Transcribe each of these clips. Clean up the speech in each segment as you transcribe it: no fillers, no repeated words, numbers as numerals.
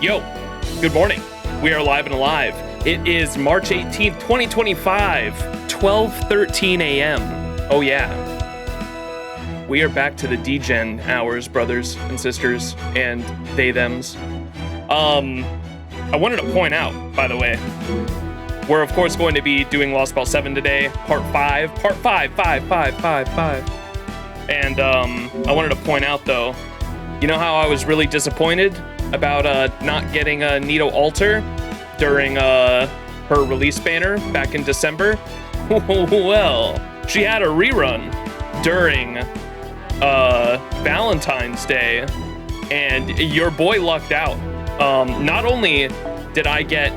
Yo, good morning. We are live and alive. It is March 18th, 2025, 12:13 a.m. Oh yeah. We are back to the D-Gen hours, brothers and sisters, and they-thems. I wanted to point out, by the way, we're of course going to be doing Lostbelt 7 today, part 5. And I wanted to point out though, you know how I was really disappointed about not getting a Nito altar during her release banner back in December? Well, she had a rerun during Valentine's Day, and your boy lucked out. Not only did I get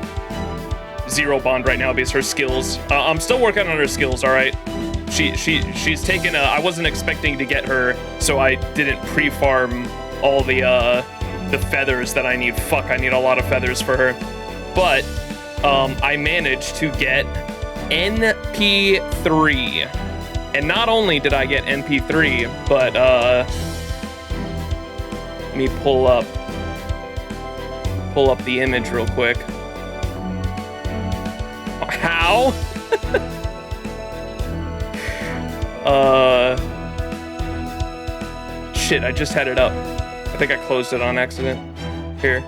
0 bond right now because her skills, I'm still working on her skills, all right? She's taken I wasn't expecting to get her, so I didn't pre-farm all the feathers that I need. Fuck, I need a lot of feathers for her. But I managed to get NP3. And not only did I get NP3, but let me pull up the image real quick. How? Shit, I just had it up. I think I closed it on accident. Here.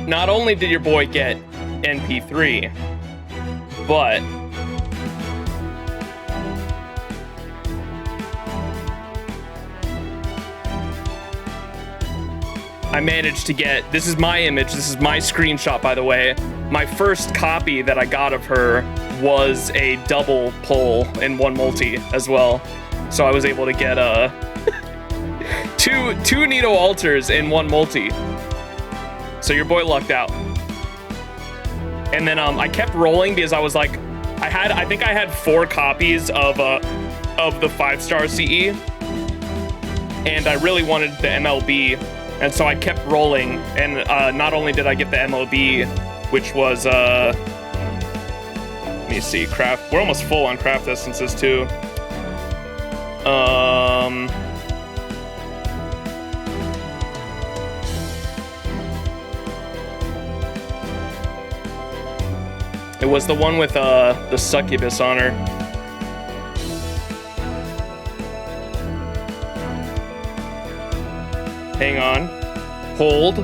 Not only did your boy get NP3, but I managed to get, this is my image, this is my screenshot, by the way. My first copy that I got of her was a double pull in 1 multi as well. So I was able to get two Nito altars in 1 multi. So your boy lucked out. And then I kept rolling because I was like, I think I had 4 copies of the 5-star CE, and I really wanted the MLB, and so I kept rolling. And not only did I get the MLB, which was let me see, craft. We're almost full on craft essences too. It was the one with the succubus on her. Hang on. Hold.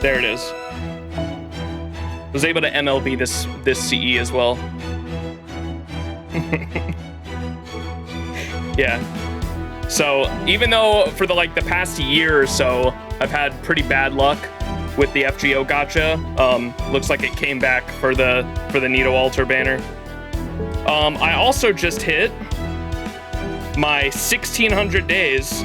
There it is. I was able to MLB this CE as well. Yeah. So even though for the past year or so I've had pretty bad luck with the FGO gacha, looks like it came back for the Nito altar banner. I also just hit my 1600 days.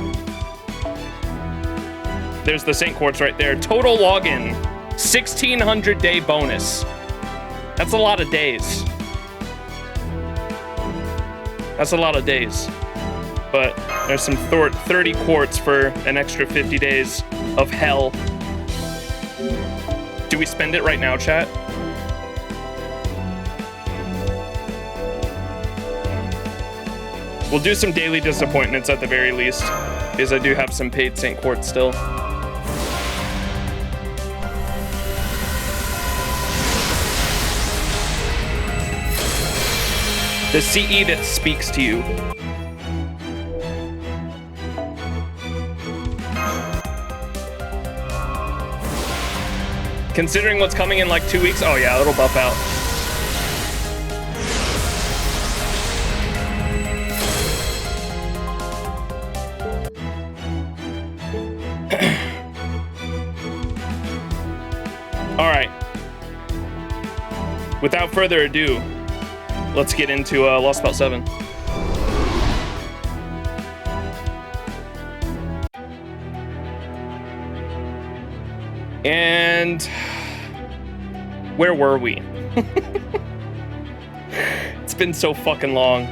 There's the Saint Quartz right there. Total login, 1600 day bonus. That's a lot of days. That's a lot of days. But there's some 30 quartz for an extra 50 days of hell. Do we spend it right now, chat? We'll do some daily disappointments at the very least, because I do have some paid Saint Quartz still. The CE that speaks to you. Considering what's coming in 2 weeks, oh yeah, it'll buff out. All right. Without further ado, let's get into Lostbelt 7. And where were we? It's been so fucking long.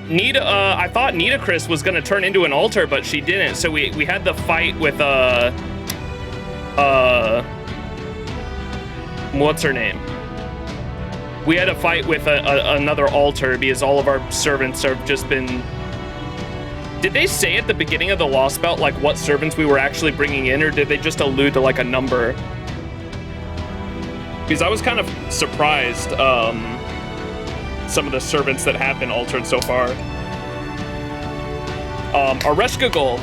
Nita, I thought Nita Chris was gonna turn into an altar, but she didn't. So we had the fight with what's her name? We had a fight with another altar because all of our servants have just been Did they say at the beginning of the Lostbelt, like, what servants we were actually bringing in, or did they just allude to, like, a number? Because I was kind of surprised, some of the servants that have been altered so far. Areshkagul.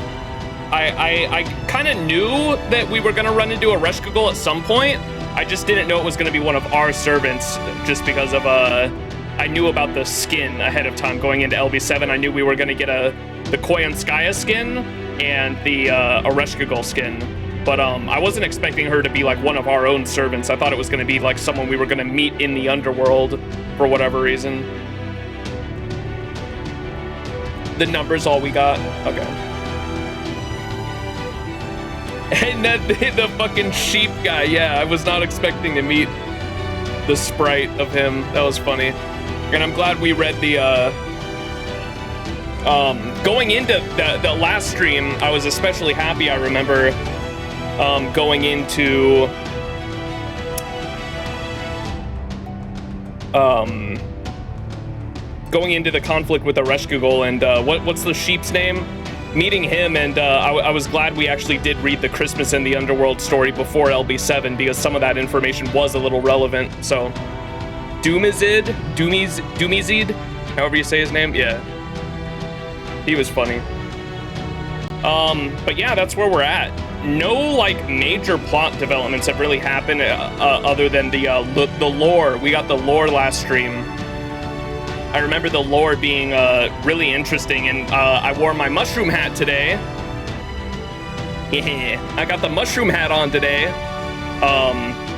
I kind of knew that we were going to run into Areshkagul at some point. I just didn't know it was going to be one of our servants, just because of, I knew about the skin ahead of time going into LB7. I knew we were going to get the Koyanskaya skin and the Areshkagul skin. But I wasn't expecting her to be like one of our own servants. I thought it was going to be like someone we were going to meet in the underworld for whatever reason. The number's all we got? Okay. And then the fucking sheep guy. Yeah, I was not expecting to meet the sprite of him. That was funny. And I'm glad we read the, going into the last stream, I was especially happy, I remember, going into, the conflict with Areshkagul and, what's the sheep's name? Meeting him, and I was glad we actually did read the Christmas in the Underworld story before LB7, because some of that information was a little relevant. So Dumizid, however you say his name, yeah, he was funny. But yeah, that's where we're at. No like major plot developments have really happened other than the lore. We got the lore last stream. I remember the lore being really interesting, and I wore my mushroom hat today. Yeah, I got the mushroom hat on today,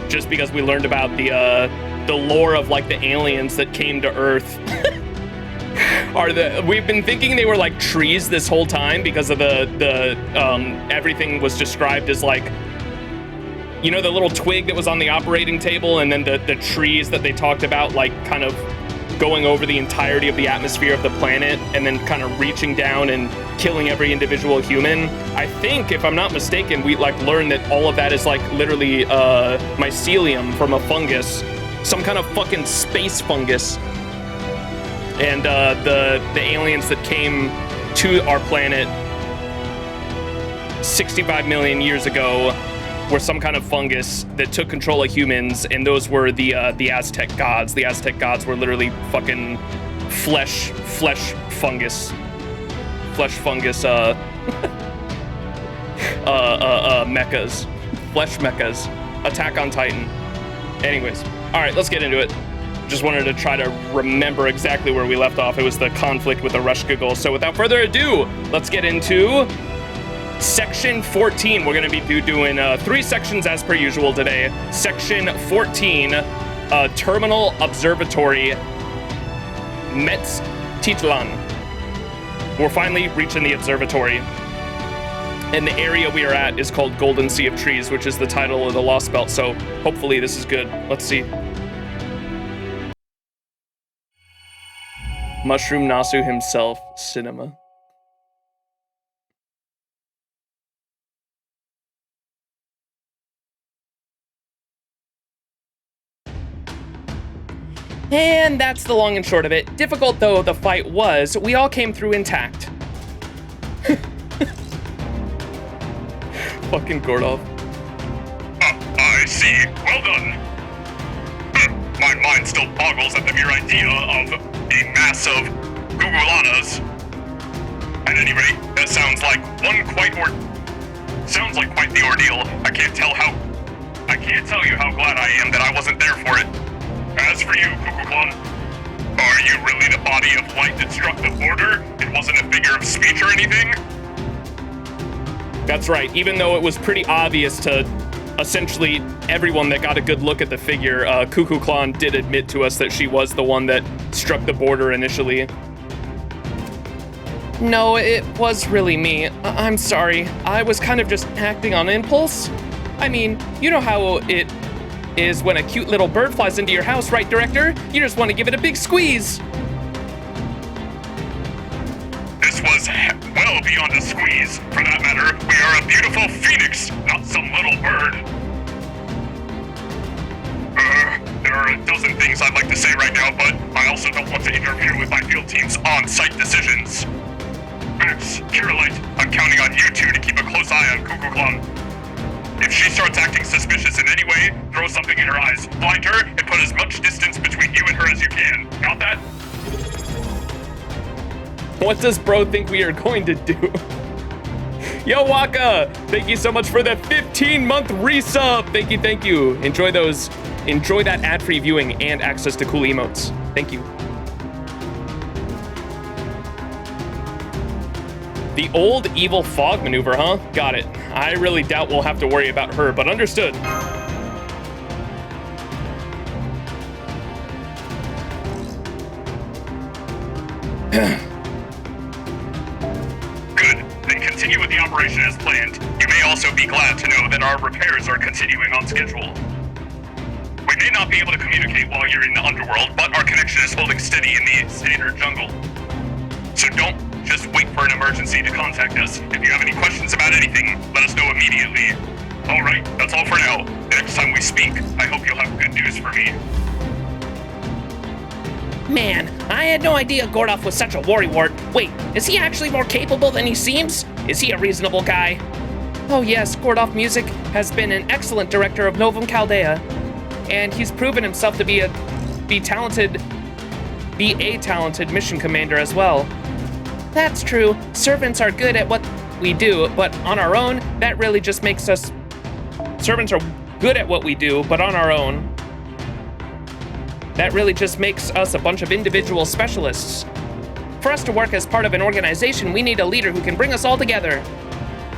just because we learned about the lore of like the aliens that came to Earth. We've been thinking they were like trees this whole time because of the everything was described as like, you know, the little twig that was on the operating table, and then the trees that they talked about like kind of going over the entirety of the atmosphere of the planet and then kind of reaching down and killing every individual human. I think, if I'm not mistaken, we like learned that all of that is like literally mycelium from a fungus, some kind of fucking space fungus. And the aliens that came to our planet 65 million years ago were some kind of fungus that took control of humans, and those were the Aztec gods. The Aztec gods were literally fucking flesh fungus mechas, flesh mechas. Attack on Titan. Anyways, all right, let's get into it. Just wanted to try to remember exactly where we left off. It was the conflict with the Areshkagul. So without further ado, let's get into Section 14. We're going to be doing 3 sections as per usual today. Section 14, Terminal Observatory, Mictlān. We're finally reaching the observatory. And the area we are at is called Golden Sea of Trees, which is the title of the Lostbelt. So hopefully this is good. Let's see. Mushroom Nasu himself, cinema. And that's the long and short of it. Difficult though the fight was, we all came through intact. Fucking Gordov. I see. Well done. My mind still boggles at the mere idea of a mass of Gugulanas. At any rate, that sounds like quite the ordeal. I can't tell you how glad I am that I wasn't there for it. As for you, Kukulkan, are you really the body of light that struck the border? It wasn't a figure of speech or anything? That's right, even though it was pretty obvious to essentially everyone that got a good look at the figure, Kukulkan did admit to us that she was the one that struck the border initially. No, it was really me. I'm sorry. I was kind of just acting on impulse. I mean, you know how it is when a cute little bird flies into your house, right, Director? You just want to give it a big squeeze. This was well beyond a squeeze. For that matter, we are a beautiful phoenix, not some little bird. There are a dozen things I'd like to say right now, but I also don't want to interfere with my field team's on-site decisions. Max, eye on Kukulkan. If she starts acting suspicious in any way, throw something in her eyes, blind her, and put as much distance between you and her as you can. Got that? What does bro think we are going to do? Yo, Waka, thank you so much for the 15-month resub. Thank you. Enjoy that ad-free viewing and access to cool emotes. Thank you. The old evil fog maneuver, huh? Got it. I really doubt we'll have to worry about her, but understood. Good. Then continue with the operation as planned. You may also be glad to know that our repairs are continuing on schedule. We may not be able to communicate while you're in the underworld, but our connection is holding steady in the standard jungle. So don't just wait for an emergency to contact us. If you have any questions about anything, let us know immediately. Alright, that's all for now. Next time we speak, I hope you'll have good news for me. Man, I had no idea Gordov was such a worrywart. Wait, is he actually more capable than he seems? Is he a reasonable guy? Oh yes, Gordov Music has been an excellent director of Novum Chaldea, and he's proven himself to be a talented mission commander as well. That's true. Servants are good at what we do, but on our own, that really just makes us... Servants are good at what we do, but on our own, that really just makes us a bunch of individual specialists. For us to work as part of an organization, we need a leader who can bring us all together.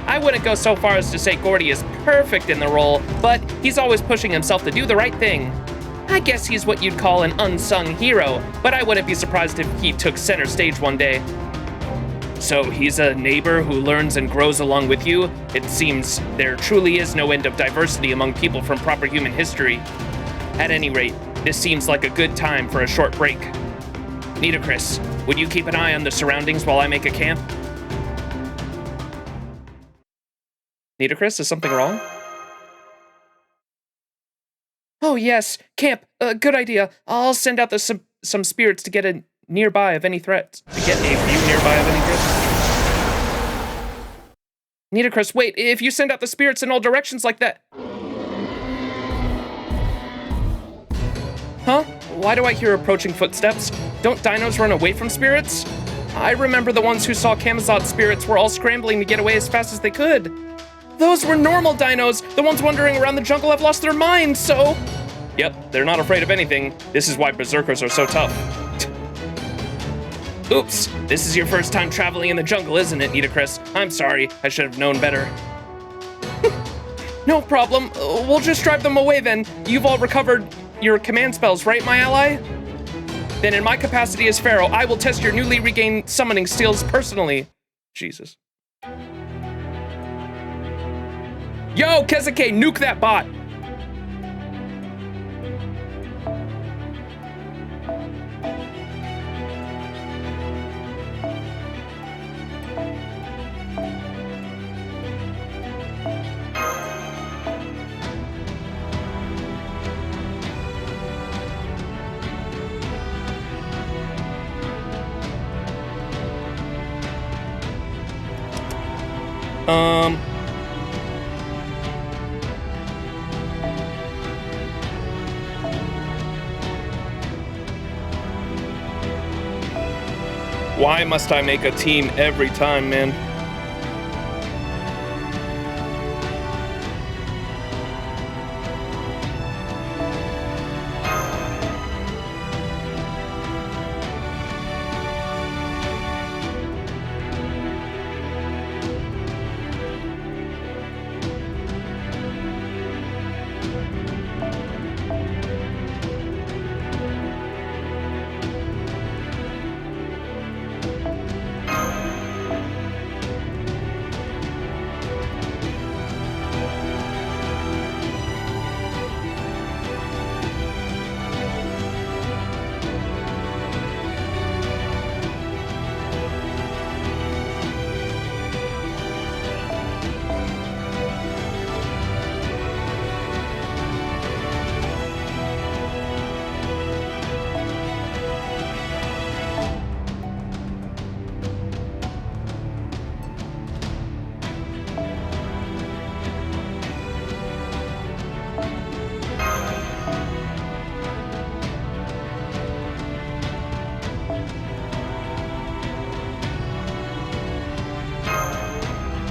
I wouldn't go so far as to say Gordy is perfect in the role, but he's always pushing himself to do the right thing. I guess he's what you'd call an unsung hero, but I wouldn't be surprised if he took center stage one day. So he's a neighbor who learns and grows along with you? It seems there truly is no end of diversity among people from proper human history. At any rate, this seems like a good time for a short break. Nitocris, would you keep an eye on the surroundings while I make a camp? Nitocris, is something wrong? Oh yes, camp, good idea. I'll send out some spirits to get a nearby of any threats. To get a view nearby of any threats. Nitocris, wait, if you send out the spirits in all directions like that... Huh? Why do I hear approaching footsteps? Don't dinos run away from spirits? I remember the ones who saw Camazot's spirits were all scrambling to get away as fast as they could. Those were normal dinos. The ones wandering around the jungle have lost their minds, so... Yep, they're not afraid of anything. This is why berserkers are so tough. Oops, this is your first time traveling in the jungle, isn't it, Nitocris? I'm sorry, I should have known better. No problem, we'll just drive them away then. You've all recovered your command spells, right, my ally? Then in my capacity as Pharaoh, I will test your newly regained summoning skills personally. Jesus. Yo, Kezuke, nuke that bot! Why must I make a team every time, man?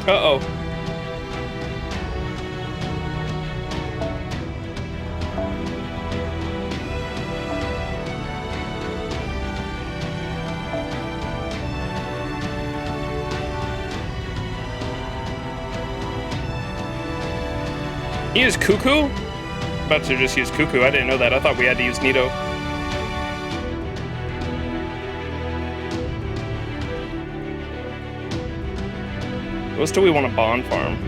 Uh-oh. He used Cuckoo? About to just use Cuckoo. I didn't know that. I thought we had to use Nito. What else do we want to bond farm?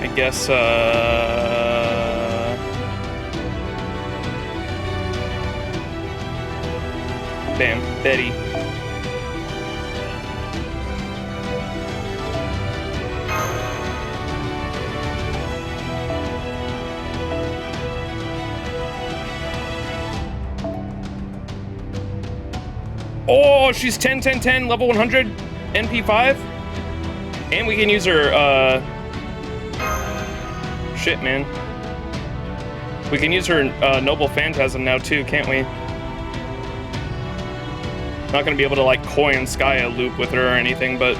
I guess, damn, Betty. Oh, she's 10, 10, 10, level 100, NP5. And we can use her, shit, man. We can use her Noble Phantasm now, too, can't we? Not gonna be able to, like, Koi and Skya loop with her or anything, but...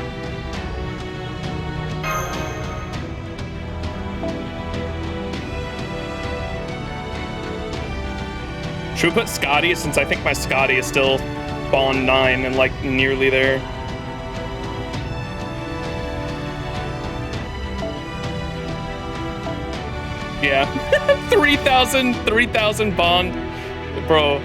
Should we put Scotty, since I think my Scotty is still Bond 9 and, like, nearly there? Yeah. 3,000 Bond. Bro.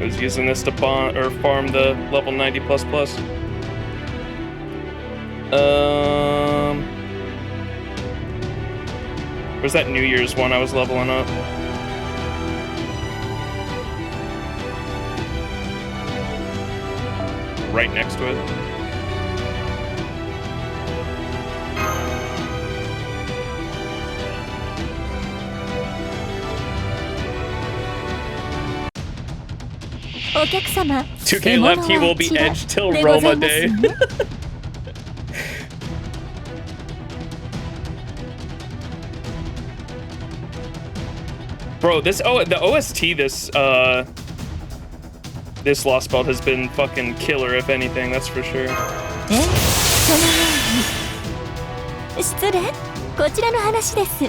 I was using this to bond or farm the level 90 plus plus. Where's that New Year's one I was leveling up? Right next to it. Oh, 2K left, he will be edged till Roma Day. Bro, the OST this Lostbelt has been fucking killer, if anything, that's for sure. 失礼、こちらの話です。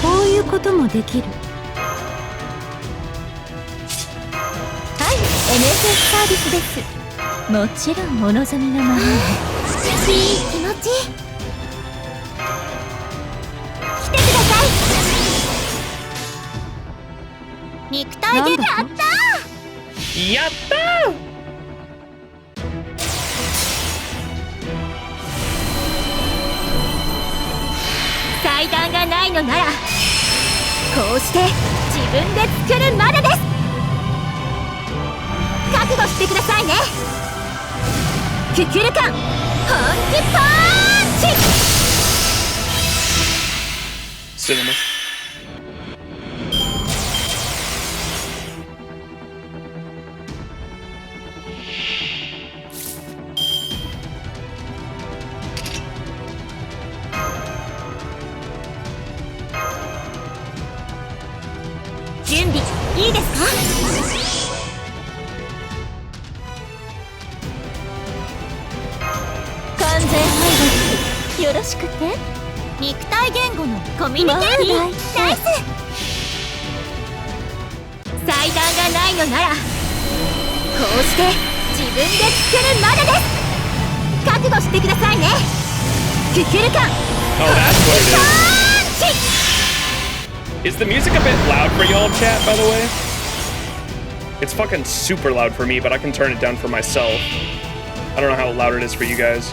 こういうこともできる。はい、NSS サービスです。もちろんお望みのままに。いい気持ち。来てください。肉体ゲームやったー。やったー。祭壇がないのならこうして自分で作るまでです。覚悟してくださいね。ククルカン本気パンチ。Cinema. Oh, that's what it is. Is the music a bit loud for y'all, chat, by the way? It's fucking super loud for me, but I can turn it down for myself. I don't know how loud it is for you guys.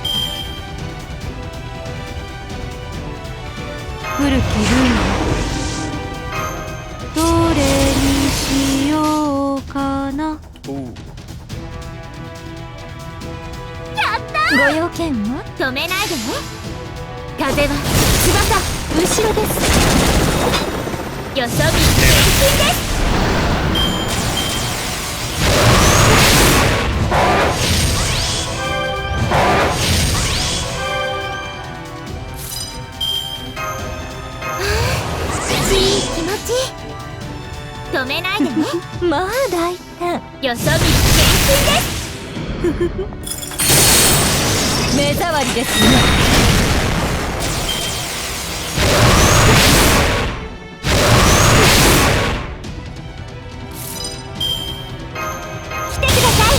Ooh. ご用件は止めないでね。風は翼後ろです。よそ見前進です。止めないでね。まあ大胆。よそ見厳禁です。目障りですね。来てください。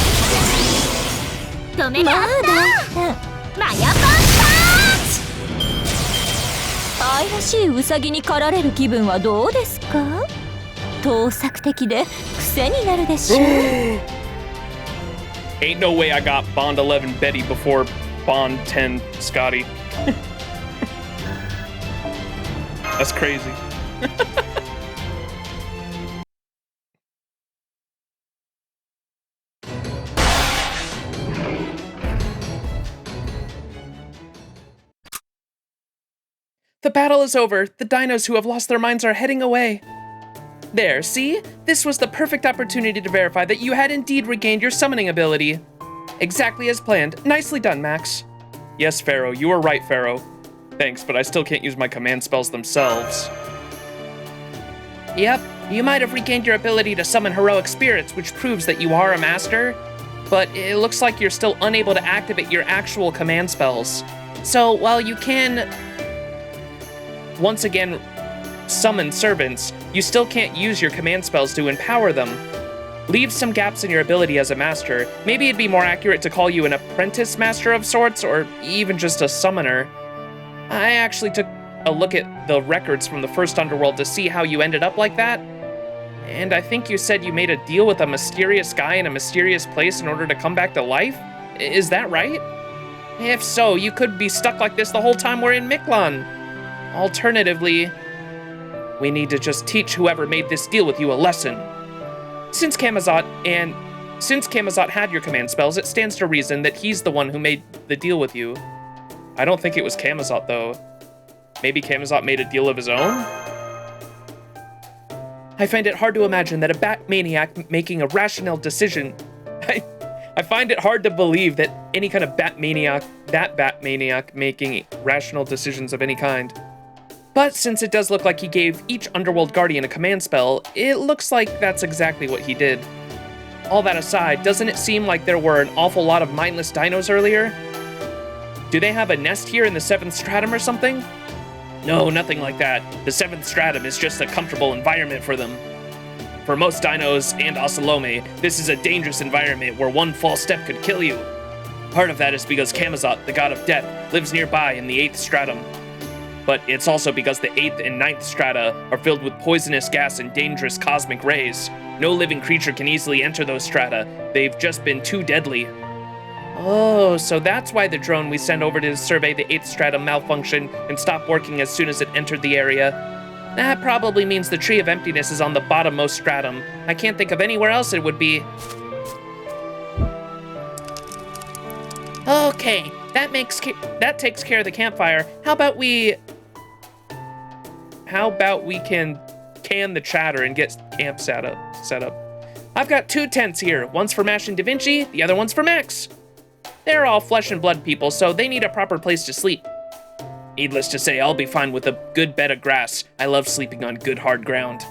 止めな。まあ大胆。マヤポンパンチ。愛らしいウサギに狩られる気分はどうですか？盗作的で癖になるでしょう。Ain't no way I got Bond 11 Betty before Bond 10 Scotty. That's crazy. The battle is over. The dinos who have lost their minds are heading away. There, see? This was the perfect opportunity to verify that you had indeed regained your summoning ability. Exactly as planned. Nicely done, Max. Yes, Pharaoh, you were right, Pharaoh. Thanks, but I still can't use my command spells themselves. Yep, you might have regained your ability to summon heroic spirits, which proves that you are a master, but it looks like you're still unable to activate your actual command spells. So, while you can once again summon servants, you still can't use your command spells to empower them. Leaves some gaps in your ability as a master. Maybe it'd be more accurate to call you an apprentice master of sorts, or even just a summoner. I actually took a look at the records from the first Underworld to see how you ended up like that, and I think you said you made a deal with a mysterious guy in a mysterious place in order to come back to life? Is that right? If so, you could be stuck like this the whole time we're in Mictlān. Alternatively, we need to just teach whoever made this deal with you a lesson. Since Camazot had your command spells, it stands to reason that he's the one who made the deal with you. I don't think it was Camazot, though. Maybe Camazot made a deal of his own? I find it hard to imagine that a bat maniac making a rational decision. I find it hard to believe that any kind of bat maniac making rational decisions of any kind. But since it does look like he gave each Underworld Guardian a command spell, it looks like that's exactly what he did. All that aside, doesn't it seem like there were an awful lot of mindless dinos earlier? Do they have a nest here in the 7th stratum or something? No, nothing like that. The 7th stratum is just a comfortable environment for them. For most dinos and Ocelome, this is a dangerous environment where one false step could kill you. Part of that is because Camazot, the god of death, lives nearby in the 8th stratum. But it's also because the 8th and 9th strata are filled with poisonous gas and dangerous cosmic rays. No living creature can easily enter those strata. They've just been too deadly. Oh, so that's why the drone we sent over to survey the 8th stratum malfunctioned and stopped working as soon as it entered the area. That probably means the Tree of Emptiness is on the bottommost stratum. I can't think of anywhere else it would be. Okay, that takes care of the campfire. How about we can can the chatter and get camp set up? I've got 2 tents here. One's for Mash and Da Vinci, the other one's for Max. They're all flesh and blood people, so they need a proper place to sleep. Needless to say, I'll be fine with a good bed of grass. I love sleeping on good hard ground.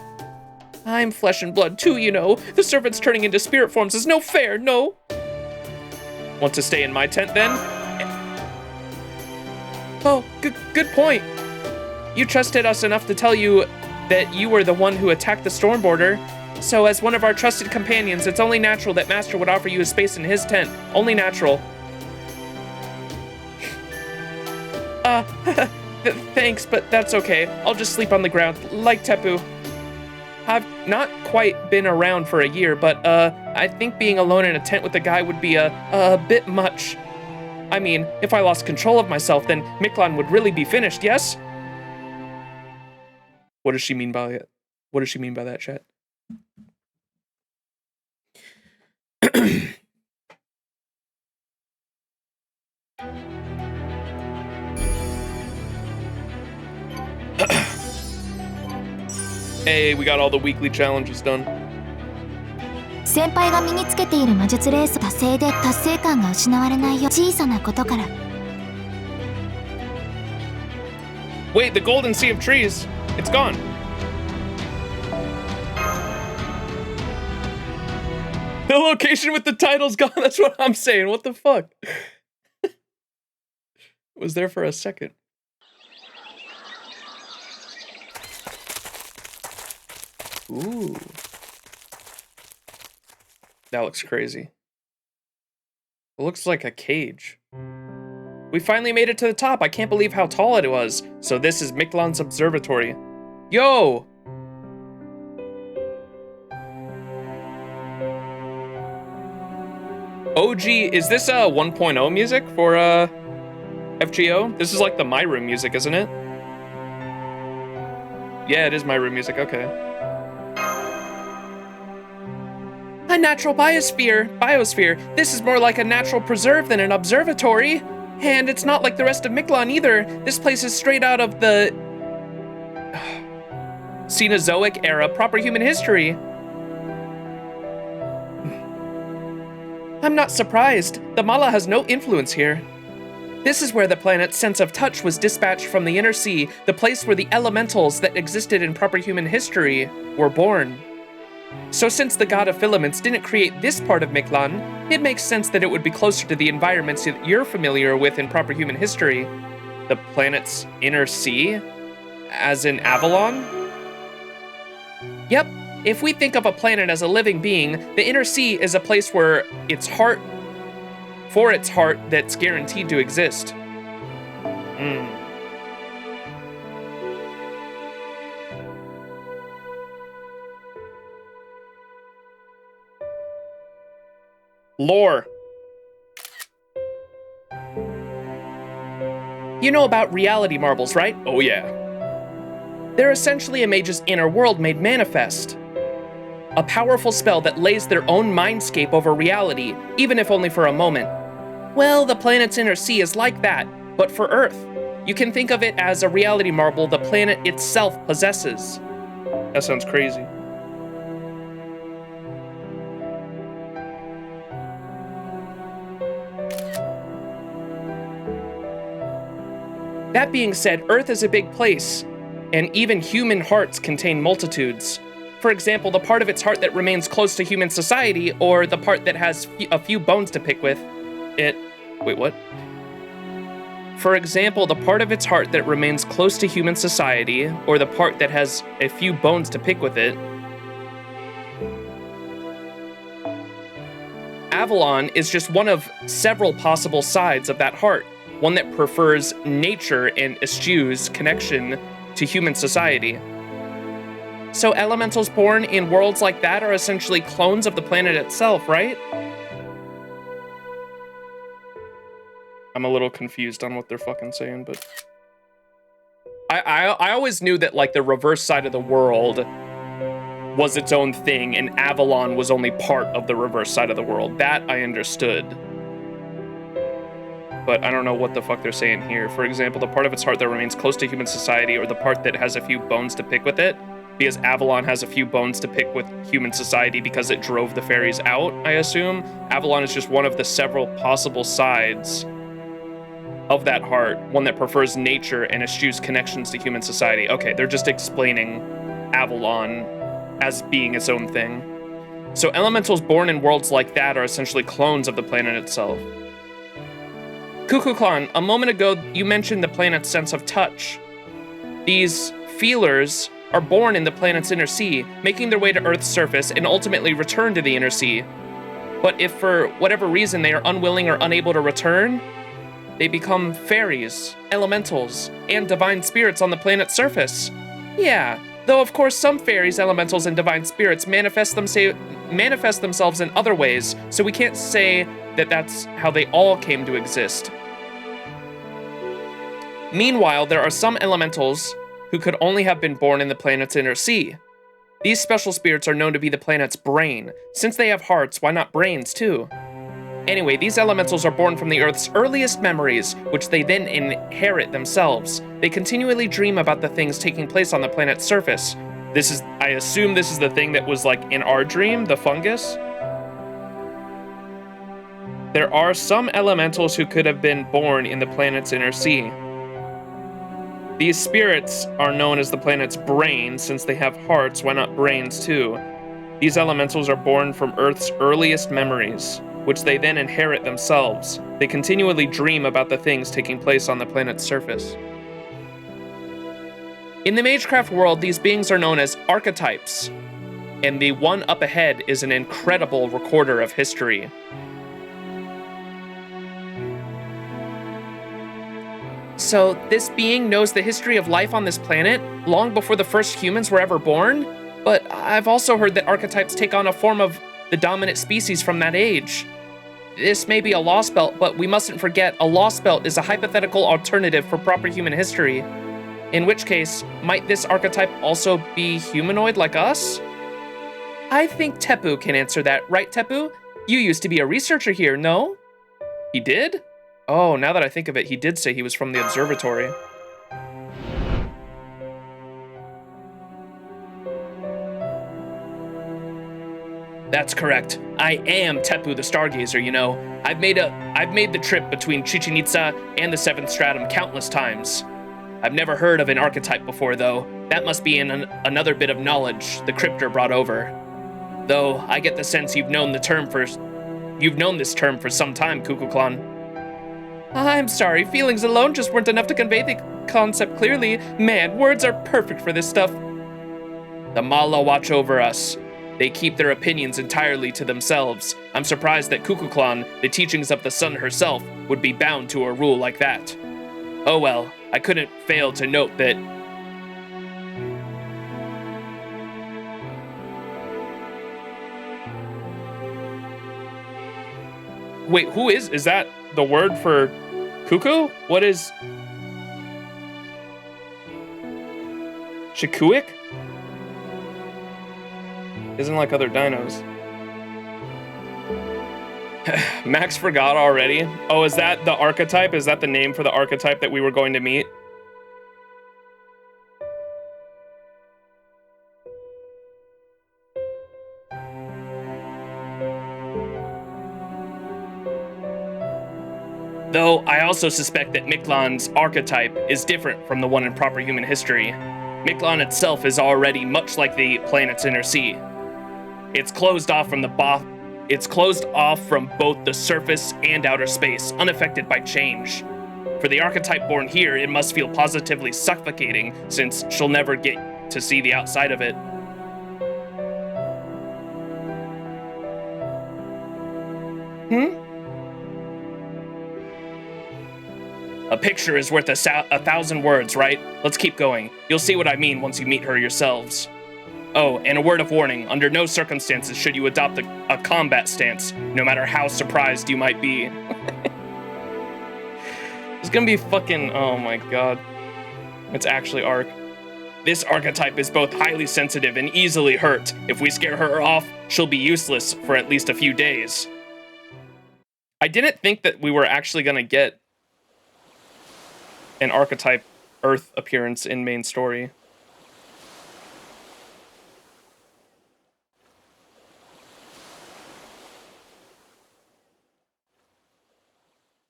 I'm flesh and blood too, you know. The servants turning into spirit forms is no fair, no. Want to stay in my tent then? Oh, good point. You trusted us enough to tell you that you were the one who attacked the Stormborder. So as one of our trusted companions, it's only natural that Master would offer you a space in his tent. Only natural. Thanks, but that's okay. I'll just sleep on the ground, like Tepu. I've not quite been around for a year, but I think being alone in a tent with a guy would be a bit much. I mean, if I lost control of myself, then Mictlān would really be finished, yes? What does she mean by it? What does she mean by that, chat? Hey, we got all the weekly challenges done. 先輩が身につけている魔術レース達成で達成感が失われないよ小さなことから Wait, the golden sea of trees. It's gone. The location with the title's gone. That's what I'm saying. What the fuck? Was there for a second. Ooh. That looks crazy. It looks like a cage. We finally made it to the top. I can't believe how tall it was. So this is Mictlaan's observatory. Yo! OG, is this 1.0 music for FGO? This is like the My Room music, isn't it? Yeah, it is My Room music, okay. A natural biosphere. This is more like a natural preserve than an observatory. And it's not like the rest of Mictlán either. This place is straight out of the Cenozoic era, proper human history. I'm not surprised. The Mala has no influence here. This is where the planet's sense of touch was dispatched from the inner sea, the place where the elementals that existed in proper human history were born. So since the god of filaments didn't create this part of Mictlán, it makes sense that it would be closer to the environments that you're familiar with in proper human history. The planet's inner sea? As in Avalon? Yep. If we think of a planet as a living being, the inner sea is a place where its heart that's guaranteed to exist. Lore. You know about reality marbles, right? Oh yeah. They're essentially a mage's inner world made manifest. A powerful spell that lays their own mindscape over reality, even if only for a moment. Well, the planet's inner sea is like that, but for Earth. You can think of it as a reality marble the planet itself possesses. That sounds crazy. That being said, Earth is a big place, and even human hearts contain multitudes. For example, the part of its heart that remains close to human society, or the part that has a few bones to pick with, Wait, what? For example, the part of its heart that remains close to human society, or the part that has a few bones to pick with it. Avalon is just one of several possible sides of that heart, one that prefers nature and eschews connection to human society. So elementals born in worlds like that are essentially clones of the planet itself, right? I'm a little confused on what they're fucking saying, but I always knew that like the reverse side of the world was its own thing, and Avalon was only part of the reverse side of the world. That I understood. But I don't know what the fuck they're saying here. For example, the part of its heart that remains close to human society, or the part that has a few bones to pick with it, because Avalon has a few bones to pick with human society because it drove the fairies out, I assume. Avalon is just one of the several possible sides of that heart, one that prefers nature and eschews connections to human society. Okay, they're just explaining Avalon as being its own thing. So elementals born in worlds like that are essentially clones of the planet itself. Kukulkan, a moment ago you mentioned the planet's sense of touch. These feelers are born in the planet's inner sea, making their way to Earth's surface and ultimately return to the inner sea. But if for whatever reason they are unwilling or unable to return, they become fairies, elementals, and divine spirits on the planet's surface. Yeah, though of course some fairies, elementals, and divine spirits manifest themselves in other ways, so we can't say that that's how they all came to exist. Meanwhile, there are some elementals who could only have been born in the planet's inner sea. These special spirits are known to be the planet's brain. Since they have hearts, why not brains too? Anyway, these elementals are born from the Earth's earliest memories, which they then inherit themselves. They continually dream about the things taking place on the planet's surface. I assume this is the thing that was like in our dream, the fungus? There are some elementals who could have been born in the planet's inner sea. These spirits are known as the planet's brain. Since they have hearts, why not brains too? These elementals are born from Earth's earliest memories, which they then inherit themselves. They continually dream about the things taking place on the planet's surface. In the Magecraft world, these beings are known as archetypes, and the one up ahead is an incredible recorder of history. So this being knows the history of life on this planet long before the first humans were ever born? But I've also heard that archetypes take on a form of the dominant species from that age. This may be a Lostbelt, but we mustn't forget a Lostbelt is a hypothetical alternative for proper human history. In which case, might this archetype also be humanoid like us? I think Tepu can answer that, right, Tepu? You used to be a researcher here, no? He did? Oh, now that I think of it, he did say he was from the observatory. That's correct. I am Tepu the Stargazer, you know. I've made the trip between Chichen Itza and the 7th Stratum countless times. I've never heard of an archetype before, though. That must be another bit of knowledge the Cryptor brought over. Though, I get the sense you've known this term for some time, Kukulkan. I'm sorry, feelings alone just weren't enough to convey the concept clearly. Man, words are perfect for this stuff. The Mala watch over us. They keep their opinions entirely to themselves. I'm surprised that Kukulkan, the teachings of the sun herself, would be bound to a rule like that. Oh well, I couldn't fail to note that... Wait, who is that the word for cuckoo? What is... Shikuik? Isn't like other dinos. Max forgot already. Oh, is that the archetype? Is that the name for the archetype that we were going to meet? Though I also suspect that Mictlān's archetype is different from the one in proper human history. Mictlān itself is already much like the planet's inner sea. It's closed off from both the surface and outer space, unaffected by change. For the archetype born here, it must feel positively suffocating, since she'll never get to see the outside of it. A picture is worth a 1,000 words, right? Let's keep going. You'll see what I mean once you meet her yourselves. Oh, and a word of warning, under no circumstances should you adopt a combat stance, no matter how surprised you might be. It's gonna be fucking, oh my god. It's actually Arc. This archetype is both highly sensitive and easily hurt. If we scare her off, she'll be useless for at least a few days. I didn't think that we were actually gonna get an archetype Earth appearance in main story.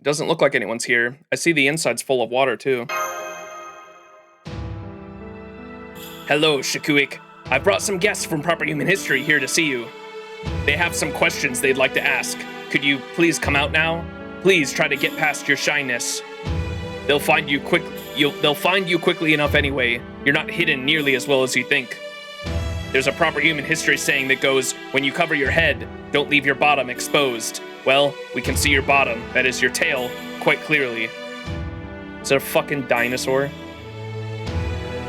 Doesn't look like anyone's here. I see the inside's full of water too. Hello, Shikuik. I brought some guests from proper human history here to see you. They have some questions they'd like to ask. Could you please come out now? Please try to get past your shyness. They'll find you quickly enough anyway. You're not hidden nearly as well as you think. There's a proper human history saying that goes, when you cover your head, don't leave your bottom exposed. Well, we can see your bottom, that is your tail, quite clearly. Is it a fucking dinosaur?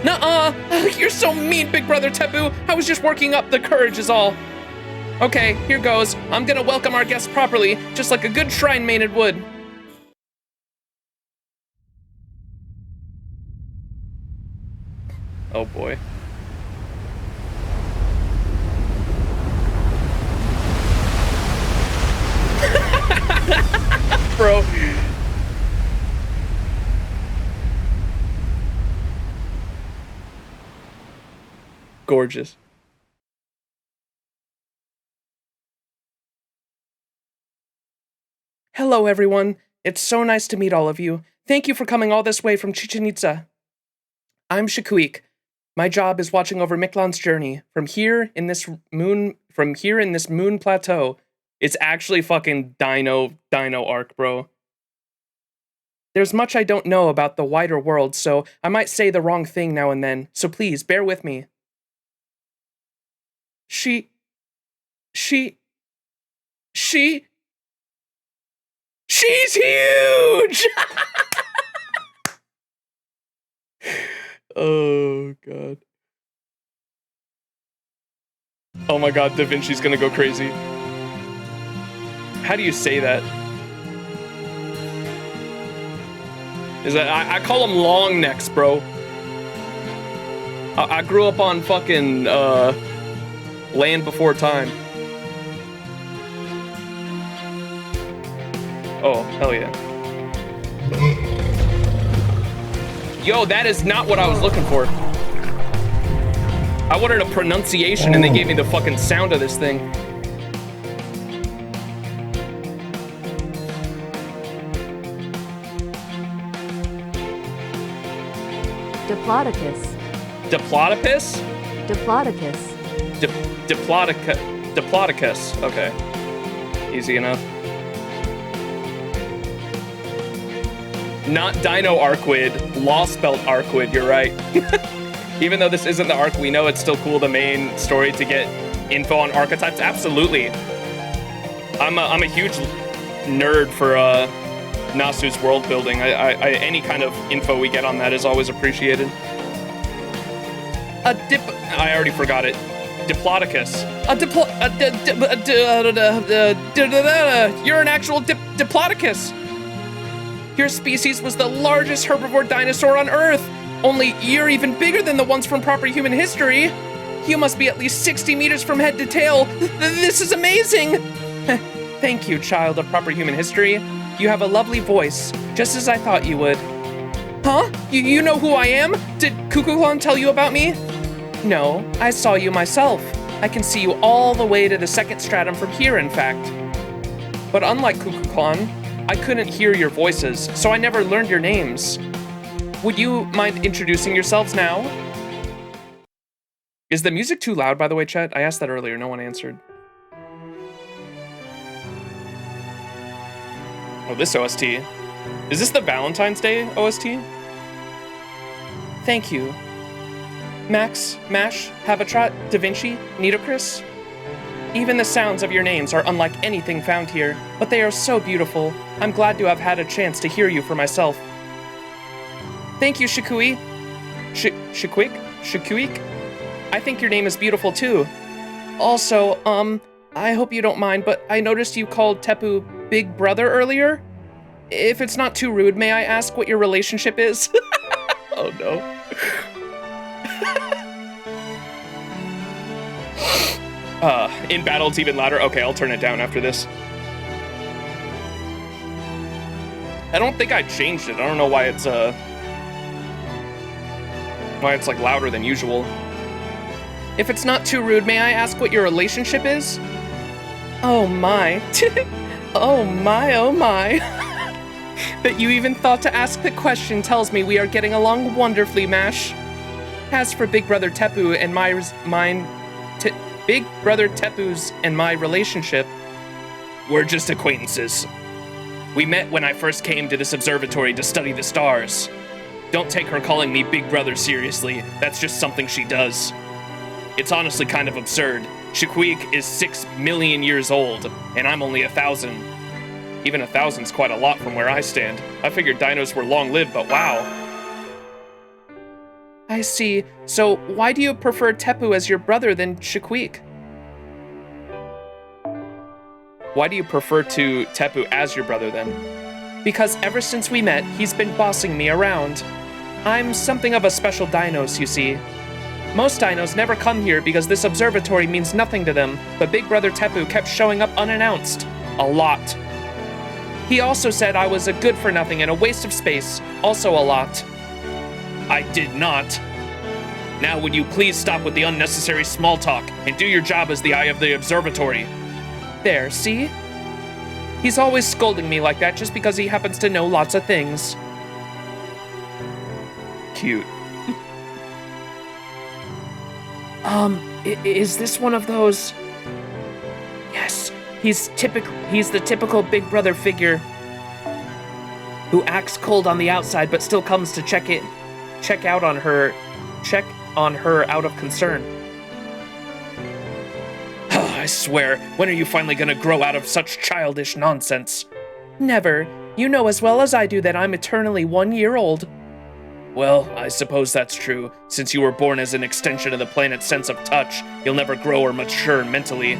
Nuh-uh! You're so mean, Big Brother Tepu! I was just working up the courage is all. Okay, here goes. I'm gonna welcome our guests properly, just like a good shrine maiden would. Oh boy. Bro. Gorgeous. Hello, everyone. It's so nice to meet all of you. Thank you for coming all this way from Chichen Itza. I'm Shikuik. My job is watching over Mictlān's journey. From here, in this moon from here in this moon plateau, it's actually fucking Dino Arc, bro. There's much I don't know about the wider world, so I might say the wrong thing now and then, so please, bear with me. She's huge! Oh, God. Oh my God, Da Vinci's gonna go crazy. How do you say that? Is that I call them long necks, bro. I grew up on fucking Land Before Time. Oh, hell yeah. Yo, that is not what I was looking for. I wanted a pronunciation and they gave me the fucking sound of this thing. Diplodocus. Diplodocus? Diplodocus. Diplodocus. Okay. Easy enough. Not Dino Arquid, Lostbelt Arquid, you're right. Even though this isn't the arc, we know it's still cool, the main story, to get info on archetypes. Absolutely. I'm a huge nerd for Nasu's world building. Any kind of info we get on that is always appreciated. I already forgot it. Diplodocus. You're an actual Diplodocus. Your species was the largest herbivore dinosaur on Earth. Only you're even bigger than the ones from proper human history. You must be at least 60 meters from head to tail. This is amazing. Thank you, child of proper human history. You have a lovely voice, just as I thought you would. Huh? You know who I am? Did Kukulkan tell you about me? No, I saw you myself. I can see you all the way to the second stratum from here, in fact. But unlike Kukulkan, I couldn't hear your voices, so I never learned your names. Would you mind introducing yourselves now? Is the music too loud, by the way, chat? I asked that earlier, no one answered. Oh, this OST. Is this the Valentine's Day OST? Thank you. Max, Mash, Habitrot, Da Vinci, Nitocris. Even the sounds of your names are unlike anything found here, but they are so beautiful. I'm glad to have had a chance to hear you for myself. Thank you, Shikui. Shikuik? I think your name is beautiful too. Also, I hope you don't mind, but I noticed you called Tepu Big Brother earlier. If it's not too rude, may I ask what your relationship is? Oh no. In battle, it's even louder. Okay, I'll turn it down after this. I don't think I changed it. I don't know why it's like louder than usual. If it's not too rude, may I ask what your relationship is? Oh my. Oh my, oh my. That you even thought to ask the question tells me we are getting along wonderfully, Mash. As for Big Brother Tepu and Big Brother Tepu's and my relationship, we're just acquaintances. We met when I first came to this observatory to study the stars. Don't take her calling me Big Brother seriously. That's just something she does. It's honestly kind of absurd. Shikuik is 6 million years old, and I'm only 1,000. Even 1,000's quite a lot from where I stand. I figured dinos were long-lived, but wow. I see. So why do you prefer Tepu as your brother than Shikuik? Why do you prefer to Tepu as your brother then? Because ever since we met, he's been bossing me around. I'm something of a special dinos, you see. Most dinos never come here because this observatory means nothing to them, but Big Brother Tepu kept showing up unannounced. A lot. He also said I was a good-for-nothing and a waste of space. Also a lot. I did not. Now would you please stop with the unnecessary small talk and do your job as the eye of the observatory. There, see? He's always scolding me like that just because he happens to know lots of things. Cute. Is this one of those He's the typical big brother figure who acts cold on the outside but still comes to check on her out of concern. I swear, when are you finally gonna grow out of such childish nonsense? Never. You know as well as I do that I'm eternally 1 year old. Well, I suppose that's true. Since you were born as an extension of the planet's sense of touch, you'll never grow or mature mentally.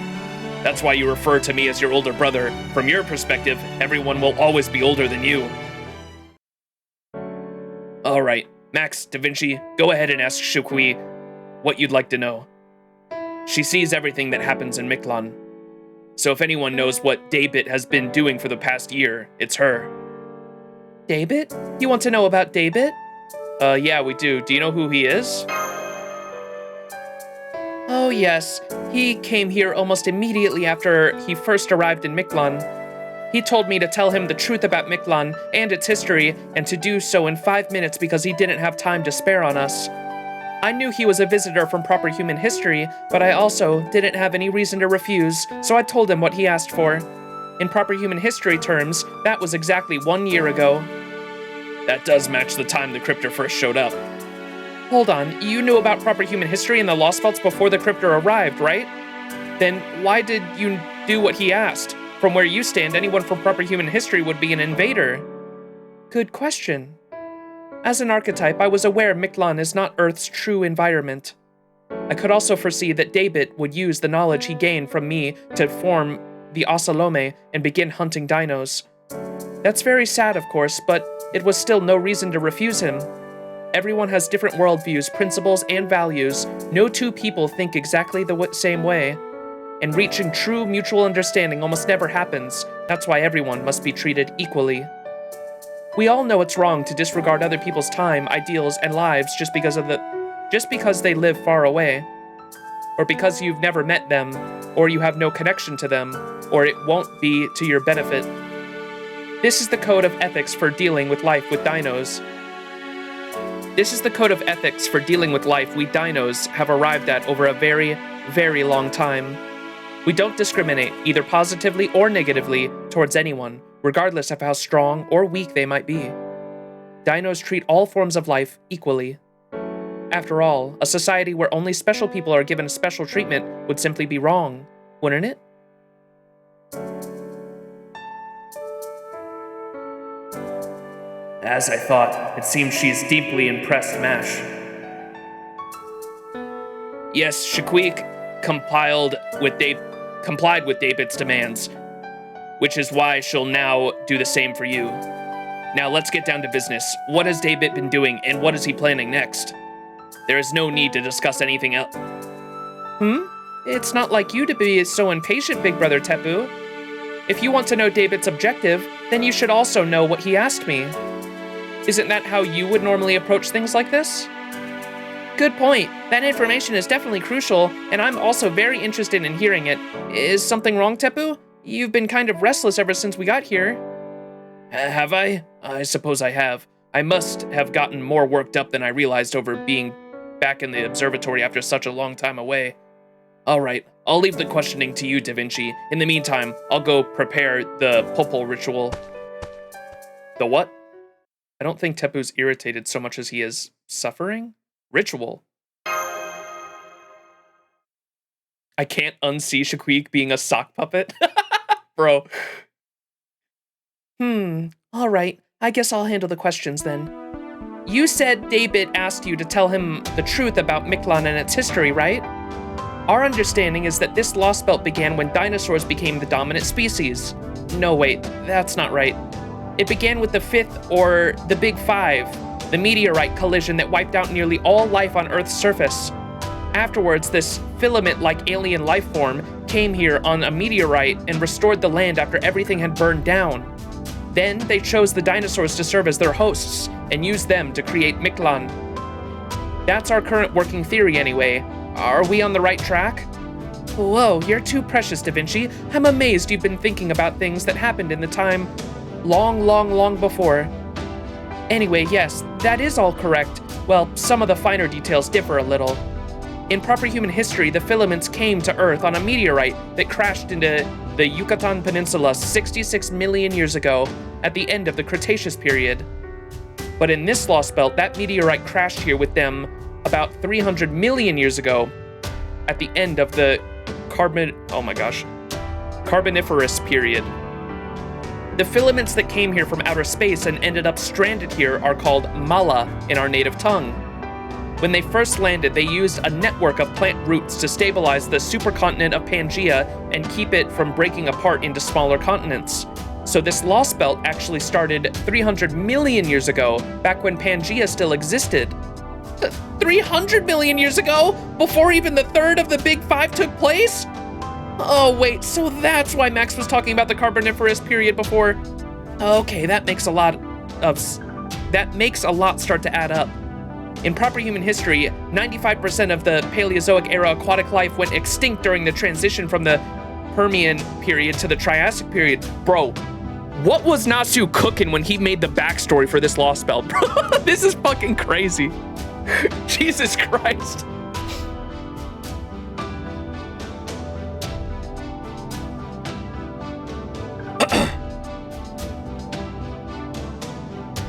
That's why you refer to me as your older brother. From your perspective, everyone will always be older than you. Alright, Max, Da Vinci, go ahead and ask Shukui what you'd like to know. She sees everything that happens in Mictlān. So if anyone knows what Daybit has been doing for the past year, it's her. Daybit? You want to know about Daybit? Yeah, we do. Do you know who he is? Oh yes, he came here almost immediately after he first arrived in Mictlān. He told me to tell him the truth about Mictlān and its history, and to do so in 5 minutes because he didn't have time to spare on us. I knew he was a visitor from proper human history, but I also didn't have any reason to refuse, so I told him what he asked for. In proper human history terms, that was exactly 1 year ago. That does match the time the Cryptor first showed up. Hold on, you knew about proper human history and the Lostbelts before the Cryptor arrived, right? Then why did you do what he asked? From where you stand, anyone from proper human history would be an invader. Good question. As an archetype, I was aware Mictlān is not Earth's true environment. I could also foresee that Daybit would use the knowledge he gained from me to form the Osalome and begin hunting dinos. That's very sad, of course, but it was still no reason to refuse him. Everyone has different worldviews, principles, and values. No two people think exactly the same way. And reaching true mutual understanding almost never happens. That's why everyone must be treated equally. We all know it's wrong to disregard other people's time, ideals, and lives just because they live far away. Or because you've never met them, or you have no connection to them, or it won't be to your benefit. This is the code of ethics for dealing with life with dinos. This is the code of ethics for dealing with life we dinos have arrived at over a very, very long time. We don't discriminate, either positively or negatively, towards anyone, regardless of how strong or weak they might be. Dinos treat all forms of life equally. After all, a society where only special people are given special treatment would simply be wrong, wouldn't it? As I thought, it seems she's deeply impressed Mash. Yes, Shaquiq complied with Daybit's demands, which is why she'll now do the same for you. Now let's get down to business. What has Daybit been doing, and what is he planning next? There is no need to discuss anything else. It's not like you to be so impatient, Big Brother Tepu. If you want to know Daybit's objective, then you should also know what he asked me. Isn't that how you would normally approach things like this? Good point. That information is definitely crucial, and I'm also very interested in hearing it. Is something wrong, Tepu? You've been kind of restless ever since we got here. Have I? I suppose I have. I must have gotten more worked up than I realized over being back in the observatory after such a long time away. Alright, I'll leave the questioning to you, Da Vinci. In the meantime, I'll go prepare the Popol ritual. The what? I don't think Tepu's irritated so much as he is suffering. Ritual. I can't unsee Shaquiq being a sock puppet. Bro. Alright. I guess I'll handle the questions then. You said Daybit asked you to tell him the truth about Mictlān and its history, right? Our understanding is that this Lostbelt began when dinosaurs became the dominant species. No, wait, that's not right. It began with the Fifth, or the Big Five, the meteorite collision that wiped out nearly all life on Earth's surface. Afterwards, this filament-like alien life form came here on a meteorite and restored the land after everything had burned down. Then, they chose the dinosaurs to serve as their hosts, and used them to create Mictlān. That's our current working theory anyway. Are we on the right track? Whoa, you're too precious, Da Vinci. I'm amazed you've been thinking about things that happened in the time long before. Anyway, yes, that is all correct. Well, some of the finer details differ a little. In proper human history, the filaments came to Earth on a meteorite that crashed into the Yucatan Peninsula 66 million years ago at the end of the Cretaceous period. But in this lost belt, that meteorite crashed here with them about 300 million years ago at the end of the Carboniferous period. The filaments that came here from outer space and ended up stranded here are called mala in our native tongue. When they first landed, they used a network of plant roots to stabilize the supercontinent of Pangaea and keep it from breaking apart into smaller continents. So this lost belt actually started 300 million years ago, back when Pangaea still existed. 300 million years ago? Before even the third of the Big Five took place? Oh wait, so that's why Max was talking about the Carboniferous period before? Okay, that makes a lot start to add up. In proper human history, 95% of the Paleozoic era aquatic life went extinct during the transition from the Permian period to the Triassic period. Bro, what was Nasu cooking when he made the backstory for this lost belt? Bro, this is fucking crazy. Jesus Christ.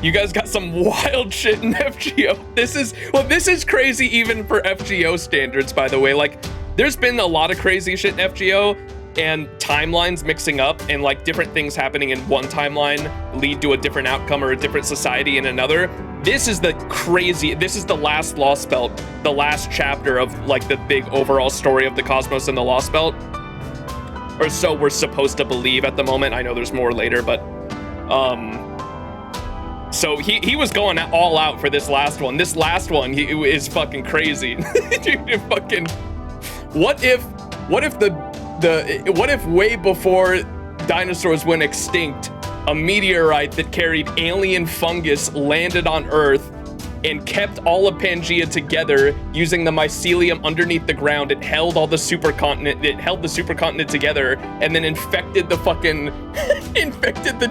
You guys got some wild shit in FGO. This is crazy even for FGO standards, by the way. Like, there's been a lot of crazy shit in FGO and timelines mixing up and like different things happening in one timeline lead to a different outcome or a different society in another. This is the last Lost Belt, the last chapter of like the big overall story of the cosmos and the Lost Belt. Or so we're supposed to believe at the moment. I know there's more later, but so he was going all out for this last one. This last one is fucking crazy. Dude, fucking what if way before dinosaurs went extinct, a meteorite that carried alien fungus landed on Earth and kept all of Pangaea together using the mycelium underneath the ground. It held all the supercontinent. It held the supercontinent together and then infected the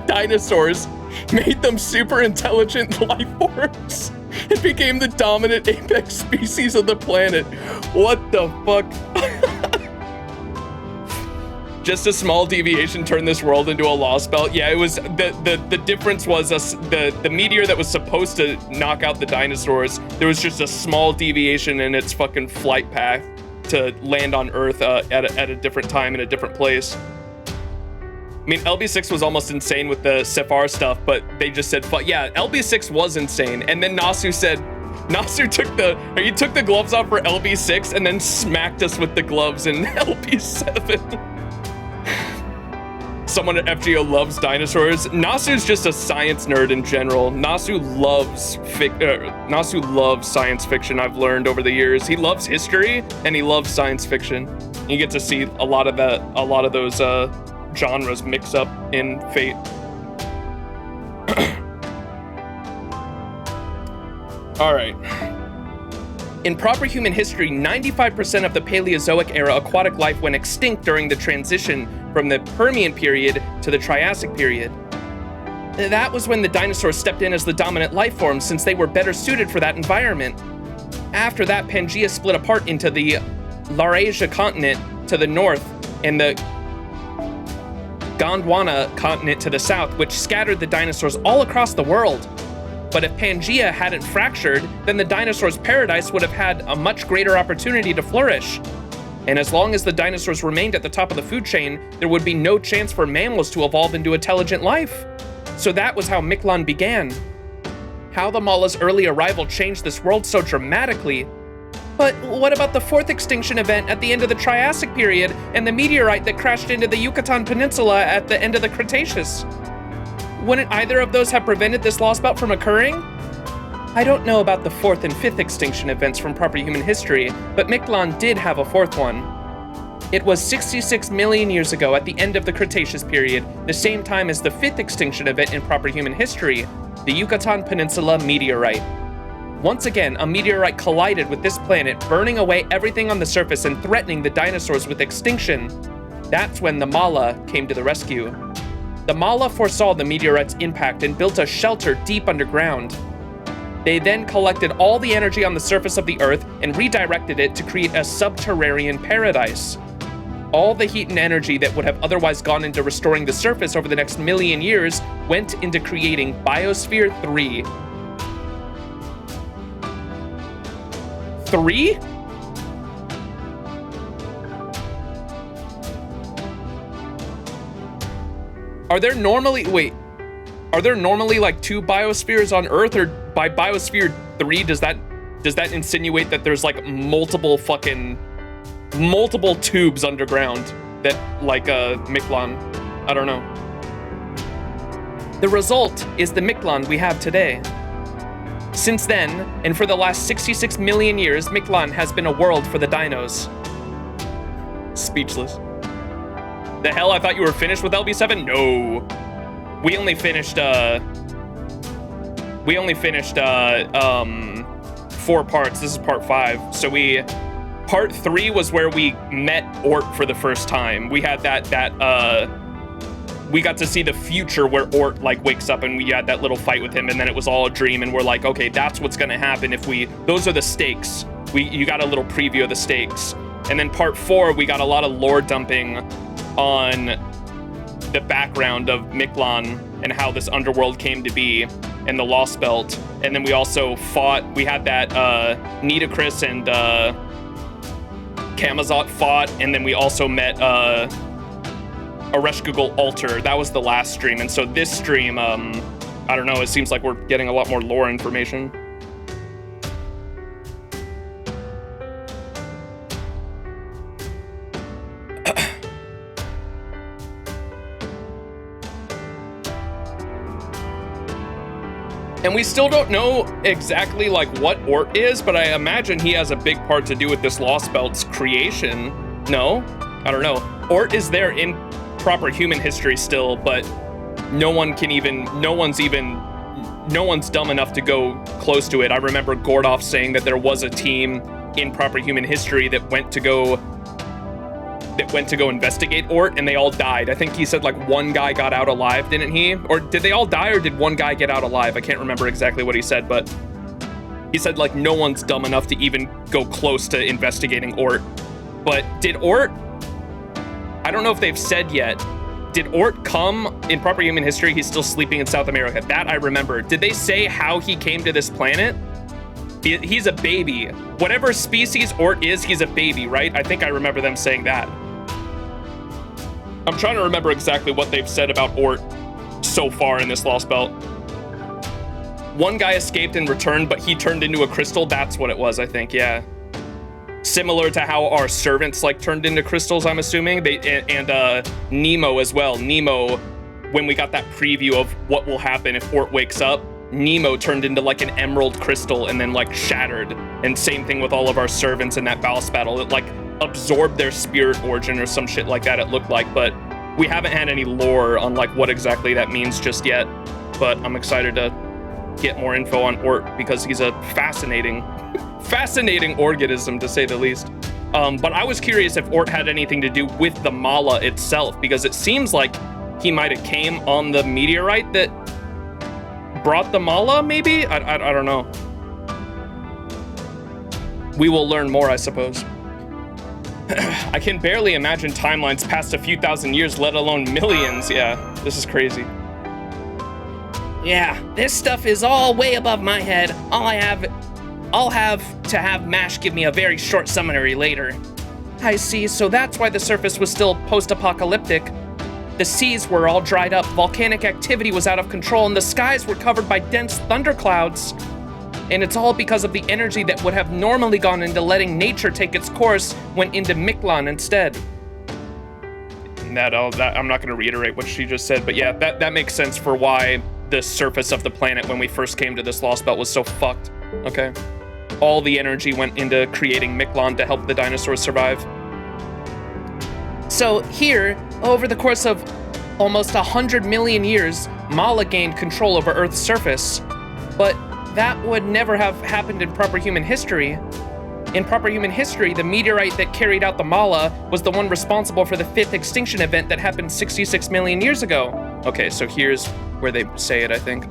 dinosaurs, made them super intelligent life forms, and became the dominant apex species of the planet. What the fuck? Just a small deviation turned this world into a lost belt. Yeah, it was the difference was the meteor that was supposed to knock out the dinosaurs. There was just a small deviation in its fucking flight path to land on Earth at a different time in a different place. I mean, LB6 was almost insane with the Sephar stuff, but they just said, yeah, LB6 was insane. And then Nasu took the gloves off for LB6 and then smacked us with the gloves in LB7. Someone at FGO loves dinosaurs. Nasu's just a science nerd in general. Nasu loves science fiction, I've learned over the years. He loves history and he loves science fiction. You get to see a lot of those genres mix up in Fate. All right. In proper human history, 95% of the Paleozoic era aquatic life went extinct during the transition from the Permian period to the Triassic period. That was when the dinosaurs stepped in as the dominant life form, since they were better suited for that environment. After that, Pangaea split apart into the Laurasia continent to the north and the Gondwana continent to the south, which scattered the dinosaurs all across the world. But if Pangaea hadn't fractured, then the dinosaurs' paradise would have had a much greater opportunity to flourish. And as long as the dinosaurs remained at the top of the food chain, there would be no chance for mammals to evolve into intelligent life. So that was how Mictlān began. How the Mala's early arrival changed this world so dramatically. But what about the fourth extinction event at the end of the Triassic period and the meteorite that crashed into the Yucatan Peninsula at the end of the Cretaceous? Wouldn't either of those have prevented this lost belt from occurring? I don't know about the fourth and fifth extinction events from proper human history, but Mictlān did have a fourth one. It was 66 million years ago at the end of the Cretaceous period, the same time as the fifth extinction event in proper human history, the Yucatan Peninsula meteorite. Once again, a meteorite collided with this planet, burning away everything on the surface and threatening the dinosaurs with extinction. That's when the Mala came to the rescue. The Mala foresaw the meteorite's impact and built a shelter deep underground. They then collected all the energy on the surface of the Earth and redirected it to create a subterranean paradise. All the heat and energy that would have otherwise gone into restoring the surface over the next million years went into creating Biosphere 3. 3? Are there normally like 2 biospheres on Earth, or by Biosphere 3 does that insinuate that there's like multiple tubes underground that like Mictlān? I don't know. The result is the Mictlān we have today. Since then, and for the last 66 million years, Mictlān has been a world for the dinos. Speechless. The hell, I thought you were finished with LB7? No. We only finished 4 parts. This is part 5. So part 3 was where we met Ort for the first time. We had we got to see the future where Ort like wakes up and we had that little fight with him, and then it was all a dream, and we're like, okay, that's what's gonna happen if those are the stakes. You got a little preview of the stakes. And then part 4, we got a lot of lore dumping on the background of Mictlān and how this underworld came to be and the Lostbelt. And then we also we had that Nitocris and Camazot fought, and then we also met Ereshkigal Altar. That was the last stream. And so this stream, I don't know, it seems like we're getting a lot more lore information. And we still don't know exactly like what Ort is, but I imagine he has a big part to do with this Lostbelt's creation. No? I don't know. Ort is there in proper human history still, but no one's dumb enough to go close to it. I remember Gordoff saying that there was a team in proper human history that went to go investigate Ort, and they all died. I think he said like one guy got out alive, didn't he? Or did they all die, or did one guy get out alive? I can't remember exactly what he said, but he said like no one's dumb enough to even go close to investigating Ort. But did Ort, I don't know if they've said yet, did Ort come in proper human history? He's still sleeping in South America. That I remember. Did they say how he came to this planet? He's a baby. Whatever species Ort is, he's a baby, right? I think I remember them saying that. I'm trying to remember exactly what they've said about Ort so far in this Lostbelt. One guy escaped and returned, but he turned into a crystal. That's what it was, I think, yeah. Similar to how our servants like turned into crystals, I'm assuming. And Nemo as well. Nemo, when we got that preview of what will happen if Ort wakes up, Nemo turned into like an emerald crystal and then like shattered. And same thing with all of our servants in that Balas battle. It like absorbed their spirit origin or some shit like that, it looked like, but we haven't had any lore on like what exactly that means just yet. But I'm excited to get more info on Ort because he's a fascinating organism to say the least. But I was curious if Ort had anything to do with the Mala itself, because it seems like he might have came on the meteorite that brought the Mala, maybe? I don't know. We will learn more, I suppose. I can barely imagine timelines past a few thousand years, let alone millions. Yeah, this is crazy. Yeah, this stuff is all way above my head. I'll have to have MASH give me a very short summary later. I see, so that's why the surface was still post-apocalyptic. The seas were all dried up, volcanic activity was out of control, and the skies were covered by dense thunderclouds. And it's all because of the energy that would have normally gone into letting nature take its course went into Mictlān instead. And that I'm not going to reiterate what she just said, but yeah, that makes sense for why the surface of the planet when we first came to this Lostbelt was so fucked. Okay. All the energy went into creating Mictlān to help the dinosaurs survive. So here, over the course of almost 100 million years, Mala gained control over Earth's surface. But that would never have happened in proper human history. In proper human history, the meteorite that carried out the Mala was the one responsible for the 5th extinction event that happened 66 million years ago. Okay, so here's where they say it, I think.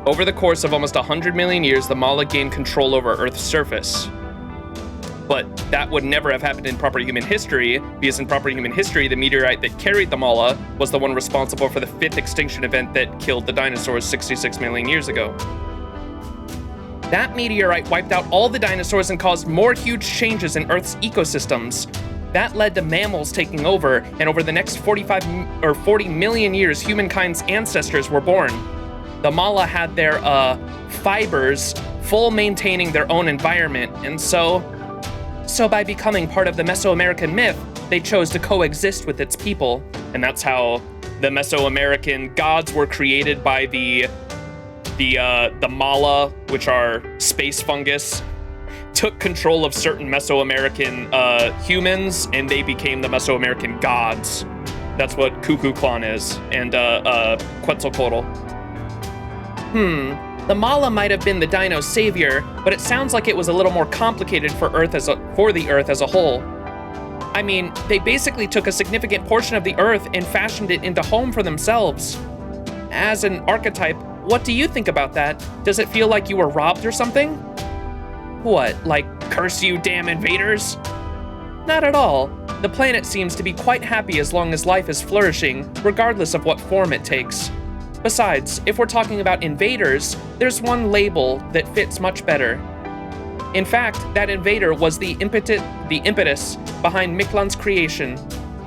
Over the course of almost 100 million years, the Mala gained control over Earth's surface. But that would never have happened in proper human history, because in proper human history, the meteorite that carried the Mala was the one responsible for the 5th extinction event that killed the dinosaurs 66 million years ago. That meteorite wiped out all the dinosaurs and caused more huge changes in Earth's ecosystems. That led to mammals taking over, and over the next 40 million years, humankind's ancestors were born. The Mala had their fibers full maintaining their own environment, and so by becoming part of the Mesoamerican myth, they chose to coexist with its people. And that's how the Mesoamerican gods were created by the Mala, which are space fungus, took control of certain Mesoamerican humans, and they became the Mesoamerican gods. That's what Kukulkan is, and Quetzalcoatl. The Mala might have been the dino's savior, but it sounds like it was a little more complicated for the Earth as a whole. I mean, they basically took a significant portion of the Earth and fashioned it into home for themselves. As an archetype, what do you think about that? Does it feel like you were robbed or something? What, like, curse you damn invaders? Not at all. The planet seems to be quite happy as long as life is flourishing, regardless of what form it takes. Besides, if we're talking about invaders, there's one label that fits much better. In fact, that invader was the impetus behind Mictlan's creation.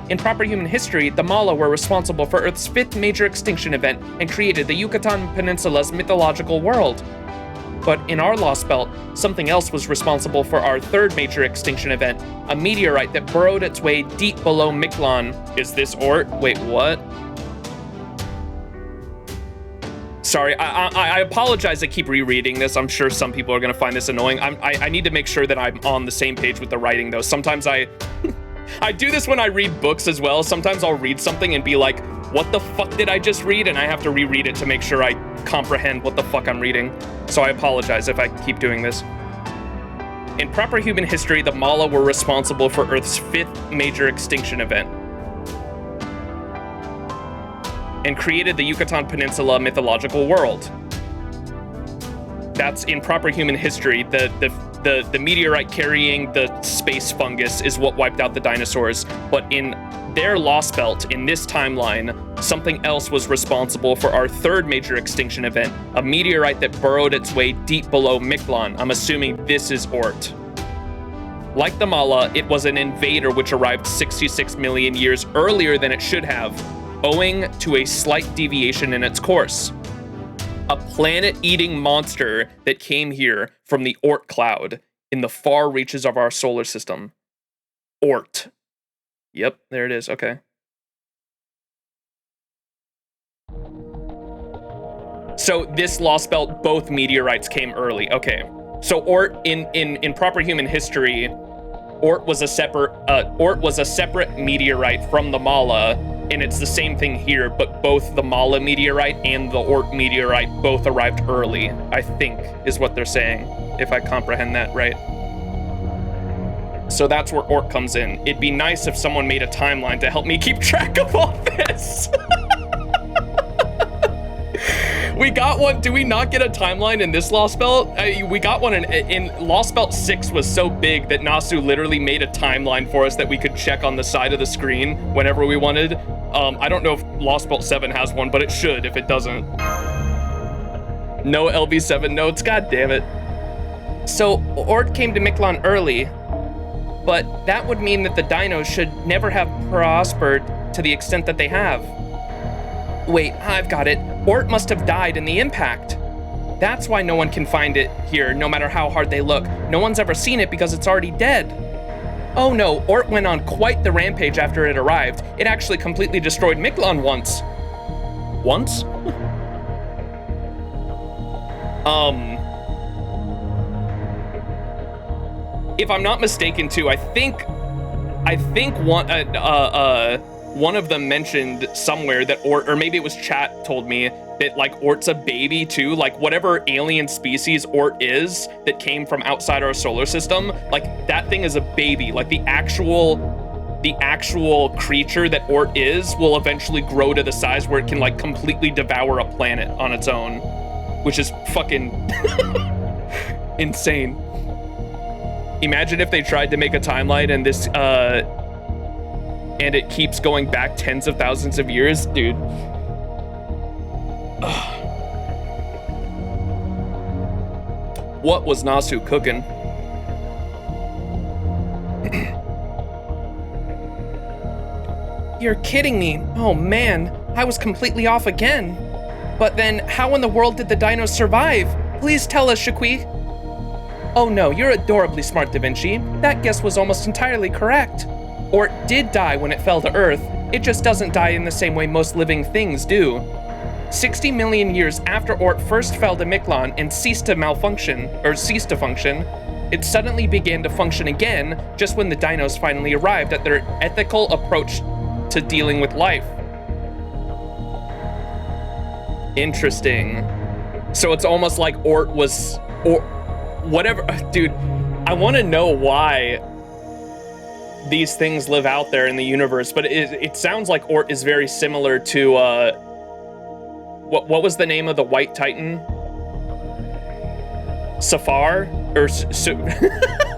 In proper human history, the Mala were responsible for Earth's 5th major extinction event and created the Yucatan Peninsula's mythological world. But in our Lostbelt, something else was responsible for our 3rd major extinction event, a meteorite that burrowed its way deep below Mictlan. Is this Ort? Wait, what? Sorry, I apologize I keep rereading this. I'm sure some people are gonna find this annoying. I need to make sure that I'm on the same page with the writing though. Sometimes I do this when I read books as well. Sometimes I'll read something and be like, what the fuck did I just read? And I have to reread it to make sure I comprehend what the fuck I'm reading. So I apologize if I keep doing this. In proper human history, the Mala were responsible for Earth's 5th major extinction event and created the Yucatan Peninsula mythological world. That's in proper human history. The meteorite carrying the space fungus is what wiped out the dinosaurs. But in their Lostbelt, in this timeline, something else was responsible for our 3rd major extinction event, a meteorite that burrowed its way deep below Mictlan. I'm assuming this is Ort. Like the Mala, it was an invader which arrived 66 million years earlier than it should have, owing to a slight deviation in its course. A planet-eating monster that came here from the Oort cloud in the far reaches of our solar system. Oort. Yep, there it is, okay. So this Lostbelt, both meteorites came early, okay. So Oort, in proper human history, Oort was a separate meteorite from the Mala, and it's the same thing here, but both the Mala meteorite and the Oort meteorite both arrived early, I think, is what they're saying, if I comprehend that right. So that's where Oort comes in. It'd be nice if someone made a timeline to help me keep track of all this. We got one. Do we not get a timeline in this Lostbelt? We got one in Lostbelt 6 was so big that Nasu literally made a timeline for us that we could check on the side of the screen whenever we wanted. I don't know if Lostbelt 7 has one, but it should if it doesn't. No LV7 notes, god damn it. So Ort came to Mictlan early, but that would mean that the dinos should never have prospered to the extent that they have. Wait, I've got it. Ort must have died in the impact. That's why no one can find it here, no matter how hard they look. No one's ever seen it because it's already dead. Oh no, Ort went on quite the rampage after it arrived. It actually completely destroyed Mictlan once. Once? If I'm not mistaken too, I think one of them mentioned somewhere that Ort, or maybe it was chat told me that like Ort's a baby too, like whatever alien species Ort is that came from outside our solar system, like that thing is a baby. Like the actual creature that Ort is will eventually grow to the size where it can like completely devour a planet on its own. which is fucking insane. Imagine if they tried to make a timeline and this, and it keeps going back tens of thousands of years, dude. What was Nasu cooking? You're kidding me. Oh man, I was completely off again. But then, how in the world did the dinos survive? Please tell us, Shaqui. Oh no, you're adorably smart, Da Vinci. That guess was almost entirely correct. Ort did die when it fell to Earth. It just doesn't die in the same way most living things do. 60 million years after Ort first fell to Mictlān and ceased to function, it suddenly began to function again just when the dinos finally arrived at their ethical approach to dealing with life. Interesting. So it's almost like Ort was, or whatever, dude, I want to know why these things live out there in the universe, but it sounds like Ort is very similar to, what was the name of the white titan? Safar? Or,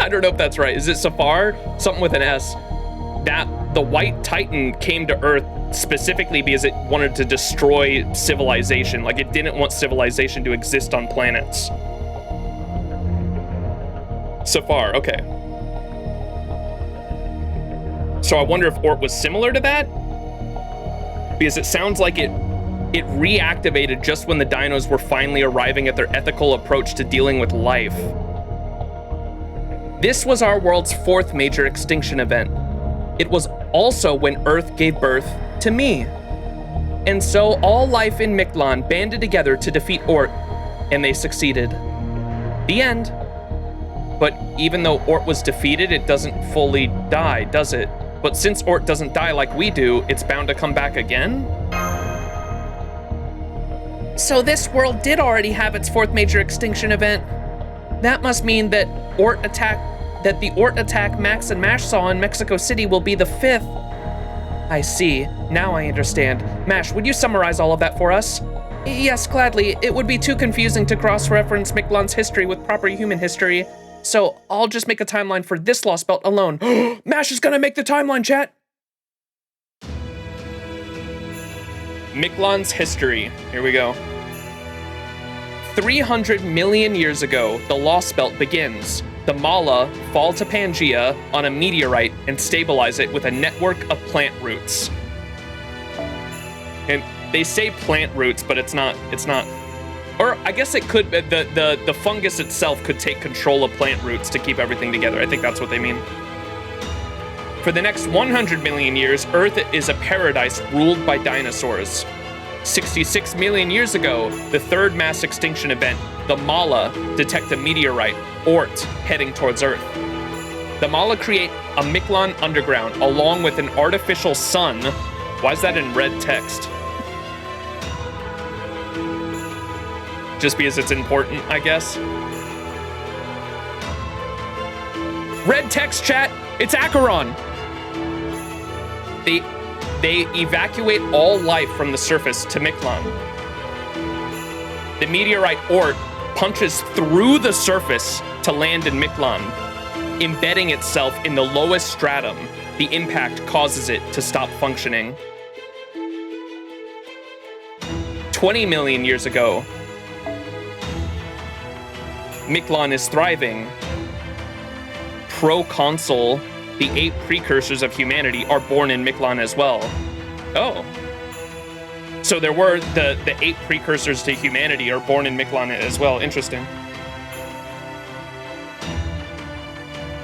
I don't know if that's right. Is it Safar? Something with an S. That the white titan came to Earth specifically because it wanted to destroy civilization. Like, it didn't want civilization to exist on planets. Safar, okay. So I wonder if Ort was similar to that? Because it sounds like it reactivated just when the dinos were finally arriving at their ethical approach to dealing with life. This was our world's 4th major extinction event. It was also when Earth gave birth to me. And so all life in Mictlān banded together to defeat Ort, and they succeeded. The end. But even though Ort was defeated, it doesn't fully die, does it? But since Ort doesn't die like we do, it's bound to come back again? So this world did already have its 4th major extinction event. That must mean that the Ort attack Max and Mash saw in Mexico City will be the 5th. I see. Now I understand. Mash, would you summarize all of that for us? Yes, gladly. It would be too confusing to cross-reference Mictlān's history with proper human history, so I'll just make a timeline for this Lostbelt alone. Mash is gonna make the timeline, chat! Mictlān's history. Here we go. 300 million years ago, the Lostbelt begins. The Mala fall to Pangaea on a meteorite and stabilize it with a network of plant roots. And they say plant roots, but it's not. Or I guess it could, the fungus itself could take control of plant roots to keep everything together. I think that's what they mean. For the next 100 million years, Earth is a paradise ruled by dinosaurs. 66 million years ago, the 3rd mass extinction event, the Mala detect a meteorite, Ort, heading towards Earth. The Mala create a Mictlān underground along with an artificial sun. Why is that in red text? Just because it's important, I guess. Red text, chat, it's Acheron. They evacuate all life from the surface to Mictlān. The meteorite Ort punches through the surface to land in Mictlān, embedding itself in the lowest stratum. The impact causes it to stop functioning. 20 million years ago, Mictlān is thriving. Proconsul, the 8 precursors of humanity, are born in Mictlān as well. Oh. So there were the 8 precursors to humanity are born in Mictlān as well. Interesting.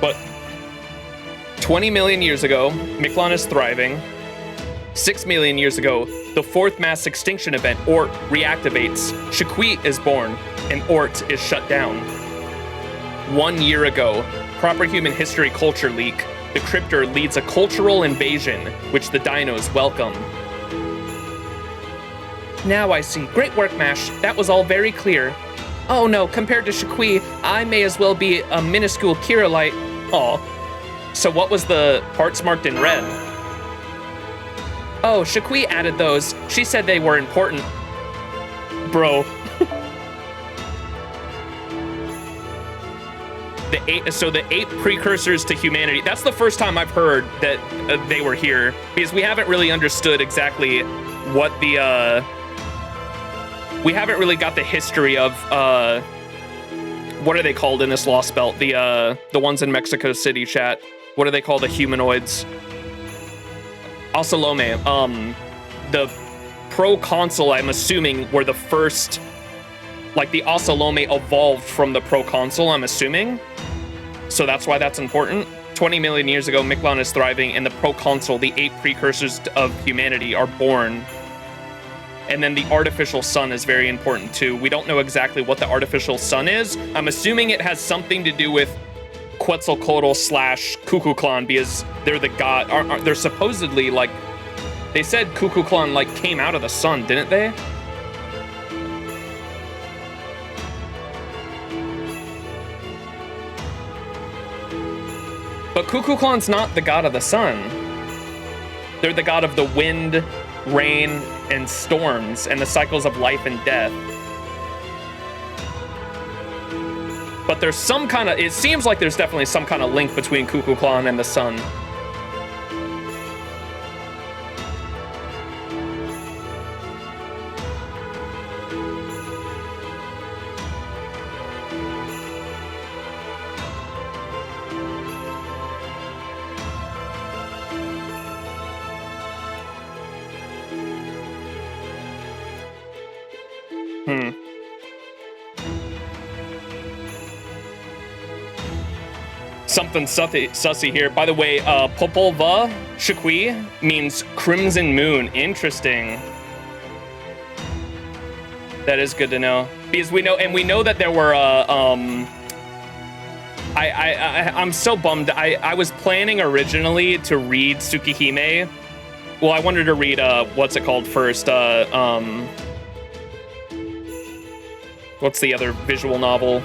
But 20 million years ago, Mictlān is thriving. 6 million years ago, the 4th mass extinction event, Ort, reactivates. Shaqui is born, and Ort is shut down. 1 year ago, proper human history culture leak, the Cryptor leads a cultural invasion, which the dinos welcome. Now I see. Great work, Mash. That was all very clear. Oh no, compared to Shaqui, I may as well be a minuscule Kirillite. Aw. So what was the parts marked in red? Oh, Shaqui added those. She said they were important. Bro. the eight precursors to humanity. That's the first time I've heard that they were here, because we haven't really understood exactly what the we haven't really got the history of what are they called in this Lostbelt? The ones in Mexico City, chat. What are they called? The humanoids. Ocelome. The proconsul, I'm assuming, were the first. Like the Ocelome evolved from the proconsul, I'm assuming. So that's why that's important. 20 million years ago, Mictlān is thriving, and the proconsul, the 8 precursors of humanity, are born. And then the artificial sun is very important too. We don't know exactly what the artificial sun is. I'm assuming it has something to do with Quetzalcoatl / Kukulkan, because they're the god. They're supposedly like, they said Kukulkan like came out of the sun, didn't they? But Kukulkan's not the god of the sun. They're the god of the wind, rain, and storms, and the cycles of life and death. But there's some kind of, it seems like there's definitely some kind of link between Kukulkan and the sun. Something sussy here. By the way, Popolva Shikwi means crimson moon. Interesting. That is good to know. Because we know that there were I'm so bummed. I was planning originally to read Tsukihime. Well, I wanted to read what's it called first? What's the other visual novel?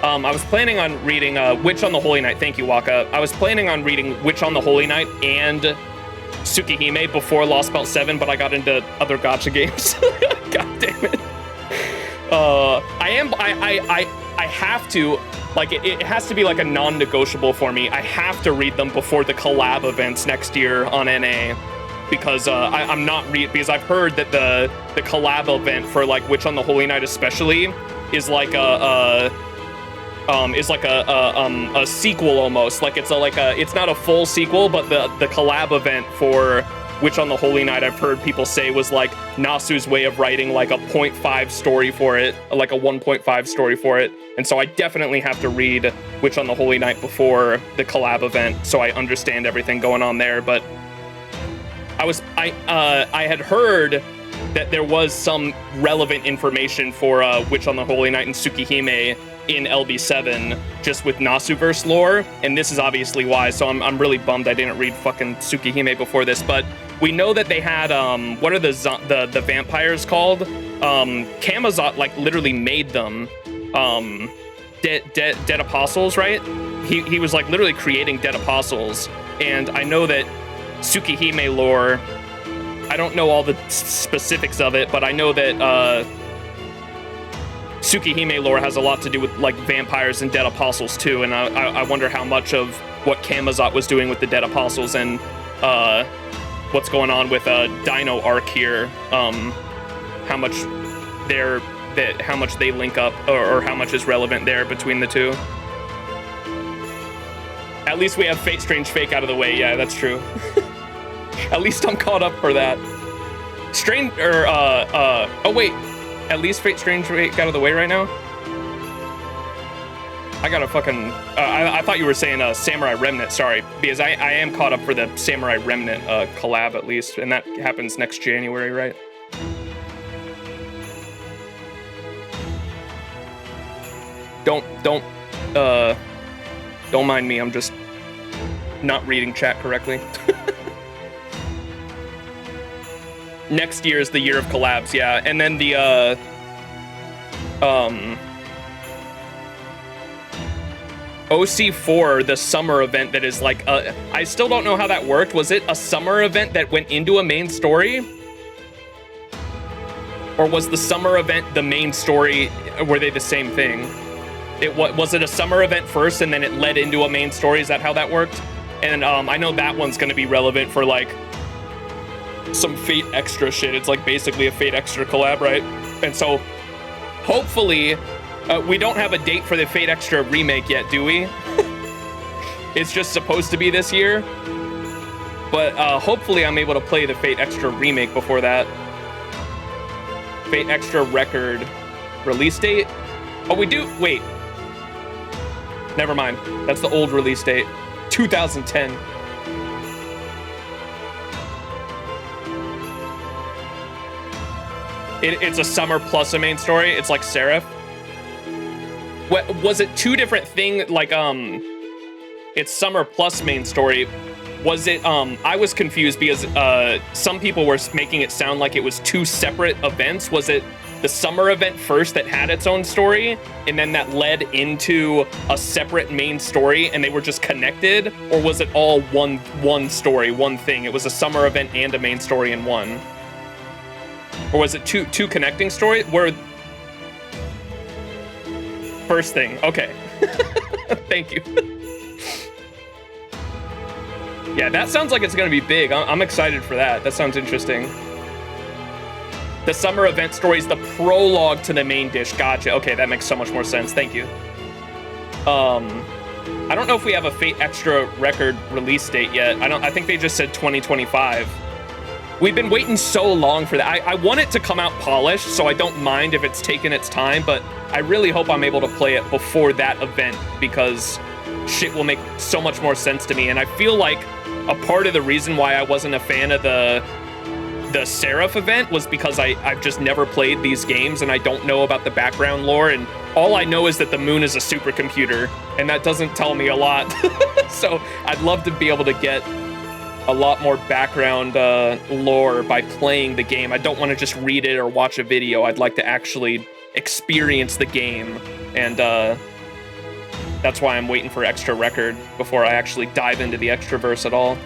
I was planning on reading Witch on the Holy Night. Thank you, Waka. I was planning on reading Witch on the Holy Night and Tsukihime before Lostbelt 7, but I got into other gacha games. God damn it. I have to, like, it has to be like a non-negotiable for me. I have to read them before the collab events next year on NA, because I'm not because I've heard that the collab event for like Witch on the Holy Night especially is like a sequel almost. Like it's not a full sequel, but the collab event for Witch on the Holy Night, I've heard people say, was like Nasu's way of writing like a 0.5 story for it, like a 1.5 story for it. And so I definitely have to read Witch on the Holy Night before the collab event, so I understand everything going on there. But I had heard that there was some relevant information for Witch on the Holy Night and Tsukihime in LB7, just with Nasuverse lore, and this is obviously why. So I'm really bummed I didn't read fucking Tsukihime before this. But we know that they had what are the vampires called? Kamazot like literally made them dead apostles, right? He was like literally creating dead apostles, and I know that Tsukihime lore, I don't know all the specifics of it, but I know that Tsukihime lore has a lot to do with like vampires and dead apostles too, and I wonder how much of what Kamazot was doing with the dead apostles and what's going on with Dino Arc here, how much they link up, or how much is relevant there between the two. At least we have Fate Strange Fake out of the way. Yeah, that's true. At least I'm caught up for that. Oh wait. At least Fate Strange Fake out of the way right now? I gotta fucking... I thought you were saying Samurai Remnant, sorry. Because I am caught up for the Samurai Remnant collab at least. And that happens next January, right? Don't mind me, I'm just not reading chat correctly. Next year is the year of collabs, yeah. And then the OC4, the summer event that is like I still don't know how that worked. Was it a summer event that went into a main story? Or was the summer event the main story? Were they the same thing? Was it a summer event first and then it led into a main story? Is that how that worked? And I know that one's going to be relevant for like some Fate Extra shit. It's like basically a Fate Extra collab, right? And so hopefully we don't have a date for the Fate Extra remake yet, do we? It's just supposed to be this year. But hopefully I'm able to play the Fate Extra remake before that. Fate Extra record release date? Oh, we do? Wait. Never mind. That's the old release date. 2010. It's a summer plus a main story. It's like Seraph. What was it? Two different things? Like it's summer plus main story. Was it? I was confused because some people were making it sound like it was two separate events. Was it the summer event first that had its own story, and then that led into a separate main story, and they were just connected, or was it all one story, one thing? It was a summer event and a main story in one, or was it two connecting stories? Where first thing? Okay, thank you. Yeah, that sounds like it's gonna be big. I'm excited for that. That sounds interesting. The summer event story is the prologue to the main dish. Gotcha. Okay, that makes so much more sense. Thank you. I don't know if we have a Fate Extra record release date yet. I think they just said 2025. We've been waiting so long for that. I want it to come out polished, so I don't mind if it's taken its time, but I really hope I'm able to play it before that event because shit will make so much more sense to me. And I feel like a part of the reason why I wasn't a fan of the Seraph event was because I've just never played these games and I don't know about the background lore, and all I know is that the moon is a supercomputer, and that doesn't tell me a lot. So I'd love to be able to get a lot more background lore by playing the game. I don't want to just read it or watch a video. I'd like to actually experience the game, and that's why I'm waiting for Extra Record before I actually dive into the Extraverse at all.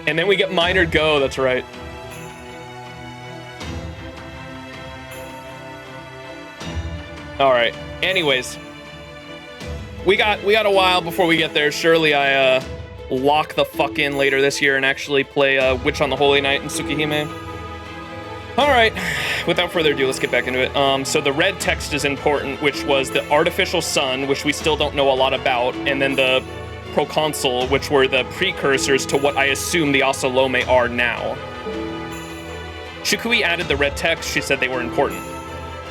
And then we get Minor Go, that's right. All right, anyways. We got a while before we get there. Surely I lock the fuck in later this year and actually play Witch on the Holy Night and Tsukihime. All right, without further ado, let's get back into it. So the red text is important, which was the artificial sun, which we still don't know a lot about, and then the proconsul, which were the precursors to what I assume the Osalome are now. Shukui added the red text. She said they were important.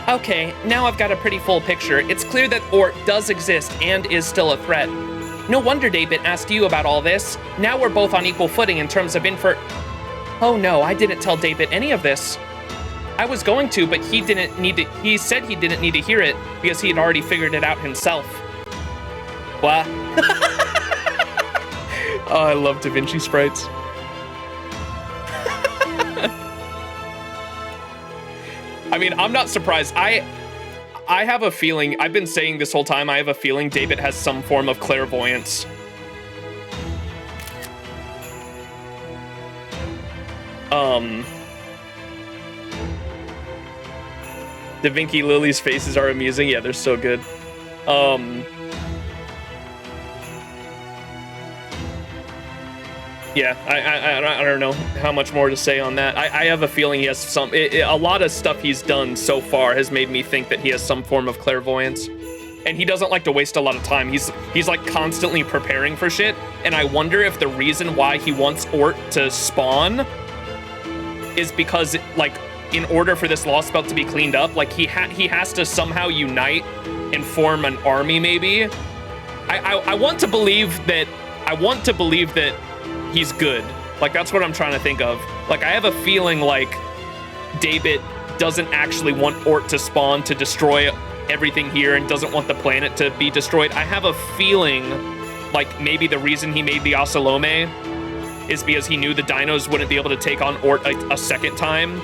Okay, now I've got a pretty full picture. It's clear that Ort does exist and is still a threat. No wonder David asked you about all this. Now we're both on equal footing in terms of Oh no, I didn't tell David any of this. I was going to, but he said he didn't need to hear it because he had already figured it out himself. What? Oh, I love Da Vinci sprites. I mean, I'm not surprised. I have a feeling, I've been saying this whole time, I have a feeling David has some form of clairvoyance. Da Vinci Lily's faces are amusing. Yeah, they're so good. Yeah, I don't know how much more to say on that. I have a feeling he has a lot of stuff he's done so far has made me think that he has some form of clairvoyance. And he doesn't like to waste a lot of time. He's like constantly preparing for shit. And I wonder if the reason why he wants Ort to spawn is because, like, in order for this Lostbelt to be cleaned up, like he has to somehow unite and form an army, maybe. I want to believe that he's good. Like, that's what I'm trying to think of. Like, I have a feeling like David doesn't actually want Ort to spawn to destroy everything here and doesn't want the planet to be destroyed. I have a feeling like maybe the reason he made the Osalome is because he knew the dinos wouldn't be able to take on Ort a second time,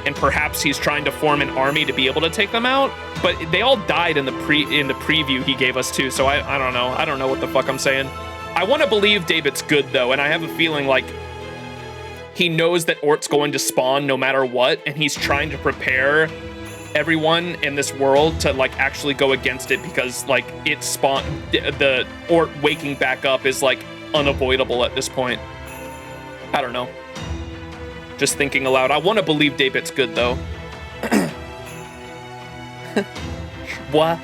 and perhaps he's trying to form an army to be able to take them out. But they all died in the preview he gave us too, so I don't know. I don't know what the fuck I'm saying. I want to believe David's good, though, and I have a feeling like he knows that Ort's going to spawn no matter what, and he's trying to prepare everyone in this world to, like, actually go against it because, like, it spawned... The Ort waking back up is, like, unavoidable at this point. I don't know. Just thinking aloud. I want to believe David's good, though. What?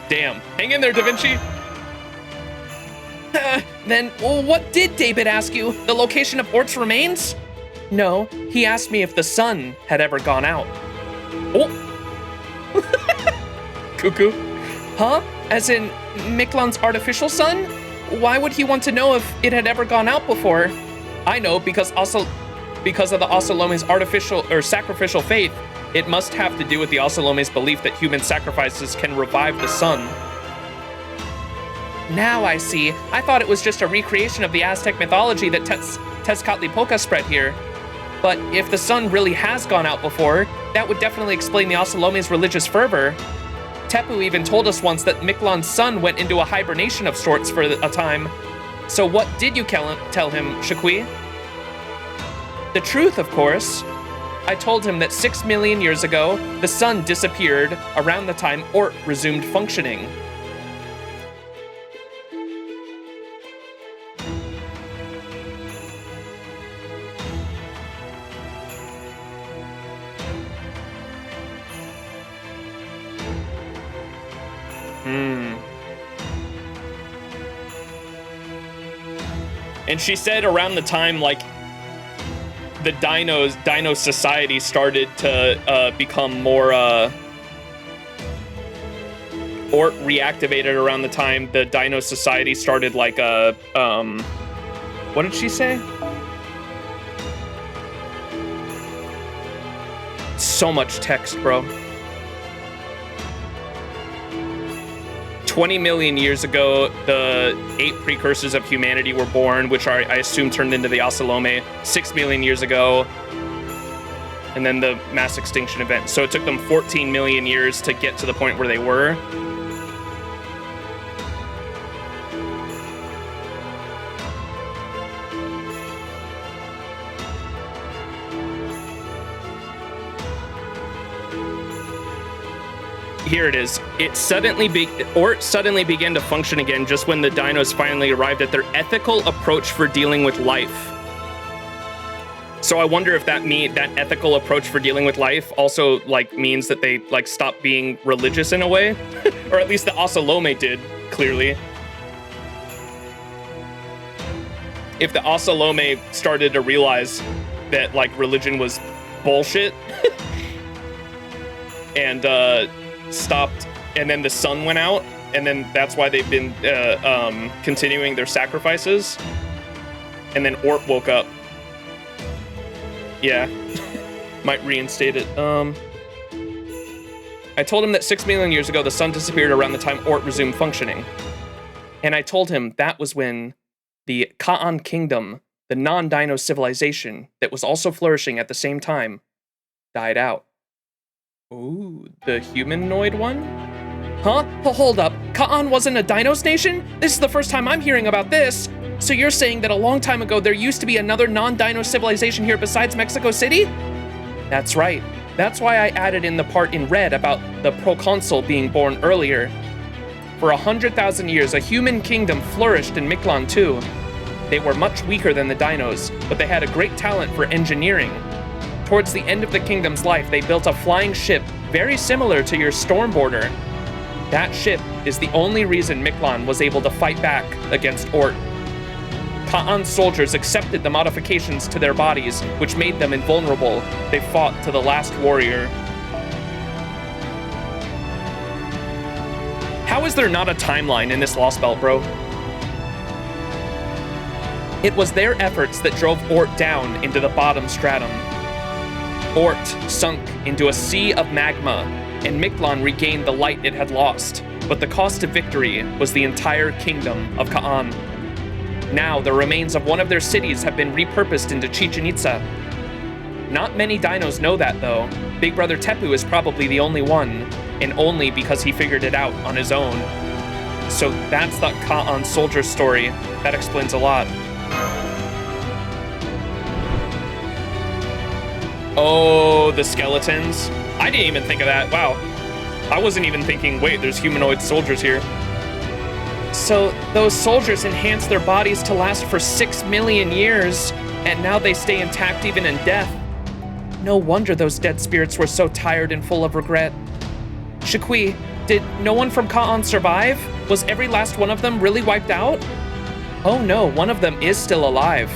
Damn. Hang in there, Da Vinci. Then, what did David ask you? The location of Ort's remains? No, he asked me if the sun had ever gone out. Oh. Cuckoo. Huh? As in Mictlān's artificial sun? Why would he want to know if it had ever gone out before? I know, because of the Osalome's artificial or sacrificial faith. It must have to do with the Osalome's belief that human sacrifices can revive the sun. Now I see. I thought it was just a recreation of the Aztec mythology that Tezcatlipoca spread here. But if the sun really has gone out before, that would definitely explain the Osalome's religious fervor. Tepu even told us once that Mictlān's sun went into a hibernation of sorts for a time. So what did you tell him, Shakui? The truth, of course. I told him that 6 million years ago, the sun disappeared around the time Ort resumed functioning. And she said around the time, like, the Dino Society started to become more, Ort reactivated around the time the Dino Society started, like, what did she say? So much text, bro. 20 million years ago, the 8 precursors of humanity were born, which are, I assume, turned into the Osalome. 6 million years ago, and then the mass extinction event. So it took them 14 million years to get to the point where they were. Here it is. Ort suddenly began to function again just when the dinos finally arrived at their ethical approach for dealing with life. So I wonder if that ethical approach for dealing with life also, like, means that they, like, stopped being religious in a way, or at least the Osalome did, clearly. If the Osalome started to realize that, like, religion was bullshit, and stopped, and then the sun went out, and then that's why they've been continuing their sacrifices, and then Ort woke up. Yeah. Might reinstate it. I told him that 6 million years ago the sun disappeared around the time Ort resumed functioning. And I told him that was when the Ka'an kingdom, the non-dino civilization that was also flourishing at the same time, died out. Ooh, the humanoid one? Huh? Hold up. Ka'an wasn't a dinos nation? This is the first time I'm hearing about this. So you're saying that a long time ago there used to be another non-dino civilization here besides Mexico City? That's right. That's why I added in the part in red about the proconsul being born earlier. For 100,000 years, a human kingdom flourished in Mictlān too. They were much weaker than the dinos, but they had a great talent for engineering. Towards the end of the kingdom's life, they built a flying ship very similar to your Stormboarder. That ship is the only reason Mictlān was able to fight back against Ort. Ka'an's soldiers accepted the modifications to their bodies, which made them invulnerable. They fought to the last warrior. How is there not a timeline in this Lostbelt, bro? It was their efforts that drove Ort down into the bottom stratum. Ort sunk into a sea of magma, and Mictlān regained the light it had lost, but the cost of victory was the entire kingdom of Ka'an. Now, the remains of one of their cities have been repurposed into Chichen Itza. Not many dinos know that, though. Big Brother Tepu is probably the only one, and only because he figured it out on his own. So that's the Ka'an soldier story. That explains a lot. Oh, the skeletons. I didn't even think of that. Wow. I wasn't even thinking, wait, there's humanoid soldiers here. So those soldiers enhanced their bodies to last for 6 million years, and now they stay intact even in death. No wonder those dead spirits were so tired and full of regret. Shaqui, did no one from Ka'an survive? Was every last one of them really wiped out? Oh no, one of them is still alive.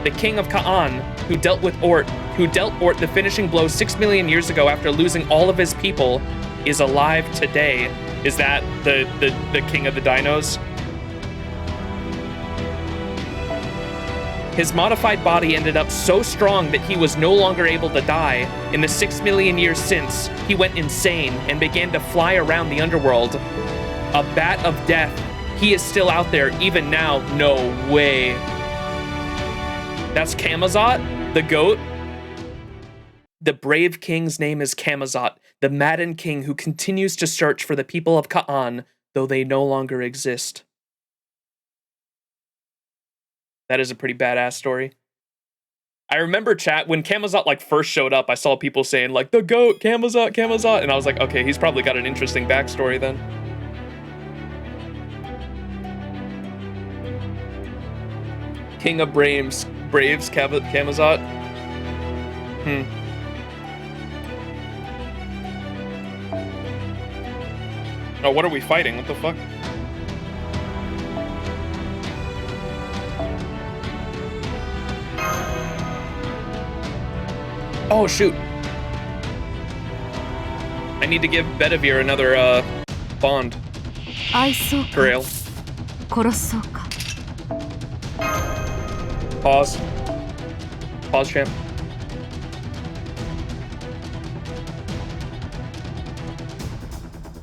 The king of Ka'an, who dealt Ort the finishing blow 6 million years ago after losing all of his people, is alive today. Is that the king of the dinos? His modified body ended up so strong that he was no longer able to die. In the 6 million years since, he went insane and began to fly around the underworld. A bat of death. He is still out there even now. No way. That's Camazot, the goat. The brave king's name is Camazot, the maddened king who continues to search for the people of Ka'an, though they no longer exist. That is a pretty badass story. I remember chat when Camazot like first showed up, I saw people saying like, the goat, Camazot, Camazot, and I was like, okay, he's probably got an interesting backstory then. King of Braves, Camazot. Oh, what are we fighting? What the fuck? Oh, shoot. I need to give Bedivere another, bond. Grail. Pause. Pause, champ.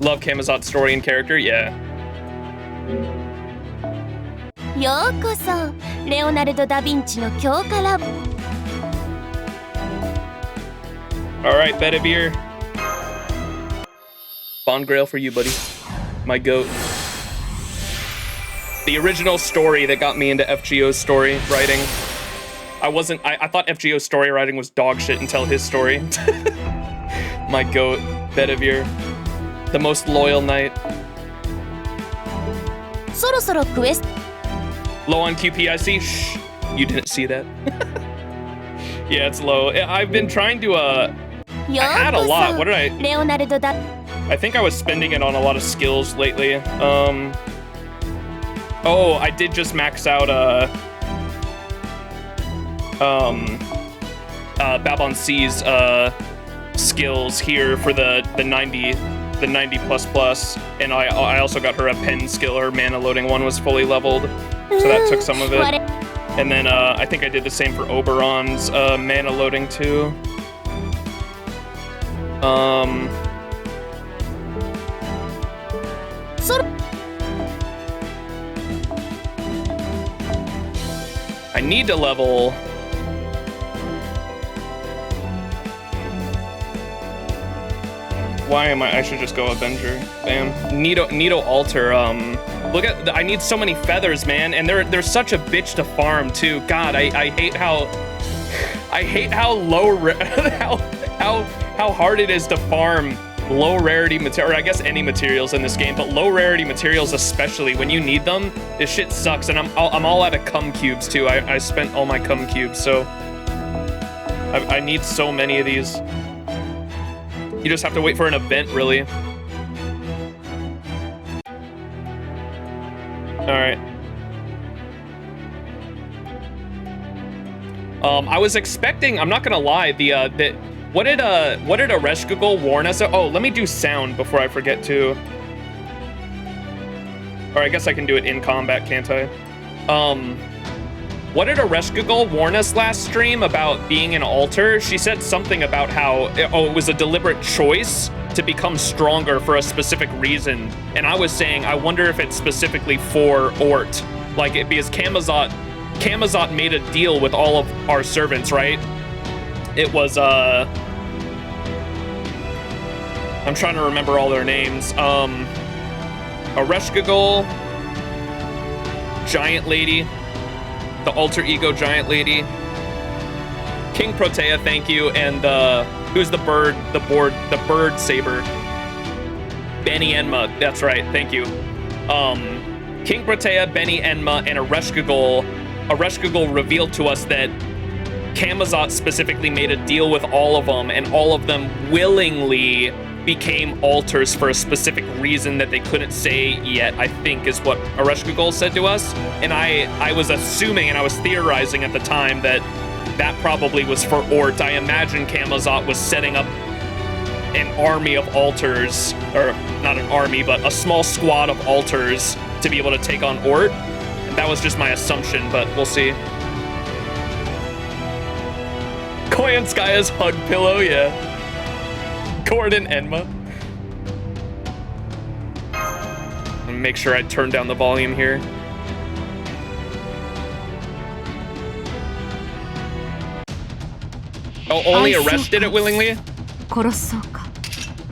Love Camazot's story and character, yeah. ようこそレオナルド・ダ・ヴィンチの強化ラボ Alright, Bedivere. Bond Grail for you, buddy. My goat. The original story that got me into FGO's story writing. I thought FGO's story writing was dog shit until his story. My goat, Bedivere. The most loyal knight. そろそろクエスト Low on QP, I see. Shh. You didn't see that. Yeah, it's low. I've been trying to, I had a lot. What did I... レオナルド・ダ I think I was spending it on a lot of skills lately. Oh, I did just max out, Babon C's, skills here for the 90 plus, and I also got her a pen skill. Her mana loading one was fully leveled, so that took some of it. And then I think I did the same for Oberon's mana loading too. I need to level. Why am I should just go Avenger. Bam. Nito Altar. Look at, I need so many feathers, man, and they're such a bitch to farm too. God, I hate how low how hard it is to farm low rarity material, or I guess any materials in this game, but low rarity materials especially when you need them. This shit sucks, and I'm all out of cum cubes too. I spent all my cum cubes, so I need so many of these. You just have to wait for an event, really. Alright. I was expecting, I'm not gonna lie, what did Areshkagol warn us? Oh, let me do sound before I forget to. Or I guess I can do it in combat, can't I? What did Areshkagol warn us last stream about being an altar? She said something about how, it was a deliberate choice to become stronger for a specific reason. And I was saying, I wonder if it's specifically for Ort. Like, because Camazot made a deal with all of our servants, right? It was, I'm trying to remember all their names. Ereshkigal, Giant Lady, the alter ego Giant Lady, King Protea, thank you, and who's the bird? The bird saber. Benny Enma, that's right, thank you. King Protea, Benny Enma, and Ereshkigal. Ereshkigal revealed to us that Camazotz specifically made a deal with all of them, and all of them willingly became altars for a specific reason that they couldn't say yet, I think is what Ereshkigal said to us. And I was assuming, and I was theorizing at the time, that probably was for Ort. I imagine Camazotz was setting up an army of altars, or not an army, but a small squad of altars to be able to take on Ort. And that was just my assumption, but we'll see. Koyanskaya's hug pillow, yeah. Gordon Enma. Let me make sure I turn down the volume here. Oh, only Aresh did it willingly?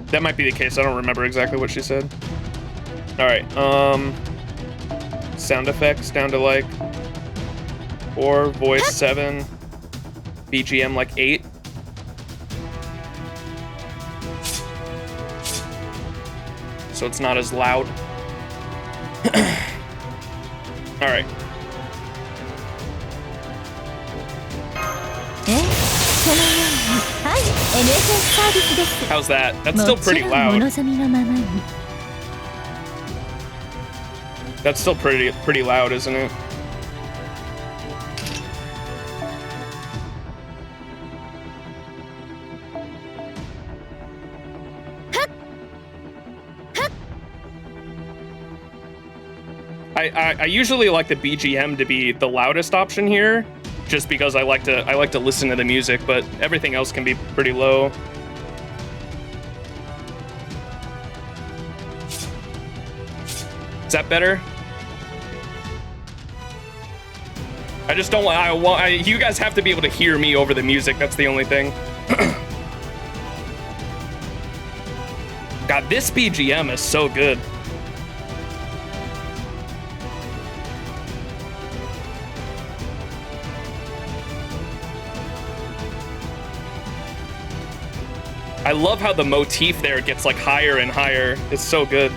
That might be the case. I don't remember exactly what she said. Alright, sound effects down to like 4, voice 7, BGM like 8. So it's not as loud. Alright. How's that? That's still pretty loud. That's still pretty loud, isn't it? I usually like the BGM to be the loudest option here, just because I like to listen to the music, but everything else can be pretty low. Is that better? I just don't want. You guys have to be able to hear me over the music. That's the only thing. God, this BGM is so good. I love how the motif there gets like higher and higher. It's so good.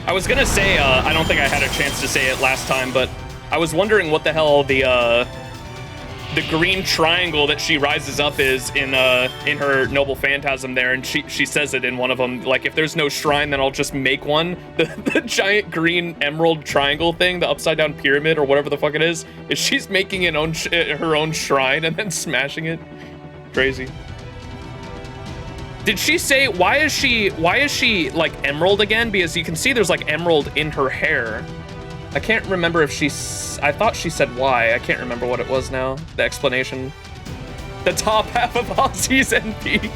I was gonna say, I don't think I had a chance to say it last time, but I was wondering what the hell the green triangle that she rises up is in her Noble Phantasm there, and she says it in one of them, like, if there's no shrine, then I'll just make one. The giant green emerald triangle thing, the upside down pyramid or whatever the fuck it is she's making her own shrine and then smashing it. Crazy. Did she say, why is she like emerald again? Because you can see there's like emerald in her hair. I can't remember if I thought she said why. I can't remember what it was now. The explanation. The top half of Ozzy's NP.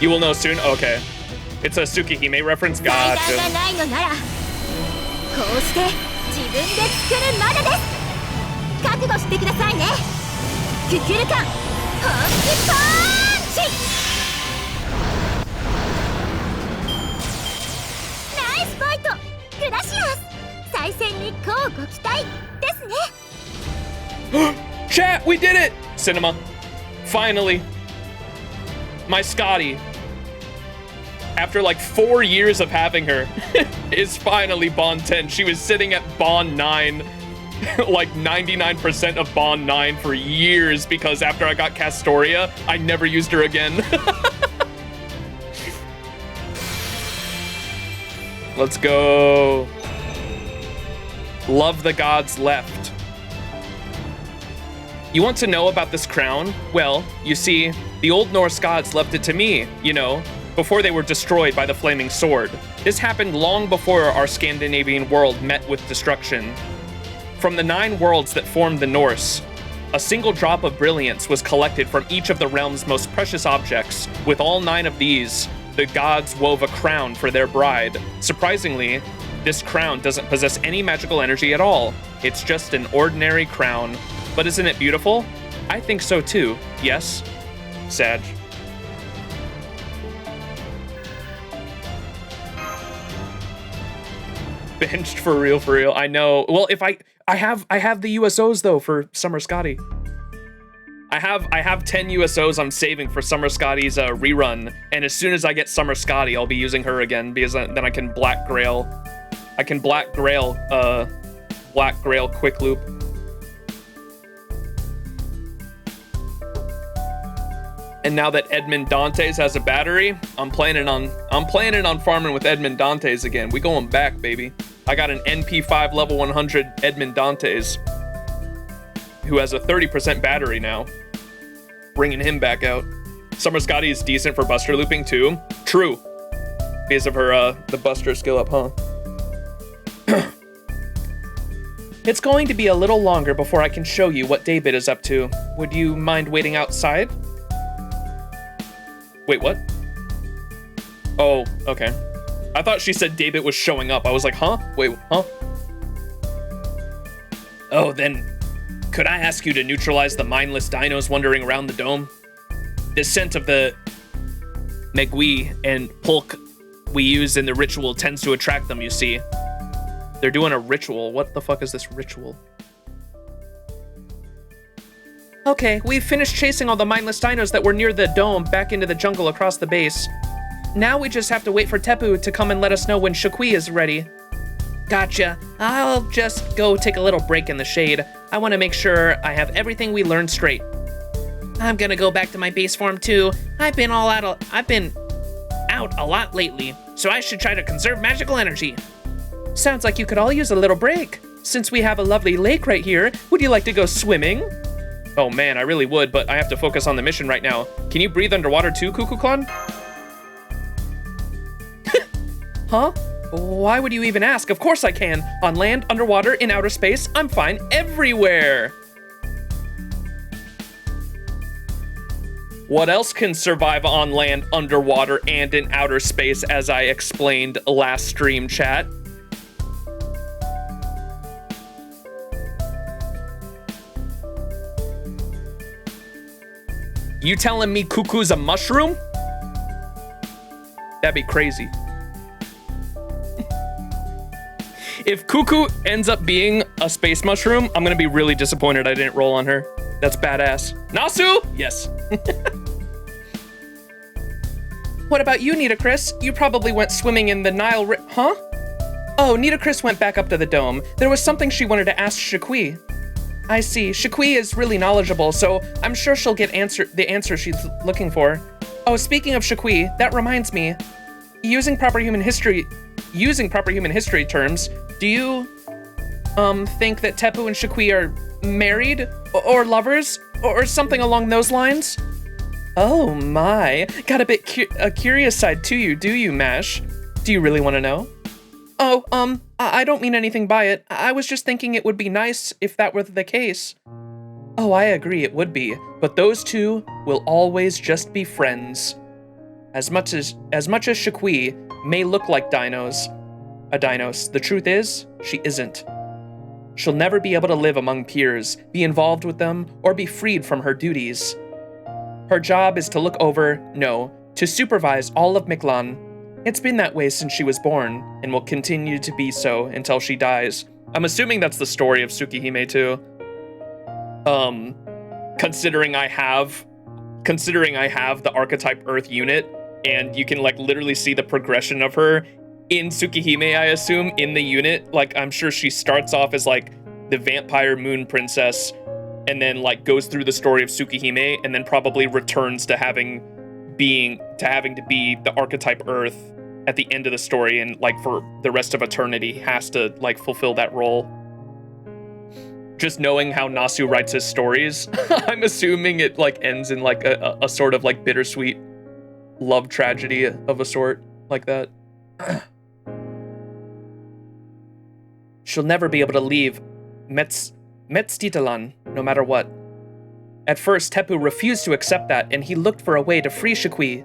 You will know soon? Okay. It's a Tsukihime reference? Gotcha. Chat, we did it! Cinema. Finally. My Scotty, after like 4 years of having her, is finally Bond 10. She was sitting at Bond 9 like 99% of Bond 9 for years because after I got Castoria, I never used her again. Let's go. Love the gods left. You want to know about this crown? Well, you see, the Old Norse gods left it to me, you know, before they were destroyed by the Flaming Sword. This happened long before our Scandinavian world met with destruction. From the 9 worlds that formed the Norse, a single drop of brilliance was collected from each of the realm's most precious objects. With all 9 of these, the gods wove a crown for their bride. Surprisingly, this crown doesn't possess any magical energy at all. It's just an ordinary crown. But isn't it beautiful? I think so too. Yes? Sag. Benched for real, for real. I know. Well, if I have the USOs though for Summer Scotty. I have 10 USOs I'm saving for Summer Scotty's rerun, and as soon as I get Summer Scotty, I'll be using her again because then I can Black Grail. I can Black Grail quick loop. And now that Edmond Dantes has a battery, I'm planning on farming with Edmond Dantes again. We going back, baby. I got an NP5 level 100 Edmond Dantes who has a 30% battery now. Bringing him back out. Summer Scotty is decent for Buster looping too. True. Because of her the Buster skill up, huh? It's going to be a little longer before I can show you what David is up to. Would you mind waiting outside? Wait, what? Oh, okay. I thought she said David was showing up. I was like, huh? Wait, huh? Oh, then could I ask you to neutralize the mindless dinos wandering around the dome? The scent of the Megui and Pulk we use in the ritual tends to attract them, you see. They're doing a ritual. What the fuck is this ritual? Okay, we've finished chasing all the mindless dinos that were near the dome back into the jungle across the base. Now we just have to wait for Tepu to come and let us know when Shukui is ready. Gotcha. I'll just go take a little break in the shade. I want to make sure I have everything we learned straight. I'm gonna go back to my base form too. I've been out a lot lately, so I should try to conserve magical energy. Sounds like you could all use a little break. Since we have a lovely lake right here, would you like to go swimming? Oh man, I really would, but I have to focus on the mission right now. Can you breathe underwater too, Cuckoo-clan? Huh? Why would you even ask? Of course I can. On land, underwater, in outer space, I'm fine everywhere. What else can survive on land, underwater, and in outer space, as I explained last stream, chat? You telling me Cuckoo's a mushroom? That'd be crazy. If Cuckoo ends up being a space mushroom, I'm gonna be really disappointed I didn't roll on her. That's badass. Nasu? Yes. What about you, Nita Chris? You probably went swimming in the Nile huh? Oh, Nita Chris went back up to the dome. There was something she wanted to ask Shukui. I see. Shukui is really knowledgeable, so I'm sure she'll get the answer she's looking for. Oh, speaking of Shukui, that reminds me. Using proper human history terms, do you think that Tepu and Shukui are married or lovers or something along those lines? Oh my, got a bit a curious side to you, do you, Mash? Do you really want to know? Oh, I don't mean anything by it. I was just thinking it would be nice if that were the case. Oh, I agree it would be, but those two will always just be friends. As much as Shukui may look like Dinos, the truth is, she isn't. She'll never be able to live among peers, be involved with them, or be freed from her duties. Her job is to look over, to supervise all of Mictlān. It's been that way since she was born, and will continue to be so until she dies. I'm assuming that's the story of Tsukihime too. Considering I have the archetype Earth unit, and you can like literally see the progression of her in Tsukihime, I assume, in the unit. Like, I'm sure she starts off as like the vampire moon princess, and then like goes through the story of Tsukihime, and then probably returns to having to be the archetype Earth at the end of the story, and like for the rest of eternity has to like fulfill that role. Just knowing how Nasu writes his stories, I'm assuming it like ends in like a sort of like bittersweet love tragedy of a sort like that. She'll never be able to leave Mictlān, no matter what. At first, Tepu refused to accept that, and he looked for a way to free Shikui.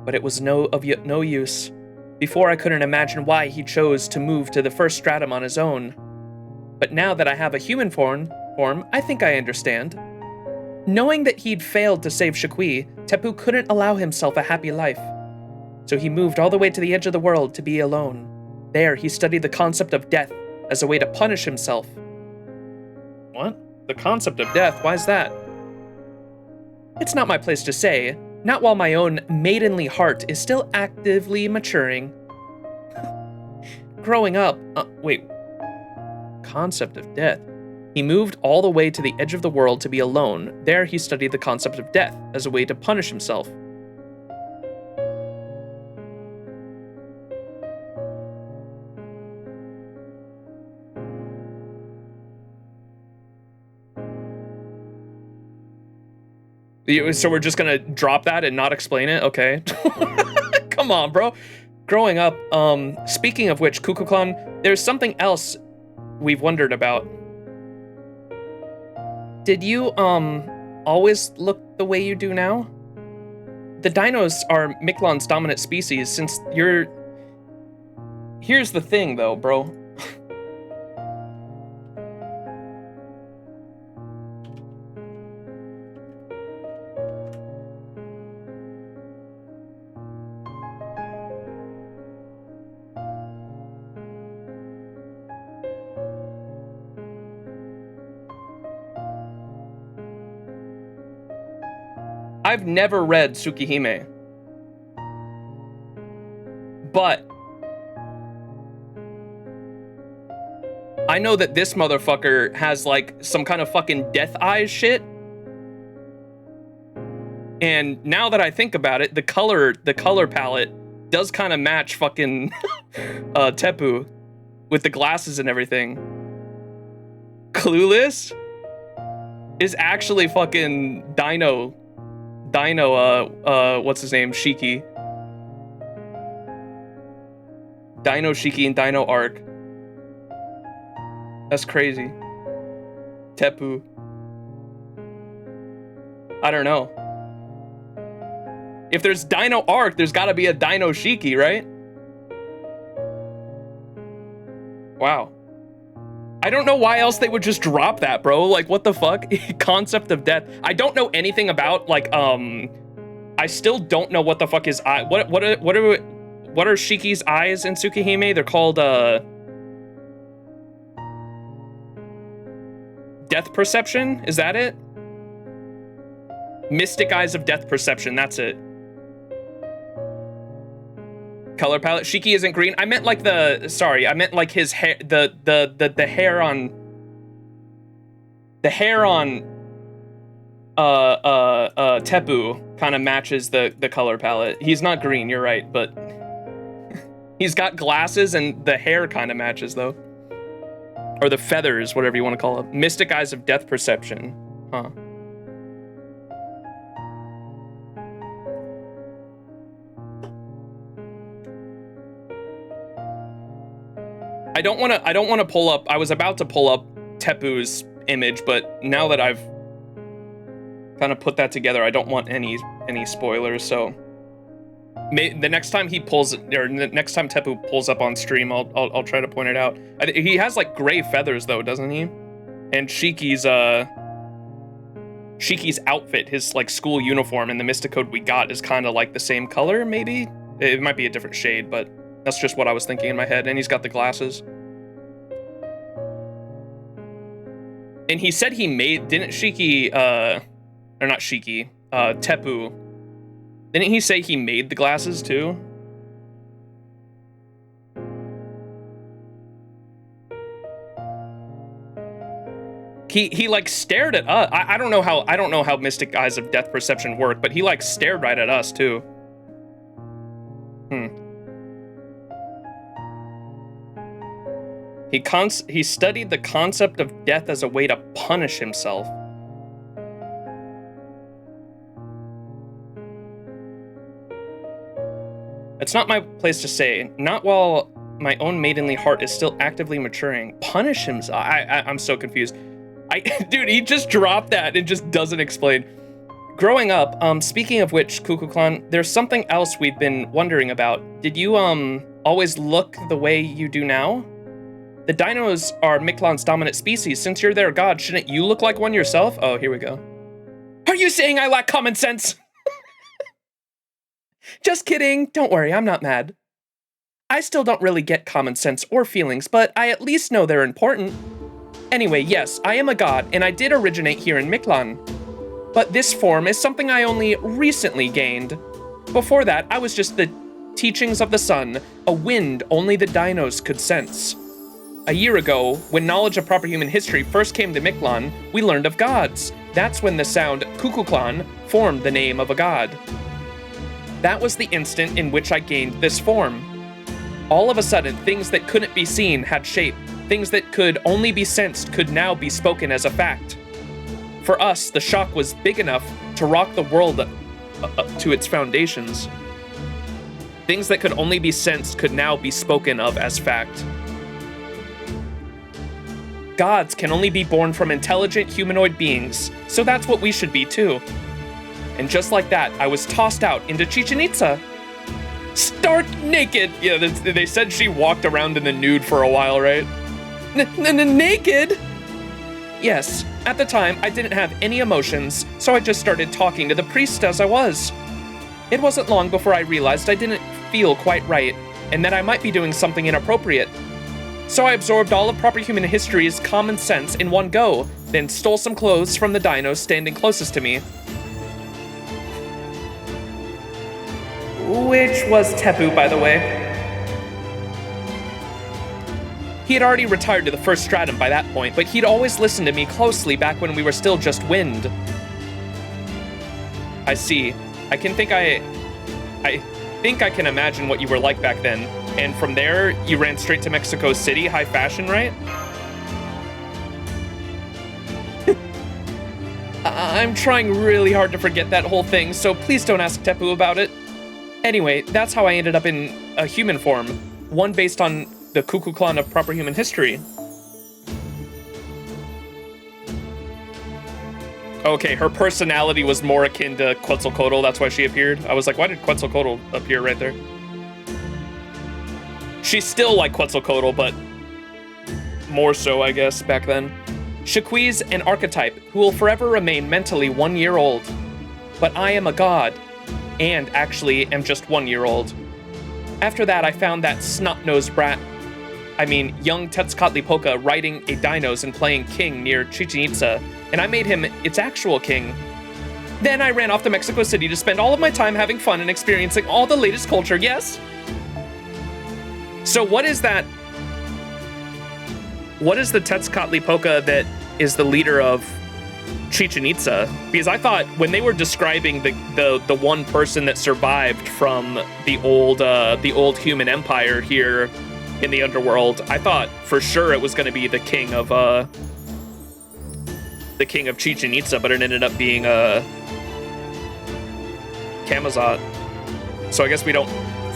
But it was no use. Before, I couldn't imagine why he chose to move to the first stratum on his own. But now that I have a human form, I think I understand. Knowing that he'd failed to save Shikui, Tepu couldn't allow himself a happy life. So he moved all the way to the edge of the world to be alone. There, he studied the concept of death as a way to punish himself. What? The concept of death? Why's that? It's not my place to say, not while my own maidenly heart is still actively maturing. Growing up, concept of death. He moved all the way to the edge of the world to be alone. There he studied the concept of death as a way to punish himself. So we're just gonna drop that and not explain it? Okay. Come on, bro. Growing up, speaking of which, Kukulkan, there's something else we've wondered about. Did you, always look the way you do now? The dinos are Mictlān's dominant species since you're... Here's the thing, though, bro. I've never read Tsukihime, but I know that this motherfucker has like some kind of fucking death eyes shit. And now that I think about it, the color palette does kind of match fucking Tepu with the glasses and everything. Clueless is actually fucking Dino, what's his name? Shiki. Dino Shiki and Dino Arc. That's crazy. Tepu. I don't know. If there's Dino Arc, there's gotta be a Dino Shiki, right? Wow. I don't know why else they would just drop that, bro. Like, what the fuck? Concept of death. I don't know anything about, like, I still don't know what the fuck his eye... What are Shiki's eyes in Tsukihime? They're called, Death Perception? Is that it? Mystic Eyes of Death Perception, that's it. Color palette. Shiki isn't green. I meant like I meant like his hair, the hair on Tepu kind of matches the color palette. He's not green, you're right, but he's got glasses and the hair kind of matches though. Or the feathers, whatever you want to call it. Mystic Eyes of Death Perception. Huh. I don't want to pull up. I was about to pull up Tepu's image, but now that I've kind of put that together, I don't want any spoilers. So the next time he pulls, or the next time Tepu pulls up on stream, I'll try to point it out. He has like gray feathers though, doesn't he? And Shiki's outfit, his like school uniform in the Mysticode we got is kind of like the same color. Maybe it might be a different shade, but that's just what I was thinking in my head. And he's got the glasses. And he said he made, didn't Shiki, or not Shiki, Tepu, didn't he say he made the glasses too? He like stared at us. I don't know how mystic eyes of death perception work, but he like stared right at us too. He studied the concept of death as a way to punish himself. It's not my place to say, not while my own maidenly heart is still actively maturing. Punish himself. I'm so confused. Dude, he just dropped that and just doesn't explain. Growing up, speaking of which, Cuckoo-clan, there's something else we've been wondering about. Did you, always look the way you do now? The dinos are Mictlan's dominant species. Since you're their god, shouldn't you look like one yourself? Oh, here we go. Are you saying I lack common sense? Just kidding. Don't worry, I'm not mad. I still don't really get common sense or feelings, but I at least know they're important. Anyway, yes, I am a god, and I did originate here in Mictlan. But this form is something I only recently gained. Before that, I was just the teachings of the sun, a wind only the dinos could sense. A year ago, when knowledge of proper human history first came to Mictlan, we learned of gods. That's when the sound Cuckoo-clan formed the name of a god. That was the instant in which I gained this form. All of a sudden, things that couldn't be seen had shape. Things that could only be sensed could now be spoken as a fact. For us, the shock was big enough to rock the world to its foundations. Things that could only be sensed could now be spoken of as fact. Gods can only be born from intelligent humanoid beings, so that's what we should be too. And just like that, I was tossed out into Chichen Itza. Stark naked! Yeah, they said she walked around in the nude for a while, right? Naked? Yes, at the time, I didn't have any emotions, so I just started talking to the priest as I was. It wasn't long before I realized I didn't feel quite right, and that I might be doing something inappropriate. So I absorbed all of proper human history's common sense in one go, then stole some clothes from the dinos standing closest to me. Which was Tepu, by the way. He had already retired to the first stratum by that point, but he'd always listened to me closely back when we were still just wind. I see. I think I can imagine what you were like back then. And from there, you ran straight to Mexico City, high fashion, right? I'm trying really hard to forget that whole thing, so please don't ask Tepu about it. Anyway, that's how I ended up in a human form, one based on the Cuckoo-clan of proper human history. Okay, her personality was more akin to Quetzalcoatl, that's why she appeared. I was like, why did Quetzalcoatl appear right there? She's still like Quetzalcoatl, but more so, I guess, back then. Shaqui's an archetype who will forever remain mentally 1 year old. But I am a god, and actually am just 1 year old. After that, I found that snot-nosed brat, young Tezcatlipoca riding a dinos and playing king near Chichen Itza, and I made him its actual king. Then I ran off to Mexico City to spend all of my time having fun and experiencing all the latest culture, yes? So what is that? What is the Tezcatlipoca that is the leader of Chichen Itza? Because I thought when they were describing the one person that survived from the old human empire here in the underworld, I thought for sure it was going to be the king of Chichen Itza, but it ended up being Camazotz. So I guess we don't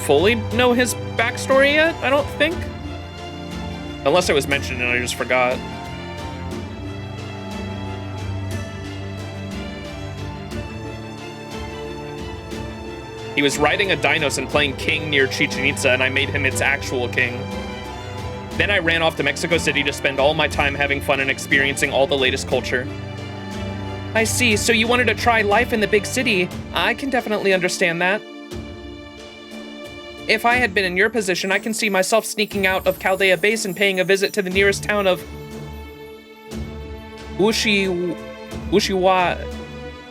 fully know his backstory yet, I don't think. Unless it was mentioned and I just forgot. He was riding a dinos and playing king near Chichen Itza, and I made him its actual king. Then I ran off to Mexico City to spend all my time having fun and experiencing all the latest culture. I see, so you wanted to try life in the big city. I can definitely understand that. If I had been in your position, I can see myself sneaking out of Chaldea Basin, paying a visit to the nearest town of Ushiwa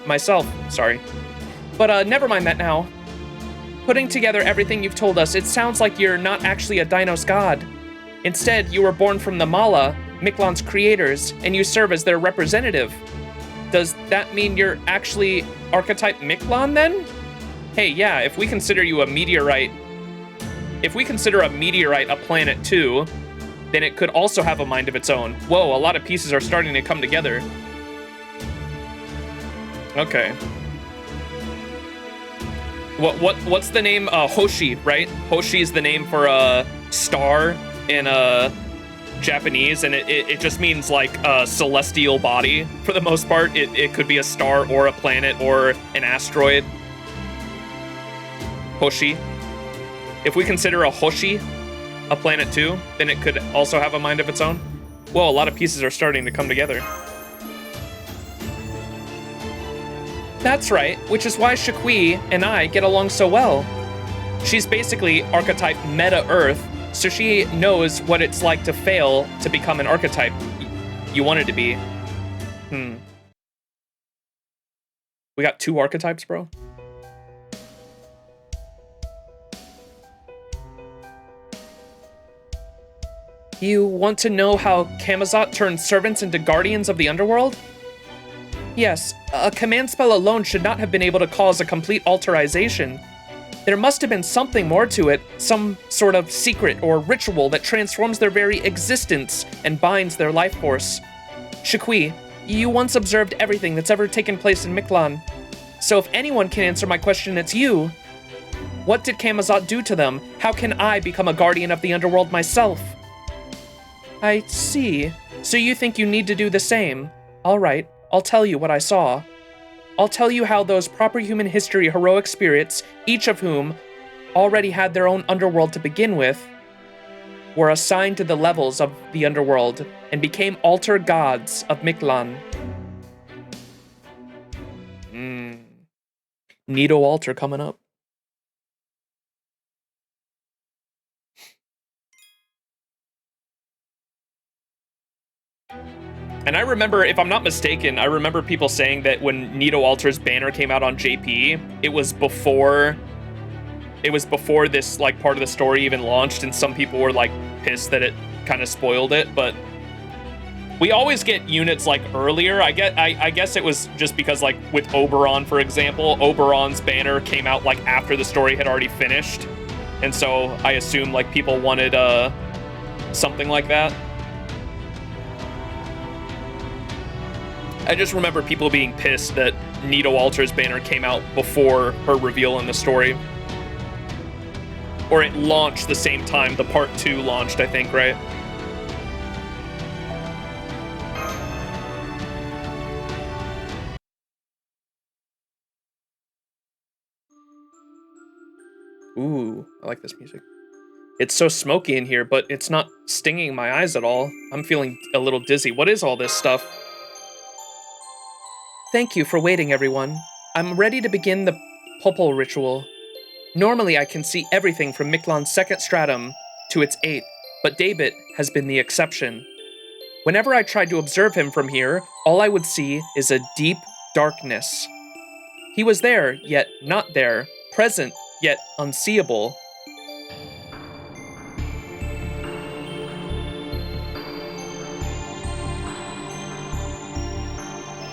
myself, sorry. But never mind that now. Putting together everything you've told us, it sounds like you're not actually a dinos god. Instead, you were born from the Mala, Mictlān's creators, and you serve as their representative. Does that mean you're actually archetype Mictlān then? Hey, yeah, if we consider you a meteorite, if we consider a meteorite a planet too, then it could also have a mind of its own. Whoa, a lot of pieces are starting to come together. Okay. What's the name? Hoshi, right? Hoshi is the name for a star in Japanese, and it just means like a celestial body for the most part. It could be a star or a planet or an asteroid. Hoshi. If we consider a Hoshi a planet too, then it could also have a mind of its own. Well, a lot of pieces are starting to come together. That's right, which is why Shakui and I get along so well. She's basically archetype Meta Earth, so she knows what it's like to fail to become an archetype you wanted to be. We got 2 archetypes, bro? You want to know how Camazotz turned servants into guardians of the underworld? Yes, a command spell alone should not have been able to cause a complete alterization. There must have been something more to it, some sort of secret or ritual that transforms their very existence and binds their life force. Shakui, you once observed everything that's ever taken place in Mictlān. So if anyone can answer my question, it's you. What did Camazotz do to them? How can I become a guardian of the underworld myself? I see. So you think you need to do the same. All right, I'll tell you what I saw. I'll tell you how those proper human history heroic spirits, each of whom already had their own underworld to begin with, were assigned to the levels of the underworld and became altar gods of Mictlān. Neato altar coming up. And I remember, if I'm not mistaken, I remember people saying that when Neato Alter's banner came out on JP, it was before this like part of the story even launched, and some people were like pissed that it kind of spoiled it. But we always get units like earlier. I guess it was just because like with Oberon, for example, Oberon's banner came out like after the story had already finished, and so I assume like people wanted something like that. I just remember people being pissed that Neato Alter's banner came out before her reveal in the story. Or it launched the same time the part 2 launched, I think, right? Ooh, I like this music. It's so smoky in here, but it's not stinging my eyes at all. I'm feeling a little dizzy. What is all this stuff? Thank you for waiting, everyone. I'm ready to begin the Popol ritual. Normally, I can see everything from Mictlān's 2nd stratum to its 8th, but David has been the exception. Whenever I tried to observe him from here, all I would see is a deep darkness. He was there, yet not there, present, yet unseeable.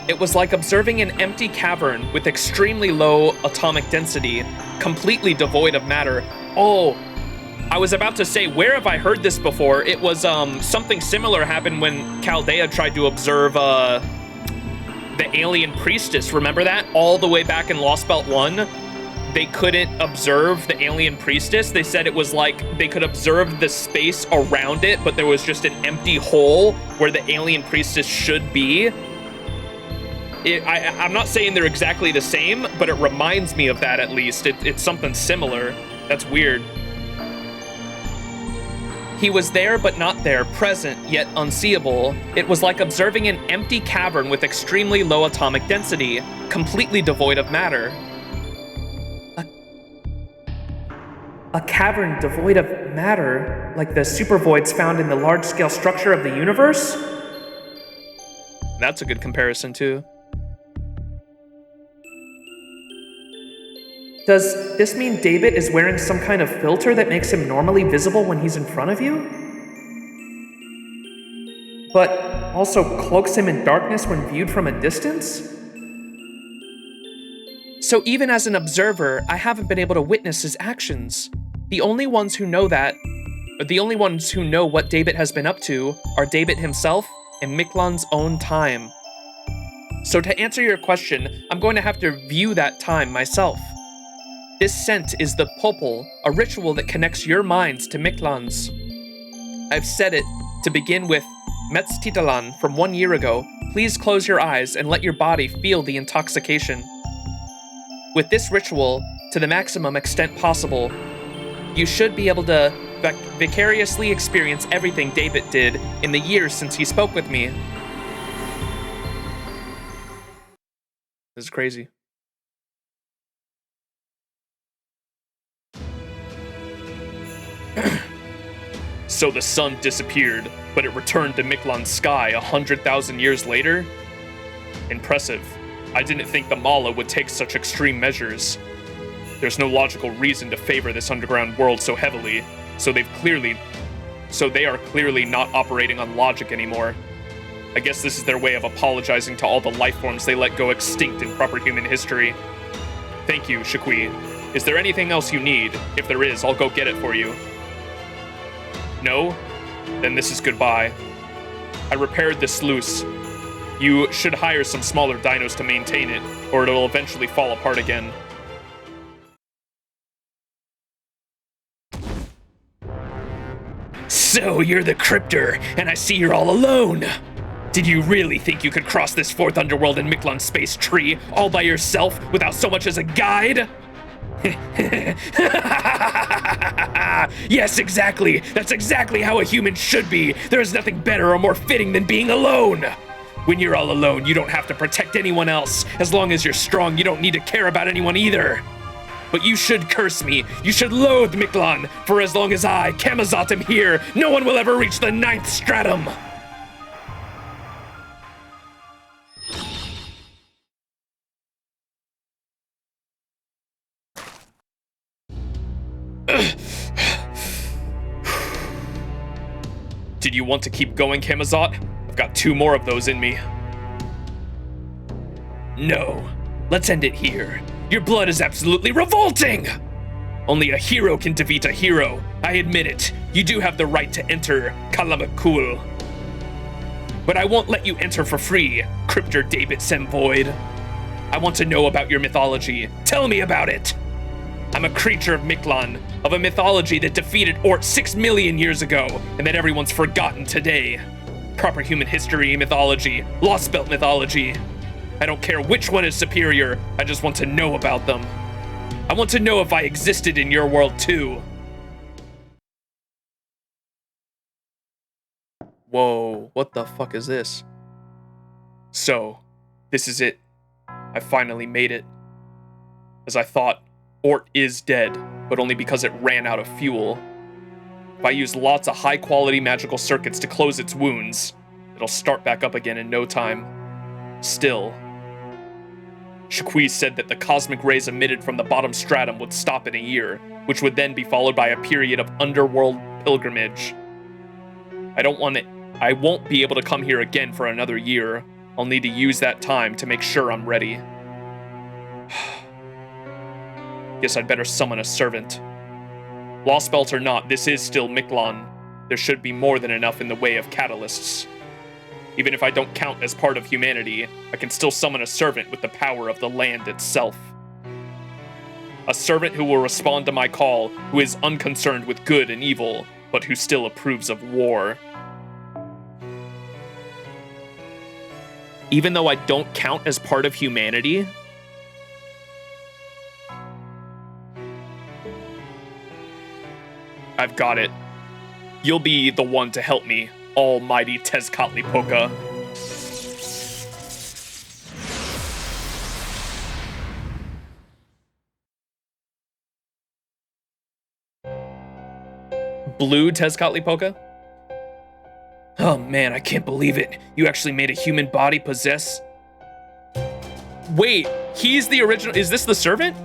It was like observing an empty cavern with extremely low atomic density, completely devoid of matter. Oh, I was about to say, where have I heard this before? It was something similar happened when Chaldea tried to observe the alien priestess. Remember that? All the way back in Lostbelt 1, they couldn't observe the alien priestess. They said it was like they could observe the space around it, but there was just an empty hole where the alien priestess should be. I'm not saying they're exactly the same, but it reminds me of that at least. It's something similar. That's weird. He was there but not there, present yet unseeable. It was like observing an empty cavern with extremely low atomic density, completely devoid of matter. A cavern devoid of matter, like the supervoids found in the large-scale structure of the universe? That's a good comparison too. Does this mean David is wearing some kind of filter that makes him normally visible when he's in front of you? but also cloaks him in darkness when viewed from a distance? So even as an observer, I haven't been able to witness his actions. The only ones who know what David has been up to are David himself and Mictlan's own time. So to answer your question, I'm going to have to view that time myself. This scent is the popol, a ritual that connects your minds to Mictlan's. I've said it to begin with Mictlān from 1 year ago. Please close your eyes and let your body feel the intoxication. With this ritual, to the maximum extent possible, you should be able to vicariously experience everything David did in the years since he spoke with me. This is crazy. So the sun disappeared, but it returned to Mictlan's sky 100,000 years later? Impressive. I didn't think the Mala would take such extreme measures. There's no logical reason to favor this underground world so heavily, so they are clearly not operating on logic anymore. I guess this is their way of apologizing to all the life forms they let go extinct in proper human history. Thank you, Shaqui. Is there anything else you need? If there is, I'll go get it for you. No? Then this is goodbye. I repaired the sluice. You should hire some smaller dinos to maintain it, or it'll eventually fall apart again. So you're the Cryptor, and I see you're all alone. Did you really think you could cross this fourth underworld in Mictlan space tree all by yourself without so much as a guide? Yes, exactly. That's exactly how a human should be. There is nothing better or more fitting than being alone. When you're all alone, you don't have to protect anyone else. As long as you're strong, you don't need to care about anyone either. But you should curse me. You should loathe Mictlan. For as long as I, Camazot, am here, no one will ever reach the 9th stratum. Did you want to keep going, Camazot? I've got 2 more of those in me. No. Let's end it here. Your blood is absolutely revolting! Only a hero can defeat a hero. I admit it. You do have the right to enter Kalamakul. But I won't let you enter for free, Cryptor David Semvoid. I want to know about your mythology. Tell me about it! I'm a creature of Mictlan, of a mythology that defeated Ort 6 million years ago, and that everyone's forgotten today. Proper human history, mythology, Lostbelt mythology. I don't care which one is superior, I just want to know about them. I want to know if I existed in your world too. Whoa, what the fuck is this? So, this is it. I finally made it. As I thought, Ort is dead, but only because it ran out of fuel. If I use lots of high-quality magical circuits to close its wounds, it'll start back up again in no time. Still, Shaqui said that the cosmic rays emitted from the bottom stratum would stop in a year, which would then be followed by a period of underworld pilgrimage. I won't be able to come here again for another year. I'll need to use that time to make sure I'm ready. Guess I'd better summon a servant. Lostbelt or not, this is still Mictlan. There should be more than enough in the way of catalysts. Even if I don't count as part of humanity, I can still summon a servant with the power of the land itself. A servant who will respond to my call, who is unconcerned with good and evil, but who still approves of war. Even though I don't count as part of humanity, I've got it. You'll be the one to help me, almighty Tezcatlipoca. Blue Tezcatlipoca? Oh man, I can't believe it. You actually made a human body possess... Wait, he's the original... Is this the servant?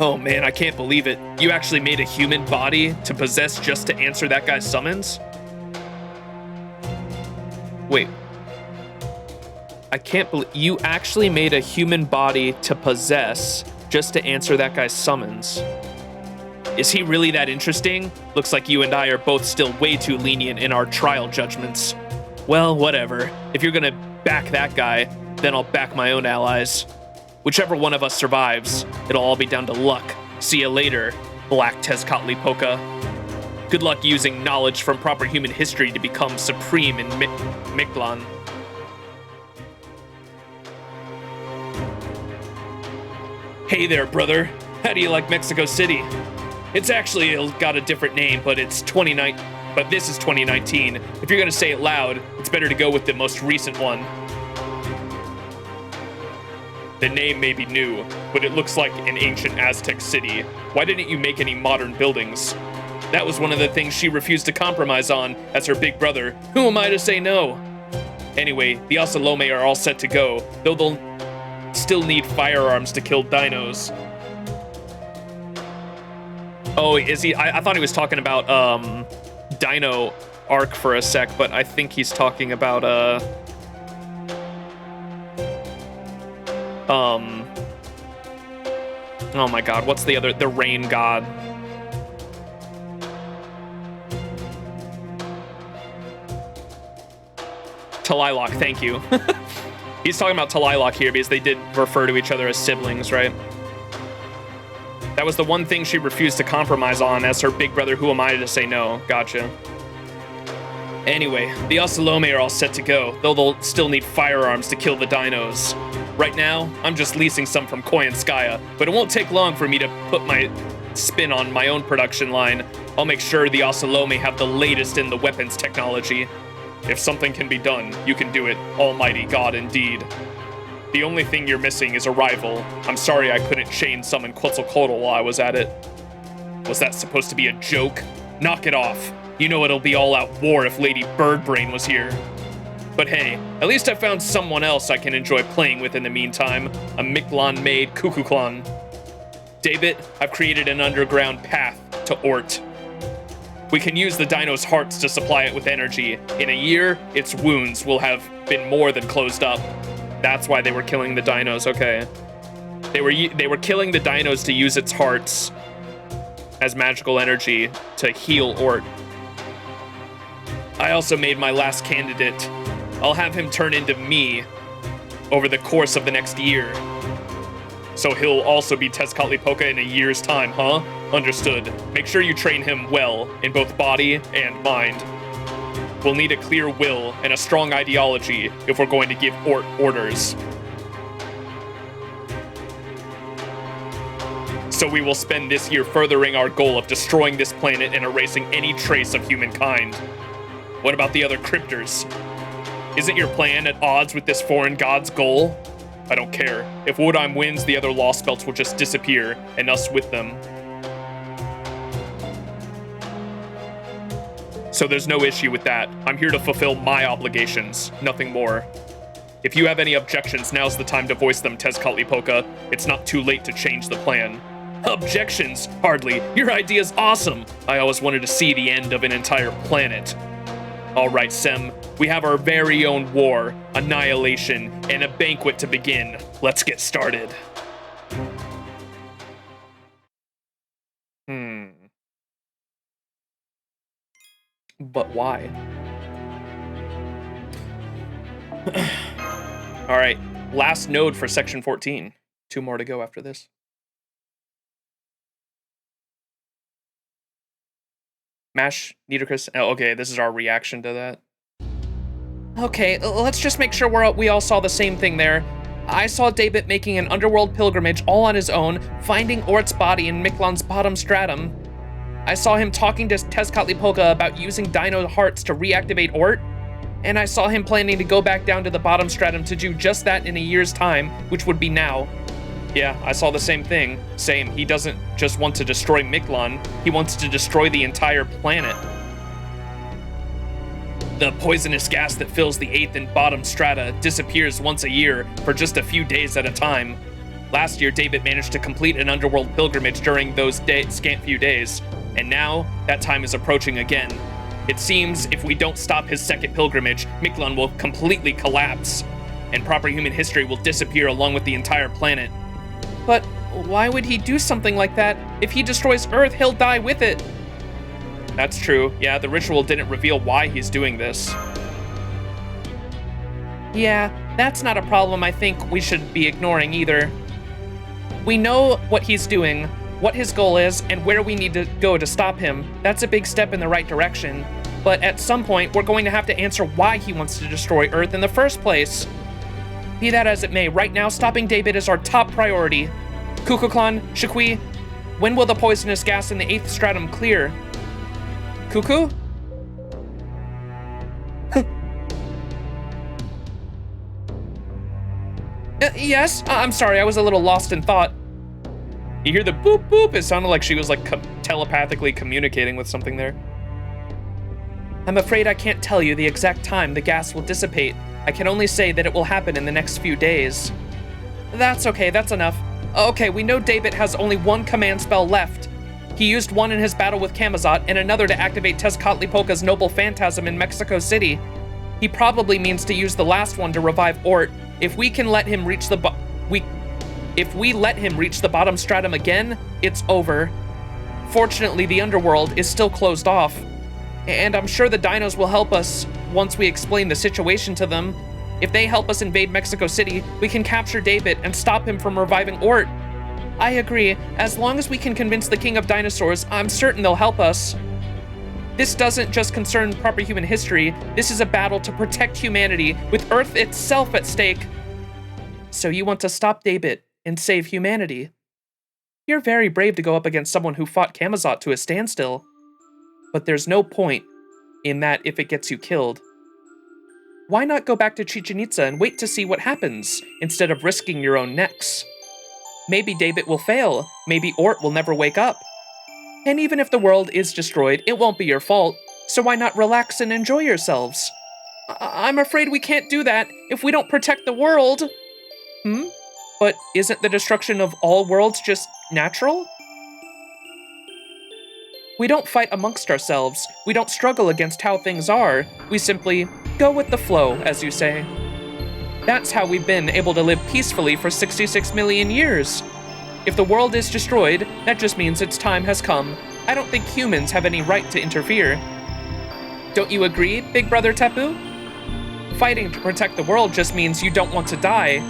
Oh man, I can't believe it. You actually made a human body to possess just to answer that guy's summons? Wait. I can't believe you actually made a human body to possess just to answer that guy's summons. Is he really that interesting? Looks like you and I are both still way too lenient in our trial judgments. Well, whatever. If you're gonna back that guy, then I'll back my own allies. Whichever one of us survives, it'll all be down to luck. See you later, Black Tezcatlipoca. Good luck using knowledge from proper human history to become supreme in Mictlān. Hey there, brother. How do you like Mexico City? It's actually got a different name, but this is 2019. If you're gonna say it loud, it's better to go with the most recent one. The name may be new, but it looks like an ancient Aztec city. Why didn't you make any modern buildings? That was one of the things she refused to compromise on as her big brother. Who am I to say no? Anyway, the Osalome are all set to go, though they'll still need firearms to kill dinos. Oh, is he? I thought he was talking about Dino Arc for a sec, but I think he's talking about oh my god, what's the rain god? Tlaloc, thank you. He's talking about Tlaloc here because they did refer to each other as siblings, right? That was the one thing she refused to compromise on as her big brother. Who am I to say no? Gotcha. Anyway, the Osalome are all set to go, though they'll still need firearms to kill the dinos. Right now, I'm just leasing some from Koyanskaya, but it won't take long for me to put my spin on my own production line. I'll make sure the Osalome have the latest in the weapons technology. If something can be done, you can do it, almighty God indeed. The only thing you're missing is a rival. I'm sorry I couldn't chain summon Quetzalcoatl while I was at it. Was that supposed to be a joke? Knock it off. You know it'll be all-out war if Lady Birdbrain was here. But hey, at least I found someone else I can enjoy playing with in the meantime. A Mictlān-made Cuckoo-clon. David, I've created an underground path to Ort. We can use the dino's hearts to supply it with energy. In a year, its wounds will have been more than closed up. That's why they were killing the dinos, okay. They were killing the dinos to use its hearts as magical energy to heal Ort. I also made my last candidate. I'll have him turn into me over the course of the next year. So he'll also be Tezcatlipoca in a year's time, huh? Understood. Make sure you train him well in both body and mind. We'll need a clear will and a strong ideology if we're going to give Ort orders. So we will spend this year furthering our goal of destroying this planet and erasing any trace of humankind. What about the other cryptors? Isn't your plan at odds with this foreign god's goal? I don't care. If Woodheim wins, the other Lostbelts will just disappear, and us with them. So there's no issue with that. I'm here to fulfill my obligations, nothing more. If you have any objections, now's the time to voice them, Tezcatlipoca. It's not too late to change the plan. Objections? Hardly. Your idea's awesome. I always wanted to see the end of an entire planet. All right, Sem. We have our very own war, annihilation, and a banquet to begin. Let's get started. But why? All right, last node for section 14. 2 more to go after this. Mash, Nidocris. Oh, okay, this is our reaction to that. Okay, let's just make sure we all saw the same thing there. I saw David making an underworld pilgrimage all on his own, finding Ort's body in Mictlaan's bottom stratum. I saw him talking to Tezcatlipoca about using dino hearts to reactivate Ort, and I saw him planning to go back down to the bottom stratum to do just that in a year's time, which would be now. Yeah, I saw the same thing. Same, he doesn't just want to destroy Mictlān, he wants to destroy the entire planet. The poisonous gas that fills the 8th and bottom strata disappears once a year for just a few days at a time. Last year, David managed to complete an underworld pilgrimage during those scant few days, and now that time is approaching again. It seems if we don't stop his second pilgrimage, Mictlān will completely collapse, and proper human history will disappear along with the entire planet. But why would he do something like that? If he destroys Earth, he'll die with it. That's true. Yeah, the ritual didn't reveal why he's doing this. Yeah, that's not a problem I think we should be ignoring either. We know what he's doing, what his goal is, and where we need to go to stop him. That's a big step in the right direction. But at some point, we're going to have to answer why he wants to destroy Earth in the first place. Be that as it may, right now, stopping David is our top priority. Cuckoo-clan, Shakui, when will the poisonous gas in the 8th stratum clear? Cuckoo? Yes? I'm sorry, I was a little lost in thought. You hear the boop boop? It sounded like she was like telepathically communicating with something there. I'm afraid I can't tell you the exact time the gas will dissipate. I can only say that it will happen in the next few days. That's okay, that's enough. Okay, we know David has only one command spell left. He used one in his battle with Camazot and another to activate Tezcatlipoca's noble phantasm in Mexico City. He probably means to use the last one to revive Ort. If we can let him reach the bottom stratum again, it's over. Fortunately, the underworld is still closed off. And I'm sure the dinos will help us once we explain the situation to them. If they help us invade Mexico City, we can capture David and stop him from reviving Ort. I agree. As long as we can convince the King of Dinosaurs, I'm certain they'll help us. This doesn't just concern proper human history. This is a battle to protect humanity, with Earth itself at stake. So you want to stop David and save humanity? You're very brave to go up against someone who fought Camazot to a standstill. But there's no point in that if it gets you killed. Why not go back to Chichen Itza and wait to see what happens, instead of risking your own necks? Maybe David will fail. Maybe Ort will never wake up. And even if the world is destroyed, it won't be your fault. So why not relax and enjoy yourselves? I'm afraid we can't do that if we don't protect the world. But isn't the destruction of all worlds just natural? We don't fight amongst ourselves. We don't struggle against how things are. We simply go with the flow, as you say. That's how we've been able to live peacefully for 66 million years. If the world is destroyed, that just means its time has come. I don't think humans have any right to interfere. Don't you agree, Big Brother Tapu? Fighting to protect the world just means you don't want to die.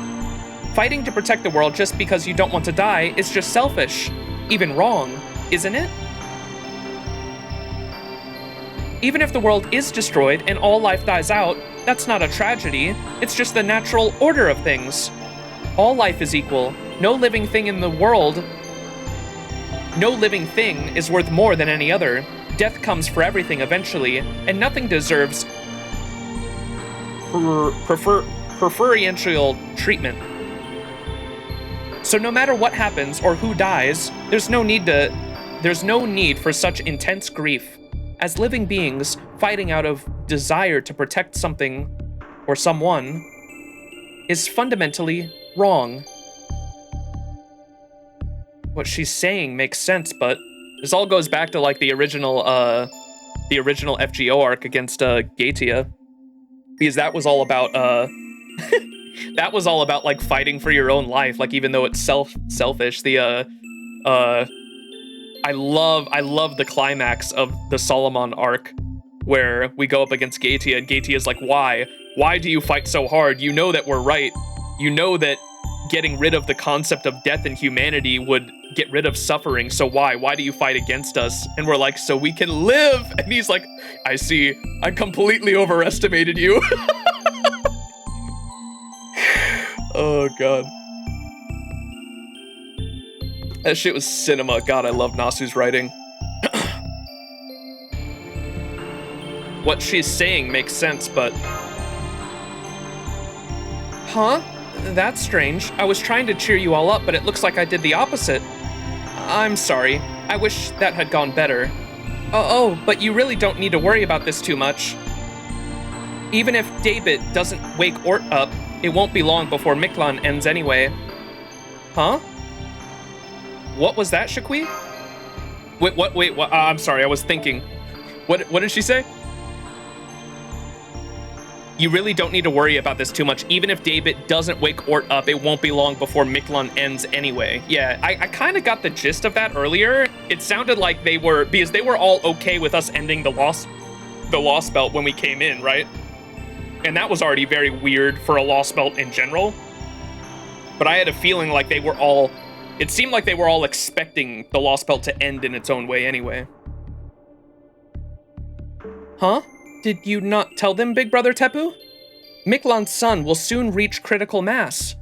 Fighting to protect the world just because you don't want to die is just selfish. Even wrong, isn't it? Even if the world is destroyed and all life dies out, that's not a tragedy. It's just the natural order of things. All life is equal. No living thing in the world, no living thing is worth more than any other. Death comes for everything eventually, and nothing deserves preferential treatment. So no matter what happens or who dies, there's no need for such intense grief. As living beings, fighting out of desire to protect something or someone is fundamentally wrong. What she's saying makes sense, but this all goes back to like the original FGO arc against Gatia, because that was all about that was all about like fighting for your own life, like even though it's selfish. I love the climax of the Solomon arc where we go up against Gatia and Gatia's like, why do you fight so hard? You know that we're right. You know that getting rid of the concept of death and humanity would get rid of suffering, so why do you fight against us? And we're like, so we can live. And he's like, I see, I completely overestimated you. Oh god, that shit was cinema. God, I love Nasu's writing. What she's saying makes sense, but huh? That's strange. I was trying to cheer you all up, but it looks like I did the opposite. I'm sorry. I wish that had gone better. Oh, but you really don't need to worry about this too much. Even if David doesn't wake Ort up, it won't be long before Mictlān ends anyway. Huh? What was that, Shakui? Wait, what? I'm sorry, I was thinking. What did she say? You really don't need to worry about this too much. Even if David doesn't wake Ort up, it won't be long before Mictlān ends anyway. Yeah, I kind of got the gist of that earlier. It sounded like they were, because they were all okay with us ending the Lostbelt when we came in, right? And that was already very weird for a Lostbelt in general. But I had a feeling like they were all, it seemed like they were all expecting the Lostbelt to end in its own way anyway. Huh? Did you not tell them, Big Brother Tepu? Mictlān's sun will soon reach critical mass.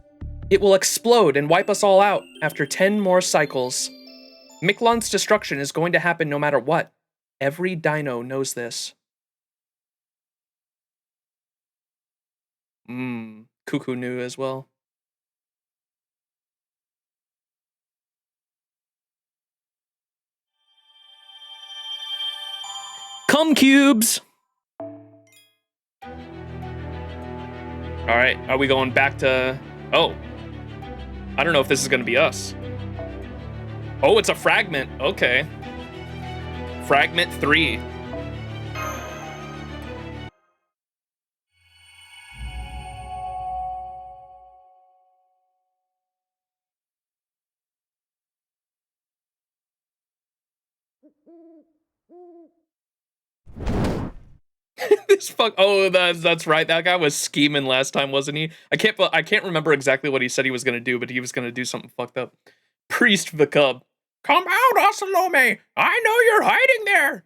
It will explode and wipe us all out after 10 more cycles. Mictlān's destruction is going to happen no matter what. Every dino knows this. Cuckoo knew as well. Come cubes! All right, are we going back to... Oh. I don't know if this is going to be us. Oh, it's a fragment. Okay. Fragment 3. This fuck. Oh, that's right. That guy was scheming last time, wasn't he? I can't remember exactly what he said he was gonna do, but he was gonna do something fucked up. Priest the Cub. Come out, Osalome. I know you're hiding there.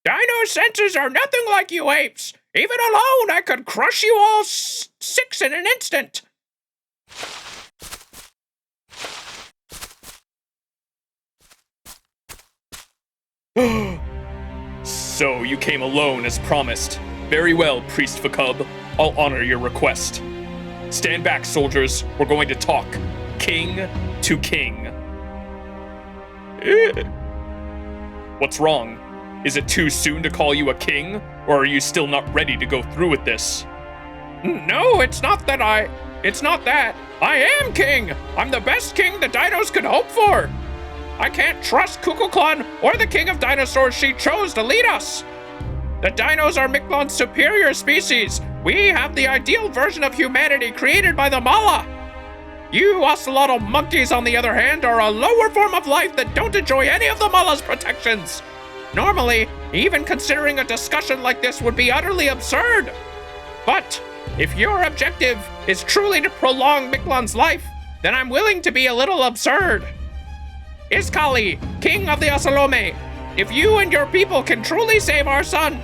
Dino senses are nothing like you apes. Even alone, I could crush you all six in an instant. So you came alone as promised. Very well, Priest Vakub. I'll honor your request. Stand back, soldiers. We're going to talk. King to king. What's wrong? Is it too soon to call you a king? Or are you still not ready to go through with this? No, it's not that. It's not that. I am king. I'm the best king the dinos could hope for. I can't trust Kukulkan or the king of dinosaurs she chose to lead us. The dinos are Mictlān's superior species. We have the ideal version of humanity created by the Mala. You ocelotl monkeys, on the other hand, are a lower form of life that don't enjoy any of the Mala's protections. Normally, even considering a discussion like this would be utterly absurd. But if your objective is truly to prolong Mictlān's life, then I'm willing to be a little absurd. Iskali, king of the Osalome, if you and your people can truly save our son,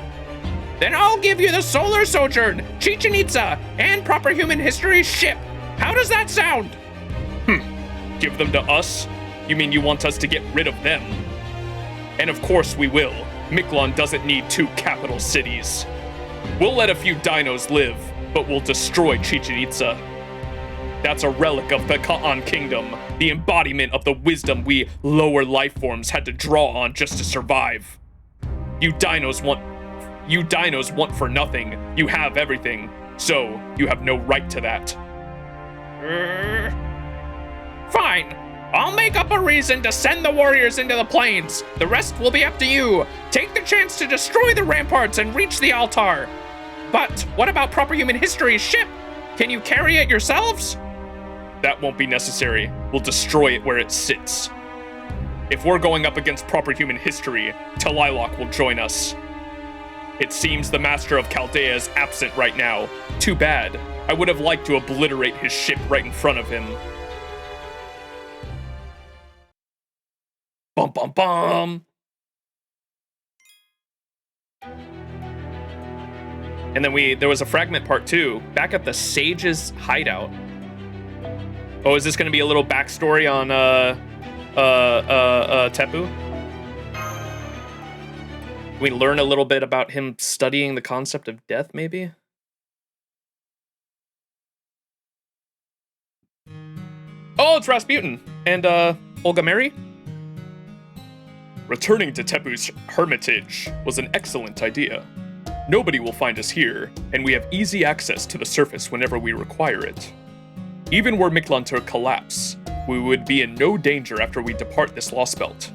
then I'll give you the Solar Sojourn, Chichen Itza, and Proper Human History's ship. How does that sound? Give them to us? You mean you want us to get rid of them? And of course we will. Mictlān doesn't need 2 capital cities. We'll let a few dinos live, but we'll destroy Chichen Itza. That's a relic of the Ka'an Kingdom, the embodiment of the wisdom we lower life forms had to draw on just to survive. You dinos want for nothing. You have everything, so you have no right to that. Fine. I'll make up a reason to send the warriors into the plains. The rest will be up to you. Take the chance to destroy the ramparts and reach the altar. But what about Proper Human History's ship? Can you carry it yourselves? That won't be necessary. We'll destroy it where it sits. If we're going up against Proper Human History, Talilok will join us. It seems the Master of Chaldea is absent right now. Too bad. I would have liked to obliterate his ship right in front of him. Bum bum bum! And then there was a fragment part 2, back at the Sage's hideout. Oh, is this gonna be a little backstory on Tepu? We learn a little bit about him studying the concept of death, maybe? Oh, it's Rasputin and Olga Mary. Returning to Tepu's hermitage was an excellent idea. Nobody will find us here, and we have easy access to the surface whenever we require it. Even were Mictlān to collapse, we would be in no danger after we depart this Lostbelt.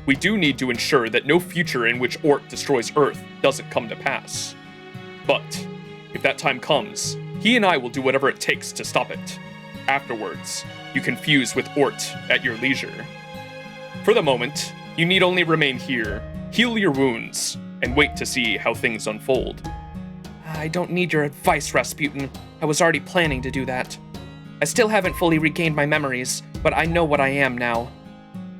We do need to ensure that no future in which Ort destroys Earth doesn't come to pass. But If that time comes, he and I will do whatever it takes to stop it. Afterwards, you can fuse with Ort at your leisure. For the moment, you need only remain here, heal your wounds, and wait to see how things unfold. I don't need your advice, Rasputin. I was already planning to do that. I still haven't fully regained my memories, but I know what I am now.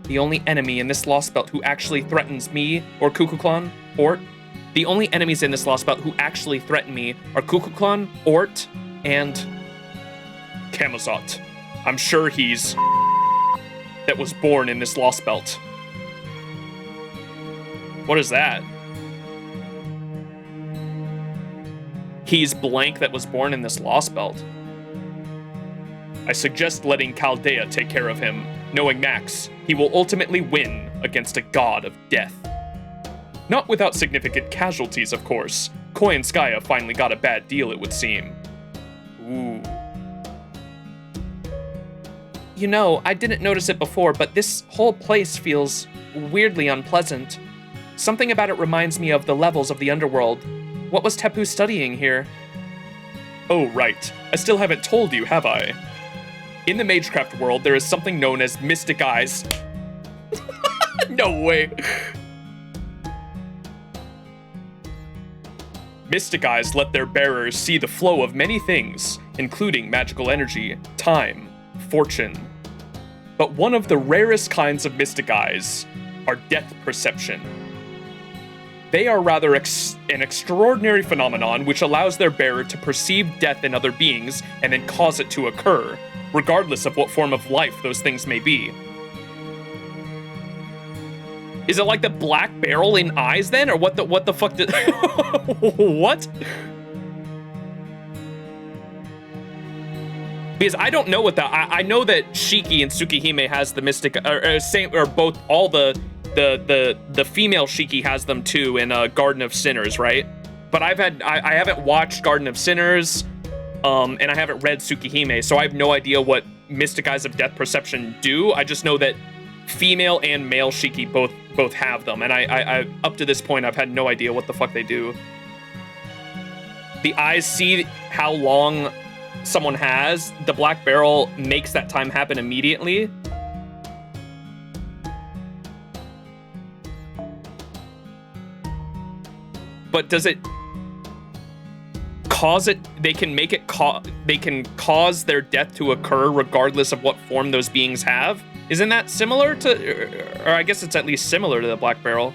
The only enemy in this Lostbelt who actually threatens me or Kukulkan, Ort. The only enemies in this Lostbelt who actually threaten me are Kukulkan, Ort, and Camazot. I'm sure he's that was born in this Lostbelt. What is that? He's blank that was born in this Lostbelt. I suggest letting Chaldea take care of him. Knowing Max, he will ultimately win against a god of death. Not without significant casualties, of course. Koyanskaya finally got a bad deal, it would seem. Ooh. You know, I didn't notice it before, but this whole place feels weirdly unpleasant. Something about it reminds me of the levels of the underworld. What was Tepu studying here? Oh, right. I still haven't told you, have I? In the Magecraft world, there is something known as Mystic Eyes. No way. Mystic Eyes let their bearers see the flow of many things, including magical energy, time, fortune. But one of the rarest kinds of Mystic Eyes are death perception. They are rather an extraordinary phenomenon which allows their bearer to perceive death in other beings and then cause it to occur, regardless of what form of life those things may be. Is it like the black barrel in Eyes then, or what the fuck did what? Because I don't know what that. I know that Shiki and Tsukihime has the mystic, or both. All the female Shiki has them too in Garden of Sinners, right? But I haven't watched Garden of Sinners, and I haven't read Tsukihime, so I have no idea what Mystic Eyes of Death Perception do. I just know that female and male Shiki both have them, and I up to this point I've had no idea what the fuck they do. The eyes see how long someone has. The black barrel makes that time happen immediately. But does it cause it? They can make it. They can cause their death to occur regardless of what form those beings have. Isn't that similar to? Or I guess it's at least similar to the black barrel.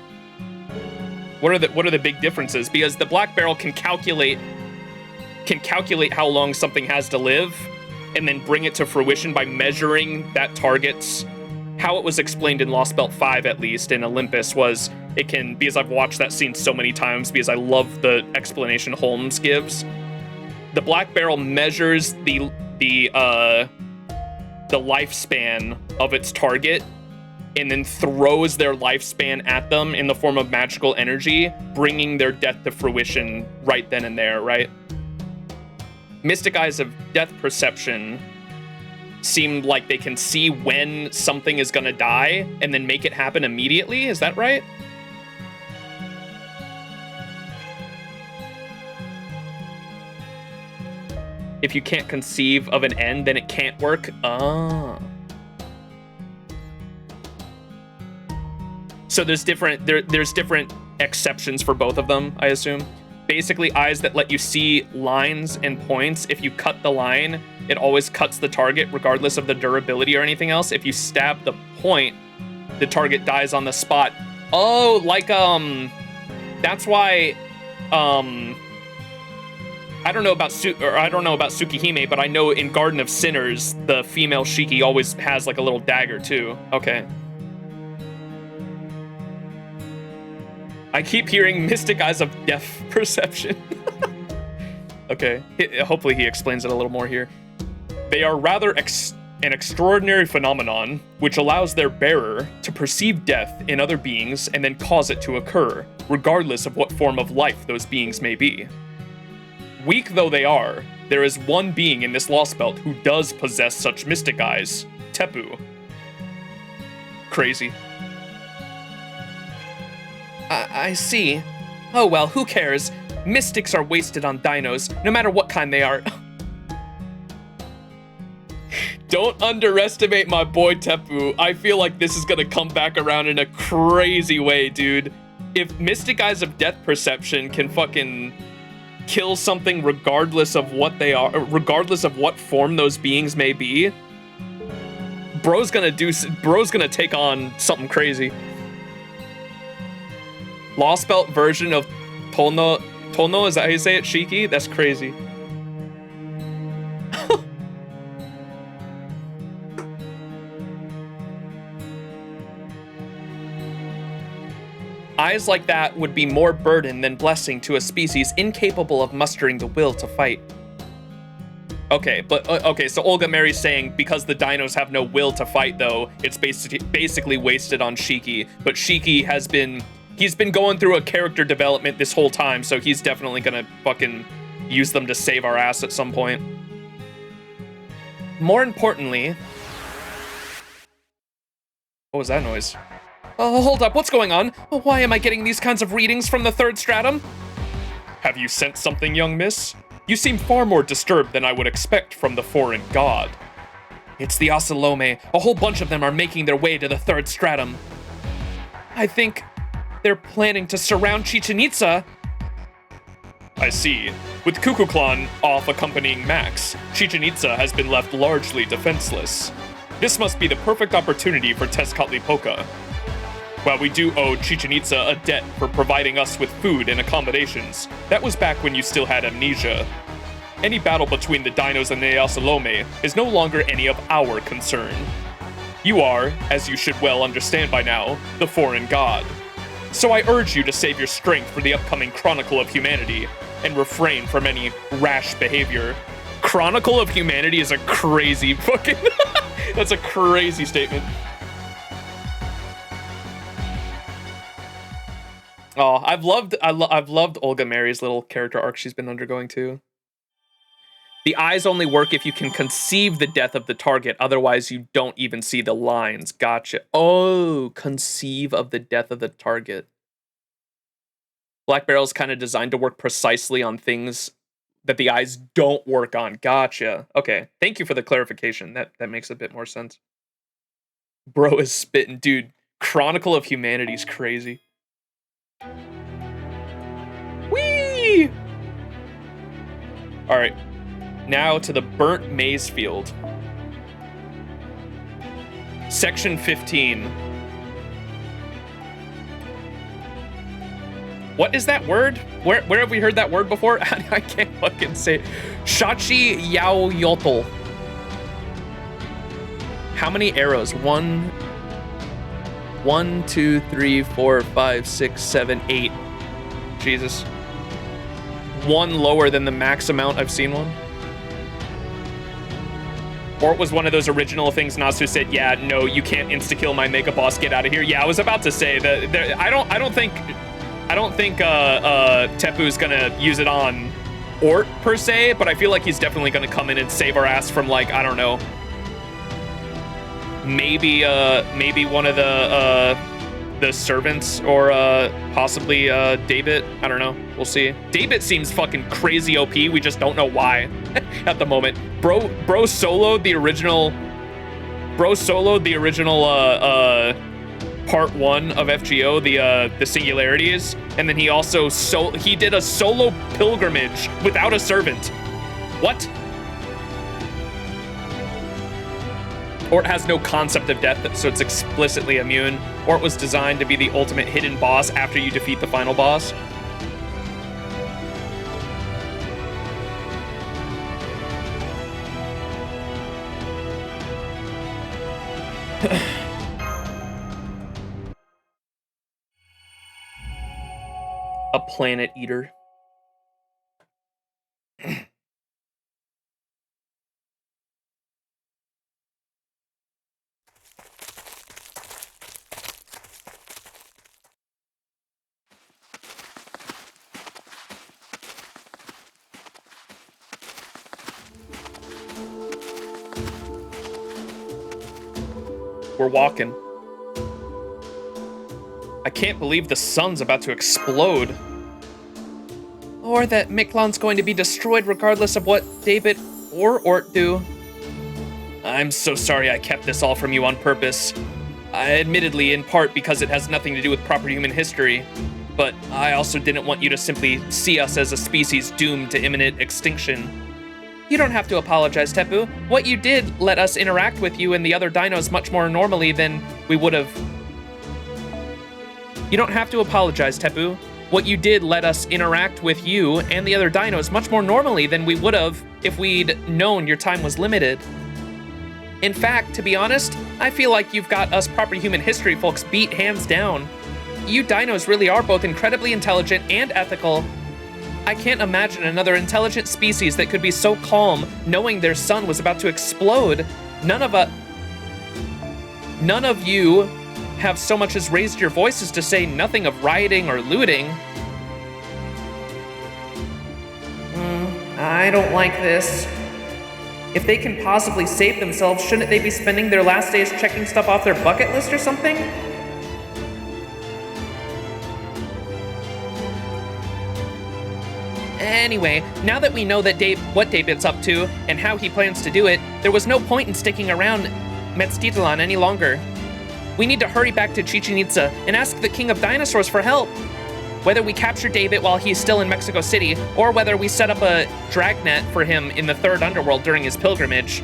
What are the big differences? Because the black barrel can calculate how long something has to live, and then bring it to fruition by measuring that target's. How it was explained in Lostbelt 5, at least, in Olympus, was it can, because I've watched that scene so many times, because I love the explanation Holmes gives. The Black Barrel measures the lifespan of its target, and then throws their lifespan at them in the form of magical energy, bringing their death to fruition right then and there, right? Mystic Eyes of Death Perception seemed like they can see when something is gonna die and then make it happen immediately. Is that right? If you can't conceive of an end, then it can't work. Ah. So there's different exceptions for both of them, I assume. Basically, eyes that let you see lines and points. If you cut the line, it always cuts the target regardless of the durability or anything else. If you stab the point, the target dies on the spot. Oh, like, that's why, I don't know about Tsukihime, but I know in Garden of Sinners, the female Shiki always has like a little dagger too. Okay. I keep hearing Mystic Eyes of Death Perception. Okay, hopefully he explains it a little more here. They are rather an extraordinary phenomenon which allows their bearer to perceive death in other beings and then cause it to occur, regardless of what form of life those beings may be. Weak though they are, there is one being in this Lostbelt who does possess such mystic eyes, Tepu. Crazy. I see. Oh well, who cares? Mystics are wasted on dinos, no matter what kind they are. Don't underestimate my boy Tepu. I feel like this is gonna come back around in a crazy way, dude. If Mystic Eyes of Death Perception can fucking kill something regardless of what they are, regardless of what form those beings may be, bro's gonna take on something crazy. Lostbelt version of Tono, is that how you say it? Shiki? That's crazy. Eyes like that would be more burden than blessing to a species incapable of mustering the will to fight. Okay, but okay, so Olga Mary's saying because the dinos have no will to fight, though, it's basically wasted on Shiki. But Shiki he's been going through a character development this whole time, so he's definitely gonna fucking use them to save our ass at some point. More importantly, what was that noise? Oh, hold up, what's going on? Oh, why am I getting these kinds of readings from the third stratum? Have you sensed something, young miss? You seem far more disturbed than I would expect from the foreign god. It's the Osalome. A whole bunch of them are making their way to the third stratum. I think they're planning to surround Chichen Itza. I see. With Kukulkan off accompanying Max, Chichen Itza has been left largely defenseless. This must be the perfect opportunity for Tezcatlipoca. While we do owe Chichen Itza a debt for providing us with food and accommodations, that was back when you still had amnesia. Any battle between the dinos and the Osalome is no longer any of our concern. You are, as you should well understand by now, the foreign god. So I urge you to save your strength for the upcoming Chronicle of Humanity and refrain from any rash behavior. Chronicle of Humanity is a crazy fucking... That's a crazy statement. Oh, I've loved Olga Mary's little character arc she's been undergoing too. The eyes only work if you can conceive the death of the target, otherwise you don't even see the lines. Gotcha. Oh, conceive of the death of the target. Black Barrel's kind of designed to work precisely on things that the eyes don't work on. Gotcha. Okay, thank you for the clarification. That makes a bit more sense. Bro is spitting. Dude, Chronicle of Humanity's crazy. Whee! All right, now to the burnt maize field. Section 15. What is that word? Where have we heard that word before? I can't fucking say it. Shachi Yao Yotl. How many arrows? 1, 2, 3, 4, 5, 6, 7, 8. Jesus. One lower than the max amount I've seen one. Or it was one of those original things Nasu said, yeah, no, you can't insta-kill my mega boss, get out of here. Yeah, I was about to say that I don't think Tepu's gonna use it on Ort per se, but I feel like he's definitely gonna come in and save our ass from, like, I don't know, maybe one of the servants, or possibly David. I don't know. We'll see. David seems fucking crazy OP. We just don't know why at the moment. Bro soloed the original part 1 of FGO, the singularities, and then he also he did a solo pilgrimage without a servant. What? Ort has no concept of death, so it's explicitly immune. Ort was designed to be the ultimate hidden boss after you defeat the final boss. A planet eater. We're walking. I can't believe the sun's about to explode. Or that Mictlān's going to be destroyed regardless of what David or Ort do. I'm so sorry I kept this all from you on purpose. Admittedly, in part because it has nothing to do with proper human history. But I also didn't want you to simply see us as a species doomed to imminent extinction. You don't have to apologize, Tepu. What you did let us interact with you and the other dinos much more normally than we would have. You don't have to apologize, Tepu. What you did let us interact with you and the other dinos much more normally than we would have if we'd known your time was limited. In fact, to be honest, I feel like you've got us proper human history folks beat hands down. You dinos really are both incredibly intelligent and ethical. I can't imagine another intelligent species that could be so calm knowing their sun was about to explode. None of you have so much as raised your voices, to say nothing of rioting or looting. I don't like this. If they can possibly save themselves, shouldn't they be spending their last days checking stuff off their bucket list or something? Anyway, now that we know that what David's up to and how he plans to do it, there was no point in sticking around Mictlān any longer. We need to hurry back to Chichen Itza and ask the King of Dinosaurs for help. Whether we capture David while he's still in Mexico City, or whether we set up a dragnet for him in the Third Underworld during his pilgrimage,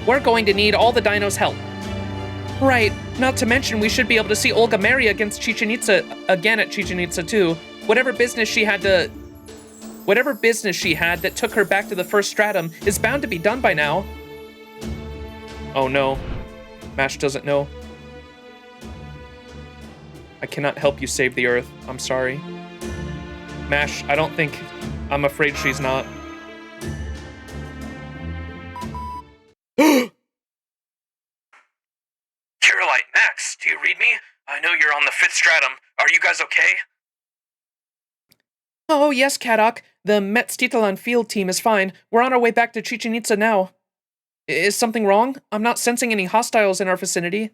we're going to need all the dinos' help. Right, not to mention we should be able to see Olga Maria against Chichen Itza again at Chichen Itza too. Whatever business she had that took her back to the first stratum is bound to be done by now. Oh no, Mash doesn't know. I cannot help you save the Earth. I'm sorry. Mash, I'm afraid she's not. Kirillite, Max, do you read me? I know you're on the 5th stratum. Are you guys okay? Oh yes, Kadok. The Mictlān field team is fine. We're on our way back to Chichen Itza now. Is something wrong? I'm not sensing any hostiles in our vicinity.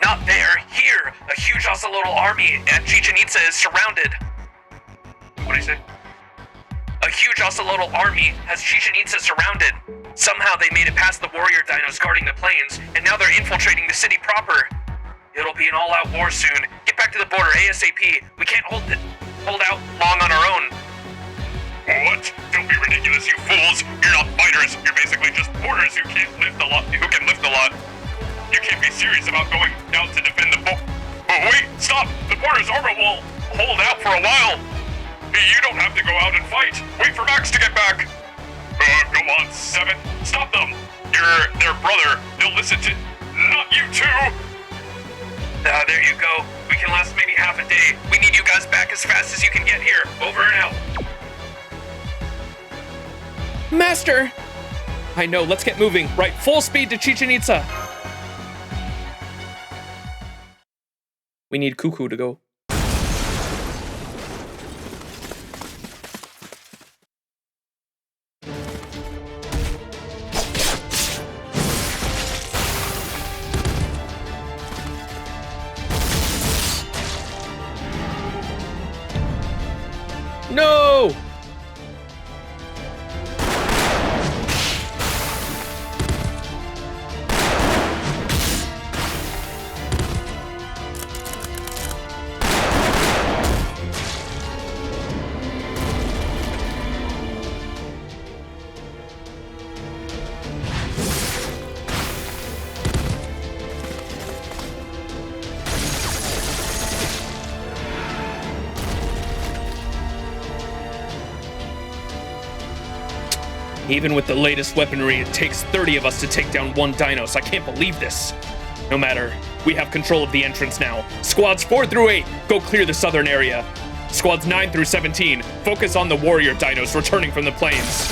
Not there, here! A huge ocelotl army at Chichen Itza is surrounded. What do you say? A huge ocelotl army has Chichen Itza surrounded. Somehow they made it past the warrior dinos guarding the plains, and now they're infiltrating the city proper. It'll be an all-out war soon. Get back to the border ASAP. We can't hold out long on our own. What? Don't be ridiculous, you fools! You're not fighters. You're basically just porters who can lift a lot. You can't be serious about going out to defend the Oh, wait! Stop! The porter's armor will hold out for a while! You don't have to go out and fight! Wait for Max to get back! Go on, 7. Stop them! You're their brother. They'll listen to... Not you too! There you go. We can last maybe half a day. We need you guys back as fast as you can get here. Over and out. Master! I know, let's get moving. Right, full speed to Chichen Itza. We need Cuckoo to go. No! Even with the latest weaponry, it takes 30 of us to take down one dino, so I can't believe this. No matter, we have control of the entrance now. Squads 4 through 8, go clear the southern area. Squads 9 through 17, focus on the warrior dinos returning from the plains.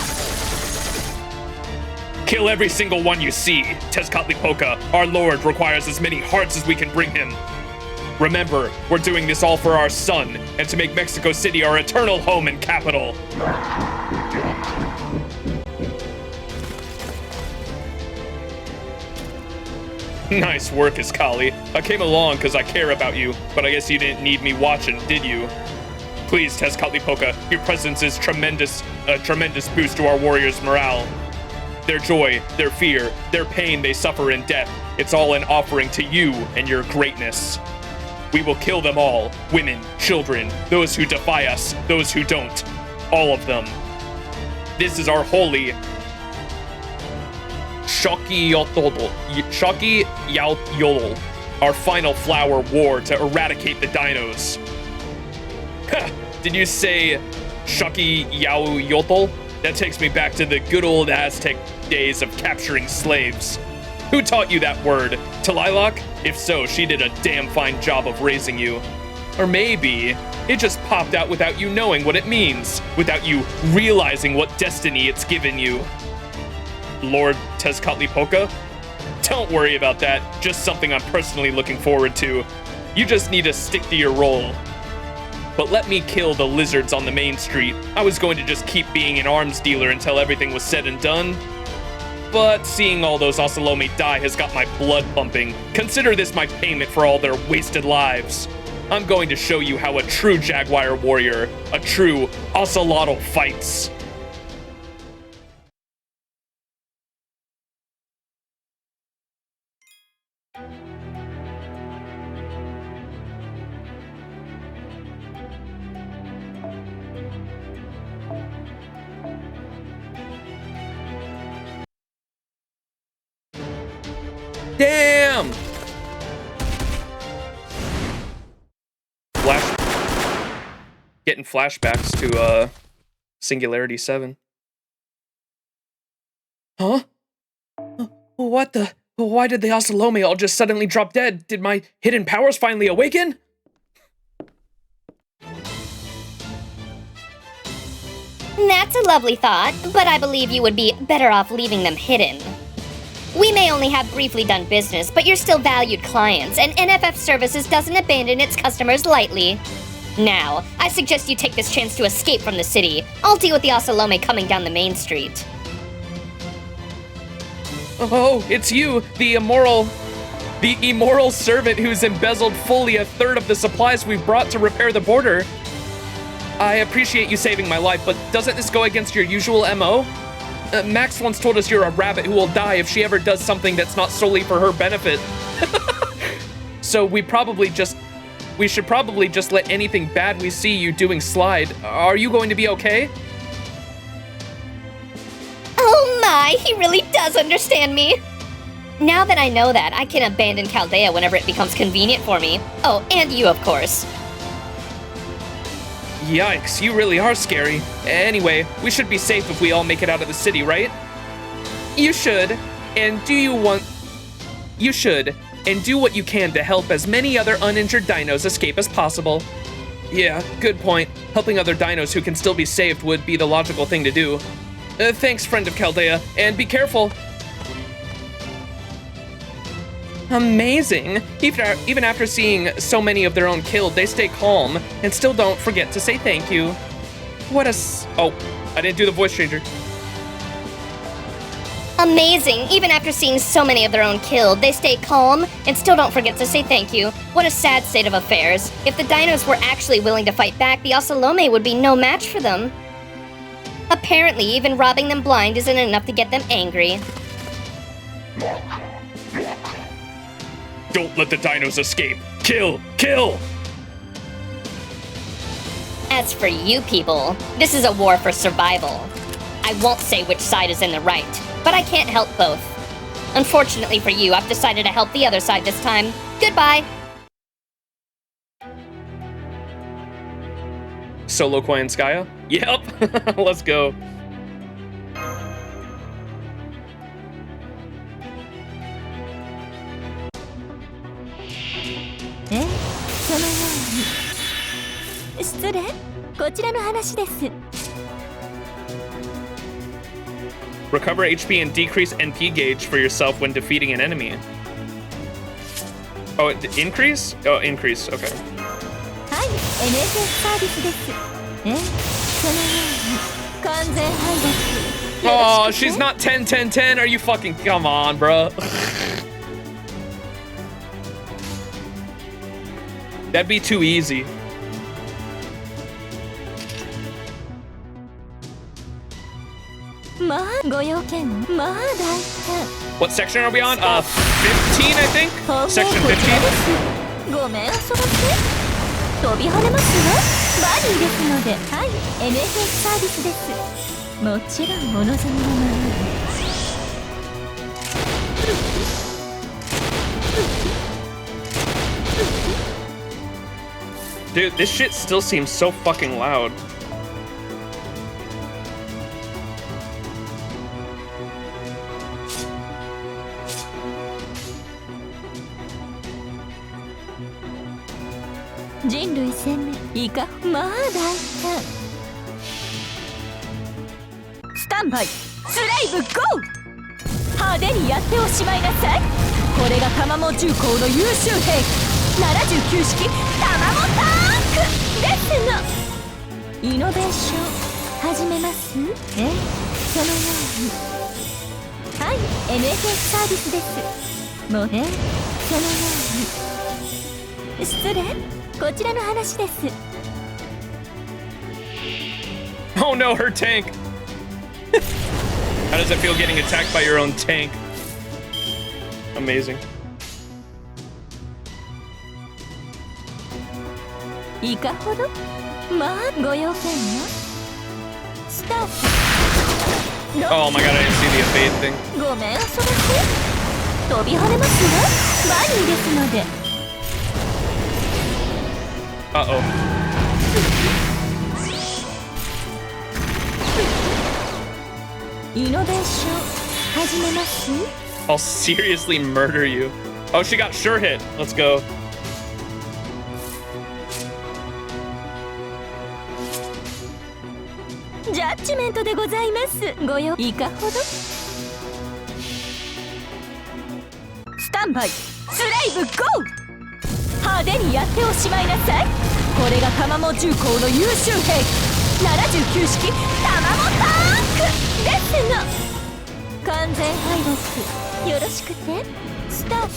Kill every single one you see. Tezcatlipoca, our lord, requires as many hearts as we can bring him. Remember, we're doing this all for our son, and to make Mexico City our eternal home and capital. Nice work, Iskali. I came along because I care about you, but I guess you didn't need me watching, did you? Please, Tezcatlipoca, your presence is a tremendous boost to our warriors' morale. Their joy, their fear, their pain they suffer in death, it's all an offering to you and your greatness. We will kill them all, women, children, those who defy us, those who don't, all of them. This is our holy Shoki Yautol, our final flower war to eradicate the dinos. Did you say Shoki Yautol? That takes me back to the good old Aztec days of capturing slaves. Who taught you that word? Tlaloc? If so, she did a damn fine job of raising you. Or maybe it just popped out without you knowing what it means, without you realizing what destiny it's given you. Lord Tezcatlipoca? Don't worry about that, just something I'm personally looking forward to. You just need to stick to your role. But let me kill the lizards on the main street. I was going to just keep being an arms dealer until everything was said and done. But seeing all those Ocelome die has got my blood pumping. Consider this my payment for all their wasted lives. I'm going to show you how a true Jaguar warrior, a true Ocelotl fights. Damn! Getting flashbacks to Singularity 7. Huh? What the? Why did the Ocelome all just suddenly drop dead? Did my hidden powers finally awaken? That's a lovely thought, but I believe you would be better off leaving them hidden. We may only have briefly done business, but you're still valued clients, and NFF Services doesn't abandon its customers lightly. Now, I suggest you take this chance to escape from the city. I'll deal with the Ocelome coming down the main street. Oh, it's you, the immoral servant who's embezzled fully a third of the supplies we've brought to repair the border. I appreciate you saving my life, but doesn't this go against your usual MO? Max once told us you're a rabbit who will die if she ever does something that's not solely for her benefit. So we should probably just let anything bad we see you doing slide. Are you going to be okay? Oh my, he really does understand me. Now that I know that, I can abandon Chaldea whenever it becomes convenient for me. Oh, and you, of course. Yikes, you really are scary. Anyway, we should be safe if we all make it out of the city, right? You should. And do what you can to help as many other uninjured dinos escape as possible. Yeah, good point. Helping other dinos who can still be saved would be the logical thing to do. Thanks, friend of Chaldea, and be careful. Amazing. Even after seeing so many of their own killed, they stay calm and still don't forget to say thank you. Oh, I didn't do the voice changer. Amazing. Even after seeing so many of their own killed, they stay calm and still don't forget to say thank you. What a sad state of affairs. If the dinos were actually willing to fight back, the Ocelome would be no match for them. Apparently, even robbing them blind isn't enough to get them angry. Don't let the dinos escape. Kill! Kill! As for you people, this is a war for survival. I won't say which side is in the right, but I can't help both. Unfortunately for you, I've decided to help the other side this time. Goodbye! Solo Koyanskaya? Yep! Let's go. Recover HP and decrease NP gauge for yourself when defeating an enemy. Oh, increase? Oh, increase, okay. Oh, she's not 10-10-10. Are you fucking... Come on, bro. That'd be too easy. ご用件まあ大胆 What section are we on? 15, I think? 本命 Section こちらで 15? すごめん遊ばせ飛び跳ねますわバディですのではい NFS サービスですもちろんお望みのままに Dude, this shit still seems so fucking loud. Stand by! Slave go! 派手にやっておしまいなさいこれが玉も重工の優秀兵79式玉もタンクですのイノベーション始めますそのようにはい NFS サービスですもうそのように失礼こちらの話です Oh no, her tank! How does it feel getting attacked by your own tank? Amazing. いかほどまあご用件はスタート Oh my god, I didn't see the evade thing. ごめん遊ばせ飛び跳ねますわバニーですので Uh-oh. イノベーション始めます I'll seriously murder you. Oh, she got sure hit. Let's go. ジャッジメントでございますご用いかほどスタンバイスレイブゴー派手にやっておしまいなさいこれが玉も重工の優秀兵79式玉もタンクですの完全敗北よろしくてスタート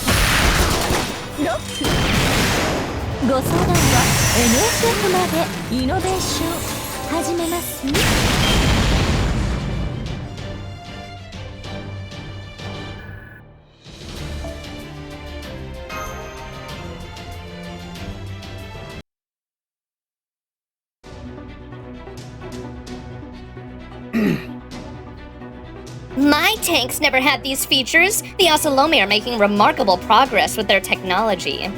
ロックご相談は NFF までイノベーション始めます My tanks never had these features. The Ocelome are making remarkable progress with their technology.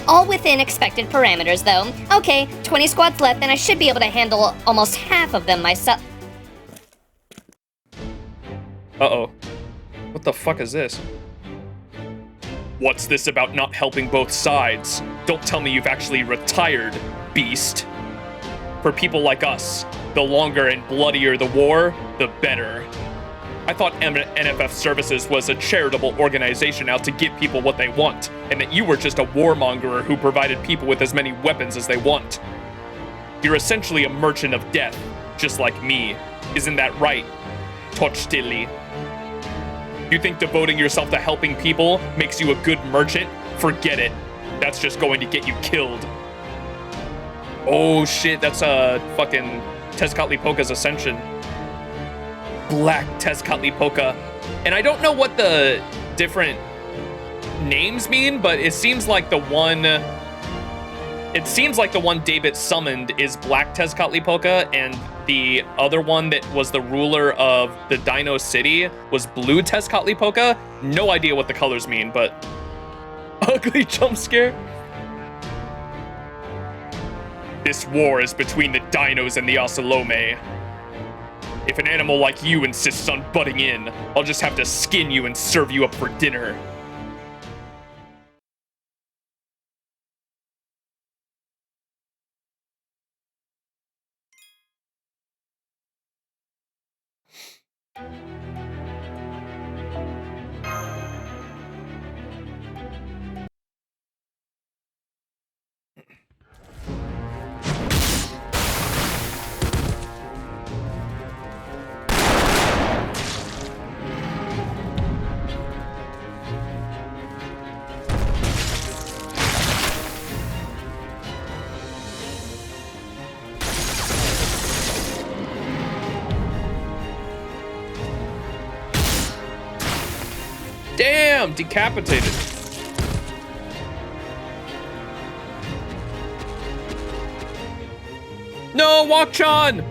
All within expected parameters, though. Okay, 20 squads left, and I should be able to handle almost half of them myself. Uh-oh. What the fuck is this? What's this about not helping both sides? Don't tell me you've actually retired, beast. For people like us, the longer and bloodier the war, the better. I thought NFF Services was a charitable organization out to give people what they want, and that you were just a warmongerer who provided people with as many weapons as they want. You're essentially a merchant of death, just like me. Isn't that right, Tochtili? You think devoting yourself to helping people makes you a good merchant? Forget it. That's just going to get you killed. Oh shit, that's fucking Tezcatlipoca's ascension. Black Tezcatlipoca. And I don't know what the different names mean, but it seems like the one David summoned is Black Tezcatlipoca, and the other one that was the ruler of the Dino City was Blue Tezcatlipoca. No idea what the colors mean, but ugly jump scare. This war is between the dinos and the Ocelome. If an animal like you insists on butting in, I'll just have to skin you and serve you up for dinner. Bam! Decapitated. No, Wakchan!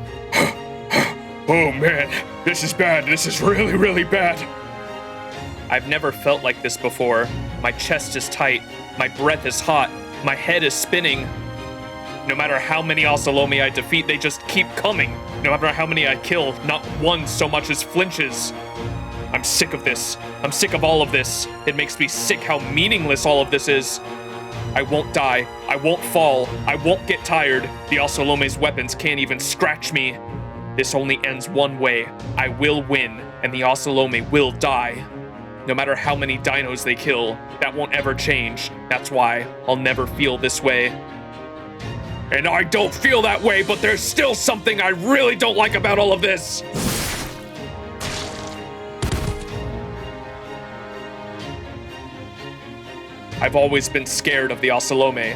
Oh man, this is bad. This is really, really bad. I've never felt like this before. My chest is tight, my breath is hot, my head is spinning. No matter how many Ocelome I defeat, they just keep coming. No matter how many I kill, not one so much as flinches. I'm sick of this. I'm sick of all of this. It makes me sick how meaningless all of this is. I won't die. I won't fall. I won't get tired. The Ocelome's weapons can't even scratch me. This only ends one way. I will win, and the Ocelome will die. No matter how many dinos they kill, that won't ever change. That's why I'll never feel this way. And I don't feel that way, but there's still something I really don't like about all of this. I've always been scared of the Ocelome.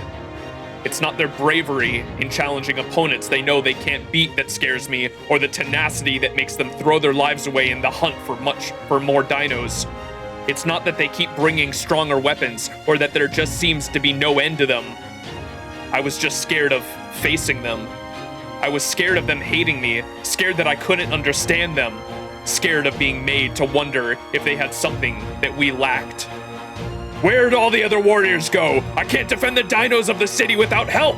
It's not their bravery in challenging opponents they know they can't beat that scares me, or the tenacity that makes them throw their lives away in the hunt for more dinos. It's not that they keep bringing stronger weapons, or that there just seems to be no end to them. I was just scared of facing them. I was scared of them hating me, scared that I couldn't understand them, scared of being made to wonder if they had something that we lacked. Where'd all the other warriors go? I can't defend the dinos of the city without help!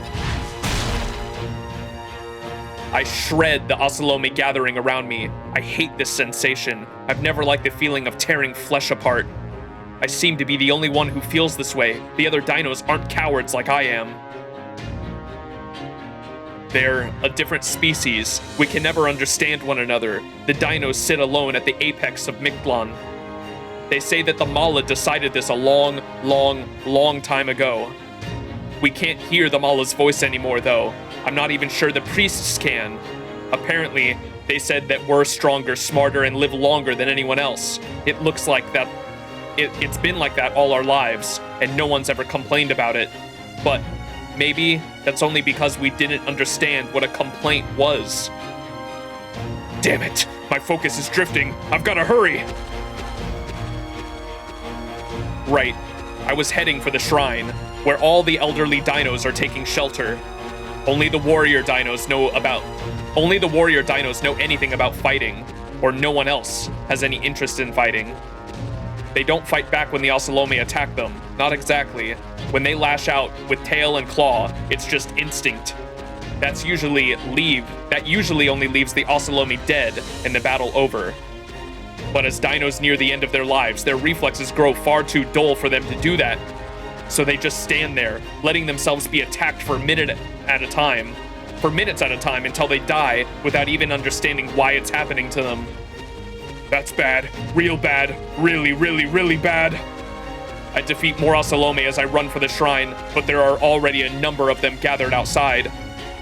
I shred the Ocelome gathering around me. I hate this sensation. I've never liked the feeling of tearing flesh apart. I seem to be the only one who feels this way. The other dinos aren't cowards like I am. They're a different species. We can never understand one another. The dinos sit alone at the apex of Mictlān. They say that the Mala decided this a long, long, long time ago. We can't hear the Mala's voice anymore, though. I'm not even sure the priests can. Apparently, they said that we're stronger, smarter, and live longer than anyone else. It looks like that. It's been like that all our lives, and no one's ever complained about it. But maybe that's only because we didn't understand what a complaint was. Damn it! My focus is drifting. I've got to hurry! Right. I was heading for the shrine, where all the elderly dinos are taking shelter. Only the warrior dinos know anything about fighting, or no one else has any interest in fighting. They don't fight back when the Ocelome attack them. Not exactly. When they lash out with tail and claw, it's just instinct. That usually only leaves the Ocelome dead and the battle over. But as dinos near the end of their lives, their reflexes grow far too dull for them to do that. So they just stand there, letting themselves be attacked for minutes at a time until they die without even understanding why it's happening to them. That's bad. Real bad. Really, really, really bad. I defeat more Ocelome as I run for the shrine, but there are already a number of them gathered outside.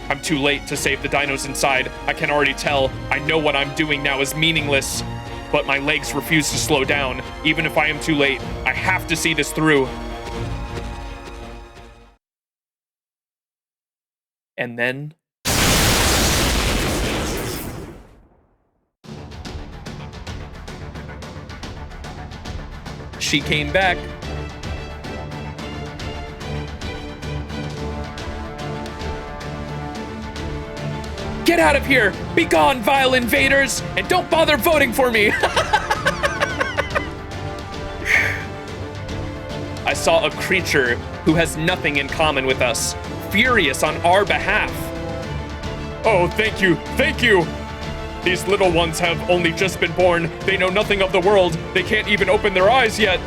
I'm too late to save the dinos inside. I can already tell. I know what I'm doing now is meaningless. But my legs refuse to slow down. Even if I am too late, I have to see this through. And then... she came back. Get out of here! Be gone, vile invaders! And don't bother voting for me! I saw a creature who has nothing in common with us, furious on our behalf. Oh, thank you, thank you! These little ones have only just been born. They know nothing of the world. They can't even open their eyes yet.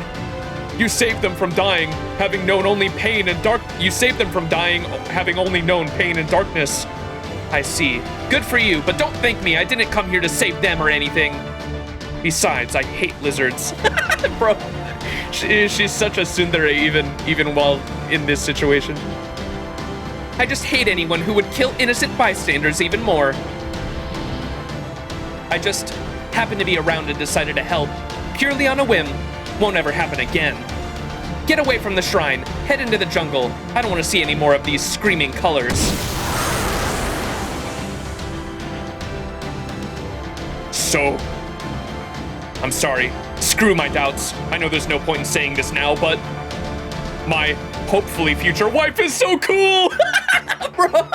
You saved them from dying, having known only pain and You saved them from dying, having only known pain and darkness. I see. Good for you, but don't thank me. I didn't come here to save them or anything. Besides, I hate lizards. Bro, she's such a tsundere even while in this situation. I just hate anyone who would kill innocent bystanders even more. I just happened to be around and decided to help, purely on a whim. Won't ever happen again. Get away from the shrine. Head into the jungle. I don't want to see any more of these screaming colors. So, I'm sorry. Screw my doubts. I know there's no point in saying this now, but my hopefully future wife is so cool! Bro.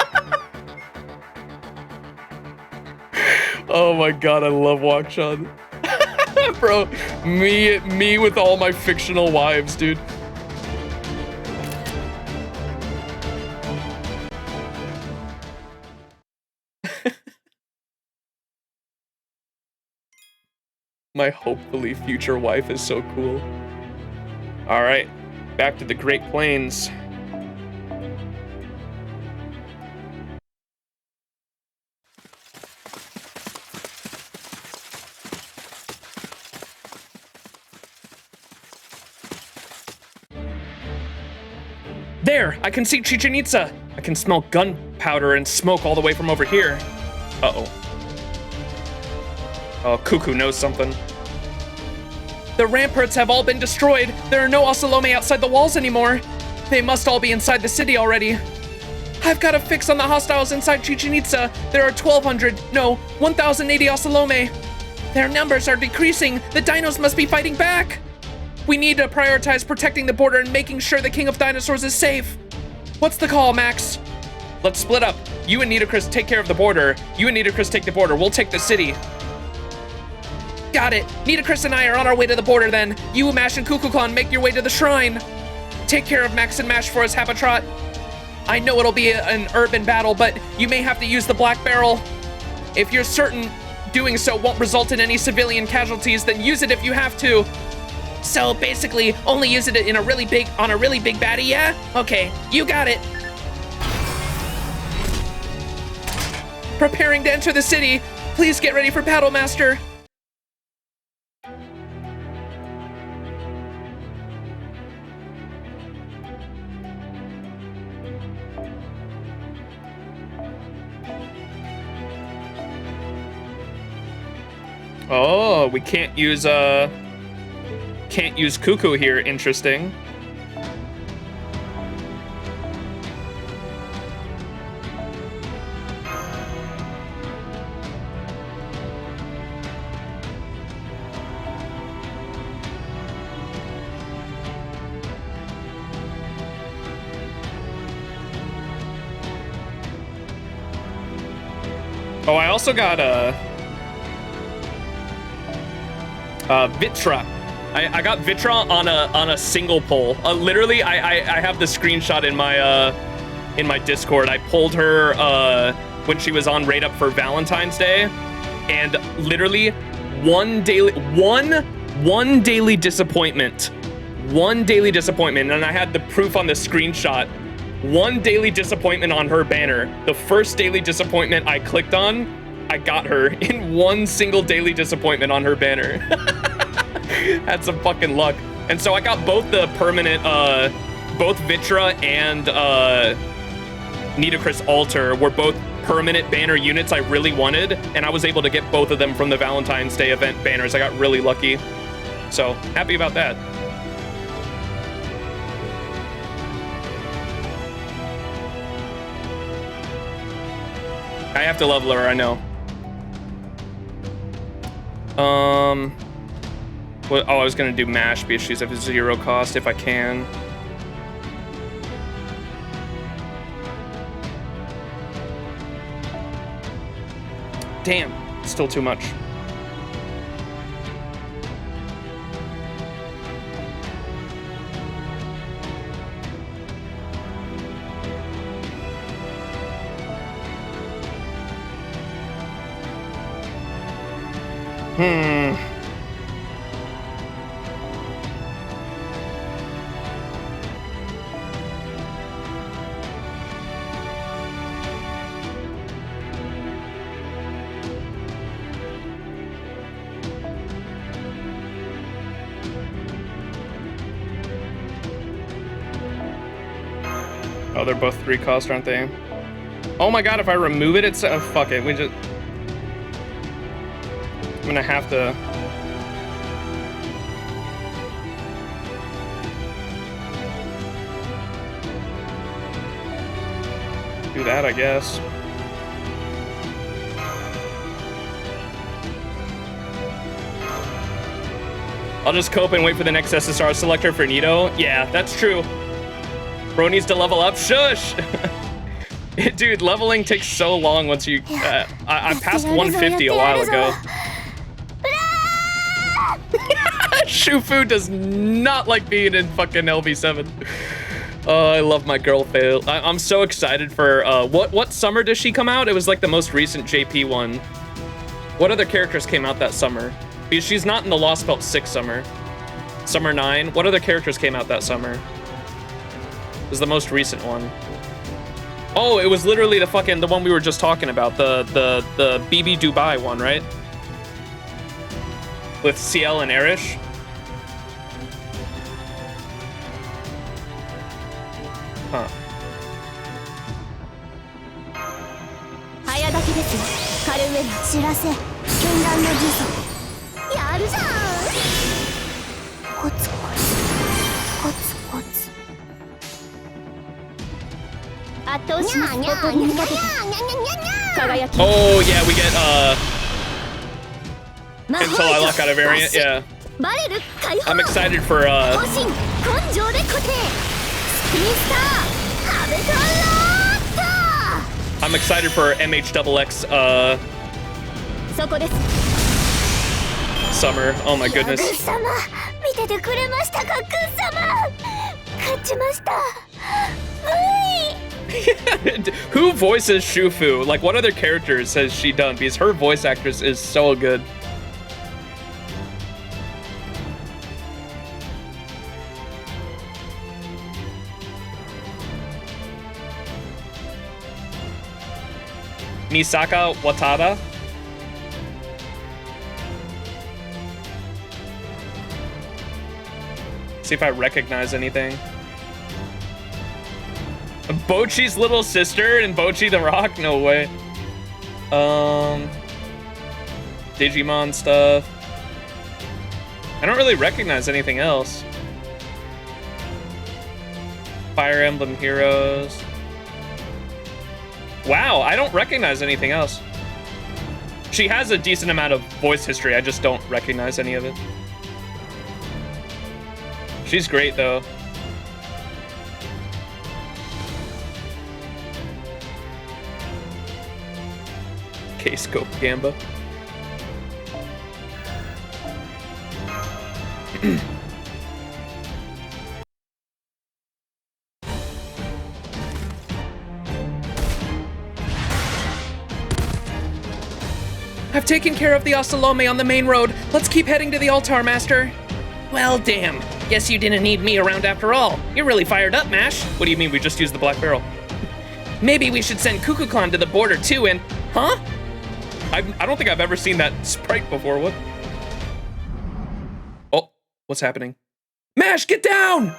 Oh my god, I love Wakshan. Bro, me with all my fictional wives, dude. My hopefully future wife is so cool. All right, back to the Great Plains. There, I can see Chichen Itza. I can smell gunpowder and smoke all the way from over here. Uh-oh. Oh, Cuckoo knows something. The ramparts have all been destroyed. There are no Osalome outside the walls anymore. They must all be inside the city already. I've got a fix on the hostiles inside Chichen Itza. There are 1,080 Osalome. Their numbers are decreasing. The dinos must be fighting back. We need to prioritize protecting the border and making sure the King of Dinosaurs is safe. What's the call, Max? Let's split up. You and Nitocris take care of the border. You and Nitocris take the border. We'll take the city. Got it. Nitocris and I are on our way to the border then. You, Mash, and Cuckoo make your way to the shrine. Take care of Max and Mash for us, Hapatrot. I know it'll be an urban battle, but you may have to use the Black Barrel. If you're certain doing so won't result in any civilian casualties, then use it if you have to. So basically, only use it on a really big baddie, yeah? Okay, you got it. Preparing to enter the city. Please get ready for Battle Master. Oh, we can't use Cuckoo here. Interesting. Oh, I also got Vitra. I got Vitra on a single pull. Literally, I have the screenshot in my Discord. I pulled her when she was on Raid Up for Valentine's Day, and literally one daily disappointment, and I had the proof on the screenshot. One daily disappointment on her banner. The first daily disappointment I clicked on, I got her in one single daily disappointment on her banner. Had some fucking luck. And so I got both the permanent, both Vitra and Nitocris Altar were both permanent banner units I really wanted, and I was able to get both of them from the Valentine's Day event banners. I got really lucky. So, happy about that. I have to level her, I know. What, oh, I was gonna do Mash because she's at 0 cost if I can. Damn, still too much. Oh, they're both 3 cost, aren't they? Oh my god, if I remove it, it's... fuck it, we just... I'm gonna have to... do that, I guess. I'll just cope and wait for the next SSR selector for Nito. Yeah, that's true. Bro needs to level up. Shush! Dude, leveling takes so long once you... I passed 150 a while ago. Shufu does not like being in fucking LV7. Oh, I love my girl fail. I'm so excited for... what summer does she come out? It was like the most recent JP one. What other characters came out that summer? Because she's not in the Lostbelt 6 summer. Summer 9. What other characters came out that summer? It was the most recent one. Oh, it was literally the one we were just talking about. The BB Dubai one, right? With CL and Erish. Huh. 早炊きですよ。カルメラ知らせ。剣断の呪詛。やるじゃん。コツコツ。コツコツ。圧倒しますことに見立てた。輝き。Oh yeah, we get until I lock out a variant. Yeah. I'm excited for I'm excited for MHXX summer. Oh my goodness. Who voices Shufu? Like, what other characters has she done? Because her voice actress is so good. Misaka Watada? See if I recognize anything. Bochi's little sister and Bochi the Rock? No way. Digimon stuff. I don't really recognize anything else. Fire Emblem Heroes. Wow, I don't recognize anything else. She has a decent amount of voice history, I just don't recognize any of it. She's great though. K-Scope Gamba. I've taken care of the Osalome on the main road. Let's keep heading to the altar, Master. Well, damn. Guess you didn't need me around after all. You're really fired up, Mash. What do you mean we just used the Black Barrel? Maybe we should send Kukulkan to the border too and... Huh? I don't think I've ever seen that sprite before. What? Oh, what's happening? Mash, get down!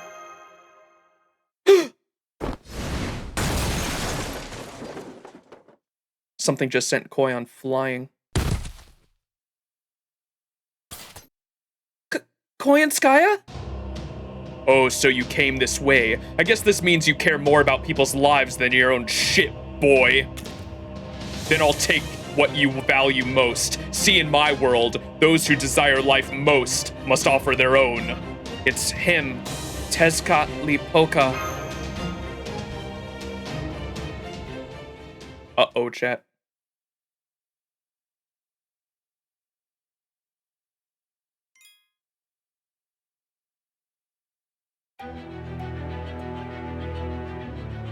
Something just sent Koyan flying. Koyanskaya? Oh, so you came this way. I guess this means you care more about people's lives than your own shit, boy. Then I'll take what you value most. See, in my world, those who desire life most must offer their own. It's him, Tezcatlipoca. Uh-oh, chat.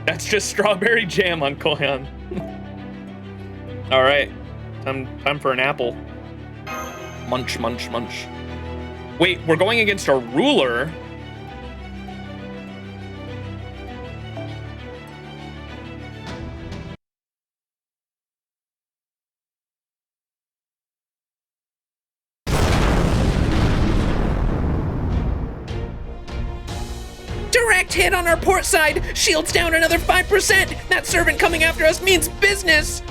That's just strawberry jam on Koyan. All right, time for an apple. Munch, munch, munch. Wait, we're going against our ruler. Direct hit on our port side. Shields down another 5%. That servant coming after us means business.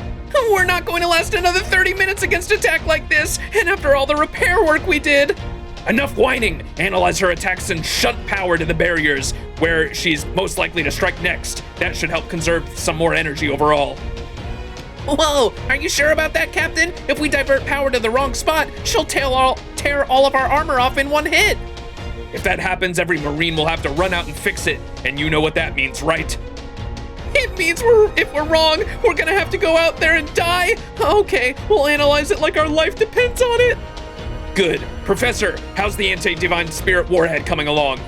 We're not going to last another 30 minutes against attack like this, and after all the repair work we did. Enough whining! Analyze her attacks and shunt power to the barriers, where she's most likely to strike next. That should help conserve some more energy overall. Whoa, are you sure about that, Captain? If we divert power to the wrong spot, she'll tear all of our armor off in one hit. If that happens, every Marine will have to run out and fix it, and you know what that means, right? It means if we're wrong, we're gonna have to go out there and die? Okay, we'll analyze it like our life depends on it. Good. Professor, how's the anti-divine spirit warhead coming along?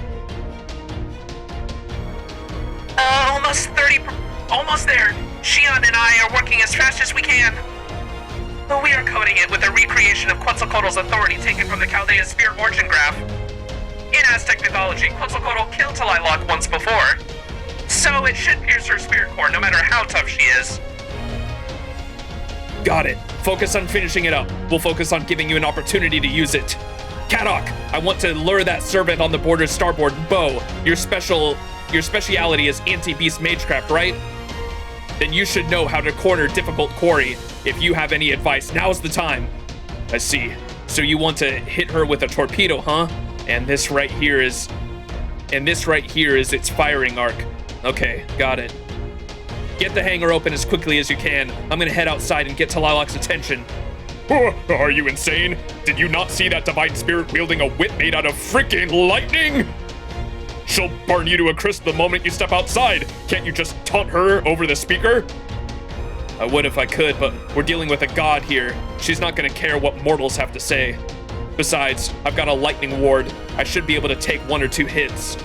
Almost there. Shion and I are working as fast as we can. We are coding it with a recreation of Quetzalcoatl's authority taken from the Chaldea spirit origin graph. In Aztec mythology, Quetzalcoatl killed Tlaloc once before, so it should pierce her spirit core no matter how tough she is. Got it. Focus on finishing it up. We'll focus on giving you an opportunity to use it. Kadok, I want to lure that servant on the border's starboard bow. Your speciality is anti-beast magecraft, right? Then you should know how to corner difficult quarry. If you have any advice, now's the time. I see. So you want to hit her with a torpedo, huh? And this right here is its firing arc. Okay, got it. Get the hangar open as quickly as you can. I'm gonna head outside and get Tlaloc's attention. Oh, are you insane? Did you not see that divine spirit wielding a whip made out of freaking lightning? She'll burn you to a crisp the moment you step outside. Can't you just taunt her over the speaker? I would if I could, but we're dealing with a god here. She's not gonna care what mortals have to say. Besides, I've got a lightning ward. I should be able to take 1 or 2 hits.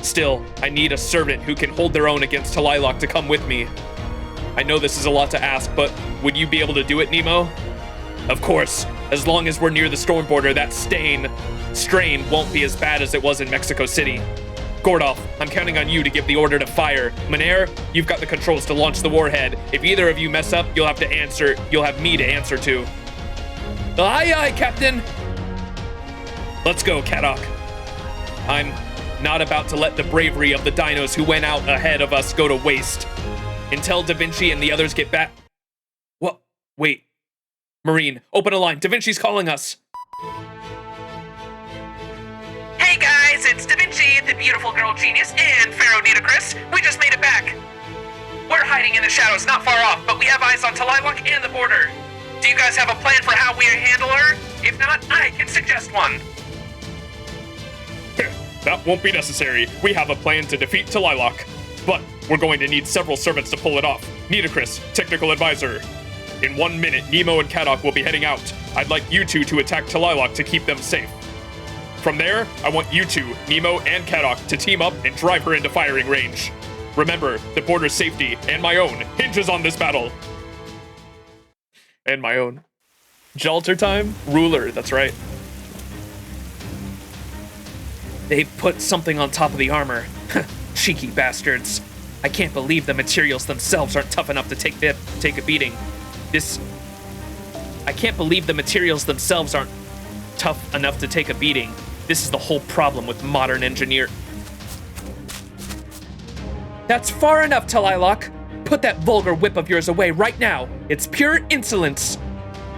Still, I need a servant who can hold their own against Tlaloc to come with me. I know this is a lot to ask, but would you be able to do it, Nemo? Of course. As long as we're near the storm border, that strain won't be as bad as it was in Mexico City. Gordolf, I'm counting on you to give the order to fire. Menair, you've got the controls to launch the warhead. If either of you mess up, you'll have me to answer to. Aye, aye, Captain. Let's go, Kadok. I'm not about to let the bravery of the dinos who went out ahead of us go to waste. Until Da Vinci and the others get back. What? Wait. Marine, open a line. Da Vinci's calling us. Hey guys, it's Da Vinci, the beautiful girl genius, and Pharaoh Nitocris. We just made it back. We're hiding in the shadows not far off, but we have eyes on Tlaloc and the border. Do you guys have a plan for how we handle her? If not, I can suggest one. That won't be necessary. We have a plan to defeat Tlaloc. But we're going to need several servants to pull it off. Nitocris, technical advisor. In 1 minute, Nemo and Kadok will be heading out. I'd like you two to attack Tlaloc to keep them safe. From there, I want you two, Nemo and Kadok, to team up and drive her into firing range. Remember, the border's safety, and my own, hinges on this battle. And my own. Jalter time? Ruler, that's right. They put something on top of the armor. Cheeky bastards. I can't believe the materials themselves aren't tough enough to take a beating. I can't believe the materials themselves aren't tough enough to take a beating. This is the whole problem with modern engineer. That's far enough, Tlaloc. Put that vulgar whip of yours away right now. It's pure insolence.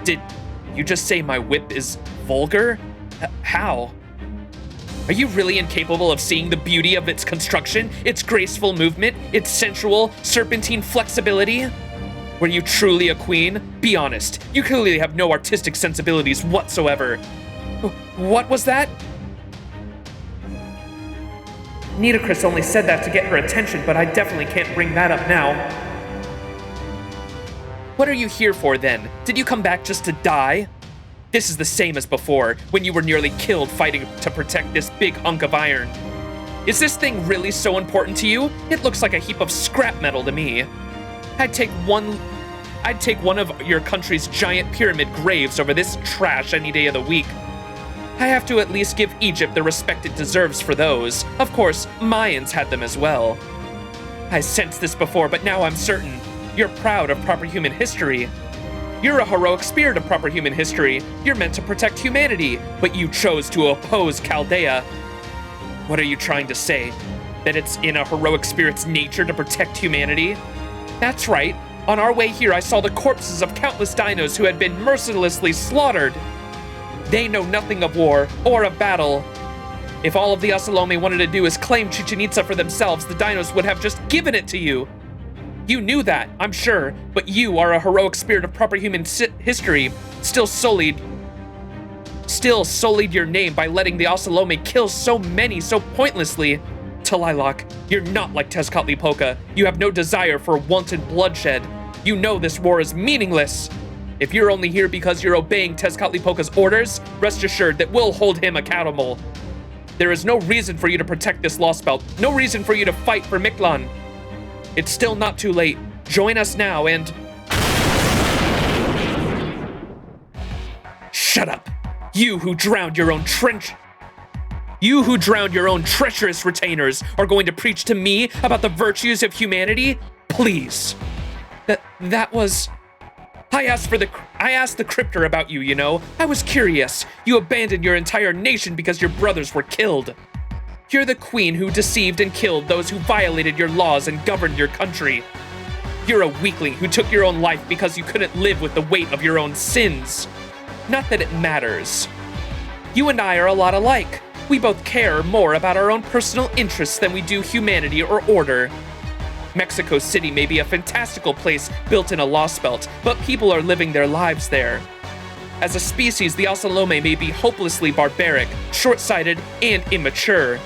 Did you just say my whip is vulgar? How? Are you really incapable of seeing the beauty of its construction, its graceful movement, its sensual, serpentine flexibility? Were you truly a queen? Be honest. You clearly have no artistic sensibilities whatsoever. What was that? Nitocris only said that to get her attention, but I definitely can't bring that up now. What are you here for then? Did you come back just to die? This is the same as before, when you were nearly killed fighting to protect this big hunk of iron. Is this thing really so important to you? It looks like a heap of scrap metal to me. I'd take one of your country's giant pyramid graves over this trash any day of the week. I have to at least give Egypt the respect it deserves for those. Of course, Mayans had them as well. I sensed this before, but now I'm certain. You're proud of proper human history. You're a heroic spirit of proper human history. You're meant to protect humanity, but you chose to oppose Chaldea. What are you trying to say? That it's in a heroic spirit's nature to protect humanity? That's right. On our way here, I saw the corpses of countless dinos who had been mercilessly slaughtered. They know nothing of war or of battle. If all of the Ocelome wanted to do is claim Chichen Itza for themselves, the dinos would have just given it to you. You knew that, I'm sure, but you are a heroic spirit of proper human history, still sullied your name by letting the Osalome kill so many so pointlessly. Talilok, you're not like Tezcatlipoca. You have no desire for wanton bloodshed. You know this war is meaningless. If you're only here because you're obeying Tezcatlipoca's orders, rest assured that we'll hold him accountable. There is no reason for you to protect this Lostbelt, no reason for you to fight for Mictlān. It's still not too late. Join us now and... Shut up! You who drowned your own treacherous retainers are going to preach to me about the virtues of humanity? Please. That was... I asked the cryptor about you, you know? I was curious. You abandoned your entire nation because your brothers were killed. You're the queen who deceived and killed those who violated your laws and governed your country. You're a weakling who took your own life because you couldn't live with the weight of your own sins. Not that it matters. You and I are a lot alike. We both care more about our own personal interests than we do humanity or order. Mexico City may be a fantastical place built in a Lostbelt, but people are living their lives there. As a species, the Osalome may be hopelessly barbaric, short-sighted, and immature.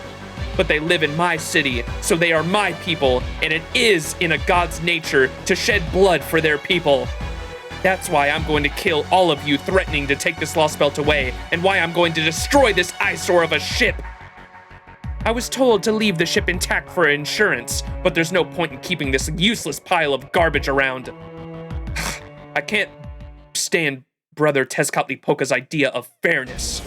But they live in my city, so they are my people, and it is in a god's nature to shed blood for their people. That's why I'm going to kill all of you threatening to take this Lostbelt away, and why I'm going to destroy this eyesore of a ship. I was told to leave the ship intact for insurance, but there's no point in keeping this useless pile of garbage around. I can't stand Brother Tezcatlipoca's idea of fairness.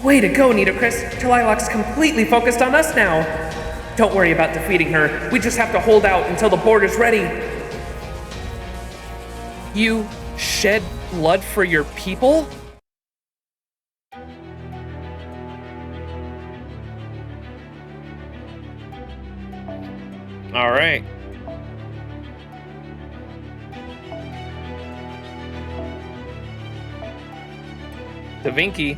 Way to go, Nitocris. Talilok's completely focused on us now. Don't worry about defeating her. We just have to hold out until the border's ready. You shed blood for your people? All right. Da Vinci.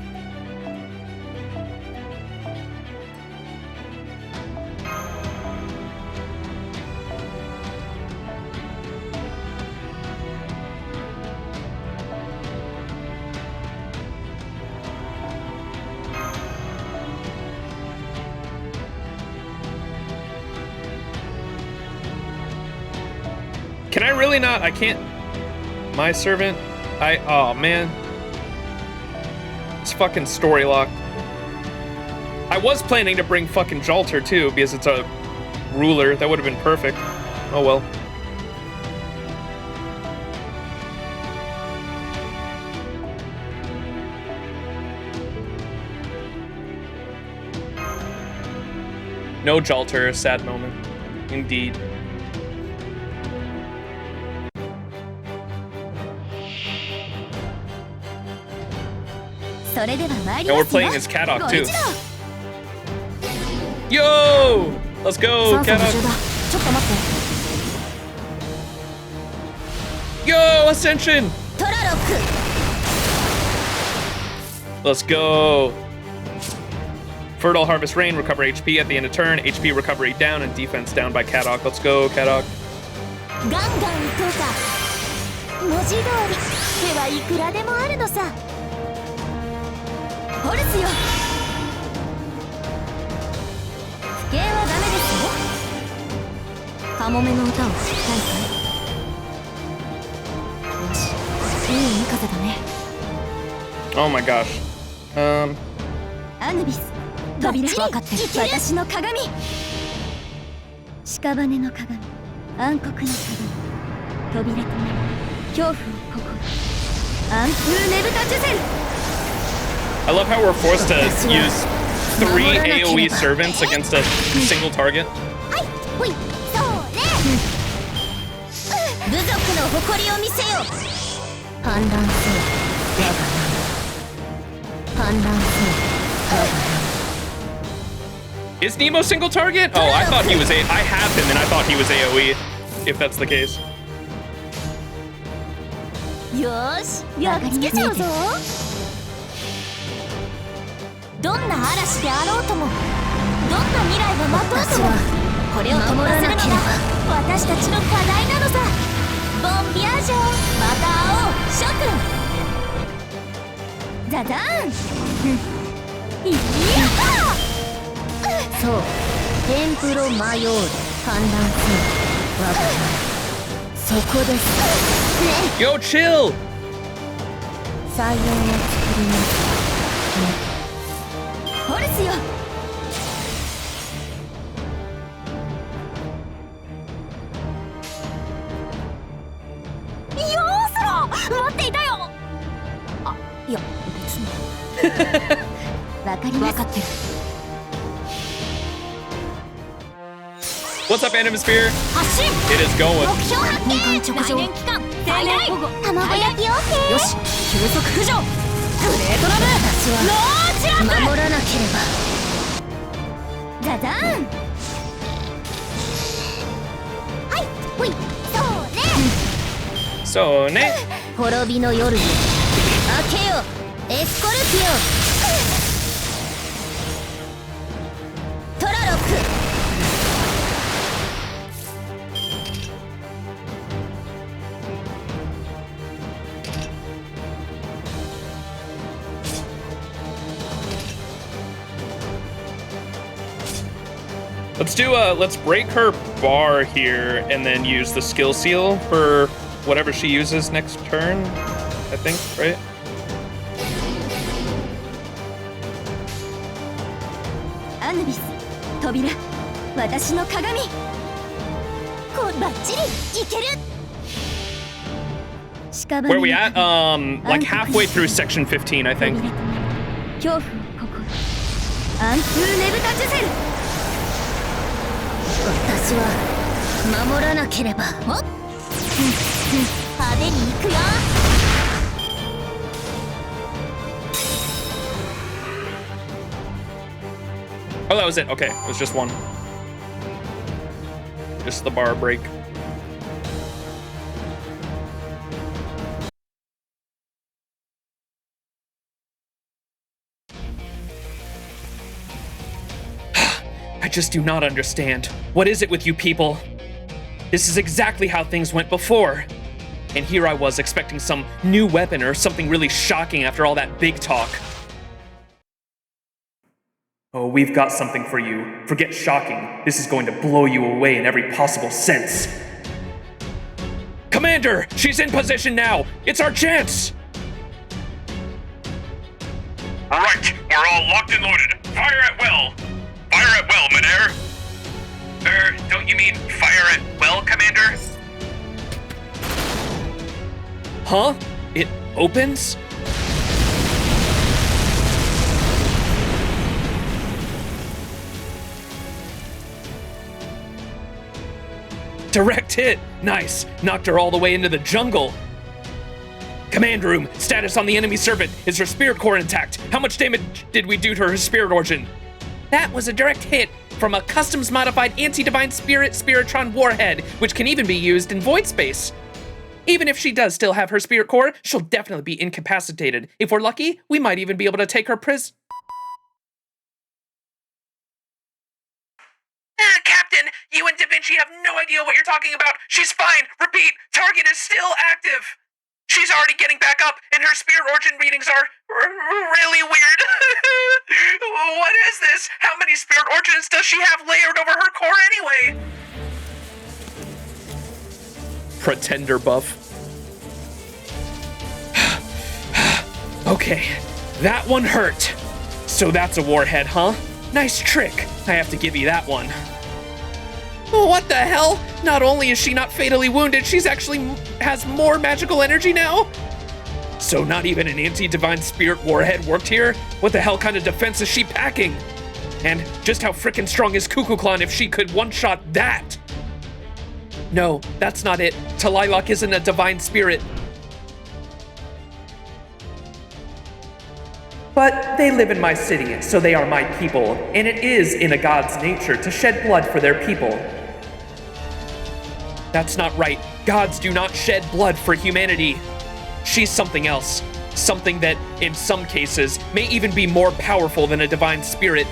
Can I really not? I can't. My servant. Oh man. It's fucking story locked. I was planning to bring fucking Jalter too, because it's a ruler. That would have been perfect. Oh well. No Jalter, a sad moment. Indeed. And we're playing as Kadok too. Yo! Let's go, Kadok. Yo, Ascension! Let's go. Fertile Harvest Rain, recover HP at the end of turn, HP recovery down, and defense down by Kadok. Let's go, Kadok. Oh my gosh. I love how we're forced to use 3 AoE servants against a single target. Is Nemo single target? Oh, I thought he was I have him and I thought he was AoE, if that's the case. 私はこれを守らなければ私たちの課題なのさ。ボンビアージョまた会おう諸君。ザザーン。いやそうテンプロマヨール観覧する我がそこですね。 Yo, chill. サイオンを作りますホルスよ。よーすろ待っていたよ。あ、いや別にわかります。分かってる。 What's up, Animasphere? 発進 It is going. 目標発見来年期間最大卵焼き OK。 よし急速浮上グレートラブ私はローチラブ守らなければザザーン。はいほいそうね。So, ne? 滅びの夜に明けよエスコルピオントラロック。 Let's break her bar here and then use the skill seal for whatever she uses next turn, I think, right? アヌビス扉私の鏡こうバッチリいける。 Where are we at? Like halfway through section 15, I think. 恐怖ここアンプーネブタジュゼル。 私は守らなければ。おっ派手に行くよ。 Oh, that was it. Okay, it was just one. Just the bar break. I just do not understand. What is it with you people? This is exactly how things went before. And here I was expecting some new weapon or something really shocking after all that big talk. Oh, we've got something for you. Forget shocking. This is going to blow you away in every possible sense. Commander, she's in position now. It's our chance. Right, we're all locked and loaded. Fire at will. Fire at will, Midair. Don't you mean fire at will, Commander? Huh? It opens? Direct hit! Nice! Knocked her all the way into the jungle! Command room! Status on the enemy servant! Is her spirit core intact? How much damage did we do to her spirit origin? That was a direct hit from a customs-modified anti-divine spirit Spiritron warhead, which can even be used in void space. Even if she does still have her spirit core, she'll definitely be incapacitated. If we're lucky, we might even be able to take her Captain, you and Da Vinci have no idea what you're talking about. She's fine. Repeat, target is still active. She's already getting back up, and her spirit origin readings are really weird. What is this? How many spirit origins does she have layered over her core anyway? pretender buff. Okay, that one hurt. So that's a warhead, huh? Nice trick. I have to give you that one. What the hell? Not only is she not fatally wounded, she's actually has more magical energy now? So not even an anti-divine spirit warhead worked here? What the hell kind of defense is she packing? And just how frickin' strong is Mictlān if she could one-shot that? No, that's not it. Lilac isn't a divine spirit. But they live in my city, so they are my people, and it is in a god's nature to shed blood for their people. That's not right. Gods do not shed blood for humanity. She's something else. Something that, in some cases, may even be more powerful than a divine spirit.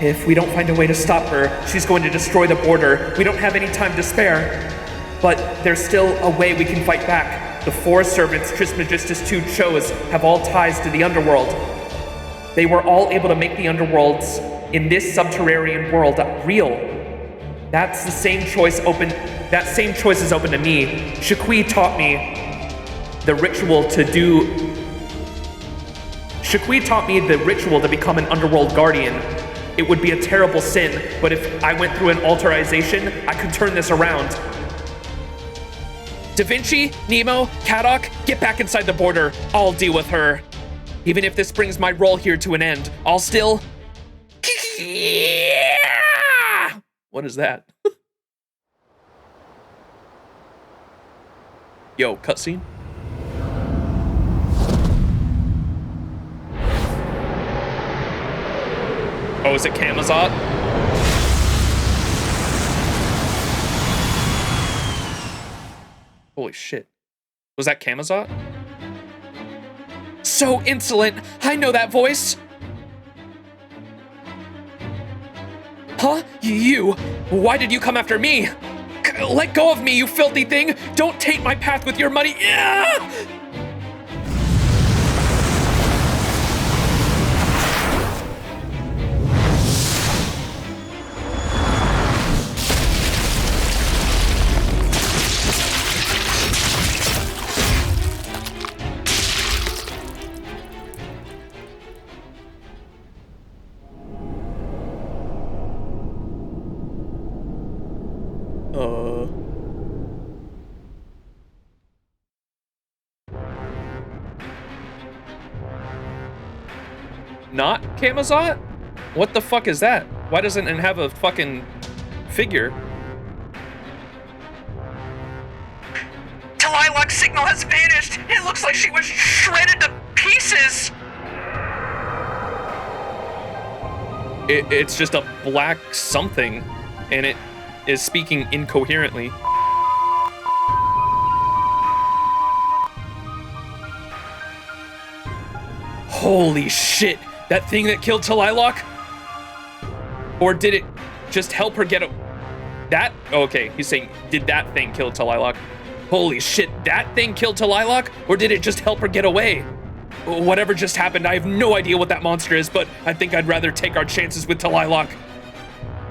If we don't find a way to stop her, she's going to destroy the border. We don't have any time to spare. But there's still a way we can fight back. The 4 servants Trismegistus II chose have all ties to the underworld. They were all able to make the underworlds in this subterranean world real. That same choice is open to me. Shakui taught me the ritual to become an underworld guardian. It would be a terrible sin, but if I went through an alterization, I could turn this around. Da Vinci, Nemo, Kadok, get back inside the border. I'll deal with her. Even if this brings my role here to an end, I'll still... What is that? Yo, cutscene? Oh, is it Camazot? Holy shit. Was that Camazot? So insolent! I know that voice! Huh? You? Why did you come after me? Let go of me, you filthy thing! Don't taint my path with your money! Not Camazot? What the fuck is that? Why doesn't it have a fucking figure? Talilok's signal has vanished! It looks like she was shredded to pieces! It's just a black something, and it is speaking incoherently. Holy shit! That thing that killed Talilok? Or did it just help her get a... That? Oh, okay, he's saying, did that thing kill Talilok? Holy shit, that thing killed Talilok? Or did it just help her get away? Whatever just happened, I have no idea what that monster is, but I think I'd rather take our chances with Talilok.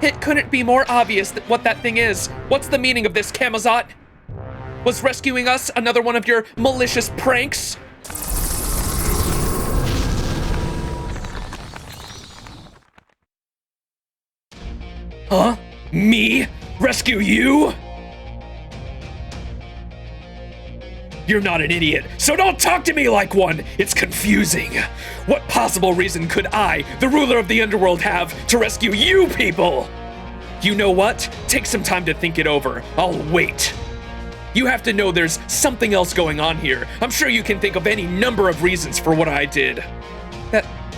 It couldn't be more obvious what that thing is. What's the meaning of this, Camazot? Was rescuing us another one of your malicious pranks? Huh? Me? Rescue you? You're not an idiot, so don't talk to me like one! It's confusing. What possible reason could I, the ruler of the underworld, have to rescue you people? You know what? Take some time to think it over. I'll wait. You have to know there's something else going on here. I'm sure you can think of any number of reasons for what I did.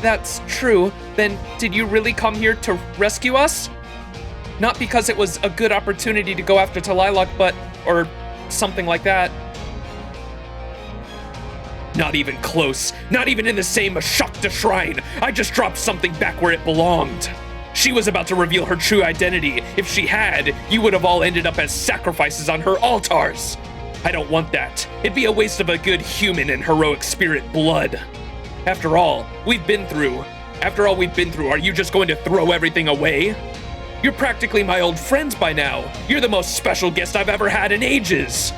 That's true. Then did you really come here to rescue us? Not because it was a good opportunity to go after Talilok, or something like that. Not even close. Not even in the same Ashokta shrine. I just dropped something back where it belonged. She was about to reveal her true identity. If she had, you would have all ended up as sacrifices on her altars. I don't want that. It'd be a waste of a good human and heroic spirit blood. After all we've been through, are you just going to throw everything away? You're practically my old friends by now. You're the most special guest I've ever had in ages.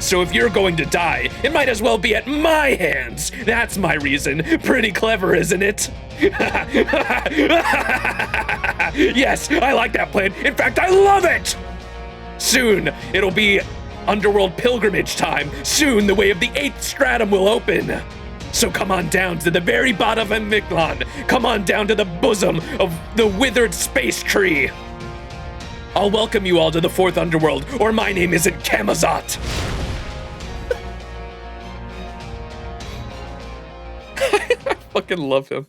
So if you're going to die, it might as well be at my hands. That's my reason. Pretty clever, isn't it? Yes, I like that plan. In fact, I love it! Soon, it'll be underworld pilgrimage time. Soon, the way of the 8th stratum will open. So come on down to the very bottom of Mictlān. Come on down to the bosom of the withered space tree. I'll welcome you all to the 4th underworld, or my name isn't Camazot. I fucking love him.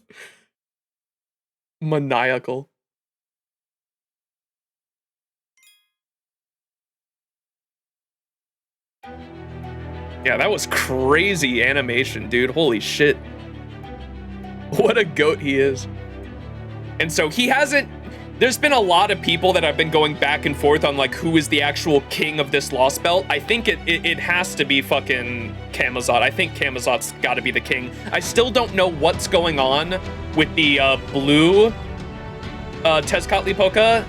Maniacal. Yeah, that was crazy animation, dude. Holy shit. What a goat he is. And so he hasn't... There's been a lot of people that have been going back and forth on like who is the actual king of this Lostbelt. I think it has to be fucking Camazotz. I think Camazott's got to be the king. I still don't know what's going on with the blue Tezcatlipoca,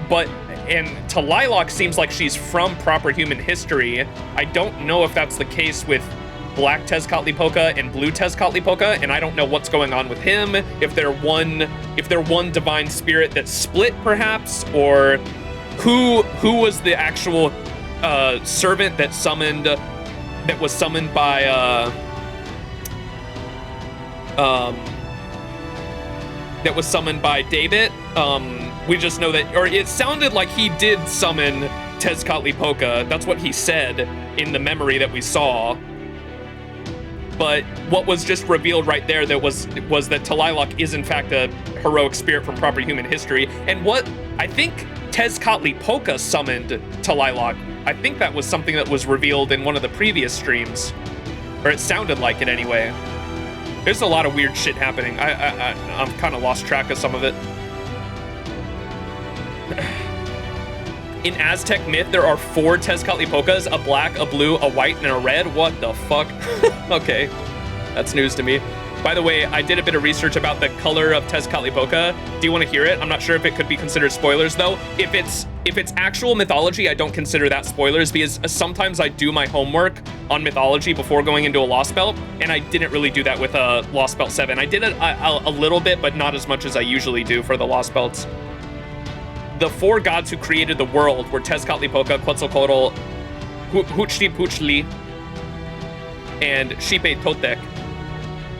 but and Tlaloc seems like she's from proper human history. I don't know if that's the case with Black Tezcatlipoca and Blue Tezcatlipoca, and I don't know what's going on with him. If they're one divine spirit that split, perhaps, or who was the actual servant that was summoned by David. We just know that, or it sounded like he did summon Tezcatlipoca. That's what he said in the memory that we saw. But what was just revealed right there that was that Tlaloc is in fact a heroic spirit from proper human history. And what I think Tezcatlipoca summoned Tlaloc. I think that was something that was revealed in one of the previous streams, or it sounded like it anyway. There's a lot of weird shit happening. I'm kind of lost track of some of it. In Aztec myth, there are 4 Tezcatlipocas, a black, a blue, a white, and a red. What the fuck? Okay, that's news to me. By the way, I did a bit of research about the color of Tezcatlipoca. Do you want to hear it? I'm not sure if it could be considered spoilers, though. If it's actual mythology, I don't consider that spoilers, because sometimes I do my homework on mythology before going into a Lostbelt, and I didn't really do that with Lostbelt 7. I did it a little bit, but not as much as I usually do for the Lostbelts. The 4 gods who created the world were Tezcatlipoca, Quetzalcoatl, Huitzilopochtli, and Xipe-Totec,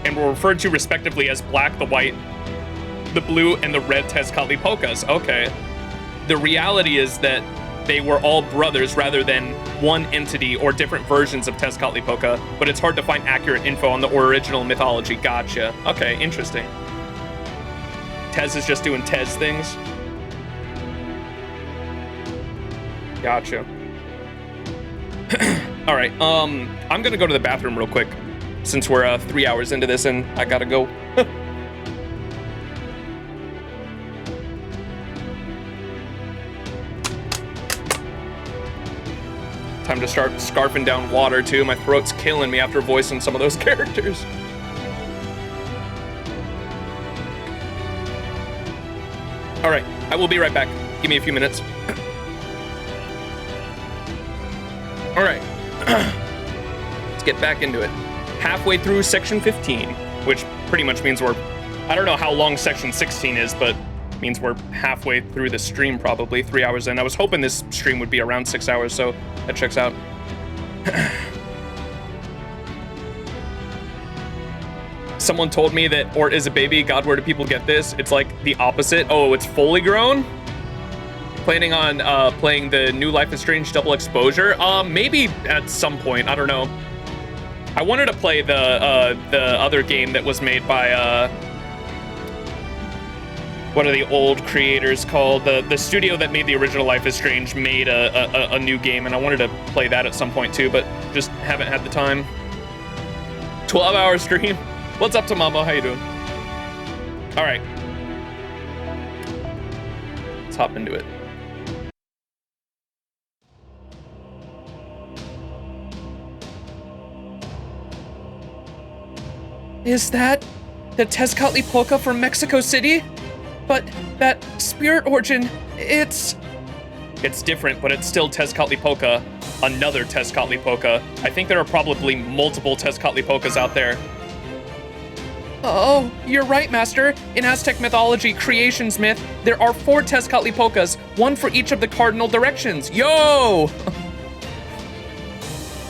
and were referred to respectively as Black, the White, the Blue, and the Red Tezcatlipocas. Okay. The reality is that they were all brothers rather than one entity or different versions of Tezcatlipoca, but it's hard to find accurate info on the original mythology. Gotcha. Okay, interesting. Tez is just doing Tez things. Gotcha. All right, I'm gonna go to the bathroom real quick since we're 3 hours into this and I gotta go. Time to start scarfing down water too. My throat's killing me after voicing some of those characters. All right, I will be right back. Give me a few minutes. All right, let's get back into it. Halfway through section 15, which pretty much means I don't know how long section 16 is, but means we're halfway through the stream, probably 3 hours in. I was hoping this stream would be around 6 hours, so that checks out. Someone told me that Ort is a baby. God, where do people get this? It's like the opposite. Oh, it's fully grown? Planning on playing the new Life is Strange double exposure? Maybe at some point. I don't know. I wanted to play the other game that was made by what are the old creators called? The studio that made the original Life is Strange made a new game, and I wanted to play that at some point too, but just haven't had the time. 12-hour stream. What's up, Tamamo? How you doing? All right. Let's hop into it. Is that the Tezcatlipoca from Mexico City? But that spirit origin, it's different, but it's still Tezcatlipoca, another Tezcatlipoca. I think there are probably multiple Tezcatlipocas out there. Oh, you're right, Master. In Aztec mythology, creation's myth, there are 4 Tezcatlipocas, one for each of the cardinal directions. Yo!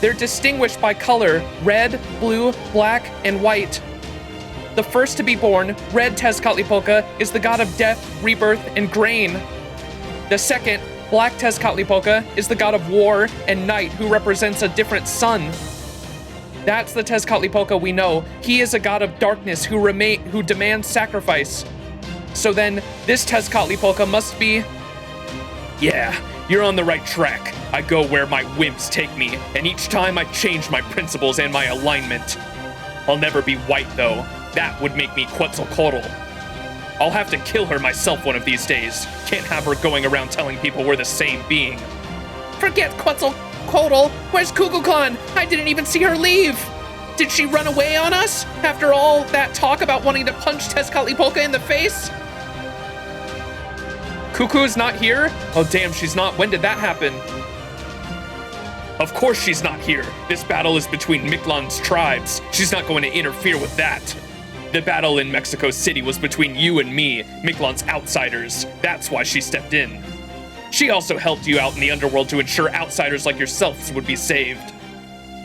They're distinguished by color, red, blue, black, and white. The first to be born, Red Tezcatlipoca, is the god of death, rebirth, and grain. The second, Black Tezcatlipoca, is the god of war and night, who represents a different sun. That's the Tezcatlipoca we know. He is a god of darkness who demands sacrifice. So then, this Tezcatlipoca must be... Yeah, you're on the right track. I go where my whims take me, and each time I change my principles and my alignment. I'll never be white, though. That would make me Quetzalcoatl. I'll have to kill her myself one of these days. Can't have her going around telling people we're the same being. Forget Quetzalcoatl. Where's Kukulkan? I didn't even see her leave. Did she run away on us after all that talk about wanting to punch Tezcatlipoca in the face? Cuckoo's not here? Oh damn, she's not. When did that happen? Of course she's not here. This battle is between Mictlan's tribes. She's not going to interfere with that. The battle in Mexico City was between you and me, Mictlan's outsiders. That's why she stepped in. She also helped you out in the underworld to ensure outsiders like yourselves would be saved.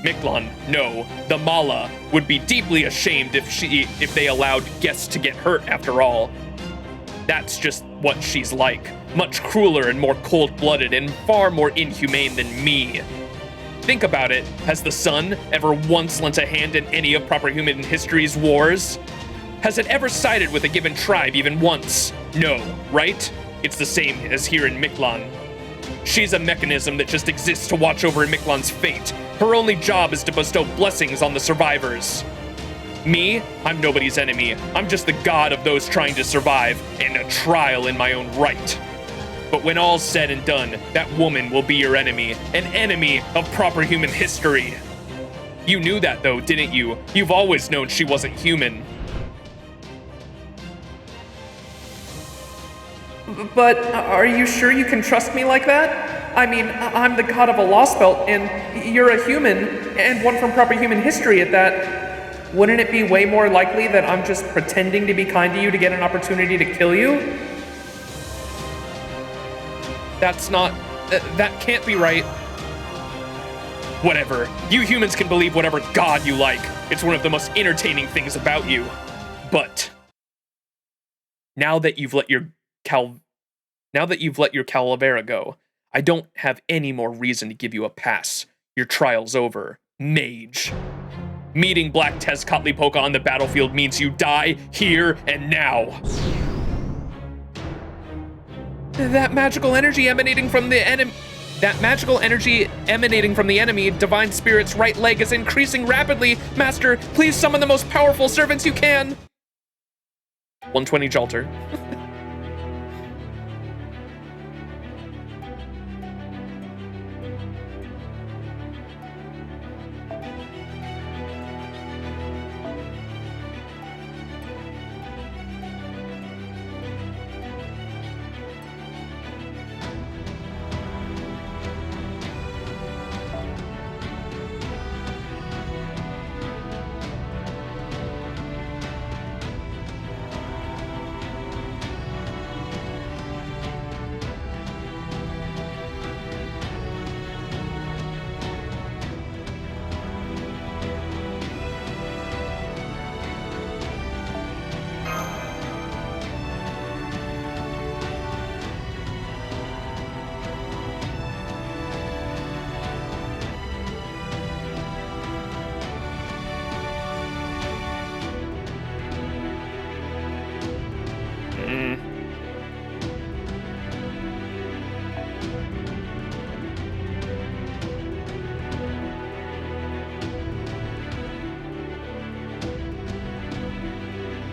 Mictlan, no, the Mala would be deeply ashamed if they allowed guests to get hurt after all. That's just what she's like. Much crueler and more cold-blooded and far more inhumane than me. Think about it. Has the sun ever once lent a hand in any of proper human history's wars? Has it ever sided with a given tribe even once? No, right? It's the same as here in Mictlan. She's a mechanism that just exists to watch over Mictlan's fate. Her only job is to bestow blessings on the survivors. Me, I'm nobody's enemy. I'm just the god of those trying to survive, and a trial in my own right. But when all's said and done, that woman will be your enemy, an enemy of proper human history. You knew that though, didn't you? You've always known she wasn't human. But are you sure you can trust me like that? I mean, I'm the god of a Lostbelt, and you're a human, and one from proper human history at that. Wouldn't it be way more likely that I'm just pretending to be kind to you to get an opportunity to kill you? That's not... that can't be right. Whatever. You humans can believe whatever god you like. It's one of the most entertaining things about you. But... now that you've let your Calavera go, I don't have any more reason to give you a pass. Your trial's over. Mage. Meeting Black Tezcatlipoca on the battlefield means you die here and now. That magical energy emanating from the enemy, Divine Spirit's right leg is increasing rapidly. Master, please summon the most powerful servants you can. 120 Jalter.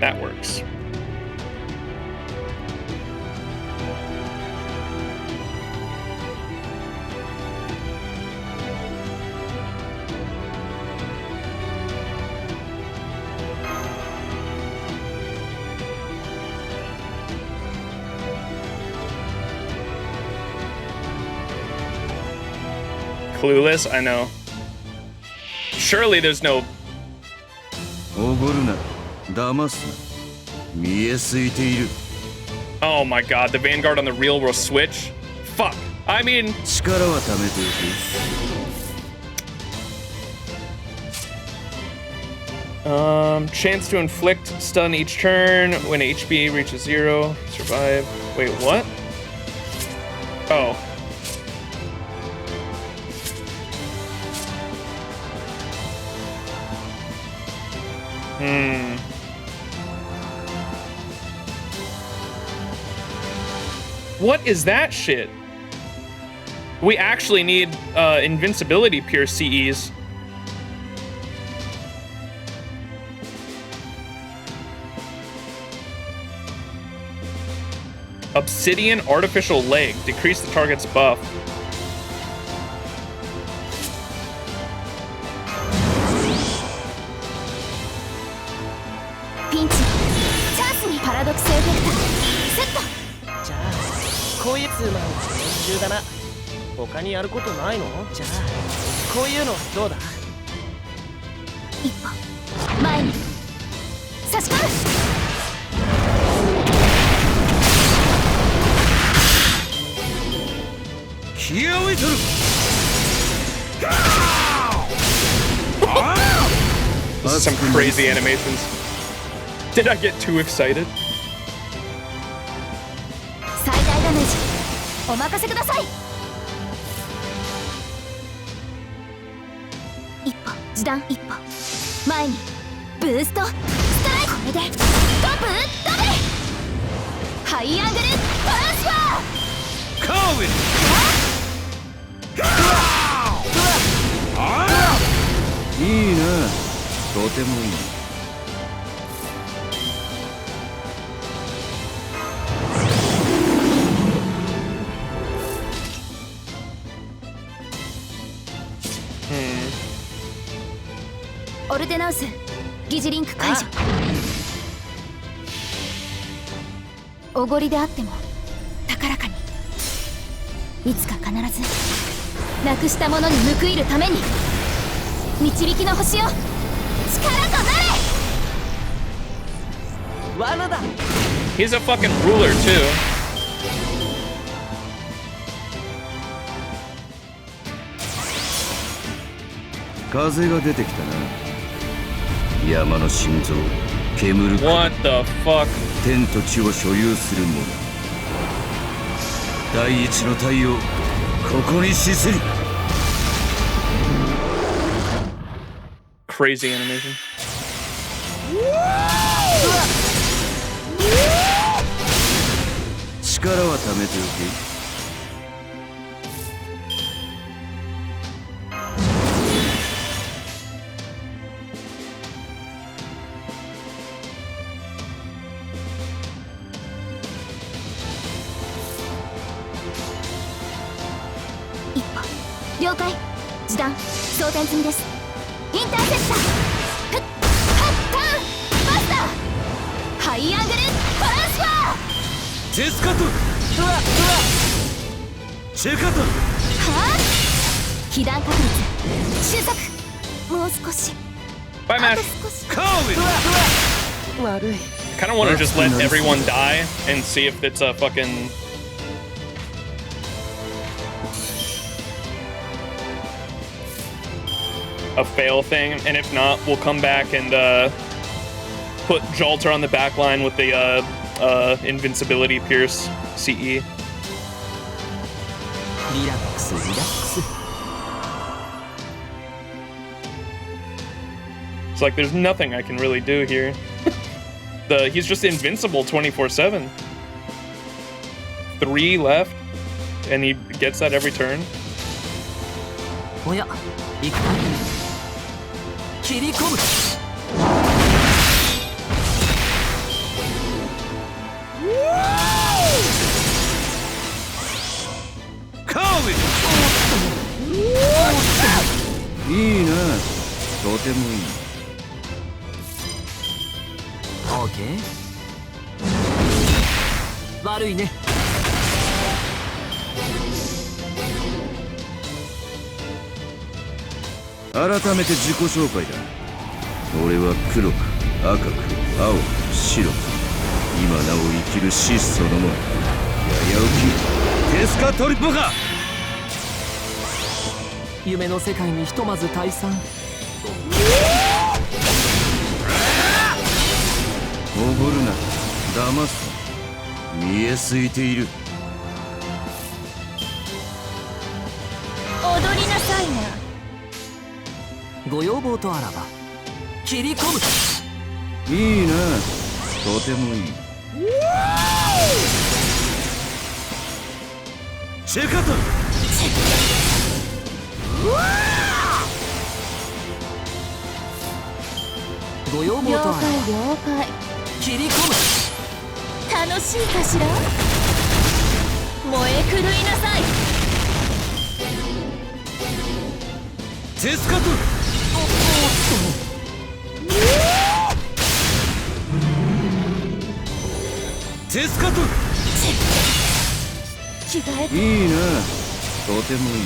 That works. Clueless, I know. Surely there's no... Oh my god, the Vanguard on the real will switch? Fuck. I mean... chance to inflict stun each turn when HP reaches 0. Survive. Wait, what? Oh. What is that shit? We actually need invincibility pure CEs. Obsidian artificial leg. Decrease the target's buff. ピンチチャンスにパラドクスエフェクターセット。じゃあこういうツーマンは練習だな。他にやることないの？じゃあこういうのはどうだ？一歩前に差し込む。気合いとる。This is some crazy animations. Did I get too excited? 最大ダメージお任せください。一歩時短一歩前にブーストストライク。これでトップダメ。ハイアングルトランスファー。カーウィン。いいな、とてもいい。オルテナウス疑似リンク解除。おごりであっても高らかに。いつか必ずなくしたものに報いるために導きの星よ、力となれ。罠だ。 He's a fucking ruler too. 風が出てきたな。山の心臓、煙る。 What the fuck? 天と地を所有する者。第一の太陽、ここに死すり。 Crazy animation. 力は貯めておけ。一歩了解。時短装填済みです。インターセプターフッハッターンマスターハイアングルトランスファー。チェスカトル。チェカトル。はあ被弾確率収束。もう少し Bye, あ Mash. と少し。カーウィン。悪い。 Kind of want to just let everyone die and see if it's a fucking. A fail thing, and if not, we'll come back and put Jalter on the back line with the invincibility pierce CE. リラックスリラックス。 It's like there's nothing I can really do here. He's just invincible 24/7. 3 left, and he gets that every turn. おや、行くか。切り込む。カーウィン。いいな、とてもいい。オーケー。悪いね。改めて自己紹介だ。俺は黒く赤く青く白く、今なお生きる死そのもの。やや起きテスカトリポか。夢の世界にひとまず退散。おごるな、騙すな。見えすいている。踊りなさいな。ご要望とあらば切り込む。いいな、とてもいい。チェカトル。ご要望とあらば了解了解。切り込む。楽しいかしら。手スカトル手スカトル違えいいなとてもいい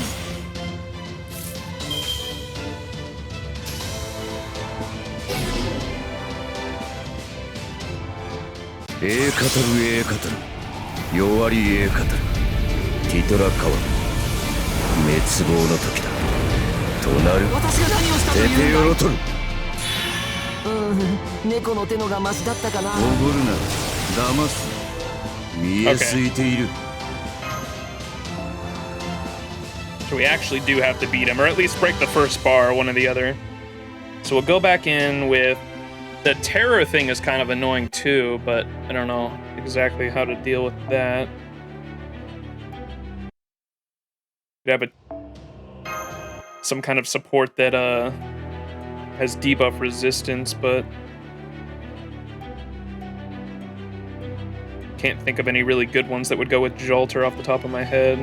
語る語る弱り語るティトラカワ滅亡の時だとなる私が何をしたとテテいうヨロトル猫の手のがマシだったかな。おごるな騙す見えすいている So we actually do have to beat him, or at least break the first bar, one or the other. So we'll go back in with... The terror thing is kind of annoying too, but I don't know exactly how to deal with that. Could have some kind of support that has debuff resistance, but can't think of any really good ones that would go with Jolter off the top of my head.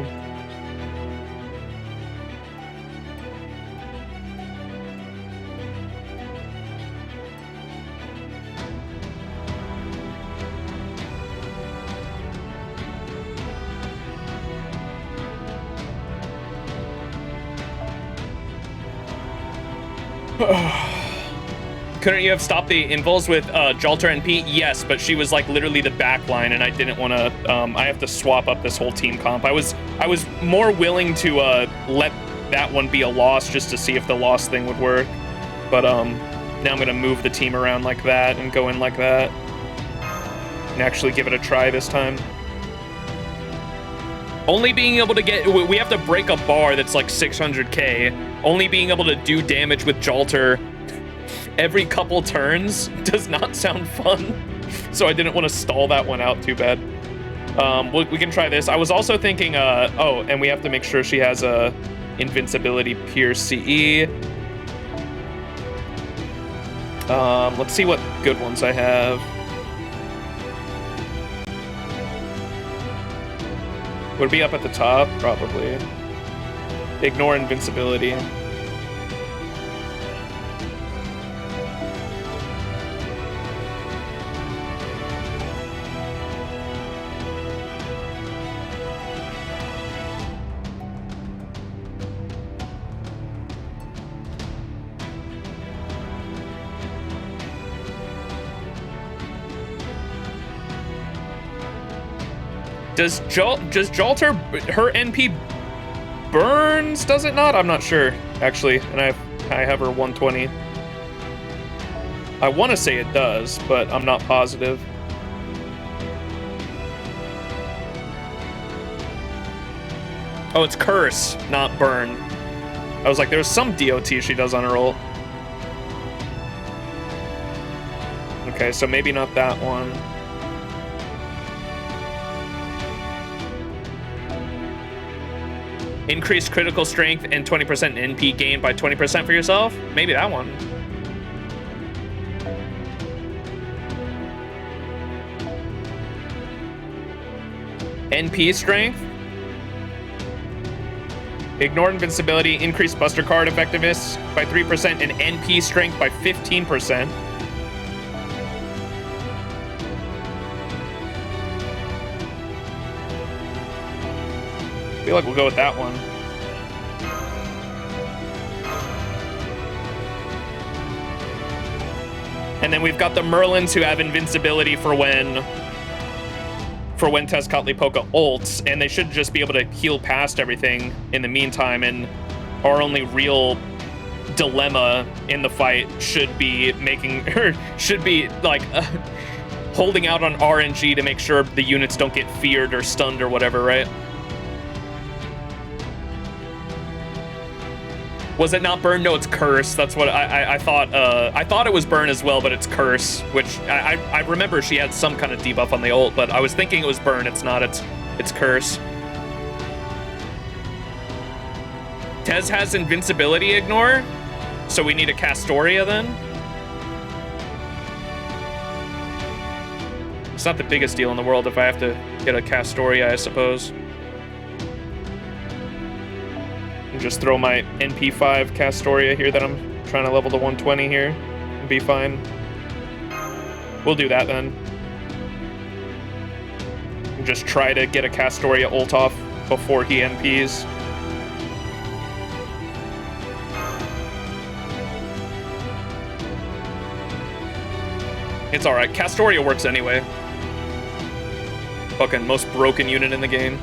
Couldn't you have stopped the invuls with Jolter NP? Yes, but she was like literally the back line, and I didn't want to. I have to swap up this whole team comp. I was more willing to let that one be a loss just to see if the loss thing would work. But now I'm gonna move the team around like that and go in like that, and actually give it a try this time. Only being able to get, we have to break a bar that's like 600k. Only being able to do damage with Jolter every couple turns does not sound fun. So I didn't want to stall that one out too bad. We can try this. I was also thinking, oh, and we have to make sure she has a invincibility Pierce CE. Let's see what good ones I have. Would it be up at the top? Probably. Ignore invincibility. Does Jolter, her NP burns, does it not? I'm not sure, actually, and I have her 120. I want to say it does, but I'm not positive. Oh, it's Curse, not Burn. I was like, there's some DOT she does on her ult. Okay, so maybe not that one. Increased critical strength and 20% NP gain by 20% for yourself? Maybe that one. NP strength. Ignore invincibility, increase buster card effectiveness by 3% and NP strength by 15%. I feel like we'll go with that one. And then we've got the Merlins who have invincibility for when Tezcatlipoca ults, and they should just be able to heal past everything in the meantime, and our only real dilemma in the fight should be holding out on RNG to make sure the units don't get feared or stunned or whatever, right? Was it not Burn? No, it's Curse. That's what I thought. I thought it was Burn as well, but it's Curse, which I remember she had some kind of debuff on the ult, but I was thinking it was Burn. It's not. It's Curse. Tez has invincibility ignore, so we need a Castoria then. It's not the biggest deal in the world if I have to get a Castoria, I suppose. Just throw my NP5 Castoria here that I'm trying to level to 120 here and be fine. We'll do that then. Just try to get a Castoria ult off before he NPs. It's alright. Castoria works anyway. Fucking most broken unit in the game.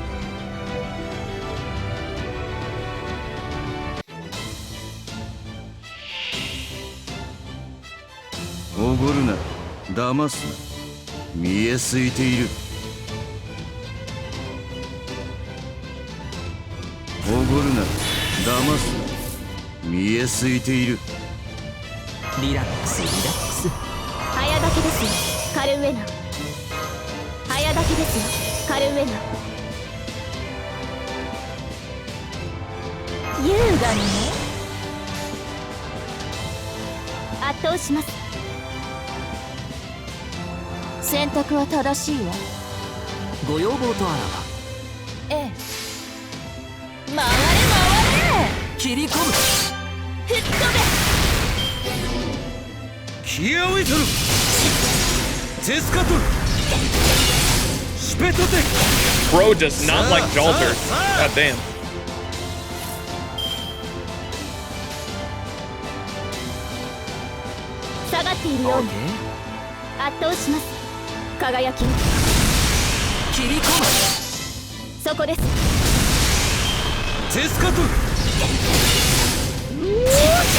Bro does not like Jalter. God damn.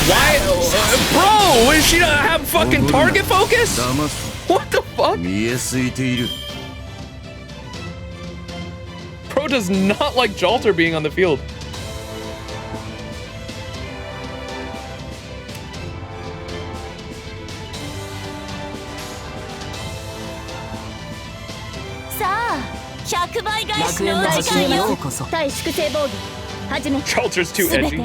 Why? Bro, is she not have fucking target focus? What the fuck? Bro does not like Jalter being on the field. Jalter's too edgy.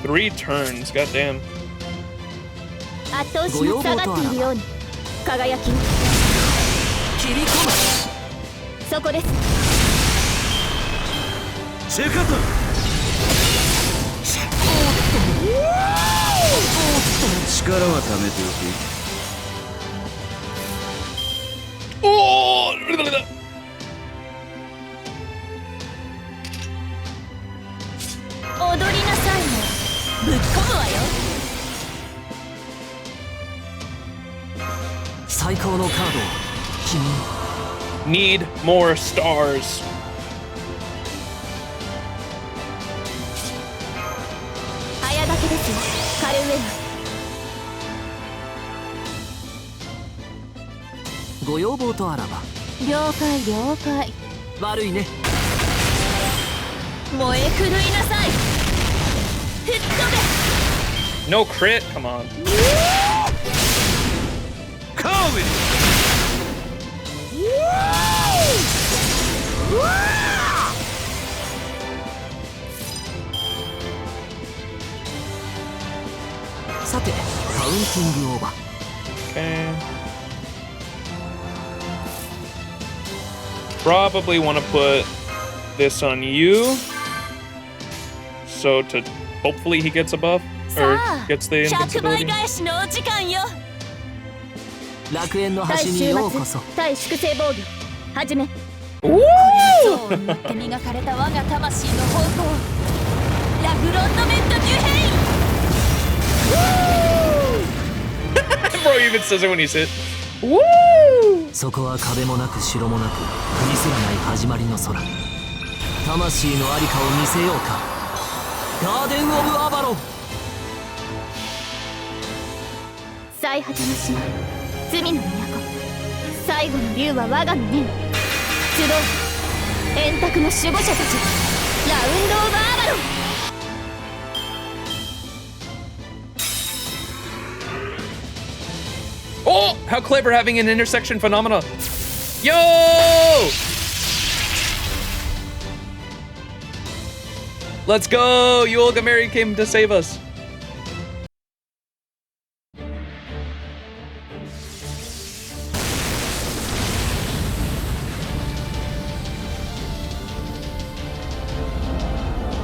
Three turns, goddamn. Oh! Need more stars. No crit, come on. Okay. Probably want to put this on you. So to hopefully he gets a buff or gets the 100倍 invincibility. 返しのお時間よ。楽園の対端に終ようこそ。末対粛清防御始め。 Woo! そうによって磨かれた我が魂の方向。ラグロンドメントニューヘイ。 Bro even says it when he's hit. Woo! そこは壁もなく城もなく見せない始まりの空。魂のありかを見せようか。ガーデン・オブ・アバロン。最果ての島、罪の都。最後の竜は我がの念。集う円卓の守護者たち。ラウンド・オブ・アバロン。 Oh, how clever having an intersection phenomena. Yo! Let's go! Yulga Mary came to save us.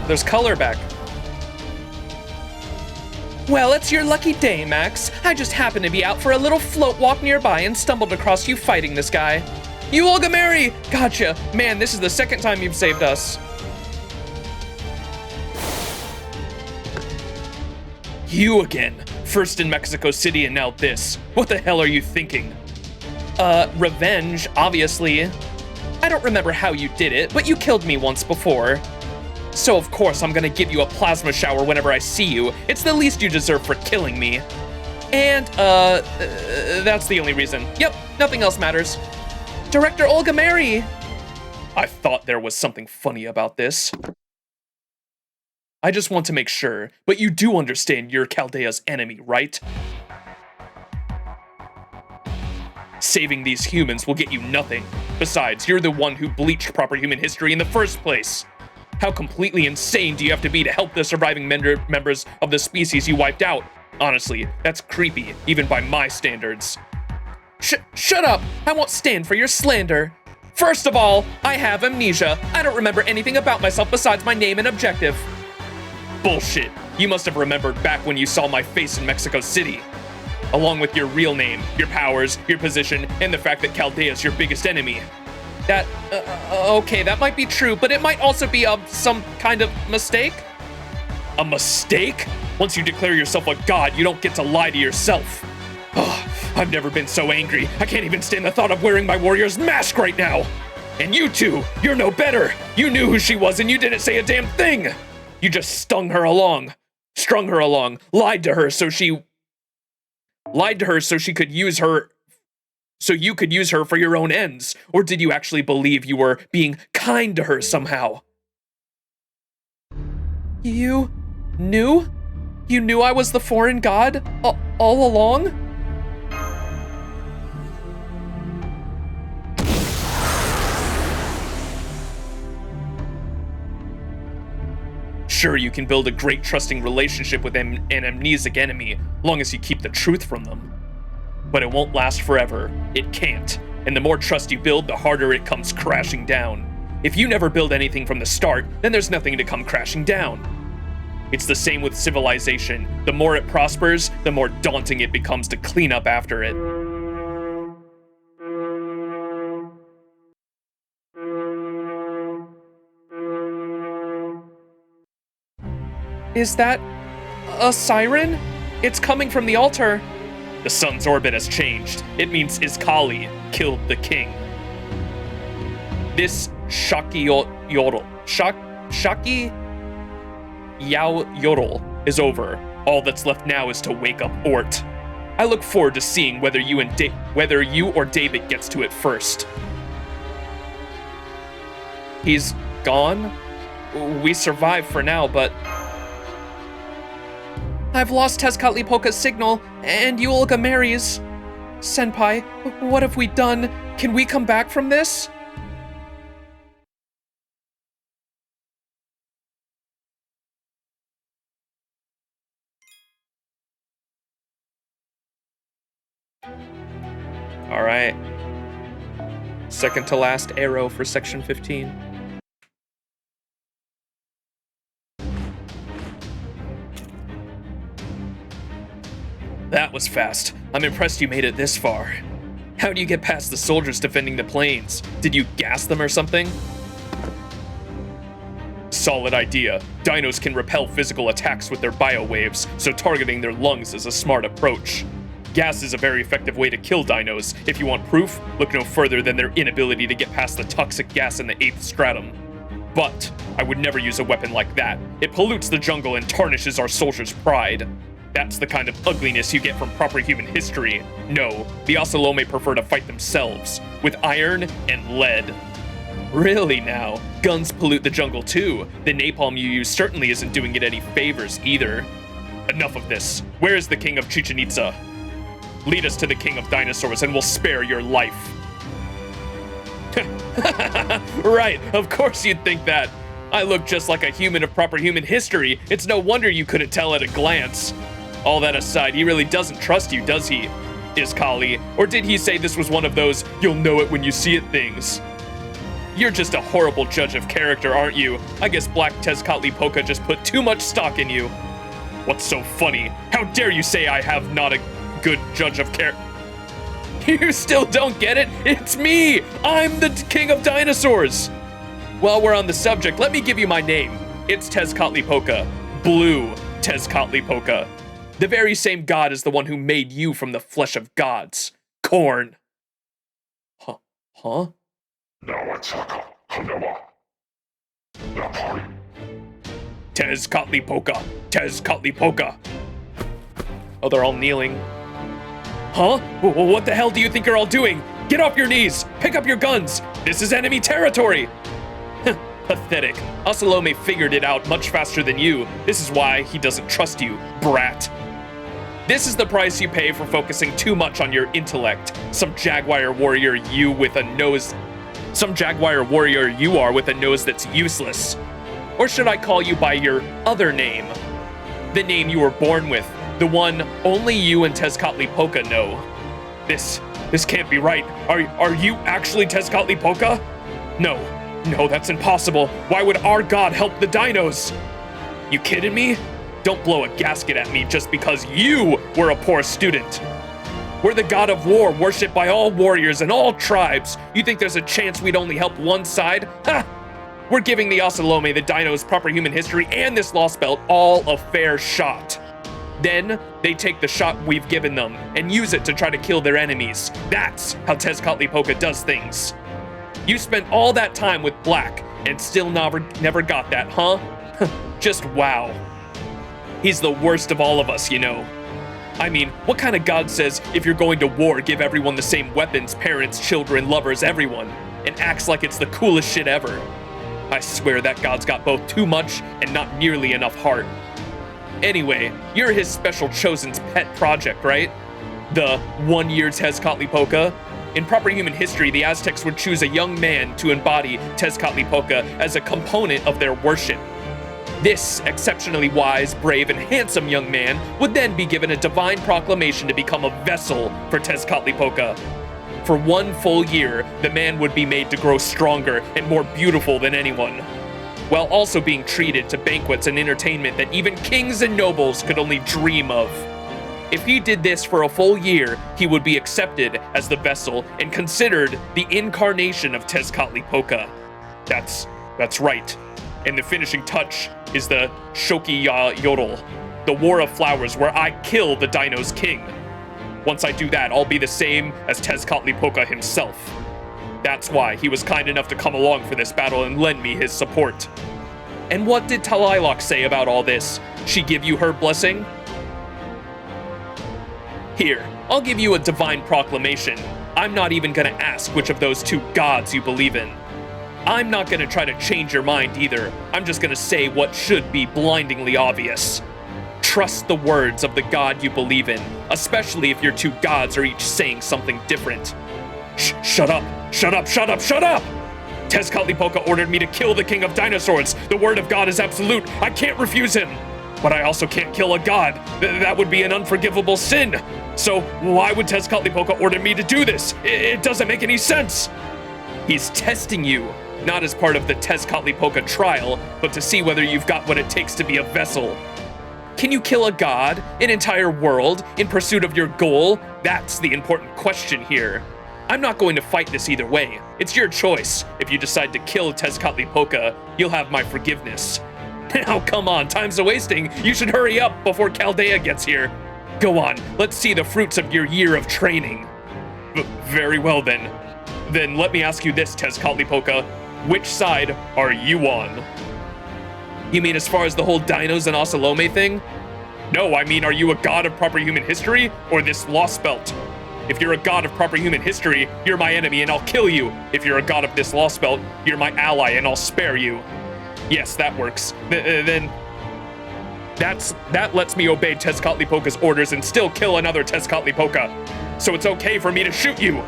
There's color back. Well, it's your lucky day, Max. I just happened to be out for a little float walk nearby and stumbled across you fighting this guy. You Olga Mary! Gotcha. Man, this is the second time you've saved us. You again. First in Mexico City and now this. What the hell are you thinking? Revenge, obviously. I don't remember how you did it, but you killed me once before. So of course I'm gonna give you a plasma shower whenever I see you. It's the least you deserve for killing me. And, that's the only reason. Yep, nothing else matters. Director Olga Mary! I thought there was something funny about this. I just want to make sure, but you do understand you're Chaldea's enemy, right? Saving these humans will get you nothing. Besides, you're the one who bleached proper human history in the first place. How completely insane do you have to be to help the surviving members of the species you wiped out? Honestly, that's creepy, even by my standards. Shut up! I won't stand for your slander. First of all, I have amnesia. I don't remember anything about myself besides my name and objective. Bullshit. You must have remembered back when you saw my face in Mexico City. Along with your real name, your powers, your position, and the fact that Chaldea is your biggest enemy. That, okay, that might be true, but it might also be some kind of mistake? A mistake? Once you declare yourself a god, you don't get to lie to yourself. Ugh, I've never been so angry. I can't even stand the thought of wearing my warrior's mask right now. And you two, you're no better. You knew who she was and you didn't say a damn thing. You just strung her along, lied to her so she could use her. So you could use her for your own ends, or did you actually believe you were being kind to her somehow? You knew? You knew I was the foreign god all along? Sure, you can build a great trusting relationship with an amnesic enemy, long as you keep the truth from them. But it won't last forever. It can't. And the more trust you build, the harder it comes crashing down. If you never build anything from the start, then there's nothing to come crashing down. It's the same with civilization. The more it prospers, the more daunting it becomes to clean up after it. Is that a siren? It's coming from the altar. The sun's orbit has changed. It means Iskali killed the king. This Shaki Yao Yodel is over. All that's left now is to wake up Ort. I look forward to seeing whether you or David gets to it first. He's gone? We survived for now, but I've lost Tezcatlipoca's signal, and Yulga Mary's. Senpai, what have we done? Can we come back from this? Alright. Second to last arrow for section 15. That was fast. I'm impressed you made it this far. How do you get past the soldiers defending the plains? Did you gas them or something? Solid idea. Dinos can repel physical attacks with their biowaves, so targeting their lungs is a smart approach. Gas is a very effective way to kill dinos. If you want proof, look no further than their inability to get past the toxic gas in the 8th stratum. But I would never use a weapon like that. It pollutes the jungle and tarnishes our soldiers' pride. That's the kind of ugliness you get from proper human history. No, the Ocelome prefer to fight themselves, with iron and lead. Really now? Guns pollute the jungle too. The napalm you use certainly isn't doing it any favors either. Enough of this. Where is the king of Chichen Itza? Lead us to the king of dinosaurs and we'll spare your life. Right, of course you'd think that. I look just like a human of proper human history. It's no wonder you couldn't tell at a glance. All that aside, he really doesn't trust you, does he? Iskali, or did he say this was one of those you'll know it when you see it things? You're just a horrible judge of character, aren't you? I guess Black Tezcatlipoca just put too much stock in you. What's so funny? How dare you say I have not a good judge of character? You still don't get it? It's me! I'm the king of dinosaurs! While we're on the subject, let me give you my name. It's Tezcatlipoca. Blue Tezcatlipoca. The very same god as the one who made you from the flesh of gods. Corn. Huh? Tezcatlipoca. Tezcatlipoca. Oh, they're all kneeling. Huh? What the hell do you think you're all doing? Get off your knees! Pick up your guns! This is enemy territory! Pathetic. Ocelome figured it out much faster than you. This is why he doesn't trust you, brat. This is the price you pay for focusing too much on your intellect. Some jaguar warrior you are with a nose that's useless. Or should I call you by your other name? The name you were born with. The one only you and Tezcatlipoca know. This can't be right. Are you actually Tezcatlipoca? No, that's impossible. Why would our god help the dinos? You kidding me? Don't blow a gasket at me just because you were a poor student. We're the god of war, worshipped by all warriors and all tribes. You think there's a chance we'd only help one side? Ha! We're giving the Ocelome, the dinos, proper human history, and this Lostbelt all a fair shot. Then, they take the shot we've given them and use it to try to kill their enemies. That's how Tezcatlipoca does things. You spent all that time with Black and still never got that, huh? Just wow. He's the worst of all of us, you know. I mean, what kind of god says if you're going to war, give everyone the same weapons, parents, children, lovers, everyone, and acts like it's the coolest shit ever? I swear that god's got both too much and not nearly enough heart. Anyway, you're his special chosen's pet project, right? The 1 year Tezcatlipoca? In proper human history, the Aztecs would choose a young man to embody Tezcatlipoca as a component of their worship. This exceptionally wise, brave, and handsome young man would then be given a divine proclamation to become a vessel for Tezcatlipoca. For 1 full year, the man would be made to grow stronger and more beautiful than anyone, while also being treated to banquets and entertainment that even kings and nobles could only dream of. If he did this for a full year, he would be accepted as the vessel and considered the incarnation of Tezcatlipoca. That's right. And the finishing touch is the Shoki Yodel, the War of Flowers, where I kill the Dino's king. Once I do that, I'll be the same as Tezcatlipoca himself. That's why he was kind enough to come along for this battle and lend me his support. And what did Talilok say about all this? She give you her blessing? Here, I'll give you a divine proclamation. I'm not even gonna ask which of those 2 gods you believe in. I'm not gonna try to change your mind either. I'm just gonna say what should be blindingly obvious. Trust the words of the god you believe in, especially if your 2 gods are each saying something different. Shut up! Shut up! Shut up! Shut up! Tezcatlipoca ordered me to kill the king of dinosaurs. The word of God is absolute. I can't refuse him. But I also can't kill a god. That would be an unforgivable sin. So why would Tezcatlipoca order me to do this? It doesn't make any sense. He's testing you, not as part of the Tezcatlipoca trial, but to see whether you've got what it takes to be a vessel. Can you kill a god, an entire world, in pursuit of your goal? That's the important question here. I'm not going to fight this either way. It's your choice. If you decide to kill Tezcatlipoca, you'll have my forgiveness. Now, come on, time's a-wasting. You should hurry up before Chaldea gets here. Go on, let's see the fruits of your year of training. Very well then. Then let me ask you this, Tezcatlipoca. Which side are you on? You mean as far as the whole dinos and Osalome thing? No, I mean, are you a god of proper human history, or this Lostbelt? If you're a god of proper human history, you're my enemy and I'll kill you. If you're a god of this Lostbelt, you're my ally and I'll spare you. Yes, that works. Then that lets me obey Tezcatlipoca's orders and still kill another Tezcatlipoca. So it's okay for me to shoot you.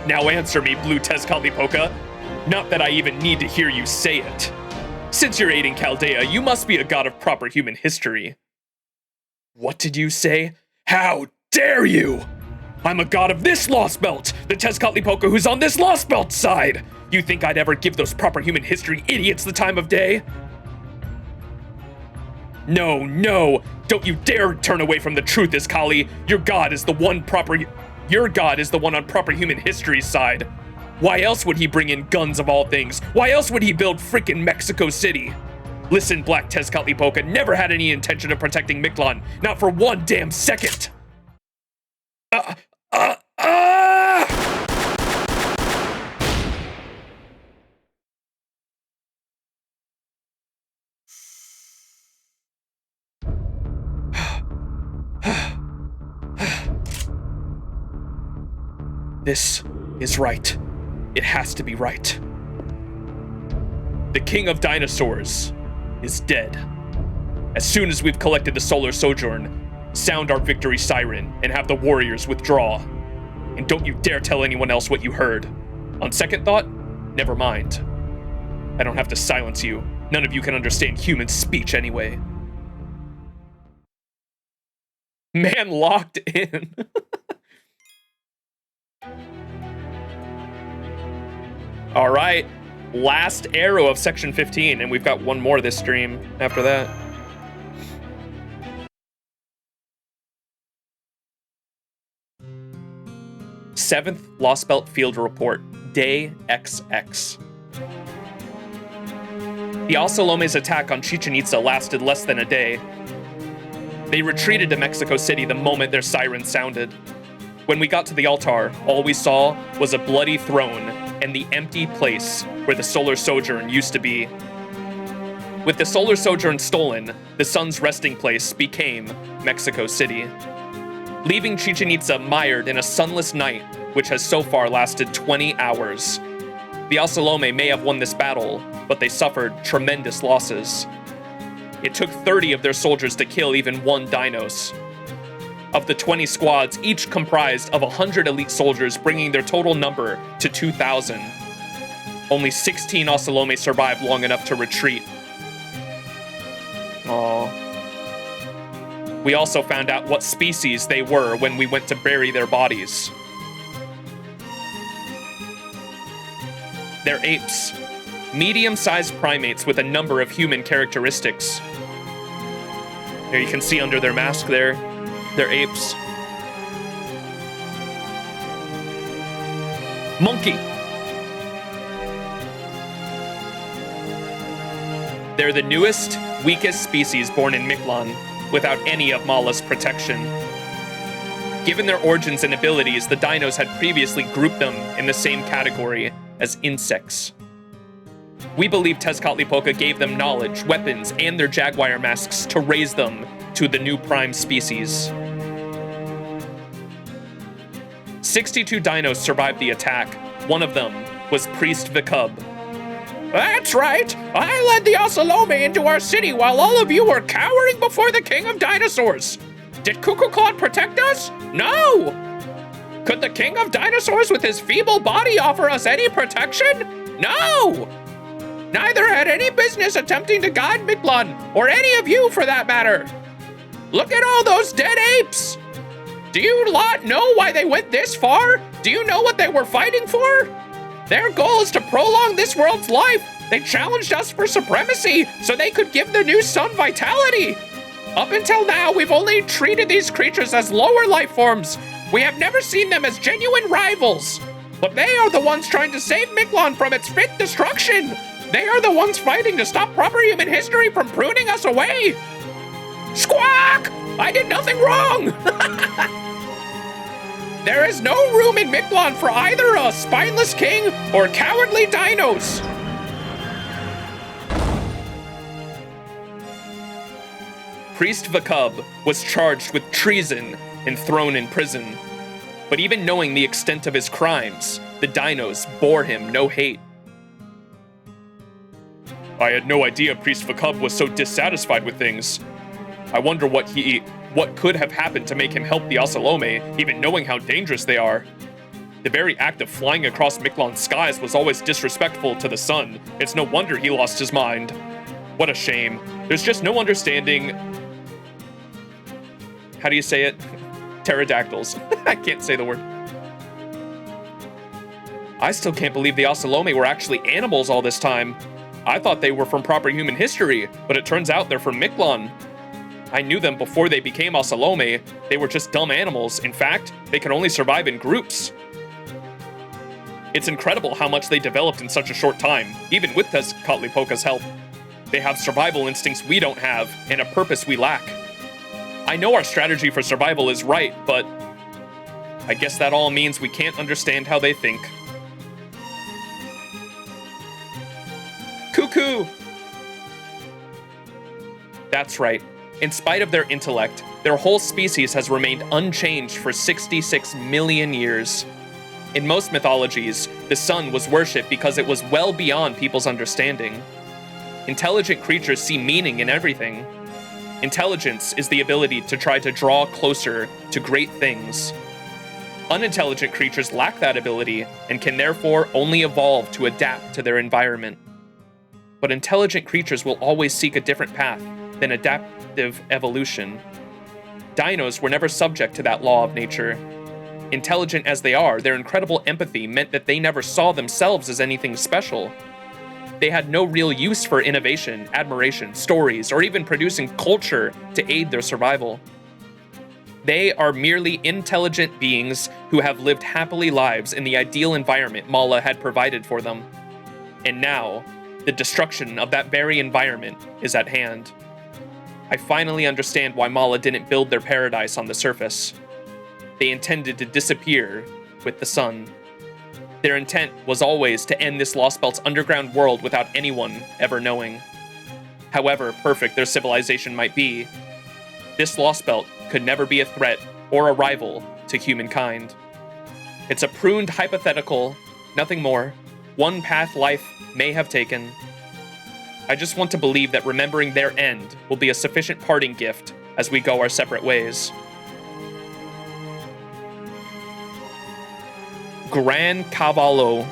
Now answer me, Blue Tezcatlipoca. Not that I even need to hear you say it. Since you're aiding Chaldea, you must be a god of proper human history. What did you say? How dare you! I'm a god of this Lostbelt, the Tezcatlipoca who's on this Lostbelt side! You think I'd ever give those proper human history idiots the time of day? No, no! Don't you dare turn away from the truth, Iskali! Your god is the one on proper human history's side. Why else would he bring in guns of all things? Why else would he build frickin' Mexico City? Listen, Black Tezcatlipoca never had any intention of protecting Mictlān, not for one damn second! This is right. It has to be right. The King of Dinosaurs is dead. As soon as we've collected the Solar Sojourn, sound our victory siren and have the warriors withdraw. And don't you dare tell anyone else what you heard. On second thought, never mind. I don't have to silence you. None of you can understand human speech anyway. Man locked in. All right, last arrow of section 15, and we've got one more this stream after that. Seventh Lostbelt Field Report, Day XX. The Osalome's attack on Chichen Itza lasted less than a day. They retreated to Mexico City the moment their sirens sounded. When we got to the altar, all we saw was a bloody throne and the empty place where the Solar Sojourn used to be. With the Solar Sojourn stolen, the sun's resting place became Mexico City, leaving Chichen Itza mired in a sunless night, which has so far lasted 20 hours. The Osalome may have won this battle, but they suffered tremendous losses. It took 30 of their soldiers to kill even one Dinos. Of the 20 squads, each comprised of 100 elite soldiers, bringing their total number to 2,000. Only 16 Osalome survived long enough to retreat. Aww. We also found out what species they were when we went to bury their bodies. They're apes. Medium-sized primates with a number of human characteristics. Here you can see under their mask there, they're apes. Monkey. They're the newest, weakest species born in Mictlān, without any of Mala's protection. Given their origins and abilities, the dinos had previously grouped them in the same category as insects. We believe Tezcatlipoca gave them knowledge, weapons, and their jaguar masks to raise them to the new prime species. 62 dinos survived the attack. One of them was Priest Vicub. That's right! I led the Osalome into our city while all of you were cowering before the King of Dinosaurs. Did Cuckoo Claude protect us? No! Could the King of Dinosaurs with his feeble body offer us any protection? No! Neither had any business attempting to guide Mictlān, or any of you for that matter. Look at all those dead apes! Do you lot know why they went this far? Do you know what they were fighting for? Their goal is to prolong this world's life. They challenged us for supremacy so they could give the new sun vitality. Up until now, we've only treated these creatures as lower life forms. We have never seen them as genuine rivals. But they are the ones trying to save Mictlān from its fit destruction. They are the ones fighting to stop proper human history from pruning us away. Squawk! I did nothing wrong! There is no room in Mictlān for either a spineless king or cowardly dinos. Priest Vakub was charged with treason and thrown in prison. But even knowing the extent of his crimes, the dinos bore him no hate. I had no idea Priest Vakub was so dissatisfied with things. I wonder what could have happened to make him help the Osalome, even knowing how dangerous they are. The very act of flying across Mictlān's skies was always disrespectful to the sun. It's no wonder he lost his mind. What a shame. There's just no understanding... How do you say it? Pterodactyls. I can't say the word. I still can't believe the Osalome were actually animals all this time. I thought they were from proper human history, but it turns out they're from Mictlān. I knew them before they became Osalome. They were just dumb animals. In fact, they could only survive in groups. It's incredible how much they developed in such a short time, even with Tezcatlipoca's help. They have survival instincts we don't have, and a purpose we lack. I know our strategy for survival is right, but I guess that all means we can't understand how they think. Cuckoo! That's right. In spite of their intellect, their whole species has remained unchanged for 66 million years. In most mythologies, the sun was worshipped because it was well beyond people's understanding. Intelligent creatures see meaning in everything. Intelligence is the ability to try to draw closer to great things. Unintelligent creatures lack that ability and can therefore only evolve to adapt to their environment. But intelligent creatures will always seek a different path than adaptive evolution. Dinos were never subject to that law of nature. Intelligent as they are, their incredible empathy meant that they never saw themselves as anything special. They had no real use for innovation, admiration, stories, or even producing culture to aid their survival. They are merely intelligent beings who have lived happily lives in the ideal environment Mala had provided for them. And now, the destruction of that very environment is at hand. I finally understand why Mala didn't build their paradise on the surface. They intended to disappear with the sun. Their intent was always to end this Lostbelt's underground world without anyone ever knowing. However perfect their civilization might be, this Lostbelt could never be a threat or a rival to humankind. It's a pruned hypothetical, nothing more, one path life may have taken. I just want to believe that remembering their end will be a sufficient parting gift as we go our separate ways. Gran Cavallo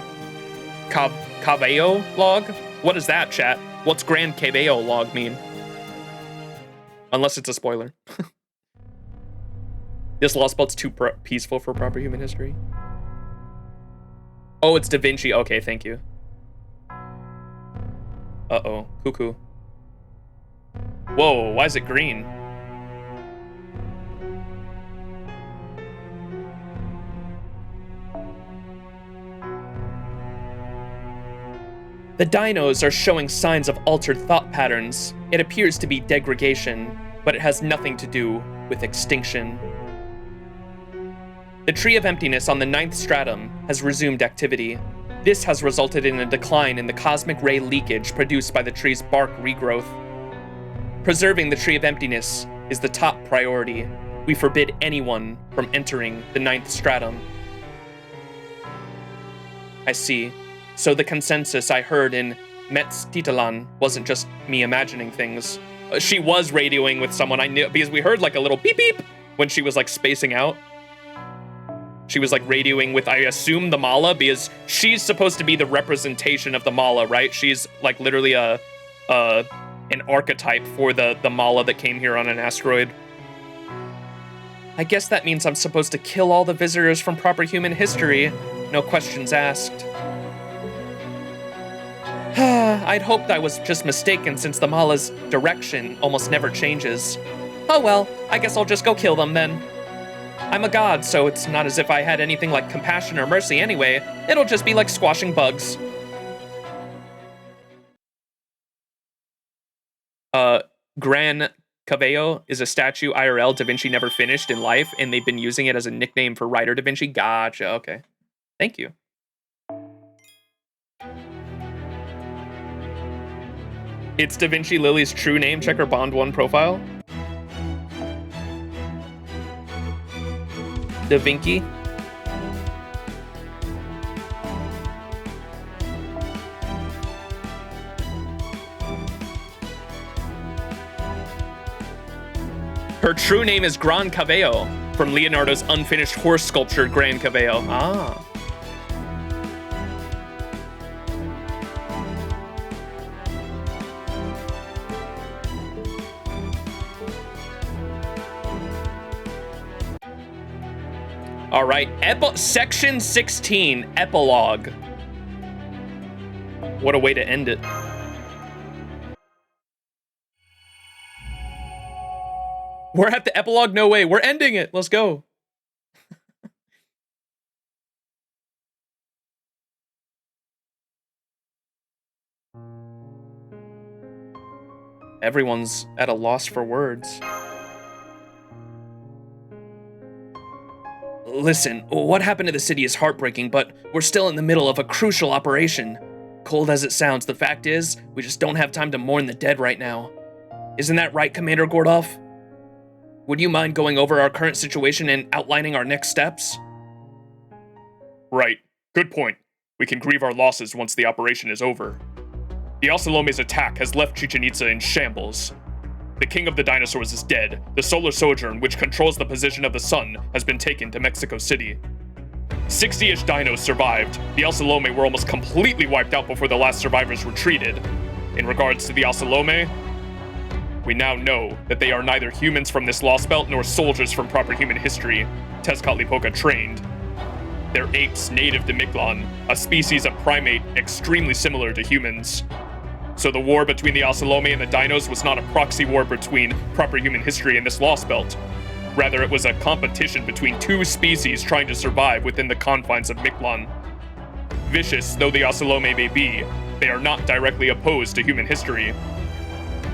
log? What is that, chat? What's Gran Cavallo log mean? Unless it's a spoiler. This Lostbelt's too peaceful for proper human history. Oh, it's Da Vinci. Okay, thank you. Uh-oh, cuckoo. Whoa, why is it green? The dinos are showing signs of altered thought patterns. It appears to be degradation, but it has nothing to do with extinction. The Tree of Emptiness on the 9th stratum has resumed activity. This has resulted in a decline in the cosmic ray leakage produced by the tree's bark regrowth. Preserving the Tree of Emptiness is the top priority. We forbid anyone from entering the 9th stratum. I see. So the consensus I heard in Mictlān wasn't just me imagining things. She was radioing with someone I knew, because we heard like a little beep beep when she was like spacing out. She was like radioing with, I assume, the Mala, because she's supposed to be the representation of the Mala, right? She's like literally an archetype for the Mala that came here on an asteroid. I guess that means I'm supposed to kill all the visitors from proper human history. No questions asked. I'd hoped I was just mistaken since the Mala's direction almost never changes. Oh well, I guess I'll just go kill them then. I'm a god, so it's not as if I had anything like compassion or mercy anyway. It'll just be like squashing bugs. Gran Cabello is a statue IRL Da Vinci never finished in life, and they've been using it as a nickname for writer Da Vinci. Gotcha, okay. Thank you. It's Da Vinci Lily's true name. Check her Bond 1 profile. Da Vinci. Her true name is Gran Cabello, from Leonardo's unfinished horse sculpture Gran Cabello. Ah. All right, section 16, epilogue. What a way to end it. We're at the epilogue? No way, we're ending it. Let's go. Everyone's at a loss for words. Listen, what happened to the city is heartbreaking, but we're still in the middle of a crucial operation. Cold as it sounds, the fact is, we just don't have time to mourn the dead right now. Isn't that right, Commander Gordov? Would you mind going over our current situation and outlining our next steps? Right. Good point. We can grieve our losses once the operation is over. The Osalome's attack has left Chichen Itza in shambles. The king of the dinosaurs is dead. The solar sojourn, which controls the position of the sun, has been taken to Mexico City. 60-ish dinos survived. The Osalome were almost completely wiped out before the last survivors retreated. In regards to the Osalome, we now know that they are neither humans from this Lostbelt nor soldiers from proper human history Tezcatlipoca trained. They're apes native to Mictlān, a species of primate extremely similar to humans. So the war between the Osalome and the dinos was not a proxy war between proper human history and this Lostbelt. Rather, it was a competition between two species trying to survive within the confines of Mictlān. Vicious though the Osalome may be, they are not directly opposed to human history.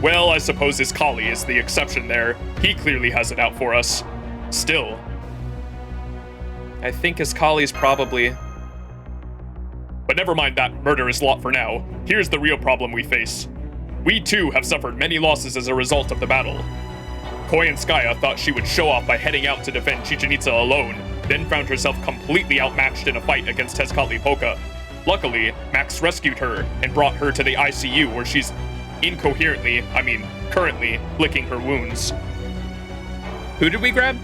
Well, I suppose his collie is the exception there. He clearly has it out for us. Still. I think his collie's probably... But never mind that murderous lot for now. Here's the real problem we face. We too have suffered many losses as a result of the battle. Koyanskaya thought she would show off by heading out to defend Chichen Itza alone, then found herself completely outmatched in a fight against Tezcatlipoca. Luckily, Max rescued her and brought her to the ICU where she's currently licking her wounds. Who did we grab?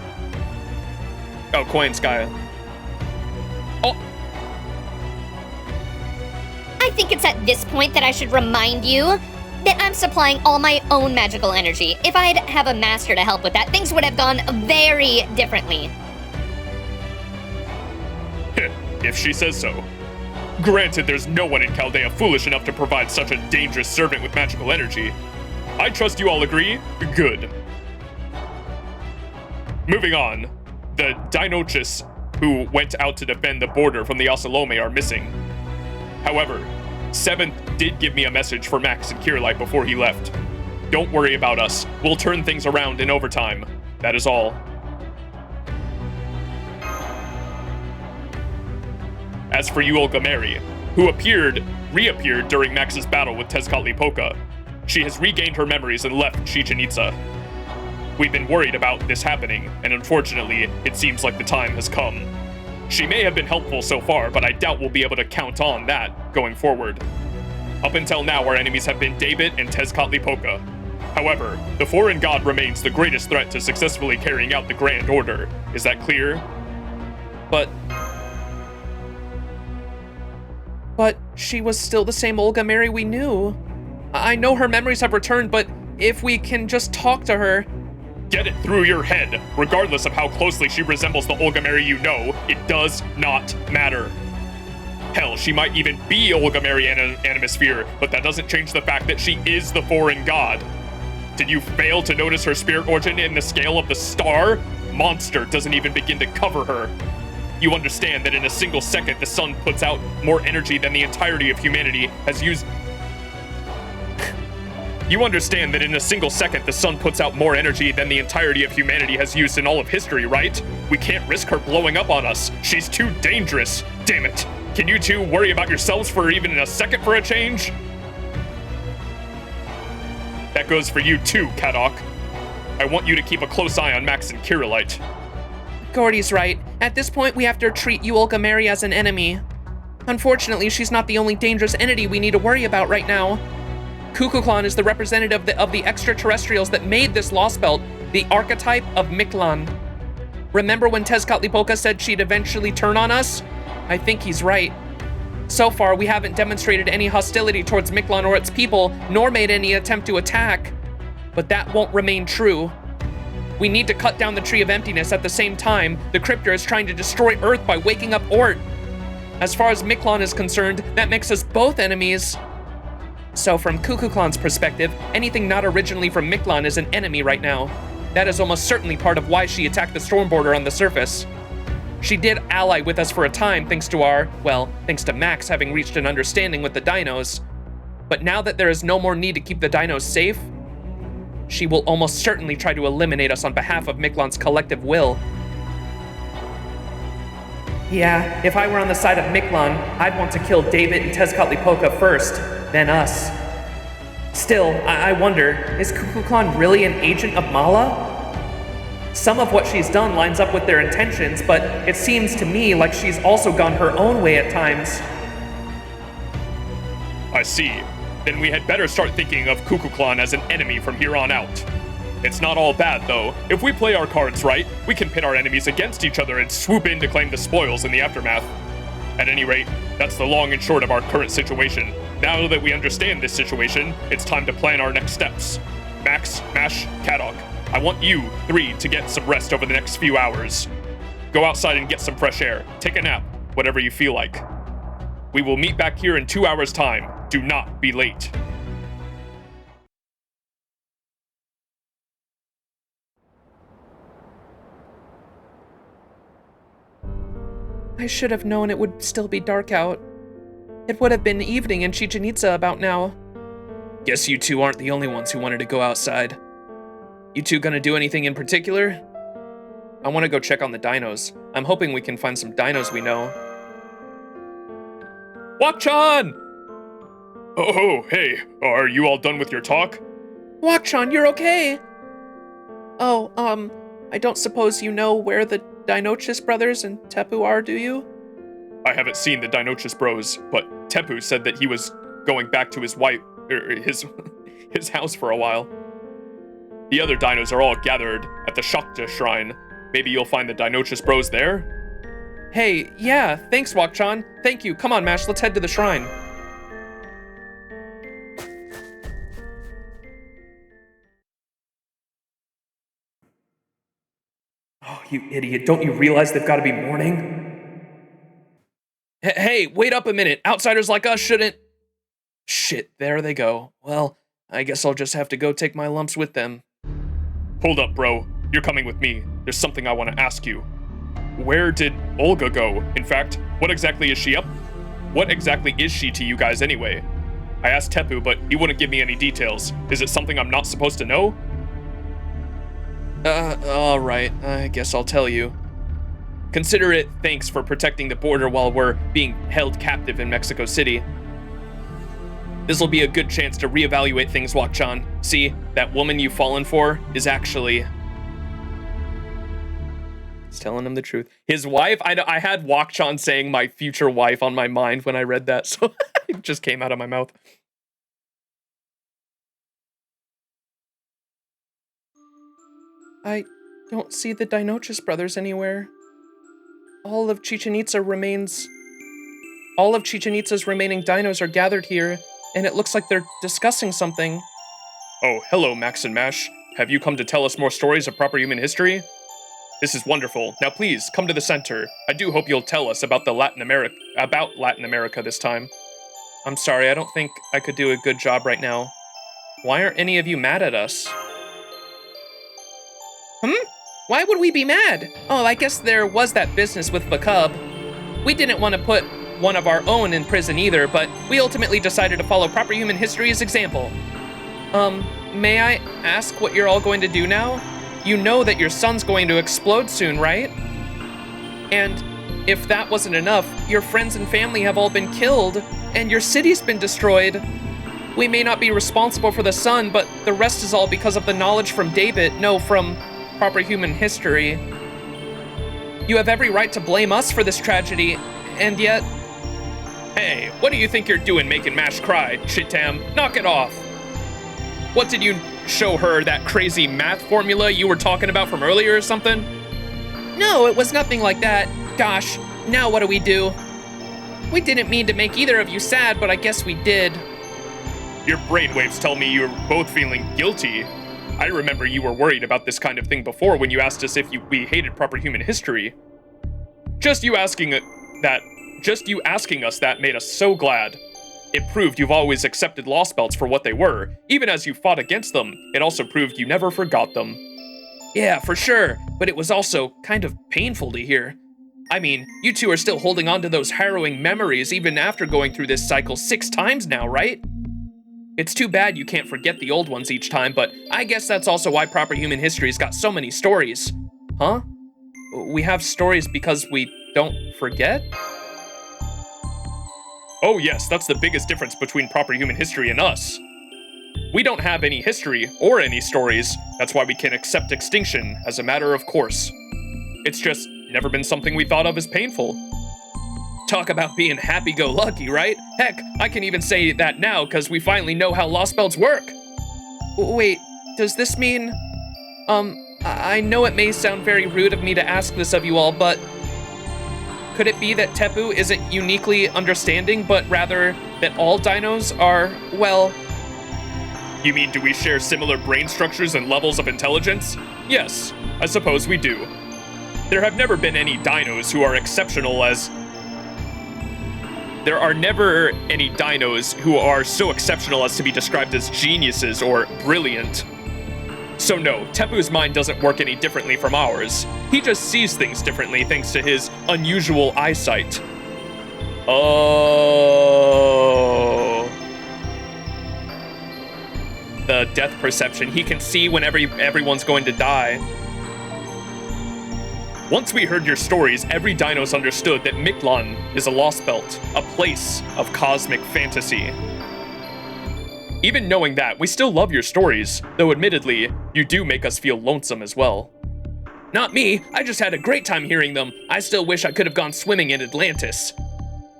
Oh, Koyanskaya. Oh! I think it's at this point that I should remind you that I'm supplying all my own magical energy. If I'd have a master to help with that, things would have gone very differently. If she says so. Granted, there's no one in Chaldea foolish enough to provide such a dangerous servant with magical energy. I trust you all agree? Good. Moving on. The Dinochus who went out to defend the border from the Osalome are missing. However, Seventh did give me a message for Max and Kirlight before he left. Don't worry about us. We'll turn things around in overtime. That is all. As for you, Olga Mary, who reappeared during Max's battle with Tezcatlipoca, she has regained her memories and left Chichen Itza. We've been worried about this happening, and unfortunately, it seems like the time has come. She may have been helpful so far, but I doubt we'll be able to count on that going forward. Up until now, our enemies have been David and Tezcatlipoca. However, the foreign god remains the greatest threat to successfully carrying out the Grand Order. Is that clear? But she was still the same Olga Mary we knew. I know her memories have returned, but if we can just talk to her... Get it through your head. Regardless of how closely she resembles the Olga Mary you know, it does not matter. Hell, she might even be Olga Mary Animosphere, but that doesn't change the fact that she is the foreign god. Did you fail to notice her spirit origin in the scale of the star? Monster doesn't even begin to cover her. You understand that in a single second, the sun puts out more energy than the entirety of humanity has used. You understand that in a single second, the sun puts out more energy than the entirety of humanity has used in all of history, right? We can't risk her blowing up on us. She's too dangerous. Damn it. Can you two worry about yourselves for even a second for a change? That goes for you too, Kadok. I want you to keep a close eye on Max and Kirillite. Gordy's right. At this point, we have to treat Yulka Mary as an enemy. Unfortunately, she's not the only dangerous entity we need to worry about right now. Kukulkan is the representative of the extraterrestrials that made this Lostbelt, the archetype of Mictlān. Remember when Tezcatlipoca said she'd eventually turn on us? I think he's right. So far, we haven't demonstrated any hostility towards Mictlān or its people, nor made any attempt to attack. But that won't remain true. We need to cut down the Tree of Emptiness at the same time. The Cryptor is trying to destroy Earth by waking up Ort. As far as Mictlān is concerned, that makes us both enemies. So from Kukulkan's perspective, anything not originally from Mictlān is an enemy right now. That is almost certainly part of why she attacked the Storm Border on the surface. She did ally with us for a time thanks to Max having reached an understanding with the dinos. But now that there is no more need to keep the dinos safe, she will almost certainly try to eliminate us on behalf of Mictlān's collective will. Yeah, if I were on the side of Mictlān, I'd want to kill David and Tezcatlipoca first, then us. Still, I wonder, is Kukulkan really an agent of Mala? Some of what she's done lines up with their intentions, but it seems to me like she's also gone her own way at times. I see. Then we had better start thinking of Kukulkan as an enemy from here on out. It's not all bad, though. If we play our cards right, we can pit our enemies against each other and swoop in to claim the spoils in the aftermath. At any rate, that's the long and short of our current situation. Now that we understand this situation, it's time to plan our next steps. Max, Mash, Kadok, I want you three to get some rest over the next few hours. Go outside and get some fresh air. Take a nap, whatever you feel like. We will meet back here in 2 hours' time. Do not be late. I should have known it would still be dark out. It would have been evening in Chichen Itza about now. Guess you two aren't the only ones who wanted to go outside. You two gonna do anything in particular? I want to go check on the dinos. I'm hoping we can find some dinos we know. Wakchan! Oh, hey, are you all done with your talk? Wakchan, you're okay? Oh, I don't suppose you know where the Dinochus brothers and Tepu are, do you? I haven't seen the Dinochus bros, but Tepu said that he was going back to his wife, his house for a while. The other dinos are all gathered at the Shakta shrine. Maybe you'll find the Dinochus bros there? Hey, yeah, thanks, Wakchan. Thank you. Come on, Mash, let's head to the shrine. Oh, you idiot. Don't you realize they've got to be morning? Hey, wait up a minute. Outsiders like us shouldn't... Shit, there they go. Well, I guess I'll just have to go take my lumps with them. Hold up, bro. You're coming with me. There's something I want to ask you. Where did Olga go? In fact, what exactly is she up? What exactly is she to you guys anyway? I asked Tepu, but he wouldn't give me any details. Is it something I'm not supposed to know? Alright. I guess I'll tell you. Consider it thanks for protecting the border while we're being held captive in Mexico City. This'll be a good chance to reevaluate things, Wakchan. See, that woman you've fallen for is actually... He's telling him the truth. His wife? I had Wakchan saying my future wife on my mind when I read that, so it just came out of my mouth. I don't see the Dinochus brothers anywhere. All of Chichen Itza's remaining dinos are gathered here, and it looks like they're discussing something. Oh, hello, Max and Mash. Have you come to tell us more stories of proper human history? This is wonderful. Now please, come to the center. I do hope you'll tell us about Latin America this time. I'm sorry, I don't think I could do a good job right now. Why aren't any of you mad at us? Why would we be mad? Oh, I guess there was that business with Bakub. We didn't want to put one of our own in prison either, but we ultimately decided to follow proper human history's example. May I ask what you're all going to do now? You know that your sun's going to explode soon, right? And if that wasn't enough, your friends and family have all been killed, and your city's been destroyed. We may not be responsible for the sun, but the rest is all because of the knowledge from from proper human history. You have every right to blame us for this tragedy, and yet... Hey, what do you think you're doing making Mash cry, Shitam? Knock it off. What, did you show her that crazy math formula you were talking about from earlier or something? No, it was nothing like that. Gosh, now what do we do? We didn't mean to make either of you sad, but I guess we did. Your brainwaves tell me you're both feeling guilty. I remember you were worried about this kind of thing before when you asked us if we hated proper human history. Just you asking us that made us so glad. It proved you've always accepted Lostbelts for what they were. Even as you fought against them, it also proved you never forgot them. Yeah, for sure, but it was also kind of painful to hear. I mean, you two are still holding on to those harrowing memories even after going through this cycle 6 times now, right? It's too bad you can't forget the old ones each time, but I guess that's also why proper human history's got so many stories. Huh? We have stories because we don't forget? Oh yes, that's the biggest difference between proper human history and us. We don't have any history or any stories, that's why we can accept extinction as a matter of course. It's just never been something we thought of as painful. Talk about being happy-go-lucky, right? Heck, I can even say that now because we finally know how Lostbelts work. Wait, does this mean... I know it may sound very rude of me to ask this of you all, but... could it be that Tepu isn't uniquely understanding, but rather that all dinos are, well... You mean, do we share similar brain structures and levels of intelligence? Yes, I suppose we do. There have never been any dinos who are exceptional as... There are never any dinos who are so exceptional as to be described as geniuses or brilliant. So no, Tepu's mind doesn't work any differently from ours. He just sees things differently thanks to his unusual eyesight. Oh. The death perception. He can see when everyone's going to die. Once we heard your stories, every dinos understood that Mictlān is a Lostbelt, a place of cosmic fantasy. Even knowing that, we still love your stories, though admittedly, you do make us feel lonesome as well. Not me, I just had a great time hearing them. I still wish I could have gone swimming in Atlantis.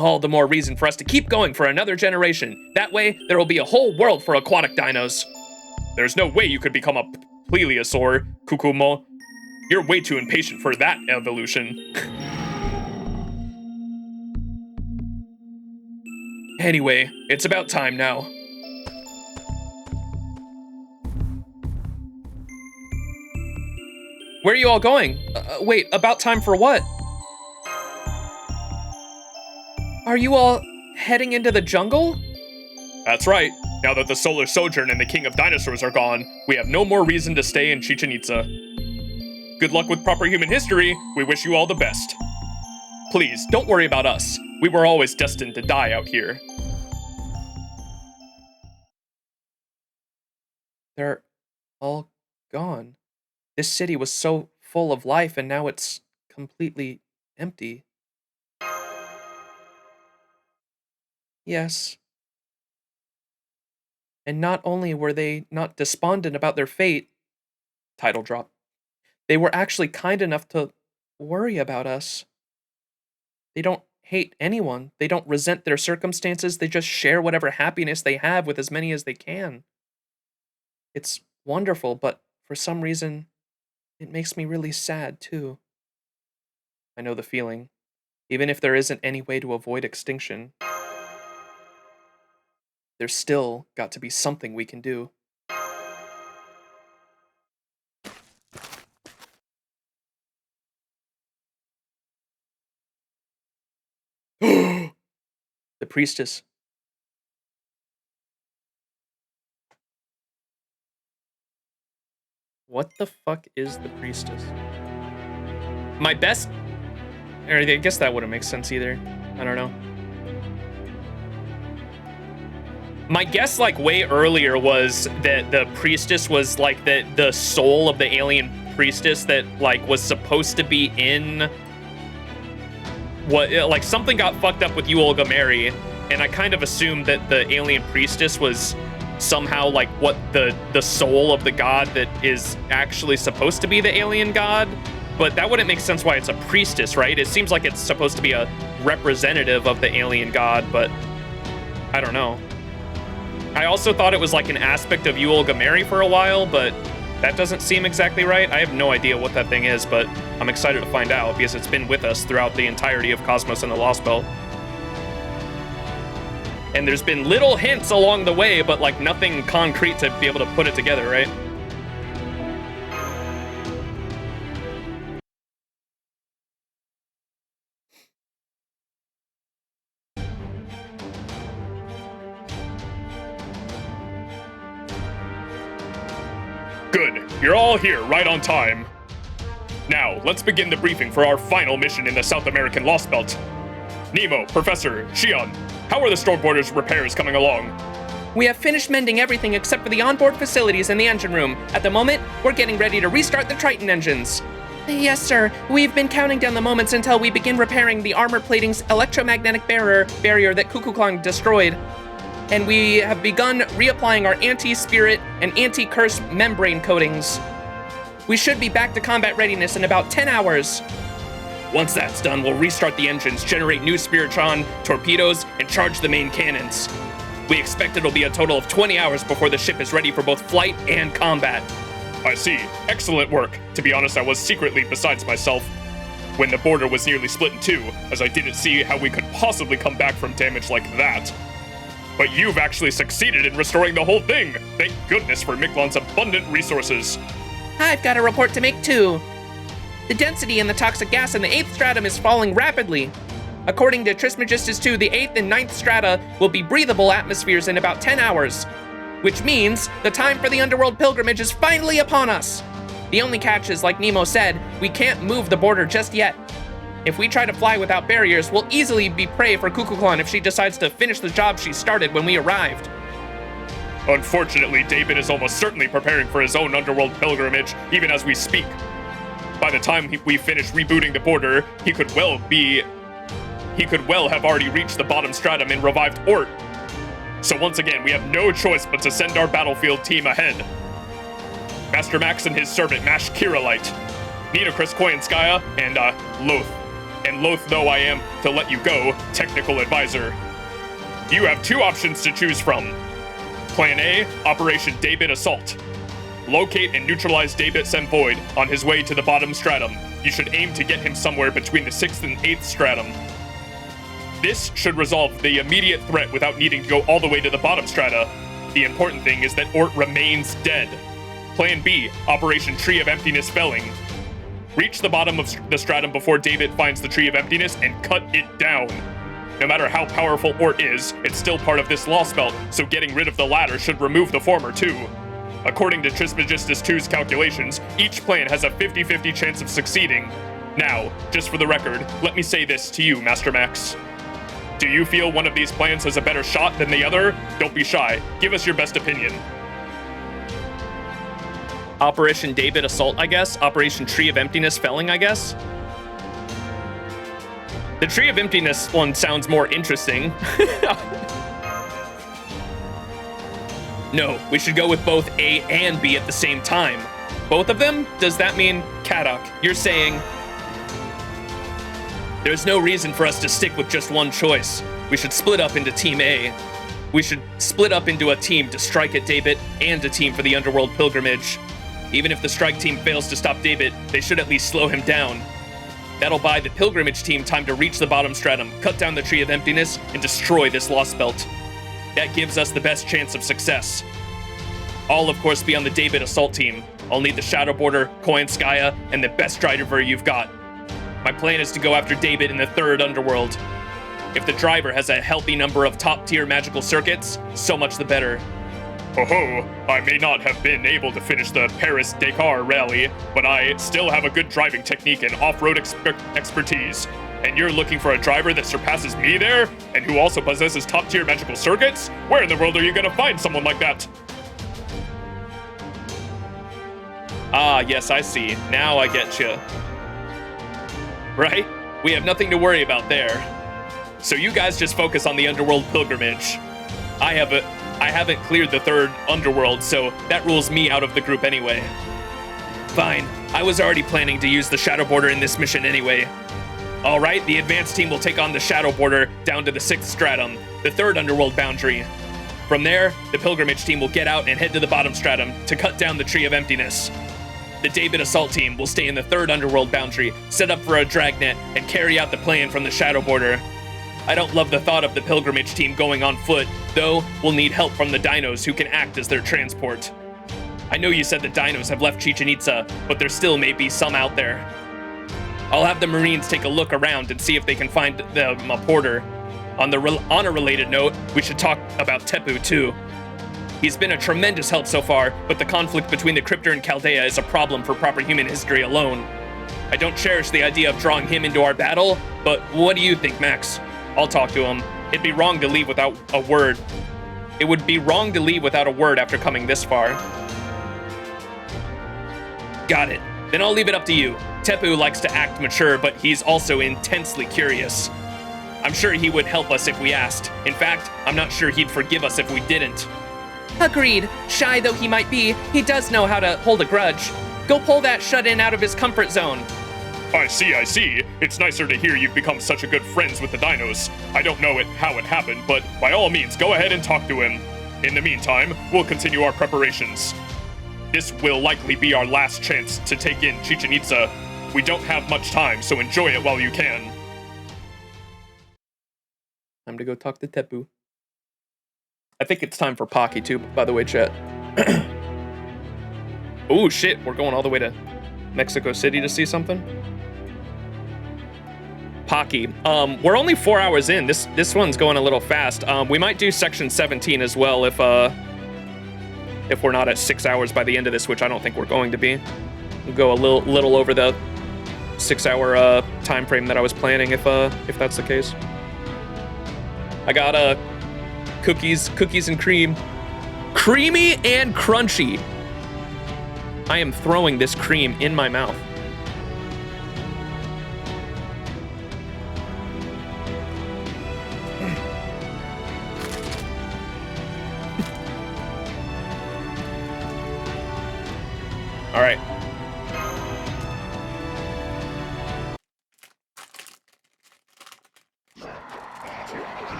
All the more reason for us to keep going for another generation. That way, there will be a whole world for aquatic dinos. There's no way you could become a plesiosaur, Kukumo. You're way too impatient for that evolution. Anyway, it's about time now. Where are you all going? Wait, about time for what? Are you all heading into the jungle? That's right. Now that the Solar Sojourn and the King of Dinosaurs are gone, we have no more reason to stay in Chichen Itza. Good luck with proper human history. We wish you all the best. Please, don't worry about us. We were always destined to die out here. They're all gone. This city was so full of life, and now it's completely empty. Yes. And not only were they not despondent about their fate, title drop, they were actually kind enough to worry about us. They don't hate anyone. They don't resent their circumstances. They just share whatever happiness they have with as many as they can. It's wonderful, but for some reason, it makes me really sad, too. I know the feeling. Even if there isn't any way to avoid extinction, there's still got to be something we can do. The priestess. What the fuck is the priestess? My best... Or I guess that wouldn't make sense either. I don't know. My guess, like, way earlier was that the priestess was, like, the soul of the alien priestess that, like, was supposed to be in... What, like, something got fucked up with you, Olga Mary, and I kind of assumed that the alien priestess was somehow, like, what the soul of the god that is actually supposed to be the alien god. But that wouldn't make sense why it's a priestess, right? It seems like it's supposed to be a representative of the alien god, but I don't know. I also thought it was like an aspect of you, Olga Mary, for a while, but that doesn't seem exactly right. I have no idea what that thing is, but I'm excited to find out because it's been with us throughout the entirety of Cosmos and the Lostbelt. And there's been little hints along the way, but like nothing concrete to be able to put it together, right? Good. You're all here right on time. Now, let's begin the briefing for our final mission in the South American Lostbelt. Nemo, Professor, Shion, how are the Stormboarders repairs coming along? We have finished mending everything except for the onboard facilities and the engine room. At the moment, we're getting ready to restart the Triton engines. Yes, sir. We've been counting down the moments until we begin repairing the armor plating's electromagnetic barrier that Kukulkan destroyed. And we have begun reapplying our anti-spirit and anti-curse membrane coatings. We should be back to combat readiness in about 10 hours. Once that's done, we'll restart the engines, generate new Spiritron torpedoes, and charge the main cannons. We expect it'll be a total of 20 hours before the ship is ready for both flight and combat. I see. Excellent work. To be honest, I was secretly besides myself when the border was nearly split in two, as I didn't see how we could possibly come back from damage like that. But you've actually succeeded in restoring the whole thing. Thank goodness for Mictlān's abundant resources. I've got a report to make too. The density in the toxic gas in the 8th stratum is falling rapidly. According to Trismegistus 2, the 8th and 9th strata will be breathable atmospheres in about 10 hours, which means the time for the underworld pilgrimage is finally upon us. The only catch is, like Nemo said, we can't move the border just yet. If we try to fly without barriers, we'll easily be prey for Kukulkan if she decides to finish the job she started when we arrived. Unfortunately, David is almost certainly preparing for his own underworld pilgrimage, even as we speak. By the time we finish rebooting the border, he could well have already reached the bottom stratum and revived Ort. So once again, we have no choice but to send our battlefield team ahead. Master Max and his servant Mash Kirillite, Nitocris Koyanskaya, and Loth. And loath though I am to let you go, technical advisor. You have two options to choose from. Plan A, Operation David Assault. Locate and neutralize David Semvoid on his way to the bottom stratum. You should aim to get him somewhere between the 6th and 8th stratum. This should resolve the immediate threat without needing to go all the way to the bottom strata. The important thing is that Ort remains dead. Plan B, Operation Tree of Emptiness Felling. Reach the bottom of the stratum before David finds the Tree of Emptiness and cut it down. No matter how powerful Ort is, it's still part of this Lostbelt, so getting rid of the latter should remove the former too. According to Trismegistus 2's calculations, each plan has a 50-50 chance of succeeding. Now, just for the record, let me say this to you, Master Max. Do you feel one of these plans has a better shot than the other? Don't be shy. Give us your best opinion. Operation David Assault, I guess. Operation Tree of Emptiness Felling, I guess. The Tree of Emptiness one sounds more interesting. No, we should go with both A and B at the same time. Both of them? Does that mean, Kadok, you're saying there's no reason for us to stick with just one choice. We should split up into Team A. We should split up into a team to strike at David and a team for the Underworld Pilgrimage. Even if the strike team fails to stop David, they should at least slow him down. That'll buy the Pilgrimage team time to reach the bottom stratum, cut down the Tree of Emptiness, and destroy this Lostbelt. That gives us the best chance of success. I'll, of course, be on the David Assault team. I'll need the Shadow Border, Koyanskaya, and the best driver you've got. My plan is to go after David in the 3rd Underworld. If the driver has a healthy number of top-tier magical circuits, so much the better. Ho-ho, I may not have been able to finish the Paris-Dakar rally, but I still have a good driving technique and off-road expertise. And you're looking for a driver that surpasses me there, and who also possesses top-tier magical circuits? Where in the world are you gonna find someone like that? Ah, yes, I see. Now I get you. Right? We have nothing to worry about there. So you guys just focus on the underworld pilgrimage. I haven't cleared the third underworld, so that rules me out of the group anyway. Fine. I was already planning to use the Shadow Border in this mission anyway. All right, the advanced team will take on the Shadow Border down to the 6th stratum, the third underworld boundary. From there, the pilgrimage team will get out and head to the bottom stratum to cut down the Tree of Emptiness. The David Assault team will stay in the third underworld boundary, set up for a dragnet, and carry out the plan from the Shadow Border. I don't love the thought of the pilgrimage team going on foot, though we'll need help from the dinos who can act as their transport. I know you said the dinos have left Chichen Itza, but there still may be some out there. I'll have the Marines take a look around and see if they can find them a porter. On a related note, we should talk about Tepu too. He's been a tremendous help so far, but the conflict between the Cryptor and Chaldea is a problem for proper human history alone. I don't cherish the idea of drawing him into our battle, but what do you think, Max? I'll talk to him. It'd be wrong to leave without a word. It would be wrong to leave without a word after coming this far. Got it. Then I'll leave it up to you. Tepu likes to act mature, but he's also intensely curious. I'm sure he would help us if we asked. In fact, I'm not sure he'd forgive us if we didn't. Agreed. Shy though he might be, he does know how to hold a grudge. Go pull that shut-in out of his comfort zone. I see. It's nicer to hear you've become such a good friends with the dinos. I don't know how it happened, but by all means, go ahead and talk to him. In the meantime, we'll continue our preparations. This will likely be our last chance to take in Chichen Itza. We don't have much time, so enjoy it while you can. Time to go talk to Tepu. I think it's time for Pocky too, by the way, chat. Oh shit, we're going all the way to Mexico City to see something? Pocky. We're only 4 hours in. This one's going a little fast. We might do section 17 as well if we're not at 6 hours by the end of this, which I don't think we're going to be. We'll go a little over the 6 hour time frame that I was planning if that's the case. I got cookies and cream. Creamy and crunchy. I am throwing this cream in my mouth. All right.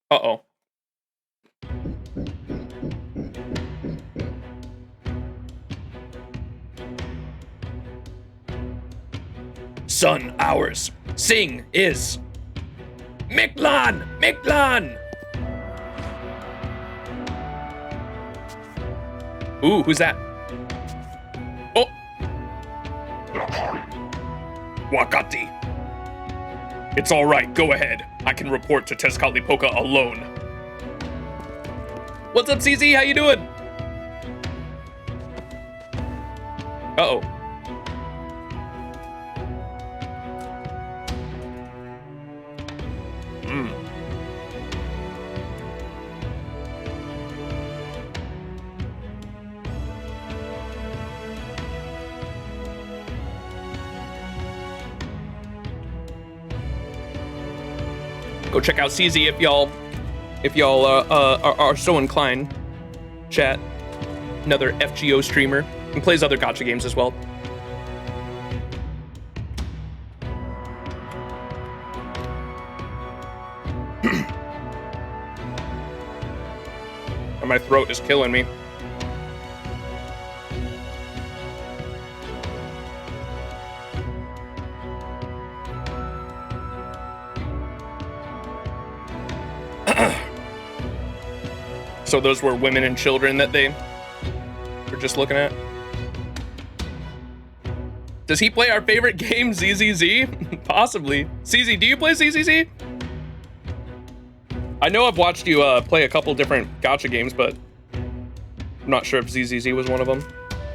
Uh-oh. Son, ours. Sing is Mictlān! Mictlān! Ooh, who's that? Oh! Wakati. It's all right, go ahead. I can report to Tezcatlipoca alone. What's up, CZ? How you doing? Uh-oh. Go check out CZ if y'all are so inclined. Chat. Another FGO streamer. And plays other gacha games as well. And my throat is killing me. So those were women and children that they were just looking at. Does he play our favorite game, ZZZ? Possibly. CZ, do you play ZZZ? I know I've watched you play a couple different gacha games, but I'm not sure if ZZZ was one of them.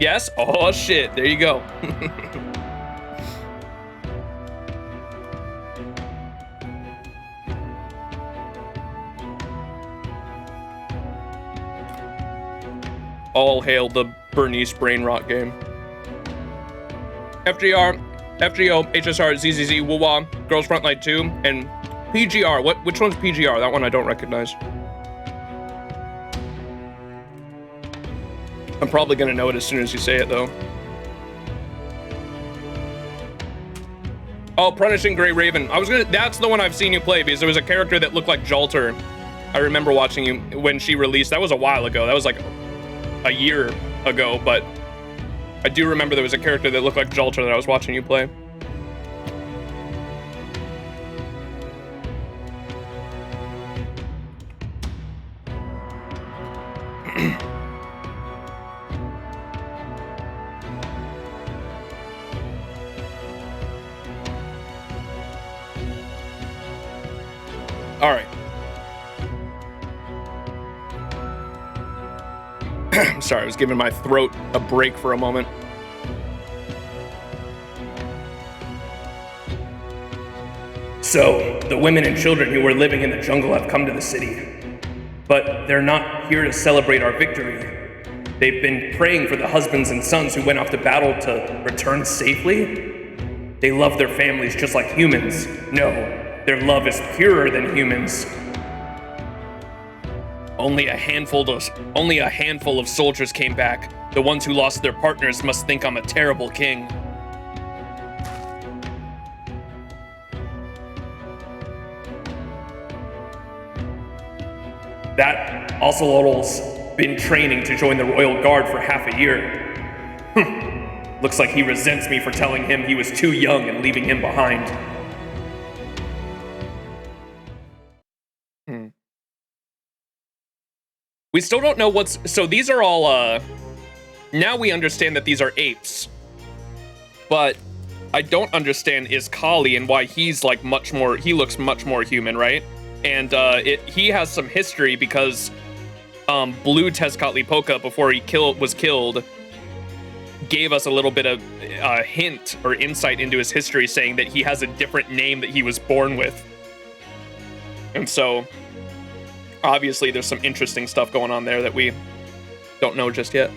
Yes? Oh shit, there you go. All hail the Bernice brain rot game. FGO, HSR, ZZZ, Wuwa, Girls Frontline 2, and PGR. Which one's PGR? That one I don't recognize. I'm probably gonna know it as soon as you say it, though. Oh, Punishing Grey Raven. That's the one I've seen you play, because there was a character that looked like Jalter. I remember watching you when she released. That was a while ago. That was like a year ago, but I do remember there was a character that looked like Jalter that I was watching you play. All right. Sorry, I was giving my throat a break for a moment. So, the women and children who were living in the jungle have come to the city. But they're not here to celebrate our victory. They've been praying for the husbands and sons who went off to battle to return safely. They love their families just like humans. No, their love is purer than humans. Only a handful of soldiers came back. The ones who lost their partners must think I'm a terrible king. That Ocelotl's been training to join the Royal Guard for half a year. Looks like he resents me for telling him he was too young and leaving him behind. We still don't know so these are all, now we understand that these are apes. But I don't understand is Kali and why he's like he looks much more human, right? And he has some history because Blue Tezcatlipoca, before he was killed, gave us a little bit of a hint or insight into his history, saying that he has a different name that he was born with. And so obviously there's some interesting stuff going on there that we don't know just yet.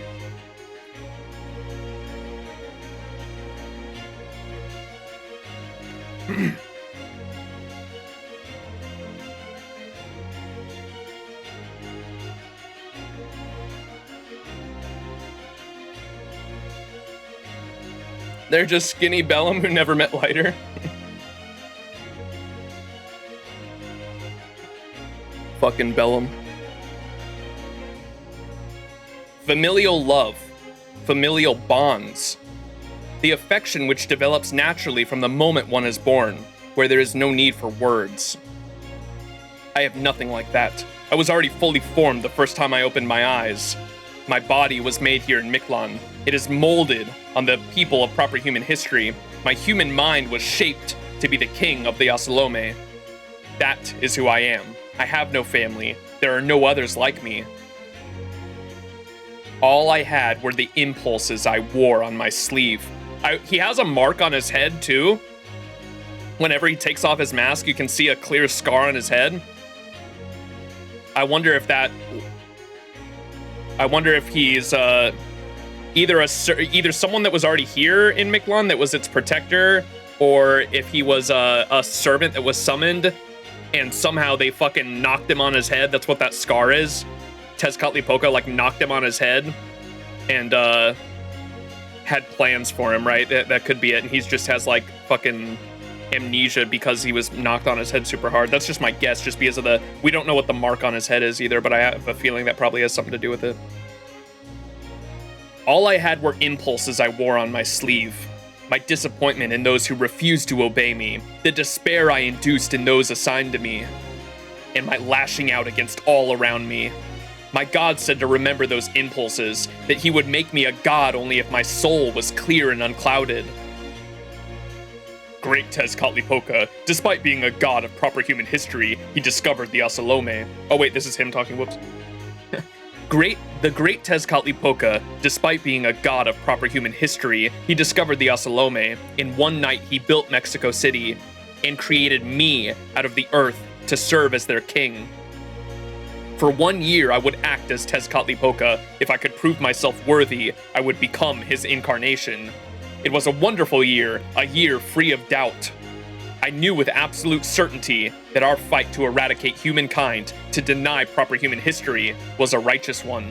They're just skinny Bellum who never met Lighter. Fucking Bellum. Familial love. Familial bonds. The affection which develops naturally from the moment one is born, where there is no need for words. I have nothing like that. I was already fully formed the first time I opened my eyes. My body was made here in Mictlān. It is molded on the people of proper human history. My human mind was shaped to be the king of the Ocelome. That is who I am. I have no family. There are no others like me. All I had were the impulses I wore on my sleeve. He has a mark on his head, too. Whenever he takes off his mask, you can see a clear scar on his head. I wonder if he's either someone that was already here in Mictlān that was its protector, or if he was a servant that was summoned, and somehow they fucking knocked him on his head. That's what that scar is. Tezcatlipoca like knocked him on his head and had plans for him, right? That could be it. And he just has like fucking amnesia because he was knocked on his head super hard. That's just my guess, just because of we don't know what the mark on his head is either, but I have a feeling that probably has something to do with it. All I had were impulses I wore on my sleeve. My disappointment in those who refused to obey me, the despair I induced in those assigned to me, and my lashing out against all around me. My God said to remember those impulses, that he would make me a god only if my soul was clear and unclouded. Great Tezcatlipoca, despite being a god of proper human history, he discovered the Osalome. Oh wait, this is him talking, whoops. The great Tezcatlipoca, despite being a god of proper human history, he discovered the Osalome. In one night, he built Mexico City and created me out of the earth to serve as their king. For 1 year, I would act as Tezcatlipoca. If I could prove myself worthy, I would become his incarnation. It was a wonderful year, a year free of doubt. I knew with absolute certainty that our fight to eradicate humankind, to deny proper human history, was a righteous one.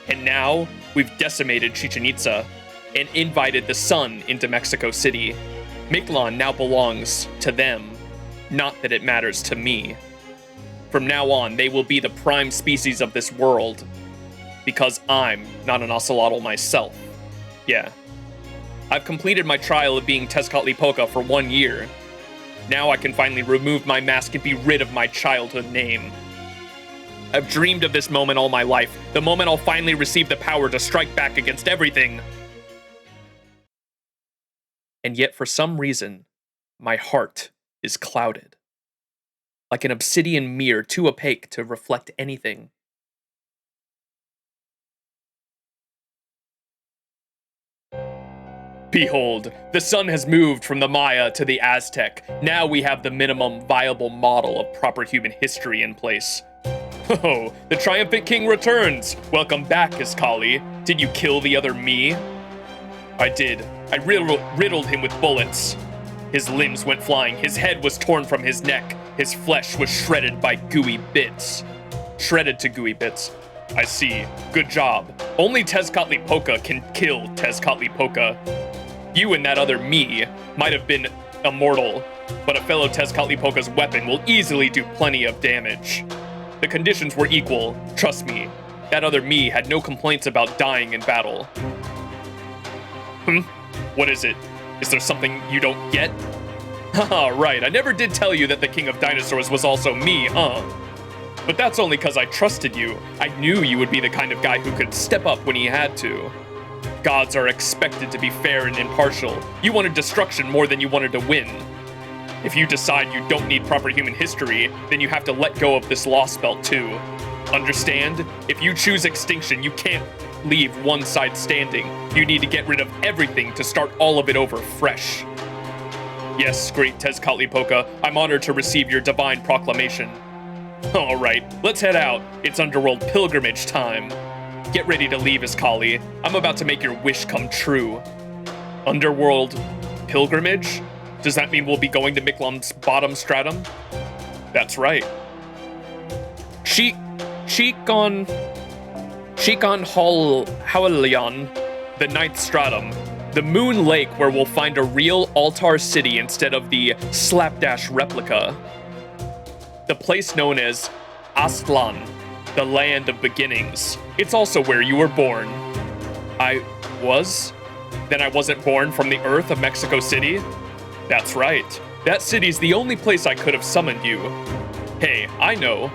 And now, we've decimated Chichen Itza and invited the sun into Mexico City. Mictlān now belongs to them, not that it matters to me. From now on, they will be the prime species of this world, because I'm not an ocelotl myself. Yeah. I've completed my trial of being Tezcatlipoca for 1 year. Now I can finally remove my mask and be rid of my childhood name. I've dreamed of this moment all my life, the moment I'll finally receive the power to strike back against everything. And yet, for some reason, my heart is clouded. Like an obsidian mirror too opaque to reflect anything. Behold, the sun has moved from the Maya to the Aztec. Now we have the minimum viable model of proper human history in place. Oh, the triumphant king returns! Welcome back, Iskali. Did you kill the other me? I did. I riddled him with bullets. His limbs went flying, his head was torn from his neck, his flesh was shredded by gooey bits. Shredded to gooey bits. I see. Good job. Only Tezcatlipoca can kill Tezcatlipoca. You and that other me might have been immortal, but a fellow Tezcatlipoca's weapon will easily do plenty of damage. The conditions were equal, trust me. That other me had no complaints about dying in battle. What is it? Is there something you don't get? Haha, right, I never did tell you that the king of dinosaurs was also me, huh? But that's only because I trusted you. I knew you would be the kind of guy who could step up when he had to. Gods are expected to be fair and impartial. You wanted destruction more than you wanted to win. If you decide you don't need proper human history, then you have to let go of this Lostbelt too. Understand? If you choose extinction, you can't leave one side standing. You need to get rid of everything to start all of it over fresh. Yes, great Tezcatlipoca, I'm honored to receive your divine proclamation. Alright, let's head out. It's underworld pilgrimage time. Get ready to leave, Iskali. I'm about to make your wish come true. Underworld pilgrimage? Does that mean we'll be going to Mictlān's bottom stratum? That's right. Shikon Haulion, the ninth stratum. The Moon Lake where we'll find a real altar city instead of the slapdash replica. The place known as Aztlán, the land of beginnings. It's also where you were born. I was? Then I wasn't born from the earth of Mexico City? That's right. That city's the only place I could have summoned you. Hey, I know.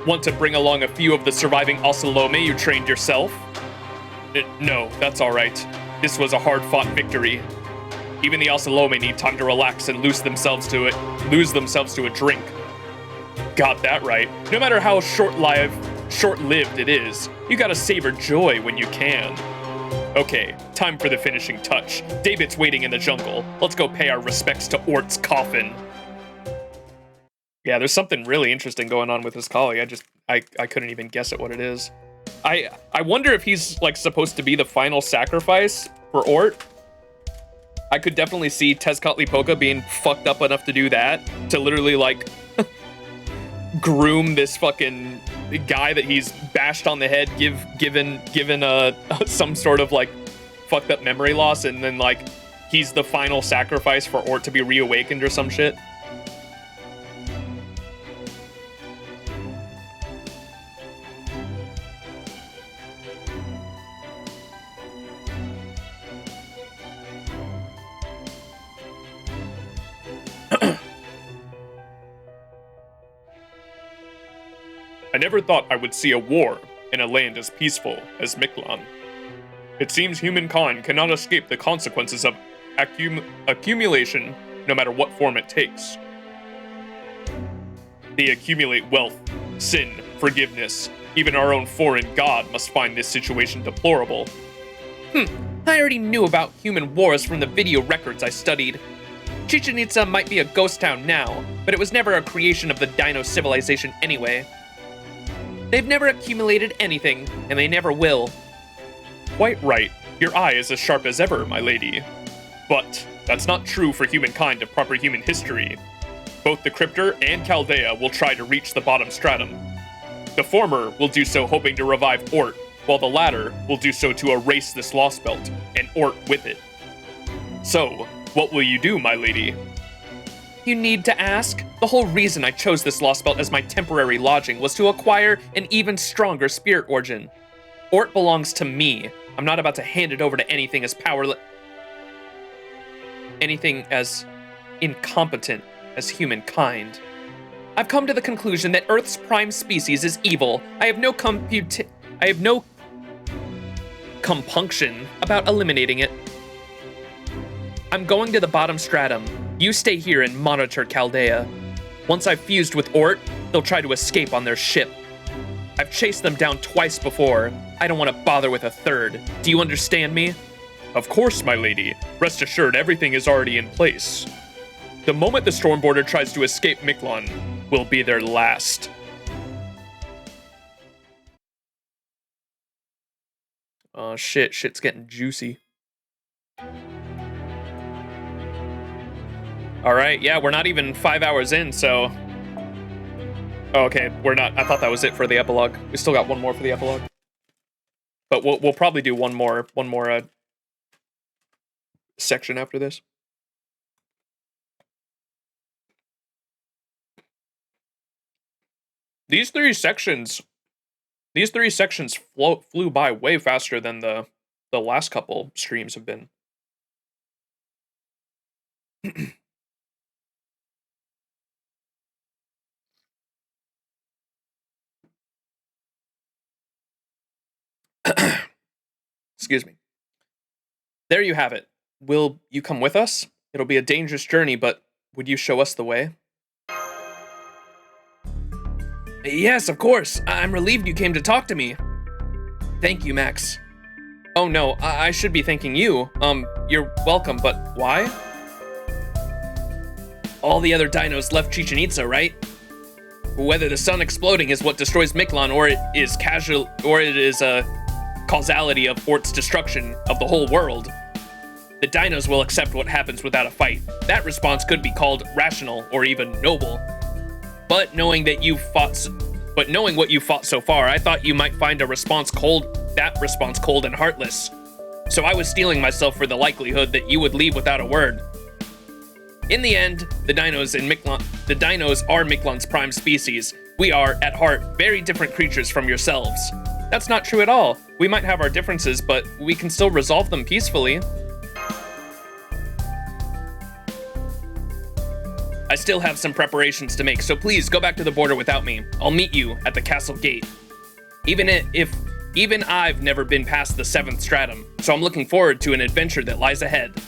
Want to bring along a few of the surviving Osalome you trained yourself? No, that's alright. This was a hard-fought victory. Even the Osalome need time to relax and lose themselves to a drink. Got that right. No matter how short-lived it is, you gotta savor joy when you can. Okay, time for the finishing touch. David's waiting in the jungle. Let's go pay our respects to Ort's coffin. Yeah, there's something really interesting going on with this collie. I couldn't even guess at what it is. I wonder if he's like supposed to be the final sacrifice for Ort. I could definitely see Tezcatlipoca being fucked up enough to do that, to literally like groom this fucking guy that he's bashed on the head, given some sort of like fucked up memory loss, and then like he's the final sacrifice for Ort to be reawakened or some shit. I never thought I would see a war in a land as peaceful as Mictlān. It seems humankind cannot escape the consequences of accumulation, no matter what form it takes. They accumulate wealth, sin, forgiveness. Even our own foreign god must find this situation deplorable. I already knew about human wars from the video records I studied. Chichen Itza might be a ghost town now, but it was never a creation of the Dino civilization anyway. They've never accumulated anything, and they never will. Quite right. Your eye is as sharp as ever, my lady. But that's not true for humankind of proper human history. Both the Cryptor and Chaldea will try to reach the bottom stratum. The former will do so hoping to revive Ort, while the latter will do so to erase this Lostbelt, and Ort with it. So, what will you do, my lady? You need to ask? The whole reason I chose this Lostbelt as my temporary lodging was to acquire an even stronger spirit origin. Ort belongs to me. I'm not about to hand it over to anything as incompetent as humankind. I've come to the conclusion that Earth's prime species is evil. I have no compunction about eliminating it. I'm going to the bottom stratum. You stay here and monitor Chaldea. Once I've fused with Ort, they'll try to escape on their ship. I've chased them down twice before. I don't want to bother with a third. Do you understand me? Of course, my lady. Rest assured, everything is already in place. The moment the Stormborder tries to escape Mictlān will be their last. Oh shit, shit's getting juicy. Alright, yeah, we're not even 5 hours in, so... Oh, okay, we're not. I thought that was it for the epilogue. We still got one more for the epilogue. But we'll probably do one more section after this. These three sections flew by way faster than the last couple streams have been. Excuse me. There you have it. Will you come with us? It'll be a dangerous journey, but would you show us the way? Yes, of course. I'm relieved you came to talk to me. Thank you, Max. Oh no, I should be thanking you. You're welcome, but why? All the other dinos left Chichen Itza, right? Whether the sun exploding is what destroys Mictlān, or it is a causality of Ort's destruction of the whole world, the dinos will accept what happens without a fight. That response could be called rational or even noble. But knowing what you fought so far, I thought you might find that response cold and heartless. So I was steeling myself for the likelihood that you would leave without a word. In the end, the dinos are Mictlān's prime species. We are, at heart, very different creatures from yourselves. That's not true at all. We might have our differences, but we can still resolve them peacefully. I still have some preparations to make, so please go back to the border without me. I'll meet you at the castle gate. Even I've never been past the 7th stratum, so I'm looking forward to an adventure that lies ahead.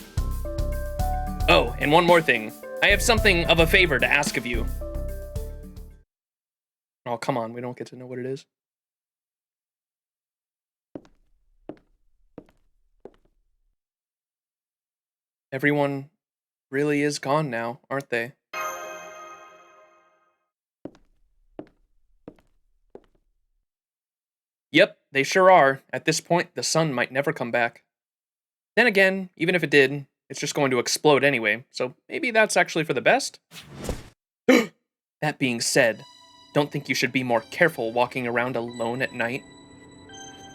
Oh, and one more thing. I have something of a favor to ask of you. Oh, come on, we don't get to know what it is. Everyone really is gone now, aren't they? Yep, they sure are. At this point, the sun might never come back. Then again, even if it did, it's just going to explode anyway, so maybe that's actually for the best? That being said, don't think you should be more careful walking around alone at night?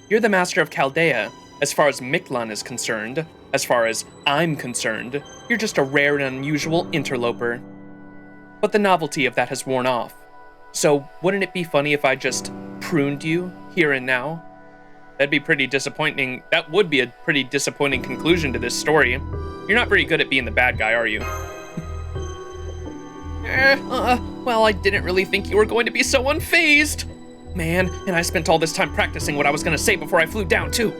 You're the master of Chaldea. As far as Mictlān is concerned, as far as I'm concerned, you're just a rare and unusual interloper. But the novelty of that has worn off. So wouldn't it be funny if I just pruned you here and now? That'd be pretty disappointing. That would be a pretty disappointing conclusion to this story. You're not very good at being the bad guy, are you? Well, I didn't really think you were going to be so unfazed. Man, and I spent all this time practicing what I was going to say before I flew down, too.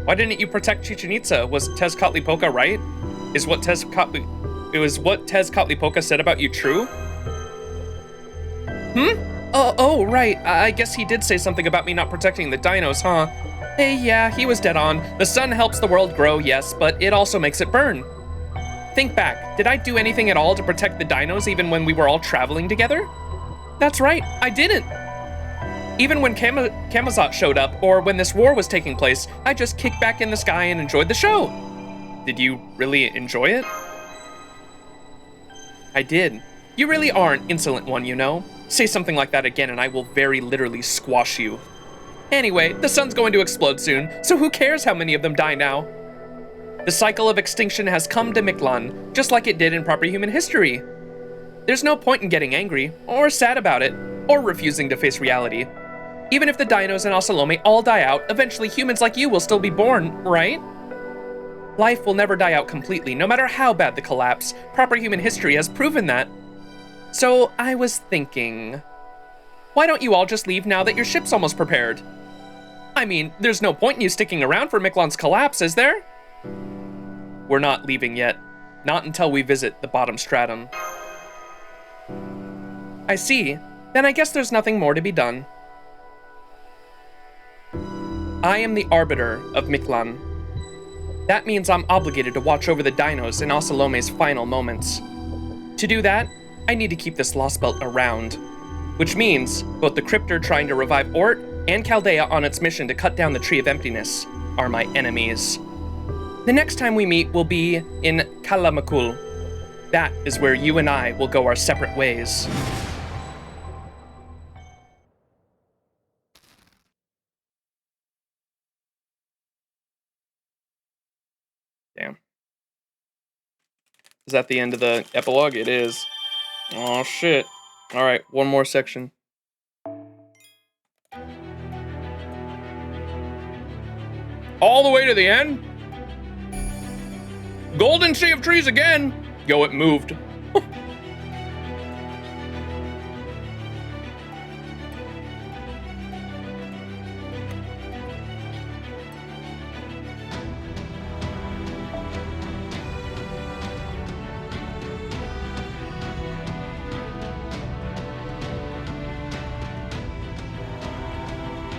Why didn't you protect Chichen Itza? Was Tezcatlipoca right? Is what was what Tezcatlipoca said about you true? Oh, right. I guess he did say something about me not protecting the dinos, huh? Hey, yeah, he was dead on. The sun helps the world grow, yes, but it also makes it burn. Think back. Did I do anything at all to protect the dinos even when we were all traveling together? That's right, I didn't. Even when Camazot showed up, or when this war was taking place, I just kicked back in the sky and enjoyed the show. Did you really enjoy it? I did. You really are an insolent one, you know. Say something like that again and I will very literally squash you. Anyway, the sun's going to explode soon, so who cares how many of them die now? The cycle of extinction has come to Mictlān, just like it did in proper human history. There's no point in getting angry, or sad about it, or refusing to face reality. Even if the dinos and Osalome all die out, eventually humans like you will still be born, right? Life will never die out completely, no matter how bad the collapse. Proper human history has proven that. So I was thinking, why don't you all just leave now that your ship's almost prepared? I mean, there's no point in you sticking around for Mictlān's collapse, is there? We're not leaving yet. Not until we visit the bottom stratum. I see. Then I guess there's nothing more to be done. I am the arbiter of Mictlān. That means I'm obligated to watch over the dinos in Osalome's final moments. To do that, I need to keep this Lostbelt around. Which means both the Cryptor trying to revive Ort and Chaldea on its mission to cut down the Tree of Emptiness are my enemies. The next time we meet will be in Kalamakul. That is where you and I will go our separate ways. Damn. Is that the end of the epilogue? It is. Oh shit. Alright, one more section. All the way to the end? Golden Sea of Trees again! Yo, it moved.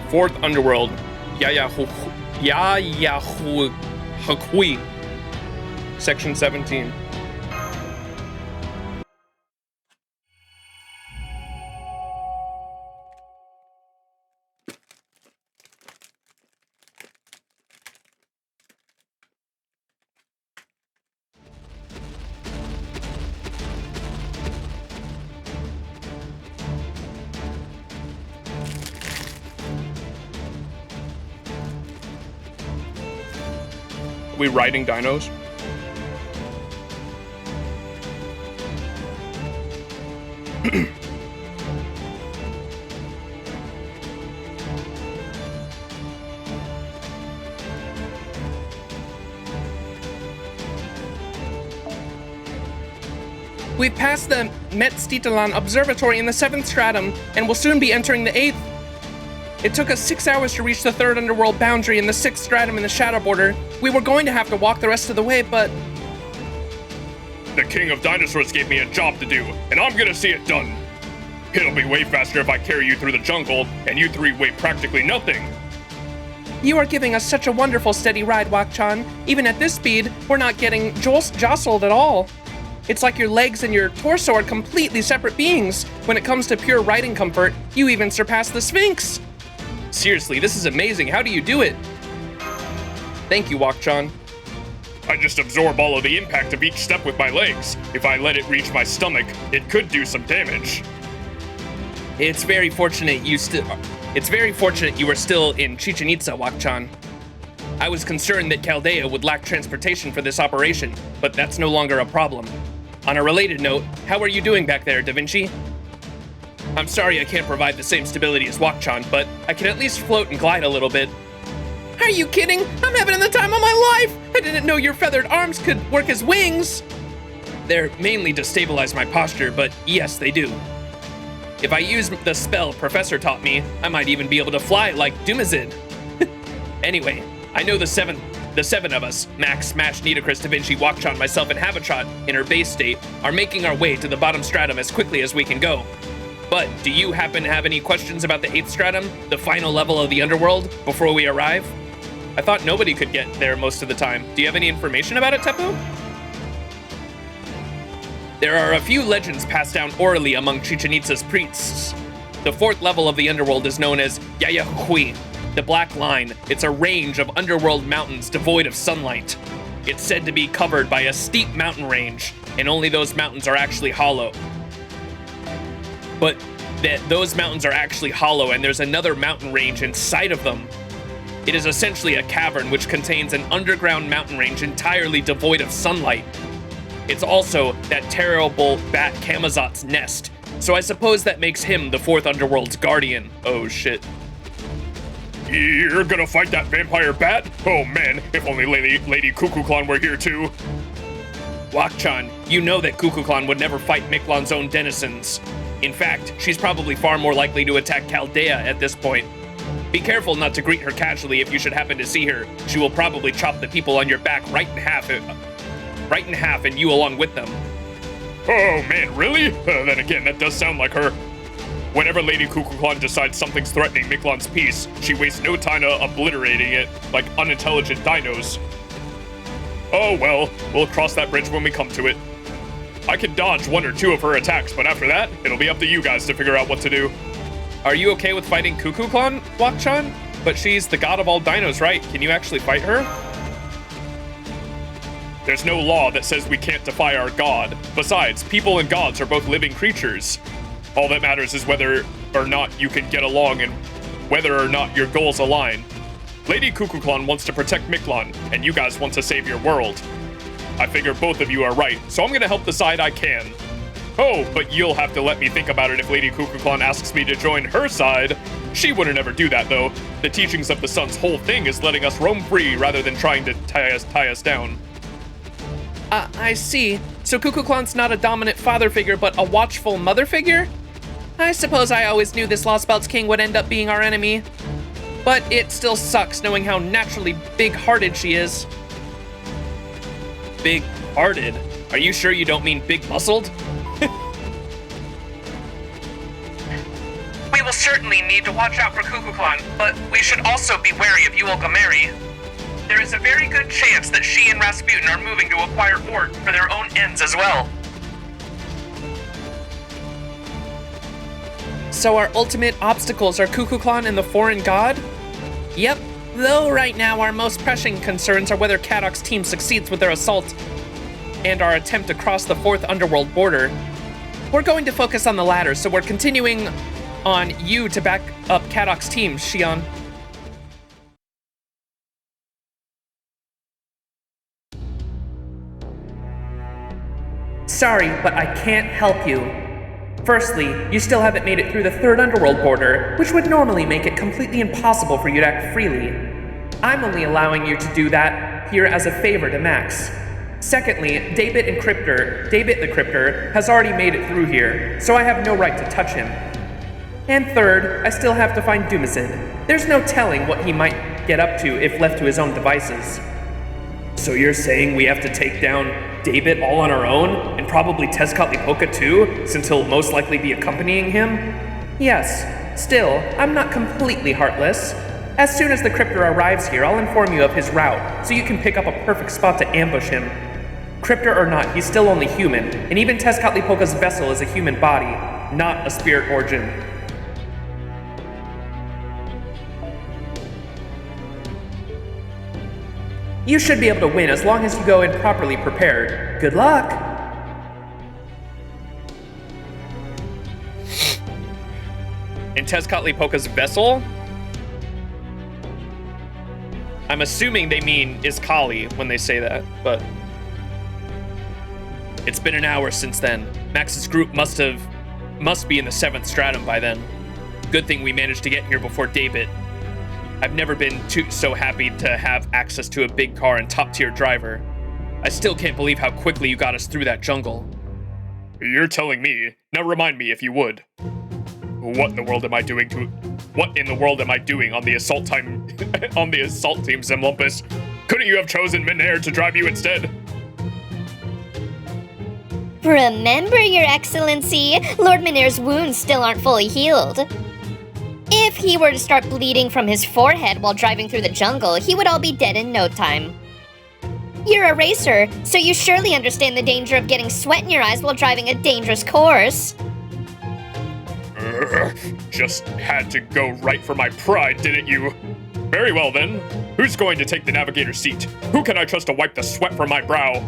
Fourth Underworld. Hakui. Section 17. Are we riding dinos? We've passed the Mictlān Observatory in the 7th stratum, and will soon be entering the 8th. It took us 6 hours to reach the 3rd underworld boundary in the 6th stratum in the Shadow Border. We were going to have to walk the rest of the way, but... The King of Dinosaurs gave me a job to do, and I'm gonna see it done. It'll be way faster if I carry you through the jungle, and you three weigh practically nothing. You are giving us such a wonderful steady ride, Wak-chan. Even at this speed, we're not getting jostled at all. It's like your legs and your torso are completely separate beings. When it comes to pure riding comfort, you even surpass the Sphinx. Seriously, this is amazing. How do you do it? Thank you, Wak-chan. I just absorb all of the impact of each step with my legs. If I let it reach my stomach, it could do some damage. It's very fortunate you were still in Chichen Itza, Wak-chan. I was concerned that Chaldea would lack transportation for this operation, but that's no longer a problem. On a related note, how are you doing back there, Da Vinci? I'm sorry I can't provide the same stability as Wak-chan, but I can at least float and glide a little bit. Are you kidding? I'm having the time of my life! I didn't know your feathered arms could work as wings! They're mainly to stabilize my posture, but yes, they do. If I use the spell Professor taught me, I might even be able to fly like Dumazid. Anyway, I know the 7th The 7 of us, Max, Smash, Nitocris, Da Vinci, Wakchan, myself, and Havachot, in her base state, are making our way to the bottom stratum as quickly as we can go. But do you happen to have any questions about the 8th stratum, the final level of the underworld, before we arrive? I thought nobody could get there most of the time. Do you have any information about it, Teppo? There are a few legends passed down orally among Chichen Itza's priests. The 4th level of the underworld is known as Yayahui, the Black Line. It's a range of underworld mountains devoid of sunlight. It's said to be covered by a steep mountain range, and only those mountains are actually hollow. But those mountains are actually hollow, and there's another mountain range inside of them. It is essentially a cavern which contains an underground mountain range entirely devoid of sunlight. It's also that terrible bat Camazot's nest, so I suppose that makes him the 4th underworld's guardian. Oh shit. You're gonna fight that vampire bat? Oh man, if only Lady Cuckoo-Clan were here too. Wakchan, you know that Cuckoo-Clan would never fight Mictlan's own denizens. In fact, she's probably far more likely to attack Chaldea at this point. Be careful not to greet her casually if you should happen to see her. She will probably chop the people on your back right in half and you along with them. Oh man, really? Then again, that does sound like her. Whenever Lady Cuckoo-Clan decides something's threatening Mictlan's peace, she wastes no time obliterating it like unintelligent dinos. Oh well, we'll cross that bridge when we come to it. I can dodge 1 or 2 of her attacks, but after that, it'll be up to you guys to figure out what to do. Are you okay with fighting Cuckoo-Clan, Wakchan? But she's the god of all dinos, right? Can you actually fight her? There's no law that says we can't defy our god. Besides, people and gods are both living creatures. All that matters is whether or not you can get along and whether or not your goals align. Lady Cuckoo-Clan wants to protect Mictlan, and you guys want to save your world. I figure both of you are right, so I'm gonna help the side I can. Oh, but you'll have to let me think about it if Lady Cuckoo-Clan asks me to join her side. She wouldn't ever do that, though. The teachings of the sun's whole thing is letting us roam free rather than trying to tie us down. I see. So Cuckoo-Clan's not a dominant father figure, but a watchful mother figure? I suppose I always knew this Lostbelt's king would end up being our enemy. But it still sucks knowing how naturally big-hearted she is. Big-hearted? Are you sure you don't mean big-muscled? We will certainly need to watch out for Cuckoo-Clan, but we should also be wary of Uolgameri. There is a very good chance that she and Rasputin are moving to acquire Ort for their own ends as well. So our ultimate obstacles are Cuckoo-Clan and the foreign god? Yep, though right now our most pressing concerns are whether Kadok's team succeeds with their assault and our attempt to cross the 4th underworld border. We're going to focus on the latter, so we're continuing on you to back up Kadok's team, Shion. Sorry, but I can't help you. Firstly, you still haven't made it through the 3rd underworld border, which would normally make it completely impossible for you to act freely. I'm only allowing you to do that here as a favor to Max. Secondly, David the Cryptor, has already made it through here, so I have no right to touch him. And third, I still have to find Dumacid. There's no telling what he might get up to if left to his own devices. So you're saying we have to take down David all on our own, and probably Tezcatlipoca too, since he'll most likely be accompanying him? Yes. Still, I'm not completely heartless. As soon as the Cryptor arrives here, I'll inform you of his route, so you can pick up a perfect spot to ambush him. Cryptor or not, he's still only human, and even Tezcatlipoca's vessel is a human body, not a spirit origin. You should be able to win as long as you go in properly prepared. Good luck! In Tezcatlipoca's vessel? I'm assuming they mean Iskali when they say that, but... It's been an hour since then. Max's group must be in the 7th stratum by then. Good thing we managed to get here before Daybit. I've never been so happy to have access to a big car and top-tier driver. I still can't believe how quickly you got us through that jungle. You're telling me. Now remind me if you would. What in the world am I doing on the assault team, Zimlumpus? Couldn't you have chosen Minair to drive you instead? Remember, Your Excellency, Lord Minair's wounds still aren't fully healed. If he were to start bleeding from his forehead while driving through the jungle, he would all be dead in no time. You're a racer, so you surely understand the danger of getting sweat in your eyes while driving a dangerous course. Just had to go right for my pride, didn't you? Very well then. Who's going to take the navigator's seat? Who can I trust to wipe the sweat from my brow?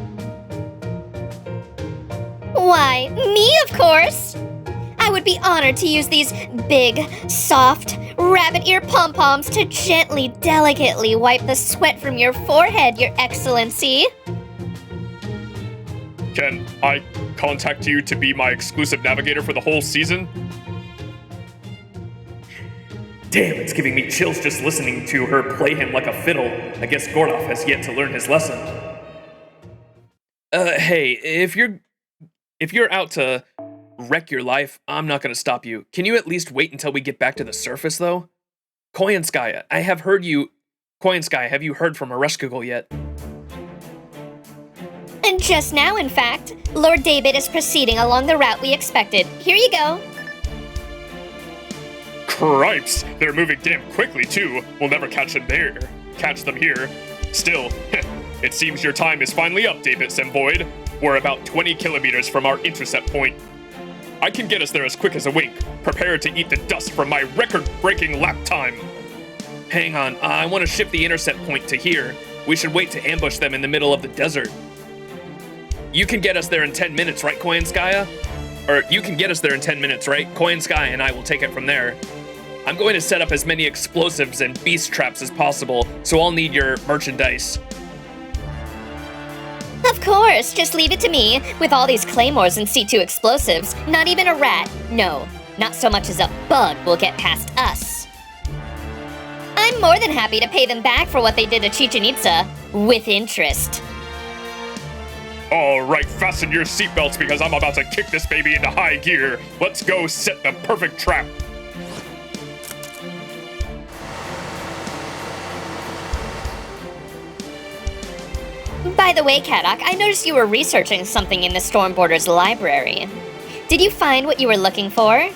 Why, me, of course! I would be honored to use these big, soft, rabbit ear pom-poms to gently, delicately wipe the sweat from your forehead, Your Excellency. Can I contact you to be my exclusive navigator for the whole season? Damn, it's giving me chills just listening to her play him like a fiddle. I guess Gordov has yet to learn his lesson. Hey, if you're out to wreck your life, I'm not gonna stop you. Can you at least wait until we get back to the surface, though? Koyanskaya, Koyanskaya, have you heard from Ereshkigal yet? And just now, in fact, Lord David is proceeding along the route we expected. Here you go. Cripes! They're moving damn quickly, too. We'll never catch them here. Still, it seems your time is finally up, David Semvoid. We're about 20 kilometers from our intercept point. I can get us there as quick as a wink. Prepare to eat the dust from my record-breaking lap time. Hang on, I want to shift the intercept point to here. We should wait to ambush them in the middle of the desert. You can get us there in 10 minutes, right, Koyanskaya? Or you can get us there in 10 minutes, right? Koyanskaya and I will take it from there. I'm going to set up as many explosives and beast traps as possible, so I'll need your merchandise. Of course, just leave it to me. With all these claymores and C2 explosives, not even a rat, no, not so much as a bug will get past us. I'm more than happy to pay them back for what they did to Chichen Itza, with interest. All right, fasten your seatbelts because I'm about to kick this baby into high gear. Let's go set the perfect trap. By the way, Kadok, I noticed you were researching something in the Stormborders library. Did you find what you were looking for?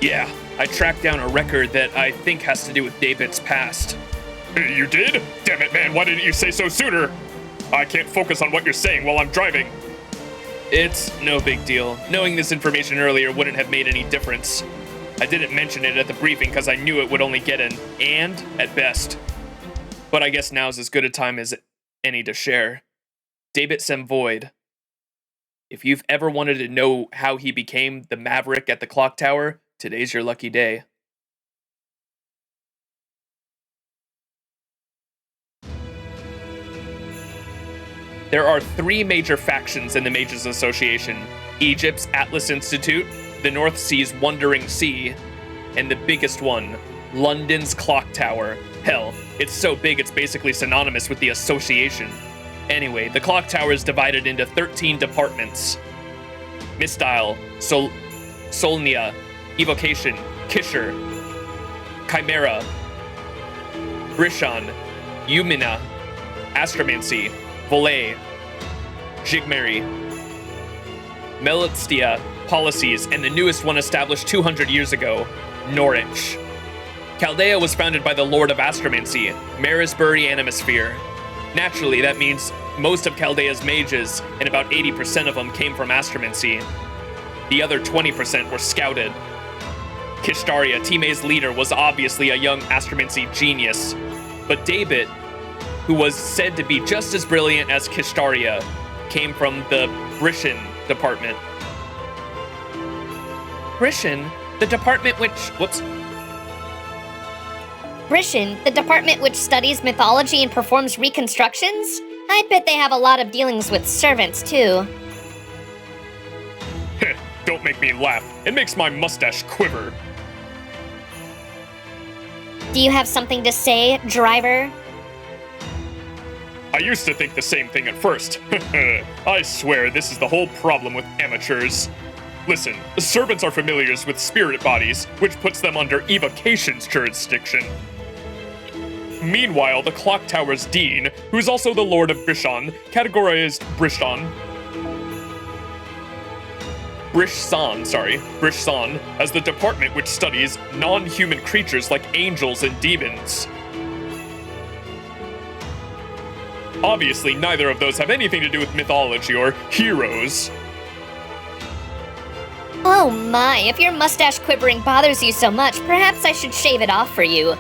Yeah, I tracked down a record that I think has to do with David's past. You did? Damn it, man, why didn't you say so sooner? I can't focus on what you're saying while I'm driving. It's no big deal. Knowing this information earlier wouldn't have made any difference. I didn't mention it at the briefing because I knew it would only get an "and" at best. But I guess now's as good a time as any to share. David Semvoid. If you've ever wanted to know how he became the Maverick at the clock tower, today's your lucky day. There are 3 major factions in the Mages Association: Egypt's Atlas Institute, the North Sea's Wandering Sea, and the biggest one, London's Clock Tower. Hell, it's so big it's basically synonymous with the association. Anyway, the clock tower is divided into 13 departments. Mistile, Solnia, Evocation, Kisher, Chimera, Brishon, Eumina, Astromancy, Volay, Jigmeri, Melitstia, Policies, and the newest one established 200 years ago, Norwich. Chaldea was founded by the Lord of Astromancy, Marisbury Animosphere. Naturally, that means most of Chaldea's mages, and about 80% of them came from Astromancy. The other 20% were scouted. Kishtaria, Time's leader, was obviously a young Astromancy genius, but David, who was said to be just as brilliant as Kishtaria, came from the Brishan department. Brishan? The department which... Brishan, the department which studies mythology and performs reconstructions? I bet they have a lot of dealings with servants, too. Don't make me laugh. It makes my mustache quiver. Do you have something to say, driver? I used to think the same thing at first. I swear this is the whole problem with amateurs. Listen, servants are familiars with spirit bodies, which puts them under evocation's jurisdiction. Meanwhile, the clock tower's dean, who's also the Lord of Brishan, categorized Brishan as the department which studies non-human creatures like angels and demons. Obviously, neither of those have anything to do with mythology or heroes. Oh my, if your mustache quivering bothers you so much, perhaps I should shave it off for you.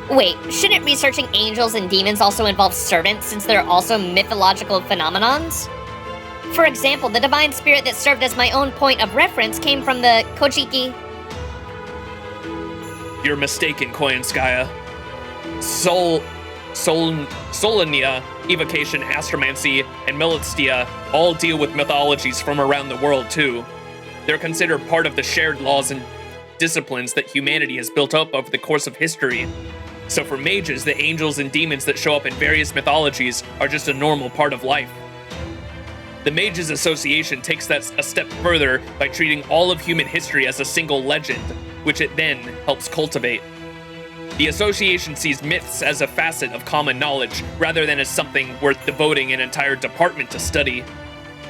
Wait, shouldn't researching angels and demons also involve servants, since they're also mythological phenomenons? For example, the divine spirit that served as my own point of reference came from the Kojiki. You're mistaken, Koyanskaya. Solania, evocation, astromancy, and Militstia all deal with mythologies from around the world too. They're considered part of the shared laws and disciplines that humanity has built up over the course of history. So for mages, the angels and demons that show up in various mythologies are just a normal part of life. The Mages Association takes that a step further by treating all of human history as a single legend, which it then helps cultivate. The association sees myths as a facet of common knowledge, rather than as something worth devoting an entire department to study.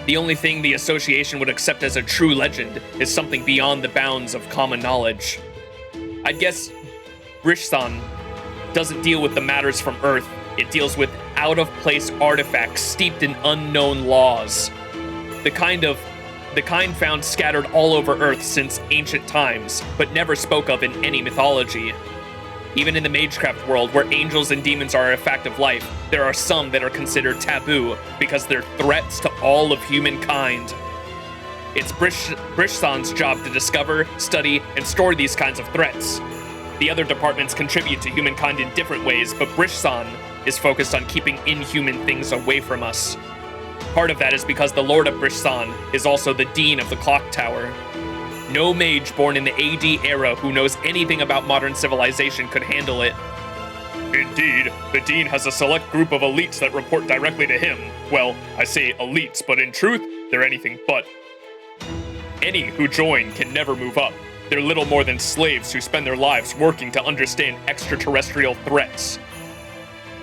The only thing the association would accept as a true legend is something beyond the bounds of common knowledge. I'd guess Brishsan doesn't deal with the matters from Earth. It deals with out-of-place artifacts steeped in unknown laws. The kind found scattered all over Earth since ancient times, but never spoke of in any mythology. Even in the Magecraft world, where angels and demons are a fact of life, there are some that are considered taboo because they're threats to all of humankind. It's Brishsan's job to discover, study, and store these kinds of threats. The other departments contribute to humankind in different ways, but Brishsan is focused on keeping inhuman things away from us. Part of that is because the Lord of Brishsan is also the Dean of the Clock Tower. No mage born in the AD era who knows anything about modern civilization could handle it. Indeed, the Dean has a select group of elites that report directly to him. Well, I say elites, but in truth, they're anything but. Any who join can never move up. They're little more than slaves who spend their lives working to understand extraterrestrial threats.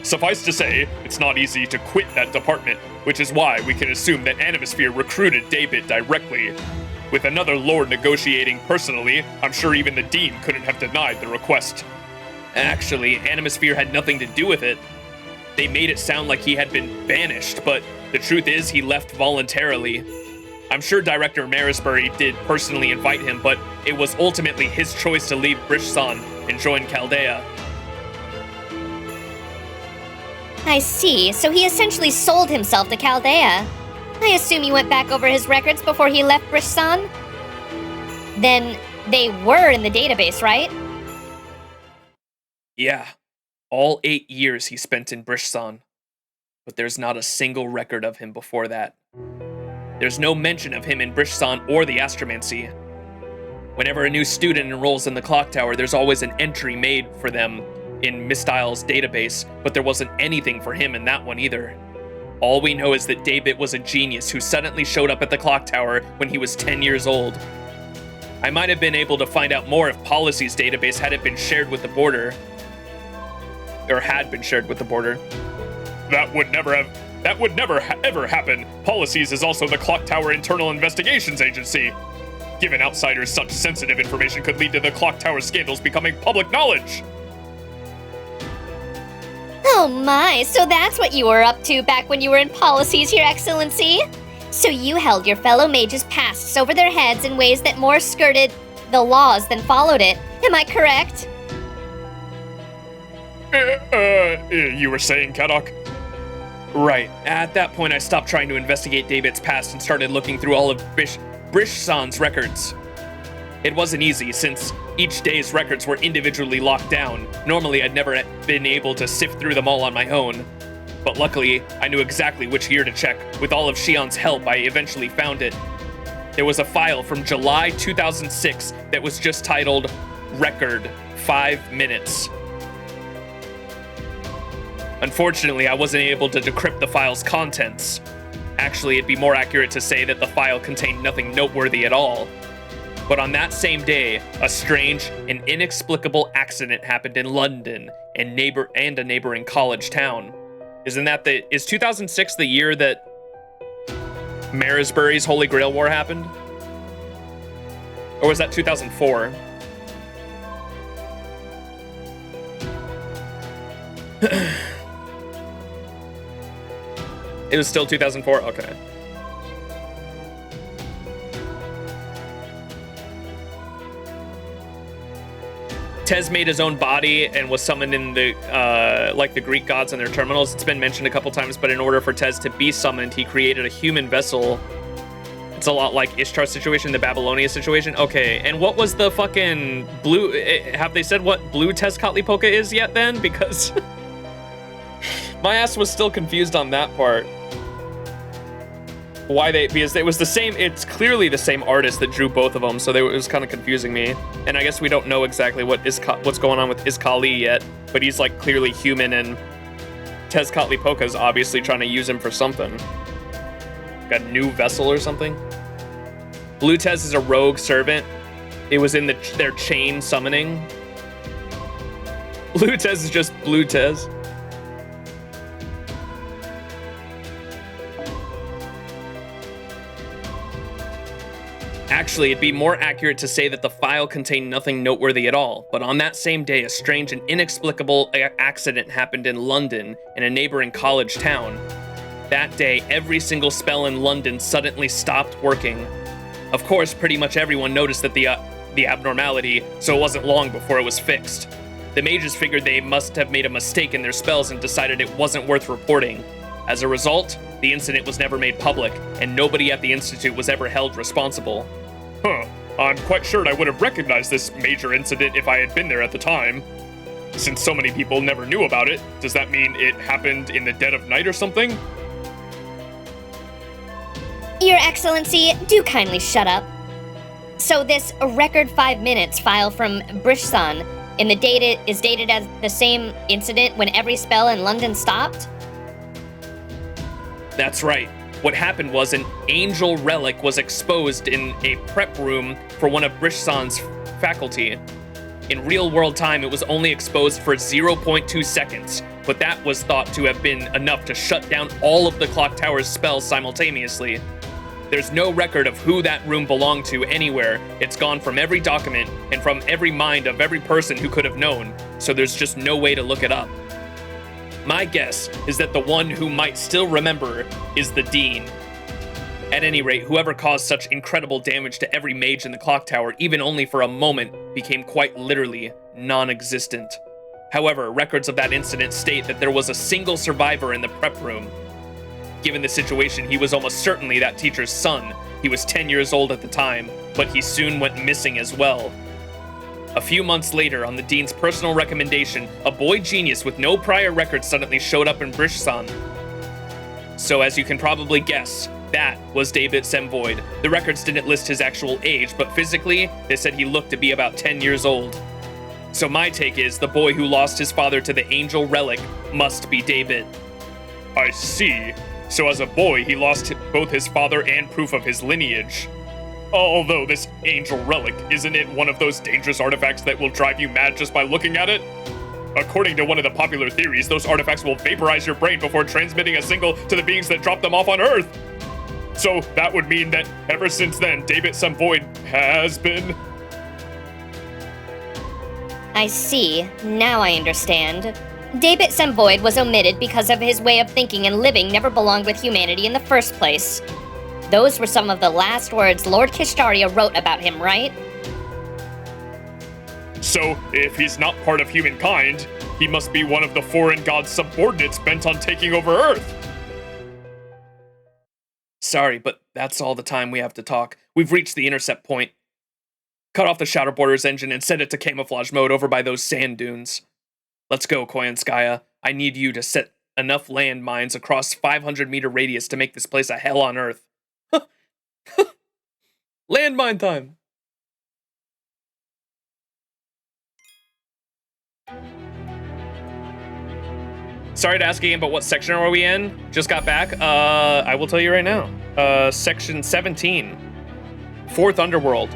Suffice to say, it's not easy to quit that department, which is why we can assume that Animisphere recruited David directly. With another lord negotiating personally, I'm sure even the Dean couldn't have denied the request. Actually, Animisphere had nothing to do with it. They made it sound like he had been banished, but the truth is he left voluntarily. I'm sure Director Marisbury did personally invite him, but it was ultimately his choice to leave Brishsan and join Chaldea. I see, so he essentially sold himself to Chaldea. I assume he went back over his records before he left Brishsan? Then they were in the database, right? Yeah, all 8 years he spent in Brishsan, but there's not a single record of him before that. There's no mention of him in Brishsan or the Astromancy. Whenever a new student enrolls in the Clock Tower, there's always an entry made for them in Mistyle's database, but there wasn't anything for him in that one either. All we know is that David was a genius who suddenly showed up at the Clock Tower when he was 10 years old. I might have been able to find out more if Policy's database hadn't been shared with the Border. Or had been shared with the Border. That would never ever happen. Policies is also the Clock Tower Internal Investigations Agency. Giving outsiders such sensitive information could lead to the Clock Tower scandals becoming public knowledge. Oh my, so that's what you were up to back when you were in Policies, Your Excellency? So you held your fellow mages' pasts over their heads in ways that more skirted the laws than followed it. Am I correct? You were saying, Kadok? Right. At that point, I stopped trying to investigate David's past and started looking through all of Brishsan's records. It wasn't easy, since each day's records were individually locked down. Normally, I'd never been able to sift through them all on my own. But luckily, I knew exactly which year to check. With all of Shion's help, I eventually found it. There was a file from July 2006 that was just titled, Record 5 Minutes. Unfortunately, I wasn't able to decrypt the file's contents. Actually, it'd be more accurate to say that the file contained nothing noteworthy at all. But on that same day, a strange and inexplicable accident happened in London and a neighboring college town. Is 2006 the year that Maresbury's Holy Grail War happened? Or was that 2004? It was still 2004? Okay. Tez made his own body and was summoned in the, like the Greek gods and their terminals. It's been mentioned a couple times, but in order for Tez to be summoned, he created a human vessel. It's a lot like Ishtar's situation, the Babylonia situation. Okay, and what was the fucking blue... Have they said what blue Tezcatlipoca is yet then? Because my ass was still confused on that part. Because it was the same, it's clearly the same artist that drew both of them, so it was kind of confusing me. And I guess we don't know exactly what's going on with Iskali yet, but he's like clearly human, and Tezcatlipoca's obviously trying to use him for something. Got a new vessel or something? Blue Tez is a rogue servant. It was in their chain summoning. Blue Tez is just Blue Tez. Actually, it'd be more accurate to say that the file contained nothing noteworthy at all, but on that same day, a strange and inexplicable accident happened in London, in a neighboring college town. That day, every single spell in London suddenly stopped working. Of course, pretty much everyone noticed that the abnormality, so it wasn't long before it was fixed. The mages figured they must have made a mistake in their spells and decided it wasn't worth reporting. As a result, the incident was never made public, and nobody at the Institute was ever held responsible. Huh. I'm quite sure I would have recognized this major incident if I had been there at the time. Since so many people never knew about it, does that mean it happened in the dead of night or something? Your Excellency, do kindly shut up. So this record 5 minutes file from Brishsan is dated as the same incident when every spell in London stopped? That's right. What happened was an angel relic was exposed in a prep room for one of Brishsan's faculty. In real-world time, it was only exposed for 0.2 seconds, but that was thought to have been enough to shut down all of the clock tower's spells simultaneously. There's no record of who that room belonged to anywhere. It's gone from every document and from every mind of every person who could have known, so there's just no way to look it up. My guess is that the one who might still remember is the Dean. At any rate, whoever caused such incredible damage to every mage in the clock tower, even only for a moment, became quite literally non-existent. However, records of that incident state that there was a single survivor in the prep room. Given the situation, he was almost certainly that teacher's son. He was 10 years old at the time, but he soon went missing as well. A few months later, on the Dean's personal recommendation, a boy genius with no prior record suddenly showed up in Brishsan. So as you can probably guess, that was David Semvoid. The records didn't list his actual age, but physically, they said he looked to be about 10 years old. So my take is, the boy who lost his father to the angel relic must be David. I see. So as a boy, he lost both his father and proof of his lineage. Although this angel relic, isn't it one of those dangerous artifacts that will drive you mad just by looking at it? According to one of the popular theories, those artifacts will vaporize your brain before transmitting a signal to the beings that drop them off on Earth. So that would mean that ever since then, David Semvoid has been... I see. Now I understand. David Semvoid was omitted because of his way of thinking and living never belonged with humanity in the first place. Those were some of the last words Lord Kishtaria wrote about him, right? So, if he's not part of humankind, he must be one of the foreign god's subordinates bent on taking over Earth. Sorry, but that's all the time we have to talk. We've reached the intercept point. Cut off the Shadowboarder's engine and set it to camouflage mode over by those sand dunes. Let's go, Koyanskaya. I need you to set enough landmines across 500-meter radius to make this place a hell on Earth. Landmine time! Sorry to ask again, but what section are we in? Just got back. I will tell you right now. Section 17. Fourth Underworld.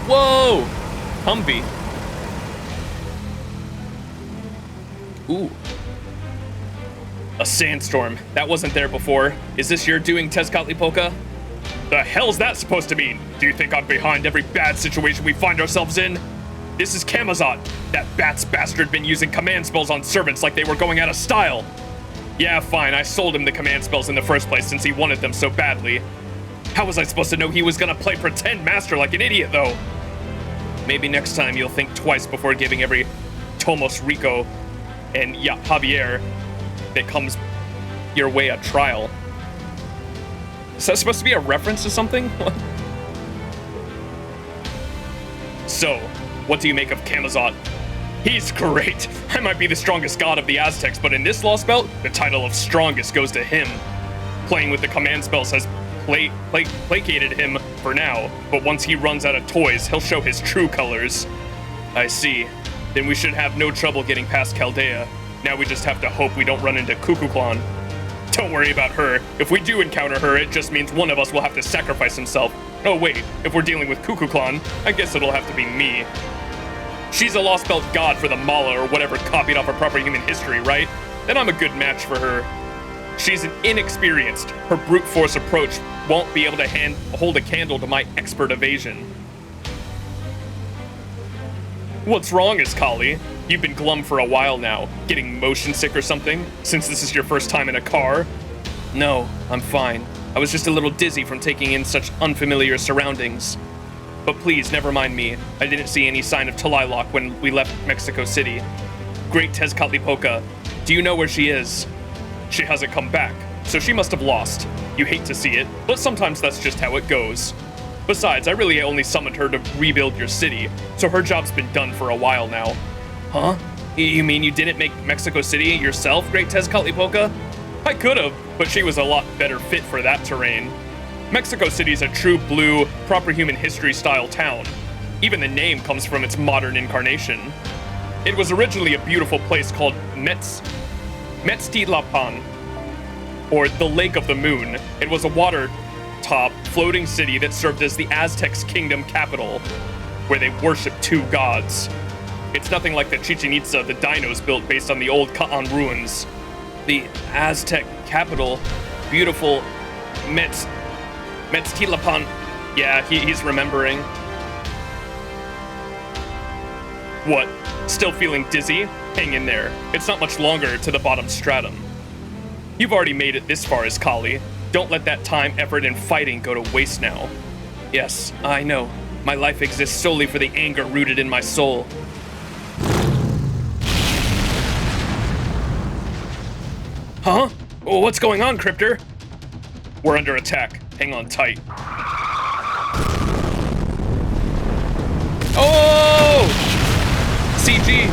Whoa! Humvee. Ooh. A sandstorm. That wasn't there before. Is this your doing, Tezcatlipoca? The hell's that supposed to mean? Do you think I'm behind every bad situation we find ourselves in? This is Camazot. That Bats bastard been using command spells on servants like they were going out of style. Yeah, fine, I sold him the command spells in the first place since he wanted them so badly. How was I supposed to know he was gonna play pretend master like an idiot, though? Maybe next time you'll think twice before giving every Tomos Rico and Javier that comes your way a trial. Is that supposed to be a reference to something? So, what do you make of Camazot? He's great. I might be the strongest god of the Aztecs, but in this Lostbelt, the title of strongest goes to him. Playing with the command spells has placated him for now, but once he runs out of toys, he'll show his true colors. I see. Then we should have no trouble getting past Chaldea. Now we just have to hope we don't run into Kukulkan. Don't worry about her. If we do encounter her, it just means one of us will have to sacrifice himself. Oh wait, if we're dealing with Kukulkan, I guess it'll have to be me. She's a Lostbelt god for the Mala or whatever copied off of proper human history, right? Then I'm a good match for her. She's an inexperienced. Her brute force approach won't be able to hold a candle to my expert evasion. What's wrong, Iskali? You've been glum for a while now. Getting motion sick or something? Since this is your first time in a car? No, I'm fine. I was just a little dizzy from taking in such unfamiliar surroundings. But please, never mind me. I didn't see any sign of Tlaloc when we left Mexico City. Great Tezcatlipoca, do you know where she is? She hasn't come back, so she must have lost. You hate to see it, but sometimes that's just how it goes. Besides, I really only summoned her to rebuild your city, so her job's been done for a while now. Huh? You mean you didn't make Mexico City yourself, Great Tezcatlipoca? I could've, but she was a lot better fit for that terrain. Mexico City's a true blue, proper human history style town. Even the name comes from its modern incarnation. It was originally a beautiful place called Mixtitlapan, or the Lake of the Moon. It was a water-top, floating city that served as the Aztecs' kingdom capital, where they worshipped two gods. It's nothing like the Chichen Itza the dinos built based on the old Ka'an ruins. The Aztec capital, beautiful Mixtitlapan. Yeah, he's remembering. What? Still feeling dizzy? Hang in there. It's not much longer to the bottom stratum. You've already made it this far, Iskali. Don't let that time, effort, and fighting go to waste now. Yes, I know. My life exists solely for the anger rooted in my soul. Huh? Oh, what's going on, Cryptor? We're under attack. Hang on tight. Oh! CG.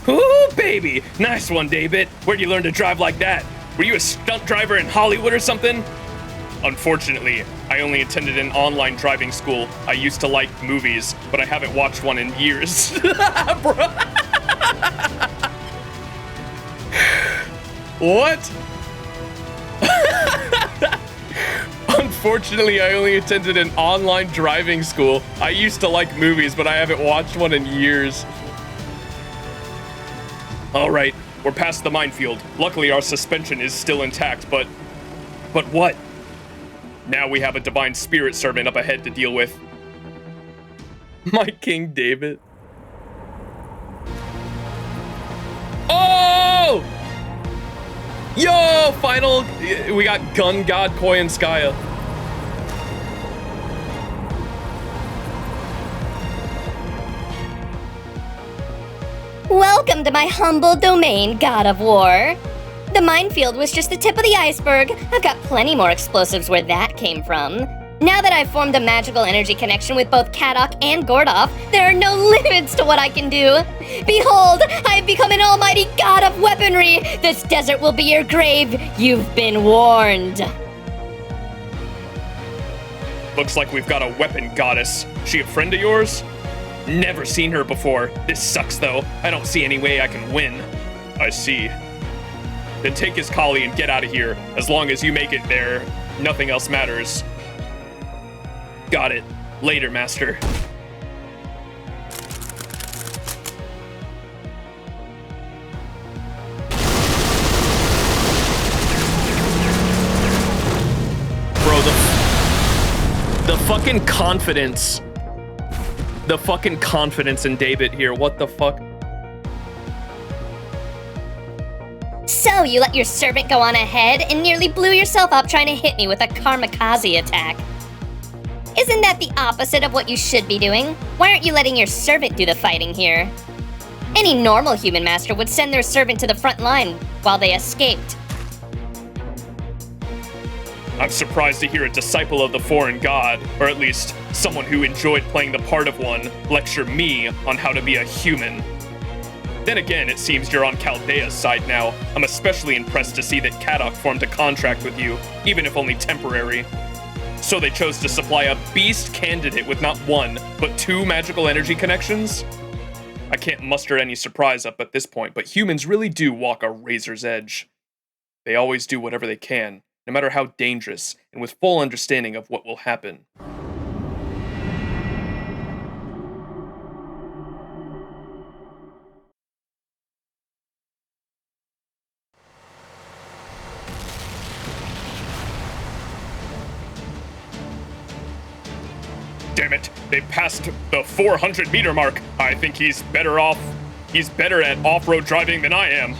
Ooh, baby. Nice one, David. Where'd you learn to drive like that? Were you a stunt driver in Hollywood or something? Unfortunately, I only attended an online driving school. I used to like movies, but I haven't watched one in years. Bro. What? Unfortunately, I only attended an online driving school. I used to like movies, but I haven't watched one in years. All right, we're past the minefield. Luckily, our suspension is still intact, but what? Now we have a divine spirit servant up ahead to deal with. My King David. Oh! Yo, final, we got Gun God Koyanskaya. Welcome to my humble domain, God of War. The minefield was just the tip of the iceberg. I've got plenty more explosives where that came from. Now that I've formed a magical energy connection with both Kadok and Gordov, there are no limits to what I can do. Behold, I have become an almighty god of weaponry. This desert will be your grave. You've been warned. Looks like we've got a weapon goddess. She a friend of yours? Never seen her before. This sucks though. I don't see any way I can win. I see. Then take his collie and get out of here. As long as you make it there, nothing else matters. Got it. Later, Master. Bro, the fucking confidence. The fucking confidence in David here. What the fuck? So, you let your servant go on ahead and nearly blew yourself up trying to hit me with a kamikaze attack. Isn't that the opposite of what you should be doing? Why aren't you letting your servant do the fighting here? Any normal human master would send their servant to the front line while they escaped. I'm surprised to hear a disciple of the foreign god, or at least someone who enjoyed playing the part of one, lecture me on how to be a human. Then again, it seems you're on Chaldea's side now. I'm especially impressed to see that Kadok formed a contract with you, even if only temporary. So they chose to supply a beast candidate with not one, but 2 magical energy connections? I can't muster any surprise up at this point, but humans really do walk a razor's edge. They always do whatever they can, no matter how dangerous, and with full understanding of what will happen. Damn it, they passed the 400-meter mark. I think he's better at off-road driving than I am.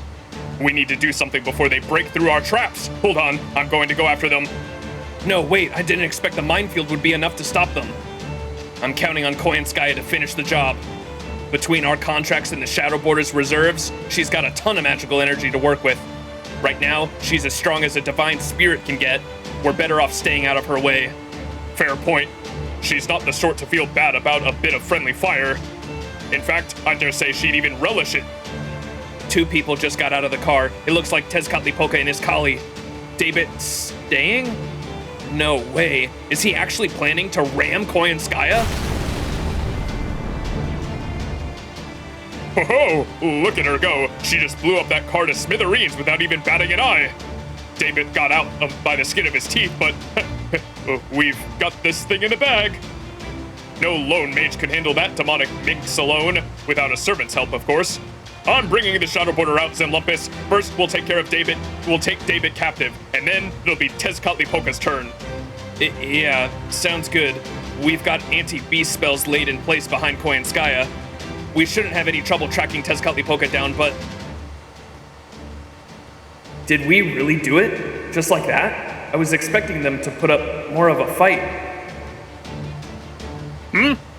We need to do something before they break through our traps. Hold on, I'm going to go after them. No, wait, I didn't expect the minefield would be enough to stop them. I'm counting on Koyanskaya to finish the job. Between our contracts and the Shadow Border's reserves, she's got a ton of magical energy to work with. Right now, she's as strong as a divine spirit can get. We're better off staying out of her way. Fair point. She's not the sort to feel bad about a bit of friendly fire. In fact, I dare say she'd even relish it. 2 people just got out of the car. It looks like Tezcatlipoca and his collie. David staying? No way. Is he actually planning to ram Koyanskaya? Ho-ho! Look at her go. She just blew up that car to smithereens without even batting an eye. David got out by the skin of his teeth, but we've got this thing in the bag. No lone mage could handle that demonic mix alone, without a servant's help, of course. I'm bringing the Shadow Border out, Zenlumpus. First, we'll take care of David. We'll take David captive, and then it'll be Tezcatlipoca's turn. Yeah, sounds good. We've got anti-beast spells laid in place behind Koyanskaya. We shouldn't have any trouble tracking Tezcatlipoca down, but... Did we really do it? Just like that? I was expecting them to put up more of a fight.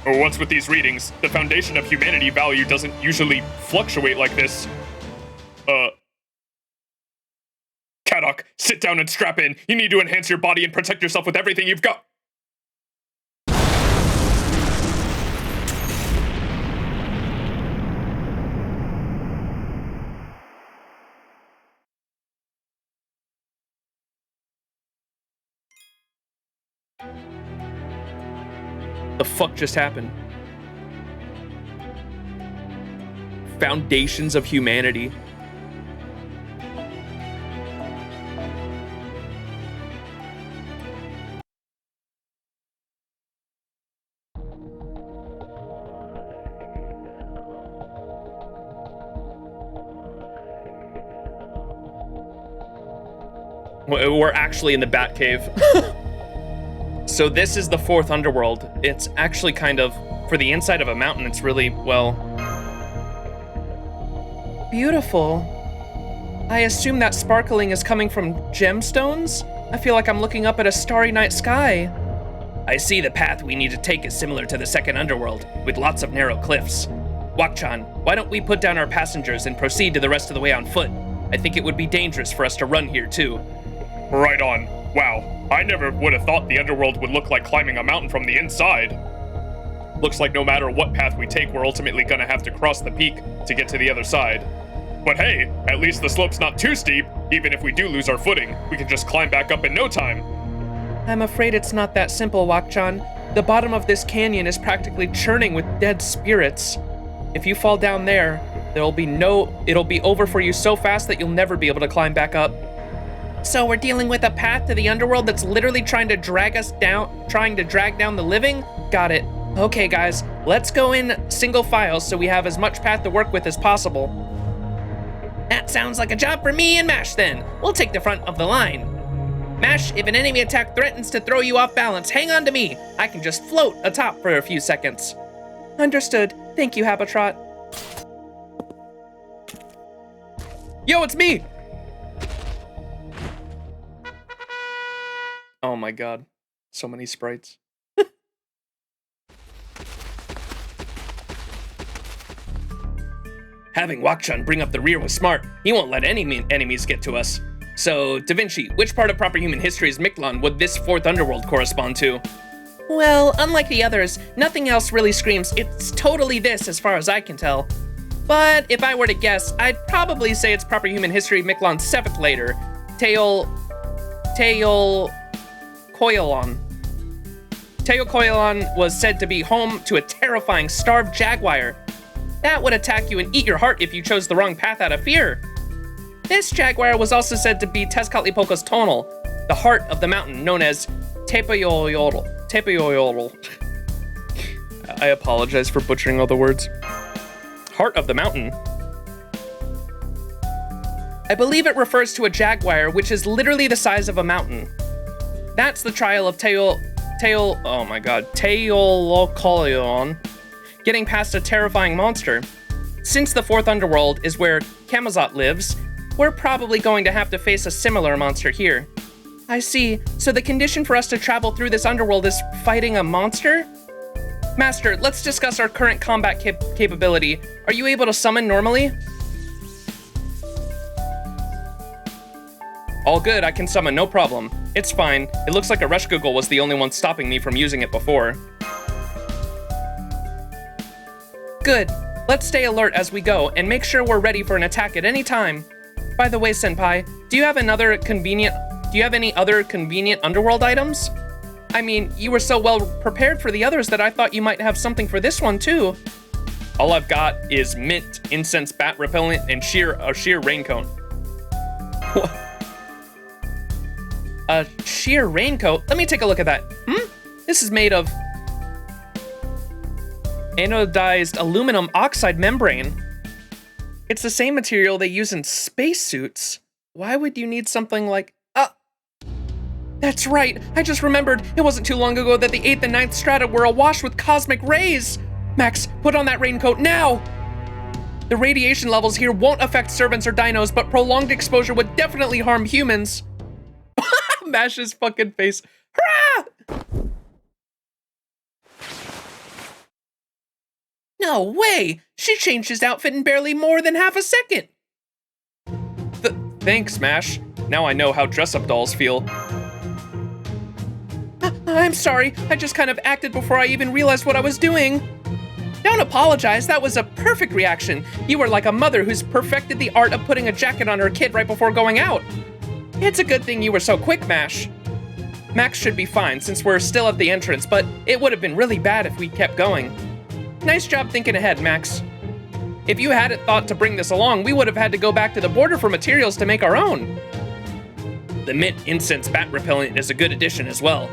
What's with these readings? The foundation of humanity value doesn't usually fluctuate like this. Kadok, sit down and strap in. You need to enhance your body and protect yourself with everything you've got. The fuck just happened? Foundations of humanity. We're actually in the Batcave. So this is the 4th underworld. It's actually kind of, for the inside of a mountain, it's really, well... beautiful. I assume that sparkling is coming from gemstones? I feel like I'm looking up at a starry night sky. I see the path we need to take is similar to the 2nd underworld, with lots of narrow cliffs. Wakchan, why don't we put down our passengers and proceed to the rest of the way on foot? I think it would be dangerous for us to run here, too. Right on. Wow, I never would have thought the underworld would look like climbing a mountain from the inside. Looks like no matter what path we take, we're ultimately gonna have to cross the peak to get to the other side. But hey, at least the slope's not too steep. Even if we do lose our footing, we can just climb back up in no time. I'm afraid it's not that simple, Wakchan. The bottom of this canyon is practically churning with dead spirits. If you fall down there, it'll be over for you so fast that you'll never be able to climb back up. So we're dealing with a path to the underworld that's literally trying to drag down the living? Got it. Okay, guys, let's go in single file so we have as much path to work with as possible. That sounds like a job for me and Mash then. We'll take the front of the line. Mash, if an enemy attack threatens to throw you off balance, hang on to me. I can just float atop for a few seconds. Understood. Thank you, Habatrot. Yo, it's me! Oh my god. So many sprites. Having Wakchun bring up the rear was smart. He won't let any enemies get to us. So, Da Vinci, which part of proper human history's Mictlān would this fourth underworld correspond to? Well, unlike the others, nothing else really screams, it's totally this as far as I can tell. But if I were to guess, I'd probably say it's proper human history Mictlān's seventh later, Teokoilon. Teokoilon was said to be home to a terrifying starved jaguar. That would attack you and eat your heart if you chose the wrong path out of fear. This jaguar was also said to be Tezcatlipoca's tonal, the heart of the mountain known as Tepeyoyotl. I apologize for butchering all the words. Heart of the mountain. I believe it refers to a jaguar, which is literally the size of a mountain. That's the trial of Teolokolion, getting past a terrifying monster. Since the fourth underworld is where Camazot lives, we're probably going to have to face a similar monster here. I see. So the condition for us to travel through this underworld is fighting a monster? Master, let's discuss our current combat capability. Are you able to summon normally? All good, I can summon, no problem. It's fine. It looks like a Rush Google was the only one stopping me from using it before. Good. Let's stay alert as we go and make sure we're ready for an attack at any time. By the way, Senpai, do you have any other convenient underworld items? I mean, you were so well prepared for the others that I thought you might have something for this one too. All I've got is mint, incense, bat repellent, and a sheer raincoat. What? A sheer raincoat? Let me take a look at that. This is made of anodized aluminum oxide membrane. It's the same material they use in spacesuits. Why would you need something like... That's right, I just remembered. It wasn't too long ago that the 8th and 9th strata were awash with cosmic rays. Max, put on that raincoat now. The radiation levels here won't affect servants or dinos, but prolonged exposure would definitely harm humans. Mash's fucking face. Hurrah! No way! She changed his outfit in barely more than half a second. Thanks, Mash. Now I know how dress-up dolls feel. I'm sorry, I just kind of acted before I even realized what I was doing. Don't apologize, that was a perfect reaction. You were like a mother who's perfected the art of putting a jacket on her kid right before going out. It's a good thing you were so quick, Mash. Max should be fine since we're still at the entrance, but it would have been really bad if we kept going. Nice job thinking ahead, Max. If you hadn't thought to bring this along, we would have had to go back to the border for materials to make our own. The mint incense bat repellent is a good addition as well.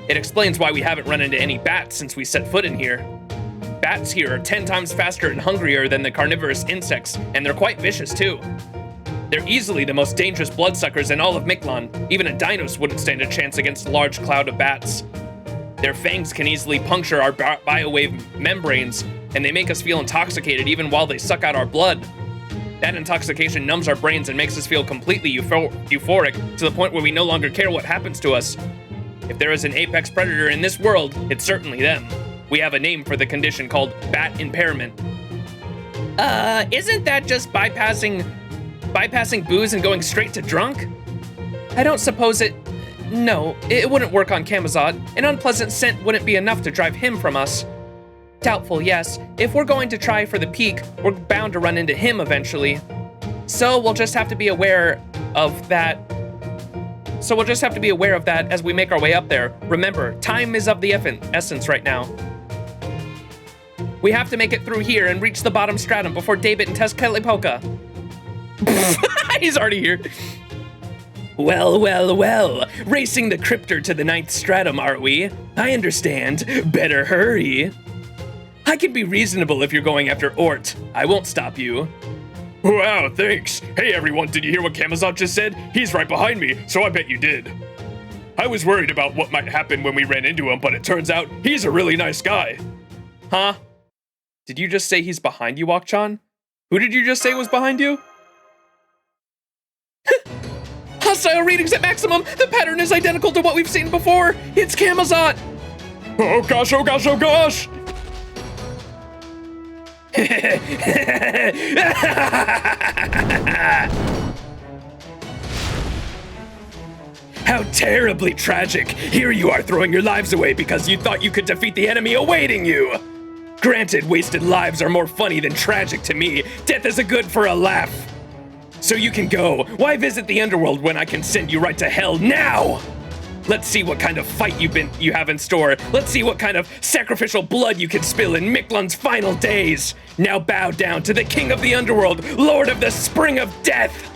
It explains why we haven't run into any bats since we set foot in here. Bats here are 10 times faster and hungrier than the carnivorous insects, and they're quite vicious too. They're easily the most dangerous bloodsuckers in all of Mictlān. Even a Dinos wouldn't stand a chance against a large cloud of bats. Their fangs can easily puncture our biowave membranes, and they make us feel intoxicated even while they suck out our blood. That intoxication numbs our brains and makes us feel completely euphoric to the point where we no longer care what happens to us. If there is an apex predator in this world, it's certainly them. We have a name for the condition called bat impairment. Isn't that just bypassing booze and going straight to drunk? I don't suppose it... No, it wouldn't work on Camazot. An unpleasant scent wouldn't be enough to drive him from us. Doubtful, yes. If we're going to try for the peak, we're bound to run into him eventually. So we'll just have to be aware of that as we make our way up there. Remember, time is of the essence right now. We have to make it through here and reach the bottom stratum before David and Tezcatlipoca. He's already here. Well, well, well. Racing the cryptor to the 9th stratum, are we? I understand. Better hurry. I can be reasonable if you're going after Ort. I won't stop you. Wow, thanks. Hey everyone, did you hear what Kamazot just said? He's right behind me, so I bet you did. I was worried about what might happen when we ran into him, but it turns out he's a really nice guy. Huh? Did you just say he's behind you, Wakchan? Who did you just say was behind you? Hostile readings at maximum. The pattern is identical to what we've seen before. It's Kamazot. Oh gosh, oh gosh, oh gosh! How terribly tragic. Here you are throwing your lives away because you thought you could defeat the enemy awaiting you. Granted, wasted lives are more funny than tragic to me. Death is good for a laugh. So you can go. Why visit the underworld when I can send you right to hell now? Let's see what kind of fight you have in store. Let's see what kind of sacrificial blood you can spill in Mictlān's final days. Now bow down to the king of the underworld, lord of the spring of death.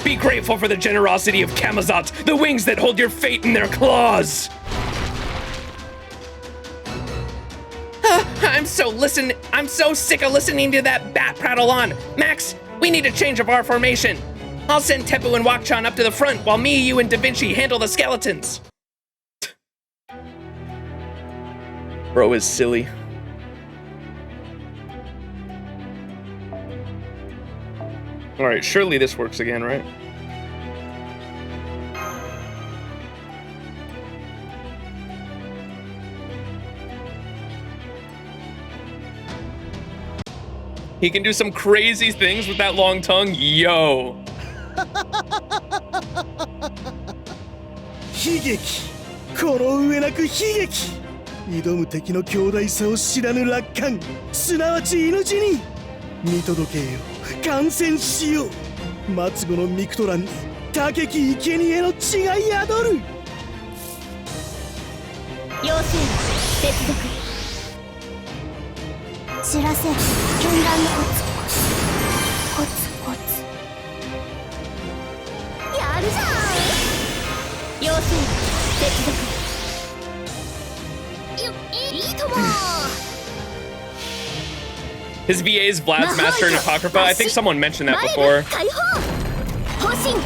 Be grateful for the generosity of Kamazot, the wings that hold your fate in their claws. I'm so sick of listening to that bat prattle on. Max, we need a change of our formation. I'll send Teppu and Wakchan up to the front while me, you, and Da Vinci handle the skeletons. Bro is silly. Alright, surely this works again, right? He can do some crazy things with that long tongue. Yo. 悲劇この上なく悲劇挑む敵の強大さを知らぬ楽観すなわち犬死に見届けよ感染しよう末後のミクトランに高き生贄の血が宿る要請接続知らせ分断のコツコツやるじゃん要請接続いいとも His VA is Vlad's Master in Apocrypha. I think someone mentioned that before. 方針根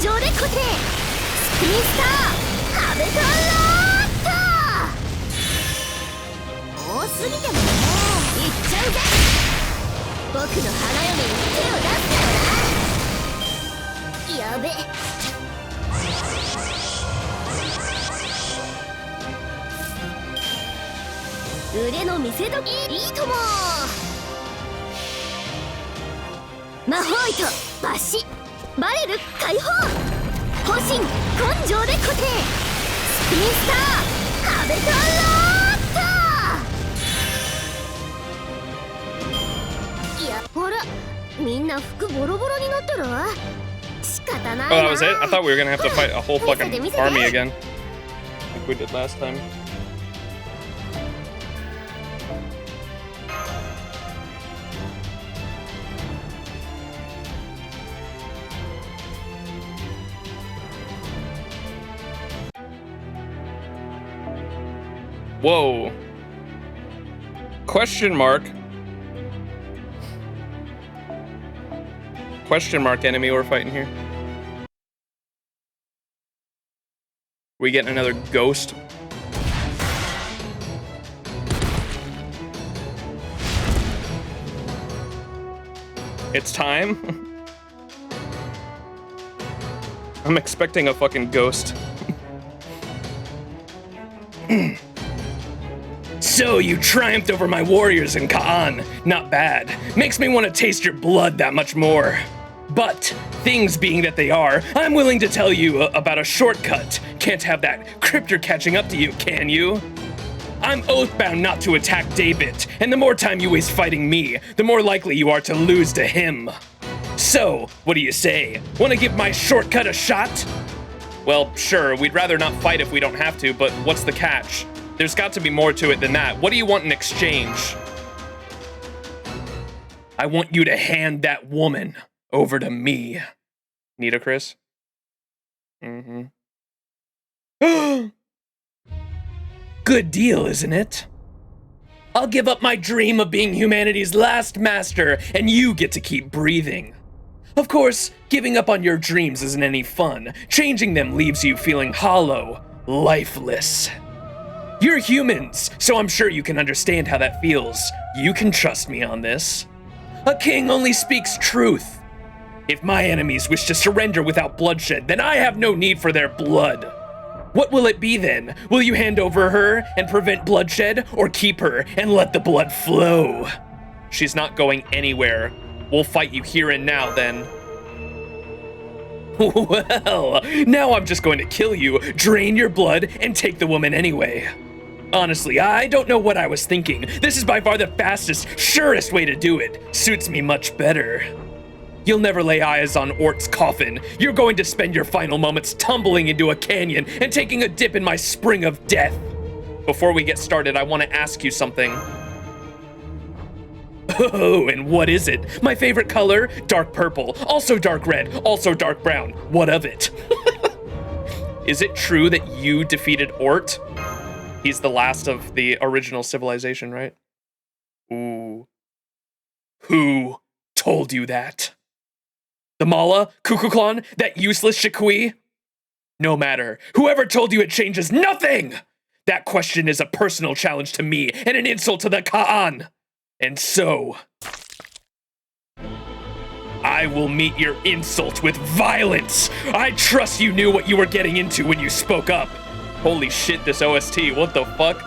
性で固定スピンスターハベトローッと多すぎてもねいっちゃうぜ僕の花嫁に手を出すからなやべ腕の見せどきいいとも魔法糸バシバレル解放方針根性で固定スピンスターハベトローッといやほらみんな服ボロボロになってる仕方ないな Oh, that was it? I thought we were gonna have to fight a whole fucking army again. Like we did last time. Whoa. Question mark. Question mark enemy we're fighting here. We getting another ghost? It's time. I'm expecting a fucking ghost. So you triumphed over my warriors in Ka'an. Not bad. Makes me want to taste your blood that much more. But, things being that they are, I'm willing to tell you about a shortcut. Can't have that cryptor catching up to you, can you? I'm oath-bound not to attack David, and the more time you waste fighting me, the more likely you are to lose to him. So, what do you say? Want to give my shortcut a shot? Well, sure, we'd rather not fight if we don't have to, but what's the catch? There's got to be more to it than that. What do you want in exchange? I want you to hand that woman over to me. Nita, Chris? Good deal, isn't it? I'll give up my dream of being humanity's last master, and you get to keep breathing. Of course, giving up on your dreams isn't any fun. Changing them leaves you feeling hollow, lifeless. You're humans, so I'm sure you can understand how that feels. You can trust me on this. A king only speaks truth. If my enemies wish to surrender without bloodshed, then I have no need for their blood. What will it be then? Will you hand over her and prevent bloodshed, or keep her and let the blood flow? She's not going anywhere. We'll fight you here and now then. Well, now I'm just going to kill you, drain your blood, and take the woman anyway. Honestly, I don't know what I was thinking. This is by far the fastest, surest way to do it. Suits me much better. You'll never lay eyes on Ort's coffin. You're going to spend your final moments tumbling into a canyon and taking a dip in my spring of death. Before we get started, I want to ask you something. Oh, and what is it? My favorite color? Dark purple, also dark red, also dark brown. What of it? Is it true that you defeated Ort? He's the last of the original civilization, right? Ooh. Who told you that? The Mala? Kukulkan? That useless Shikui? No matter. Whoever told you it changes nothing! That question is a personal challenge to me and an insult to the Ka'an. And so, I will meet your insult with violence. I trust you knew what you were getting into when you spoke up. Holy shit, this OST, what the fuck?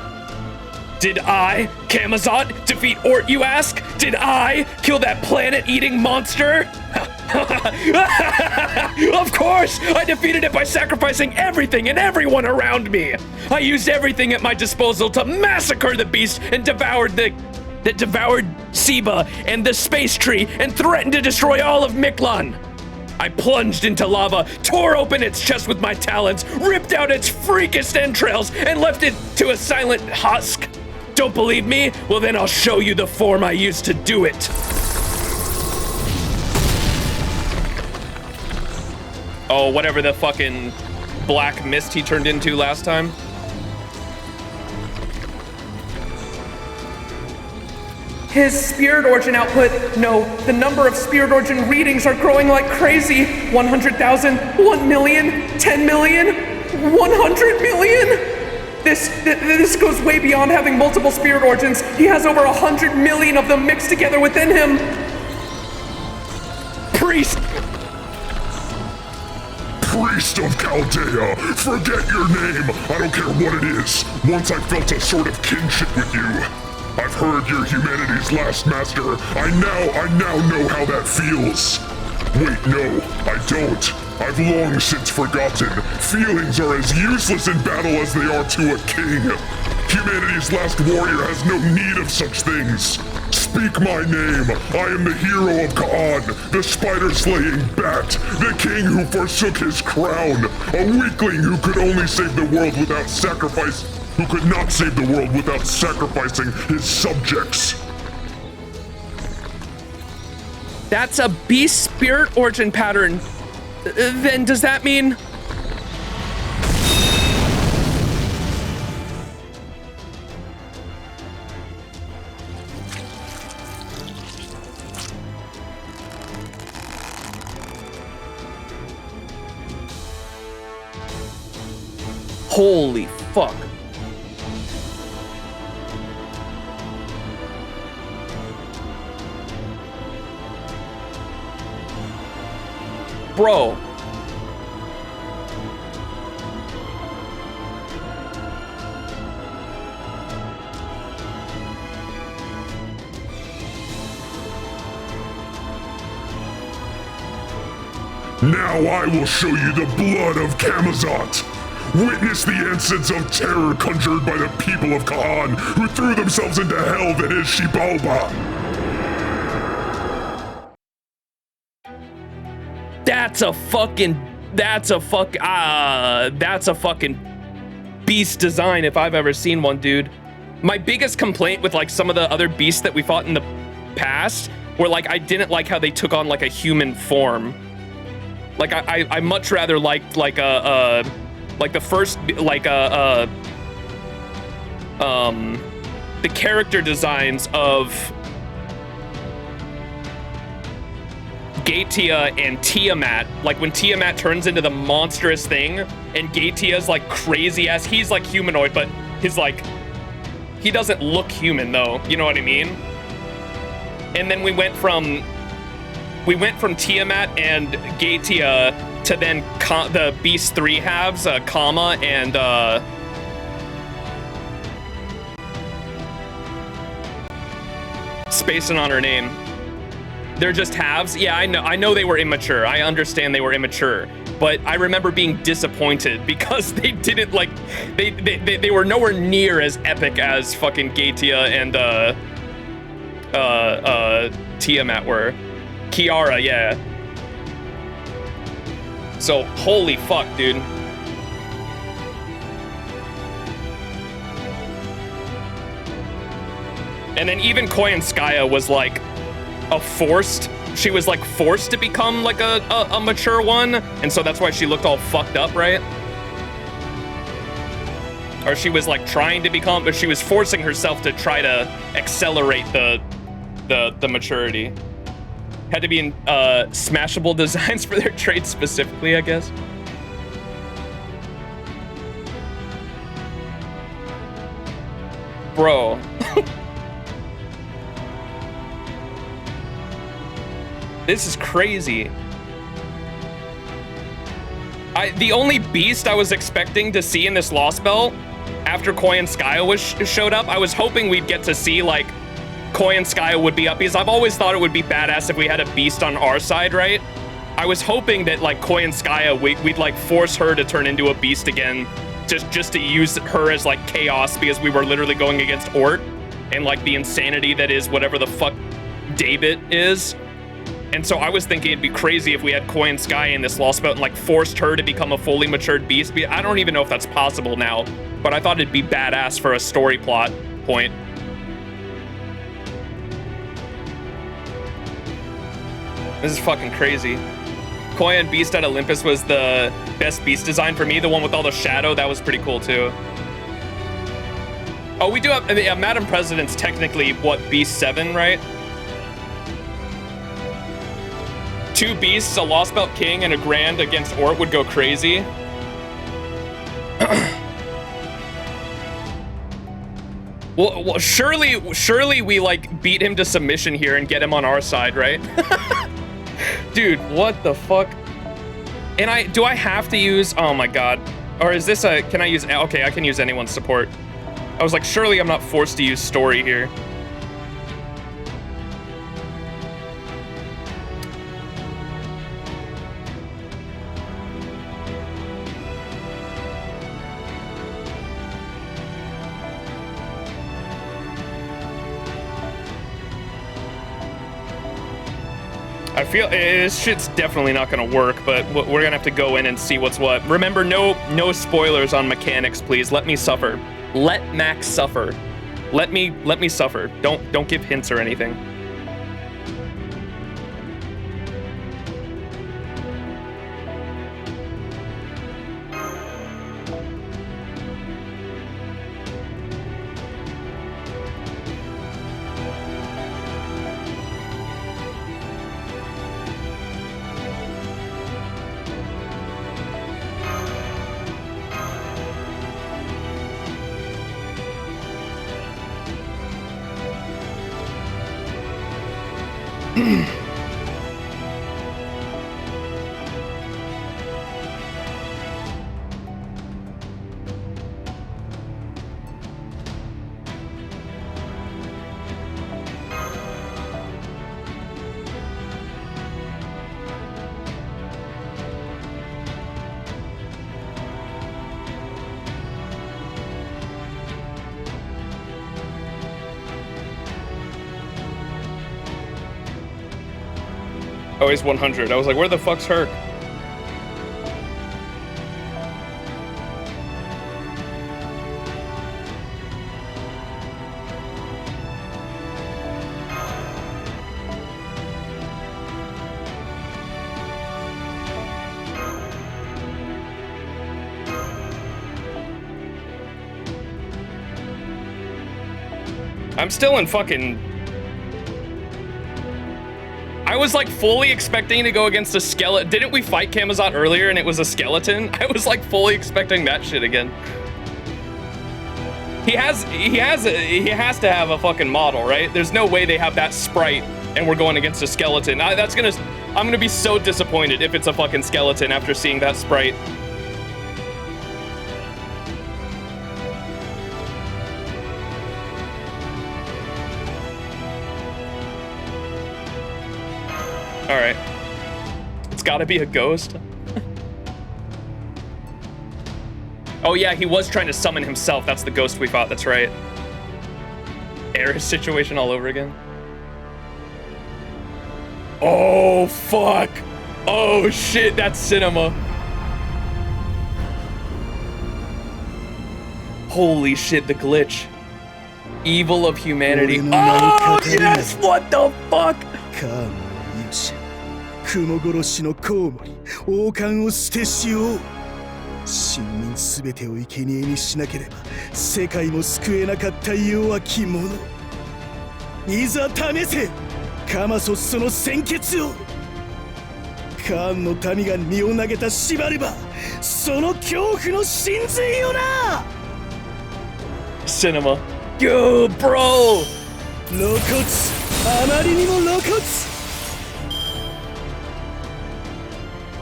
Did I, Camazot, defeat Ort, you ask? Did I kill that planet-eating monster? Of course! I defeated it by sacrificing everything and everyone around me! I used everything at my disposal to massacre the beast and devoured Seba and the space tree and threatened to destroy all of Mictlān. I plunged into lava, tore open its chest with my talons, ripped out its freakest entrails, and left it to a silent husk. Don't believe me? Well, then I'll show you the form I used to do it. Oh, whatever the fucking black mist he turned into last time. His spirit origin output, no, the number of spirit origin readings are growing like crazy. 100,000, 1 million, 10 million, 100 million? This goes way beyond having multiple spirit origins. He has over 100 million of them mixed together within him. Priest of Chaldea, forget your name. I don't care what it is. Once I felt a sort of kinship with you. I've heard you're humanity's last master. I now know how that feels. Wait, no, I don't. I've long since forgotten. Feelings are as useless in battle as they are to a king. Humanity's last warrior has no need of such things. Speak my name. I am the hero of Ka'an, the spider-slaying bat, the king who forsook his crown, a weakling who could only save the world without sacrifice, who could not save the world without sacrificing his subjects. That's a beast spirit origin pattern. Then does that mean... Holy fuck. Bro. Now I will show you the blood of Camazot. Witness the incense of terror conjured by the people of Ka'an, who threw themselves into hell that is Xibalba. That's a fucking beast design if I've ever seen one, dude. My biggest complaint with like some of the other beasts that we fought in the past were like I didn't like how they took on like a human form. Like I much rather liked like the first like the character designs of Gaetia and Tiamat, like when Tiamat turns into the monstrous thing and Gaetia's like crazy ass, he's like humanoid, but his like, he doesn't look human though, you know what I mean? And then we went from Tiamat and Gaetia to then the Beast 3 halves, Kama and spacing on her name. They're just halves. Yeah, I know they were immature. I understand they were immature, but I remember being disappointed because they didn't like they were nowhere near as epic as fucking Gaetia and Tiamat were. Kiara, yeah. So holy fuck, dude. And then even Koyanskaya was like she was like forced to become like a mature one, and so that's why she looked all fucked up, right? Or she was like trying to become, but she was forcing herself to try to accelerate the maturity. Had to be in smashable designs for their traits specifically, I guess. Bro. This is crazy. The only beast I was expecting to see in this Lostbelt after Koyanskaya showed up, I was hoping we'd get to see like Koyanskaya would be up, because I've always thought it would be badass if we had a beast on our side, right? I was hoping that like Koyanskaya, we'd like force her to turn into a beast again, just to use her as like chaos, because we were literally going against Ort and like the insanity that is whatever the fuck David is. And so I was thinking it'd be crazy if we had Koyanskaya in this Lostbelt and like forced her to become a fully matured beast. I don't even know if that's possible now, but I thought it'd be badass for a story plot point. This is fucking crazy. Koyan Beast at Olympus was the best beast design for me. The one with all the shadow, that was pretty cool too. Oh, we do have, Madam President's technically, what, Beast 7, right? 2 beasts, a Lostbelt King, and a Grand against Ort would go crazy. Well, surely we like beat him to submission here and get him on our side, right? Dude, what the fuck? And do I have to use, oh my god. Or is this can I use, okay, I can use anyone's support. I was like, surely I'm not forced to use story here. I feel this shit's definitely not gonna work, but we're gonna have to go in and see what's what. Remember, no spoilers on mechanics, please. Let me suffer. Let Max suffer. Let me suffer. Don't give hints or anything. Oh, he's 100. I was like, where the fuck's Herc? I'm still in fucking... I was like fully expecting to go against a skeleton. Didn't we fight Camazot earlier and it was a skeleton? I was like fully expecting that shit again. He has to have a fucking model, right? There's no way they have that sprite and we're going against a skeleton. I'm gonna be so disappointed if it's a fucking skeleton after seeing that sprite. All right, it's gotta be a ghost. Oh yeah, he was trying to summon himself. That's the ghost we fought, that's right. Ares situation all over again. Oh, fuck. Oh shit, that's cinema. Holy shit, the glitch. Evil of humanity. Oh yes, what the fuck? 雲殺しのコウモリ王冠を捨てしよう臣民すべてを生贄にしなければ世界も救えなかった弱き者いざ試せカマソスその鮮血をカーンの民が身を投げた縛ればその恐怖の真髄よな Cinema. Yo, bro! 露骨あまりにも露骨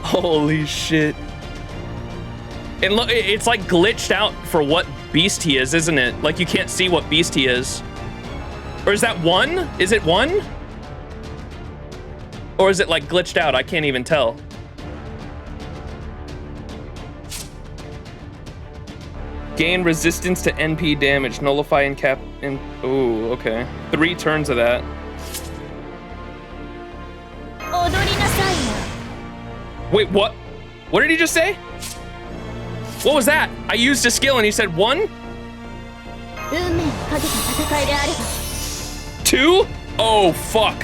Holy shit. And look, it's like glitched out for what beast he is, isn't it? Like you can't see what beast he is. Or is that one? Is it one? Or is it like glitched out? I can't even tell. Gain resistance to NP damage, nullify and cap. Ooh, okay. 3 turns of that. Wait, what? What did he just say? What was that? I used a skill and he said 1? 2? Oh, fuck.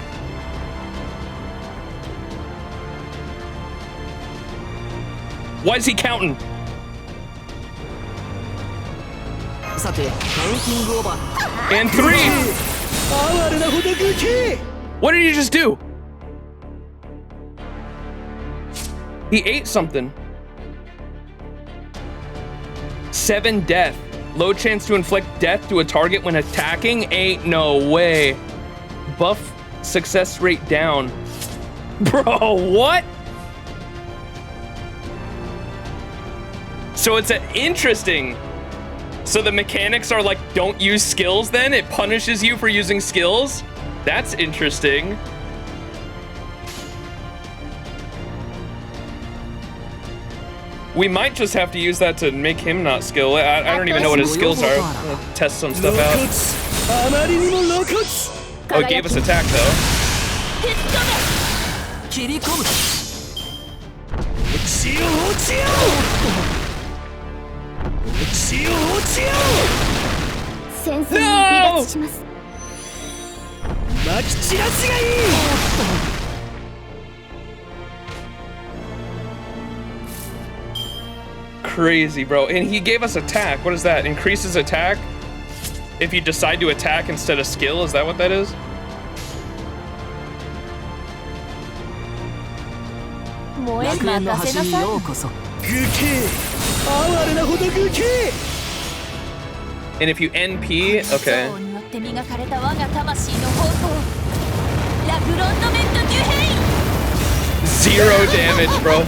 Why is he counting? And 3! What did he just do? He ate something. 7 death. Low chance to inflict death to a target when attacking? Ain't no way. Buff success rate down. Bro, what? So it's interesting. So the mechanics are like, don't use skills then? It punishes you for using skills? That's interesting. We might just have to use that to make him not skill. I don't even know what his skills are. I'll test some stuff out. Oh, it gave us attack though. No! Crazy, bro. And he gave us attack. What is that? Increases attack if you decide to attack instead of skill? Is that what that is? And if you NP, okay. 0 damage, bro.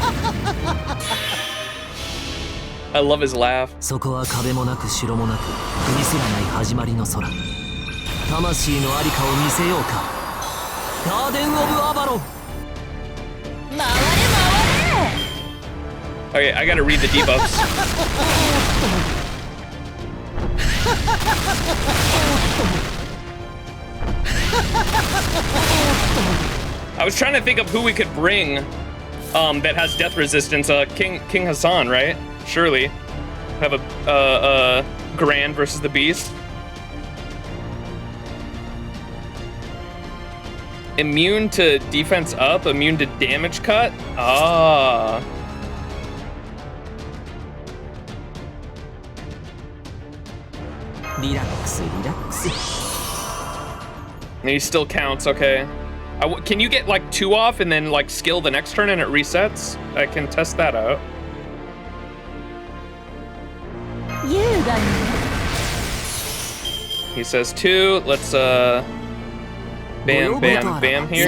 I love his laugh. そこは壁もなく城もなく国すらない始まりの空魂のありかを見せようかガーデン・オブ・アバロン Okay, I gotta read the debuffs. I was trying to think of who we could bring that has death resistance. King Hassan, right? Surely. Have a Grand versus the Beast. Immune to defense up, immune to damage cut? Ah. Relax, relax. And he still counts, okay. Can you get like 2 off and then like skill the next turn and it resets? I can test that out. He says 2. Let's bam, bam, bam here.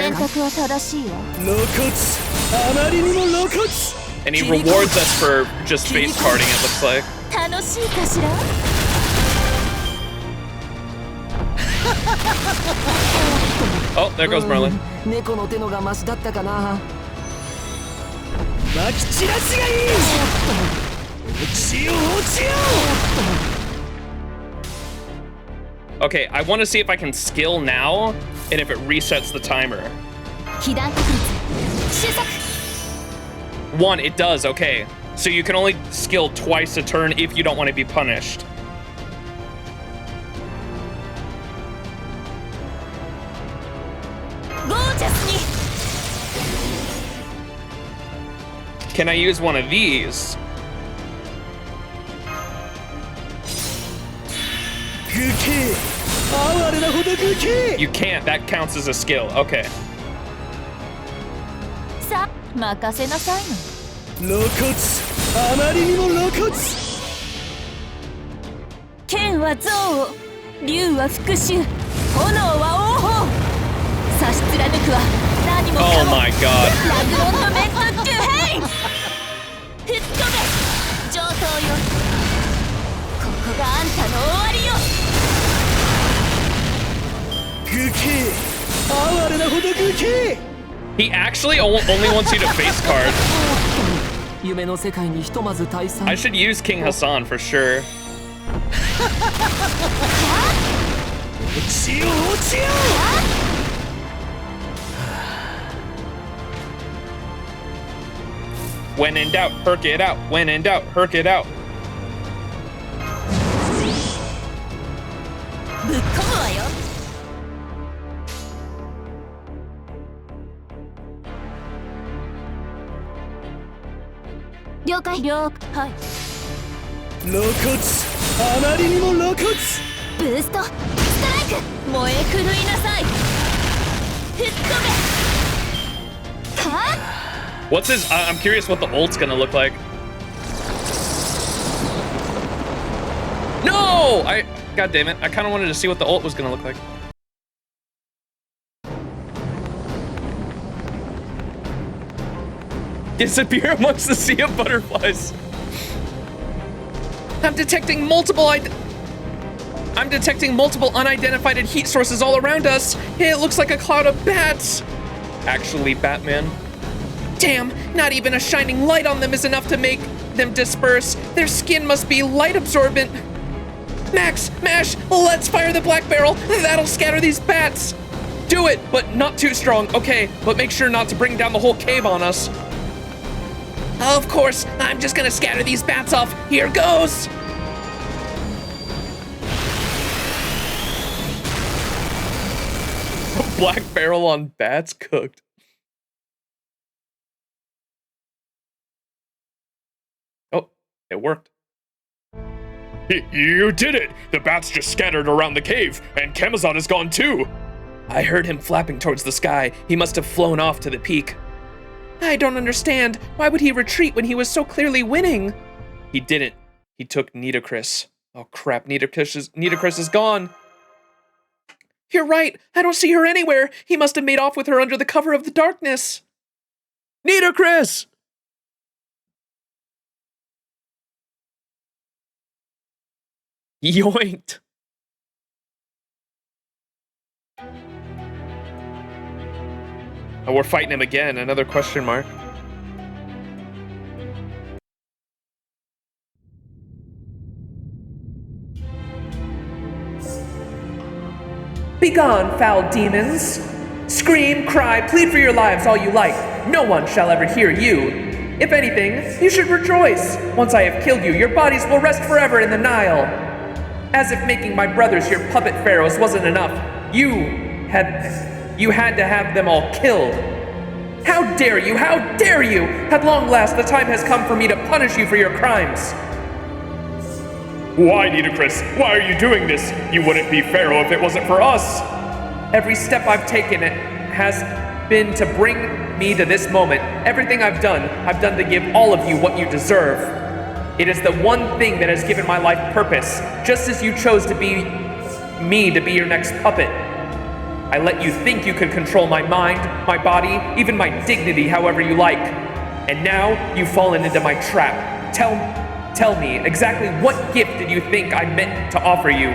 And he rewards us for just face carding, it looks like. Oh, there goes Merlin. Okay, I want to see if I can skill now and if it resets the timer. 1, it does, okay. So you can only skill twice a turn if you don't want to be punished. Can I use one of these? You can't, that counts as a skill, okay. Oh my god. He actually only wants you to face card. I should use King Hassan for sure. When in doubt, herk it out. When in doubt, herk it out. What's his? I'm curious what the ult's gonna look like. No! God damn it. I kind of wanted to see what the ult was gonna look like. Disappear amongst the sea of butterflies. I'm detecting multiple unidentified heat sources all around us. It looks like a cloud of bats. Actually, Batman. Damn, not even a shining light on them is enough to make them disperse. Their skin must be light absorbent. Max, Mash, let's fire the black barrel. That'll scatter these bats. Do it, but not too strong. Okay, but make sure not to bring down the whole cave on us. Of course, I'm just gonna scatter these bats off. Here goes. Black barrel on bats cooked. Oh, it worked. You did it! The bats just scattered around the cave, and Camazon is gone too! I heard him flapping towards the sky. He must have flown off to the peak. I don't understand. Why would he retreat when he was so clearly winning? He didn't. He took Nitocris. Oh crap, Nitocris is gone. You're right. I don't see her anywhere. He must have made off with her under the cover of the darkness. Nitocris! Yoinked. Oh, we're fighting him again. Another question mark. Begone, foul demons! Scream, cry, plead for your lives all you like. No one shall ever hear you. If anything, you should rejoice. Once I have killed you, your bodies will rest forever in the Nile. As if making my brothers your puppet pharaohs wasn't enough, you had to have them all killed. How dare you? How dare you? At long last, the time has come for me to punish you for your crimes. Why, Nitocris? Why are you doing this? You wouldn't be Pharaoh if it wasn't for us. Every step I've taken it has been to bring me to this moment. Everything I've done to give all of you what you deserve. It is the one thing that has given my life purpose, just as you chose to be me to be your next puppet. I let you think you could control my mind, my body, even my dignity however you like. And now you've fallen into my trap. Tell me, exactly what gift did you think I meant to offer you?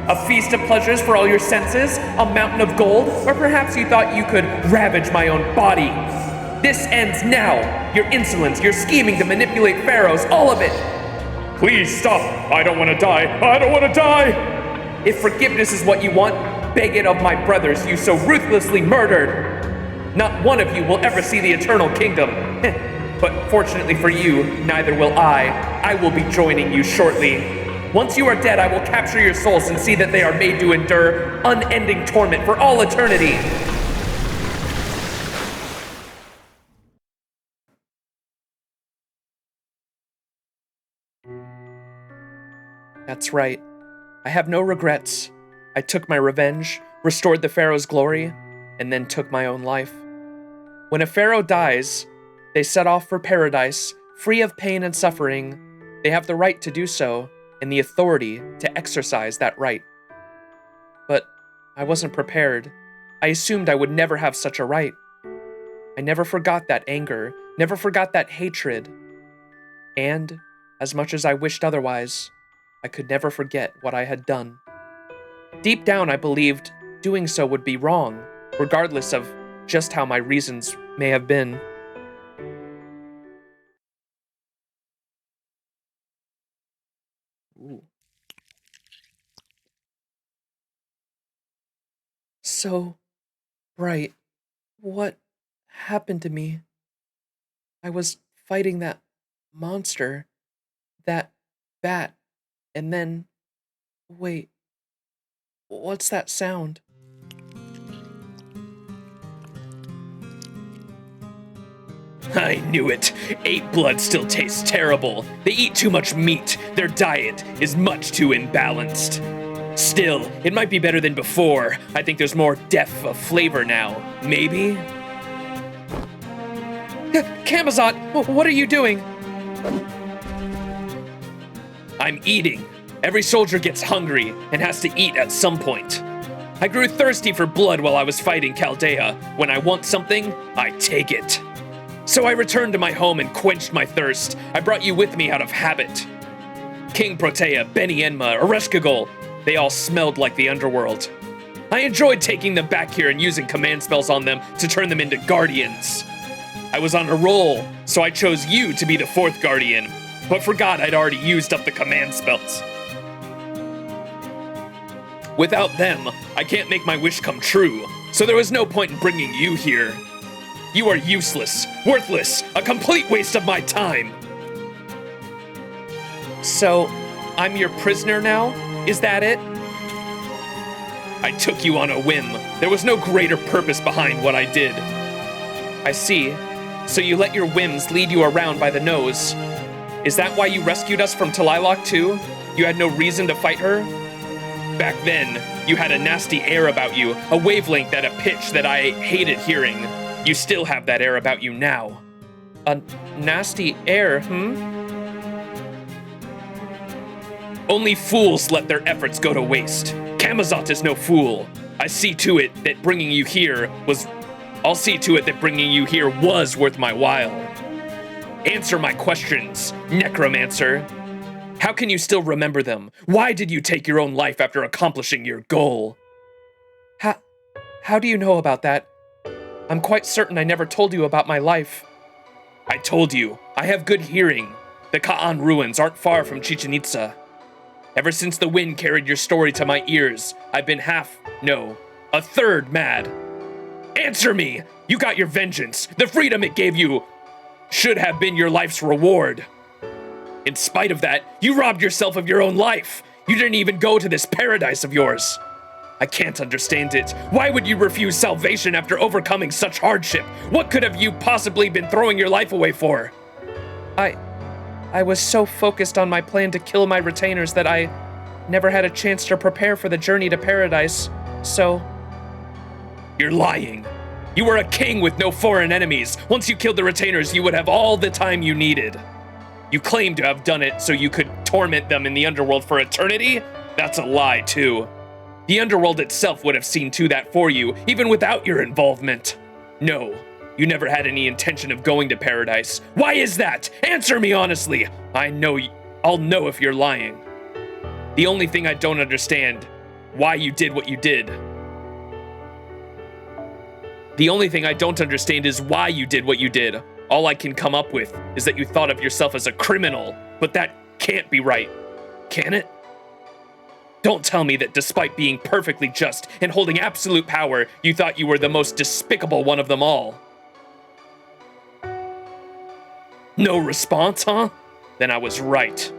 A feast of pleasures for all your senses? A mountain of gold? Or perhaps you thought you could ravage my own body? This ends now. Your insolence, your scheming to manipulate pharaohs, all of it. Please stop. I don't want to die. I don't want to die. If forgiveness is what you want, beg it of my brothers you so ruthlessly murdered. Not one of you will ever see the eternal kingdom. But fortunately for you, neither will I. I will be joining you shortly. Once you are dead, I will capture your souls and see that they are made to endure unending torment for all eternity. That's right. I have no regrets. I took my revenge, restored the pharaoh's glory, and then took my own life. When a pharaoh dies, they set off for paradise, free of pain and suffering. They have the right to do so, and the authority to exercise that right. But I wasn't prepared. I assumed I would never have such a right. I never forgot that anger, never forgot that hatred. And, as much as I wished otherwise, I could never forget what I had done. Deep down, I believed doing so would be wrong, regardless of just how my reasons may have been. Ooh. So, Bright, what happened to me? I was fighting that monster, that bat, and then, wait, what's that sound? I knew it. Ape blood still tastes terrible. They eat too much meat. Their diet is much too imbalanced. Still, it might be better than before. I think there's more depth of flavor now. Maybe? Camazot, what are you doing? I'm eating. Every soldier gets hungry and has to eat at some point. I grew thirsty for blood while I was fighting Chaldea. When I want something, I take it. So I returned to my home and quenched my thirst. I brought you with me out of habit. King Protea, Beni Enma, Ereshkigal, they all smelled like the underworld. I enjoyed taking them back here and using command spells on them to turn them into guardians. I was on a roll, so I chose you to be the fourth guardian, but forgot I'd already used up the command spells. Without them, I can't make my wish come true, so there was no point in bringing you here. You are useless, worthless, a complete waste of my time. So, I'm your prisoner now? Is that it? I took you on a whim. There was no greater purpose behind what I did. I see. So you let your whims lead you around by the nose. Is that why you rescued us from Talilok too? You had no reason to fight her? Back then, you had a nasty air about you, a wavelength at a pitch that I hated hearing. You still have that air about you now. A nasty air, Only fools let their efforts go to waste. Camazot is no fool. I'll see to it that bringing you here was worth my while. Answer my questions, necromancer. How can you still remember them? Why did you take your own life after accomplishing your goal? How do you know about that? I'm quite certain I never told you about my life. I told you, I have good hearing. The Ka'an ruins aren't far from Chichen Itza. Ever since the wind carried your story to my ears, I've been a third mad. Answer me! You got your vengeance. The freedom it gave you should have been your life's reward. In spite of that, you robbed yourself of your own life. You didn't even go to this paradise of yours. I can't understand it. Why would you refuse salvation after overcoming such hardship? What could have you possibly been throwing your life away for? I was so focused on my plan to kill my retainers that I never had a chance to prepare for the journey to paradise. So, You're lying. You were a king with no foreign enemies. Once you killed the retainers, you would have all the time you needed. You claim to have done it so you could torment them in the underworld for eternity? That's a lie, too. The underworld itself would have seen to that for you, even without your involvement. No, you never had any intention of going to paradise. Why is that? Answer me honestly. I'll know if you're lying. The only thing I don't understand, why you did what you did. The only thing I don't understand is why you did what you did. All I can come up with is that you thought of yourself as a criminal, but that can't be right, can it? Don't tell me that despite being perfectly just and holding absolute power, you thought you were the most despicable one of them all. No response, huh? Then I was right.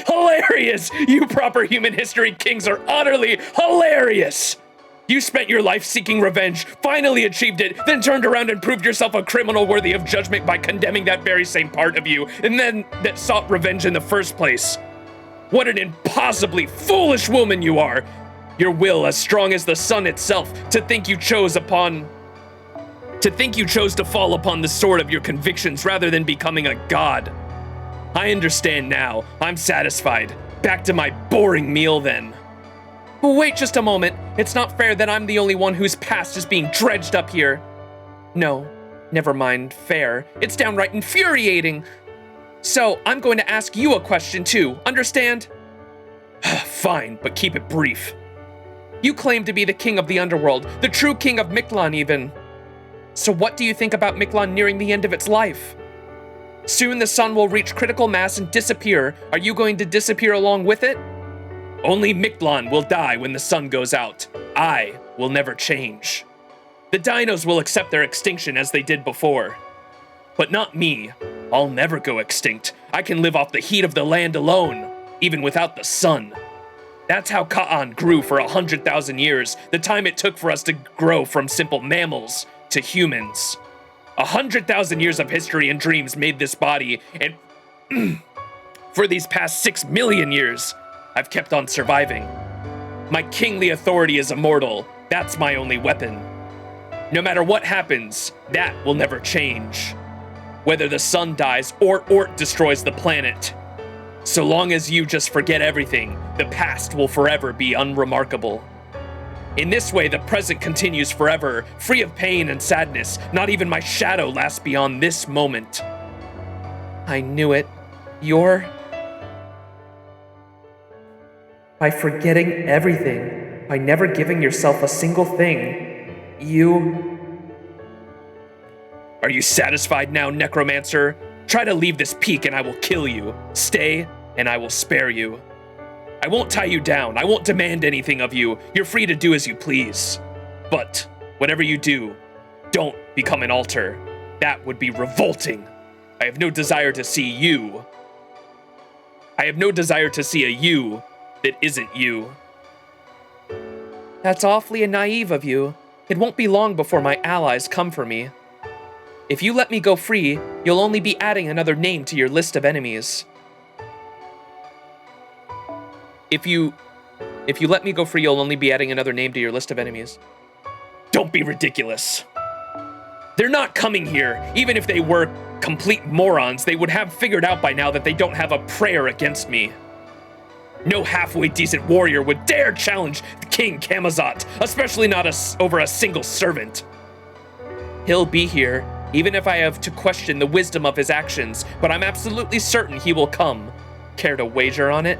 Hilarious! You proper human history kings are utterly hilarious! You spent your life seeking revenge, finally achieved it, then turned around and proved yourself a criminal worthy of judgment by condemning that very same part of you, and then that sought revenge in the first place. What an impossibly foolish woman you are! Your will as strong as the sun itself, to think you chose to fall upon the sword of your convictions rather than becoming a god. I understand now. I'm satisfied. Back to my boring meal then. Wait just a moment. It's not fair that I'm the only one whose past is being dredged up here. No, never mind fair. It's downright infuriating. So, I'm going to ask you a question too, understand? Fine, but keep it brief. You claim to be the king of the underworld, the true king of Mictlān even. So what do you think about Mictlān nearing the end of its life? Soon the sun will reach critical mass and disappear. Are you going to disappear along with it? Only Mictlān will die when the sun goes out. I will never change. The dinos will accept their extinction as they did before. But not me. I'll never go extinct. I can live off the heat of the land alone, even without the sun. That's how Ka'an grew for 100,000 years, the time it took for us to grow from simple mammals to humans. 100,000 years of history and dreams made this body, and for these past 6 million years, I've kept on surviving. My kingly authority is immortal. That's my only weapon. No matter what happens, that will never change. Whether the sun dies or Ort destroys the planet. So long as you just forget everything, the past will forever be unremarkable. In this way, the present continues forever, free of pain and sadness. Not even my shadow lasts beyond this moment. I knew it. By forgetting everything, by never giving yourself a single thing, Are you satisfied now, Necromancer? Try to leave this peak and I will kill you. Stay, and I will spare you. I won't tie you down. I won't demand anything of you. You're free to do as you please. But whatever you do, don't become an altar. That would be revolting. I have no desire to see you. I have no desire to see a you that isn't you. That's awfully naive of you. It won't be long before my allies come for me. If you let me go free, you'll only be adding another name to your list of enemies. If you let me go free, you'll only be adding another name to your list of enemies. Don't be ridiculous. They're not coming here. Even if they were complete morons, they would have figured out by now that they don't have a prayer against me. No halfway decent warrior would dare challenge King Kamazat, especially not over a single servant. He'll be here, even if I have to question the wisdom of his actions, but I'm absolutely certain he will come. Care to wager on it?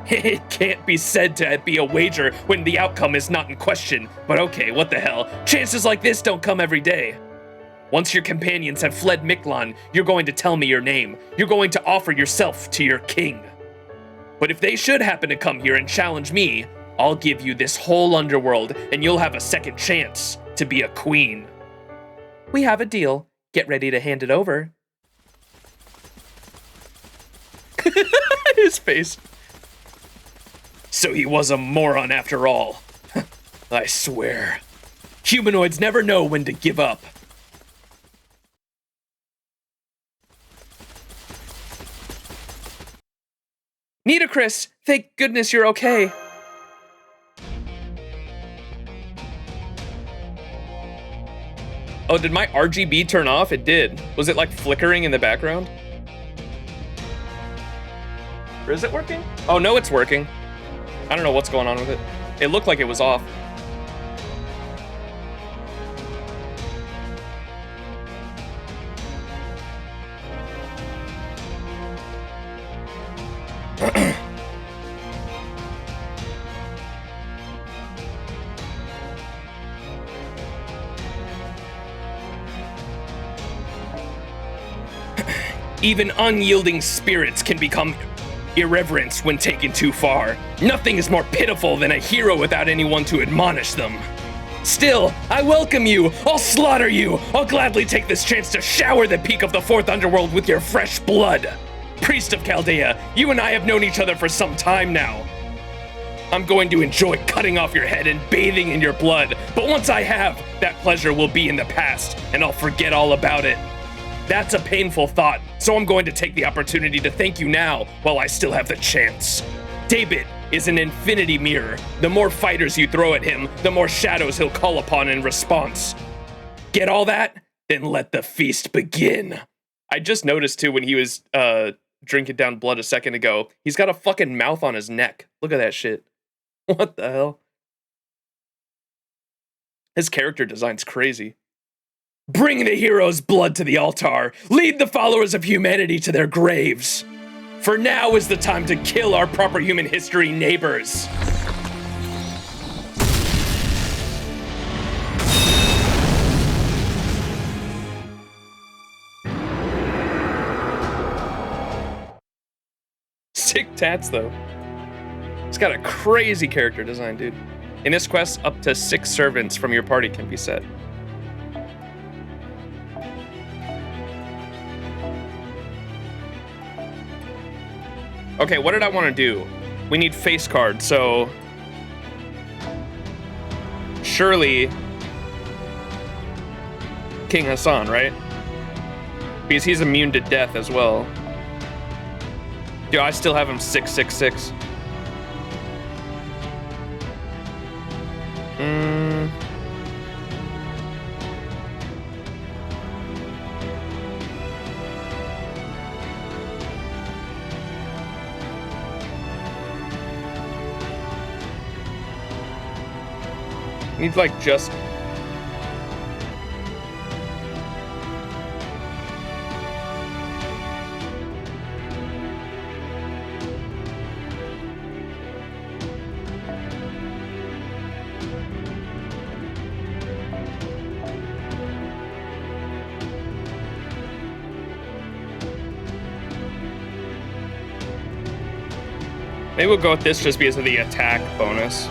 It can't be said to be a wager when the outcome is not in question, but okay, what the hell. Chances like this don't come every day. Once your companions have fled Mictlān, you're going to tell me your name. You're going to offer yourself to your king. But if they should happen to come here and challenge me, I'll give you this whole underworld, and you'll have a second chance to be a queen. We have a deal. Get ready to hand it over. His face. So he was a moron after all. I swear. Humanoids never know when to give up. Nitocris, thank goodness you're okay. Oh, did my RGB turn off? It did. Was it like flickering in the background? Or is it working? Oh, no, it's working. I don't know what's going on with it. It looked like it was off. Even unyielding spirits can become irreverent when taken too far. Nothing is more pitiful than a hero without anyone to admonish them. Still, I welcome you. I'll slaughter you. I'll gladly take this chance to shower the peak of the fourth underworld with your fresh blood. Priest of Chaldea, you and I have known each other for some time now. I'm going to enjoy cutting off your head and bathing in your blood, but once I have, that pleasure will be in the past, and I'll forget all about it. That's a painful thought, so I'm going to take the opportunity to thank you now while I still have the chance. David is an infinity mirror. The more fighters you throw at him, the more shadows he'll call upon in response. Get all that? Then let the feast begin. I just noticed too when he was drinking down blood a second ago, he's got a fucking mouth on his neck. Look at that shit. What the hell? His character design's crazy. Bring the hero's blood to the altar. Lead the followers of humanity to their graves. For now is the time to kill our proper human history neighbors. Sick tats, though. It's got a crazy character design, dude. In this quest, up to 6 servants from your party can be set. Okay, what did I want to do? We need face card, so surely King Hassan, right? Because he's immune to death as well. Yo, I still have him 666. Needs like just maybe we'll go with this just because of the attack bonus.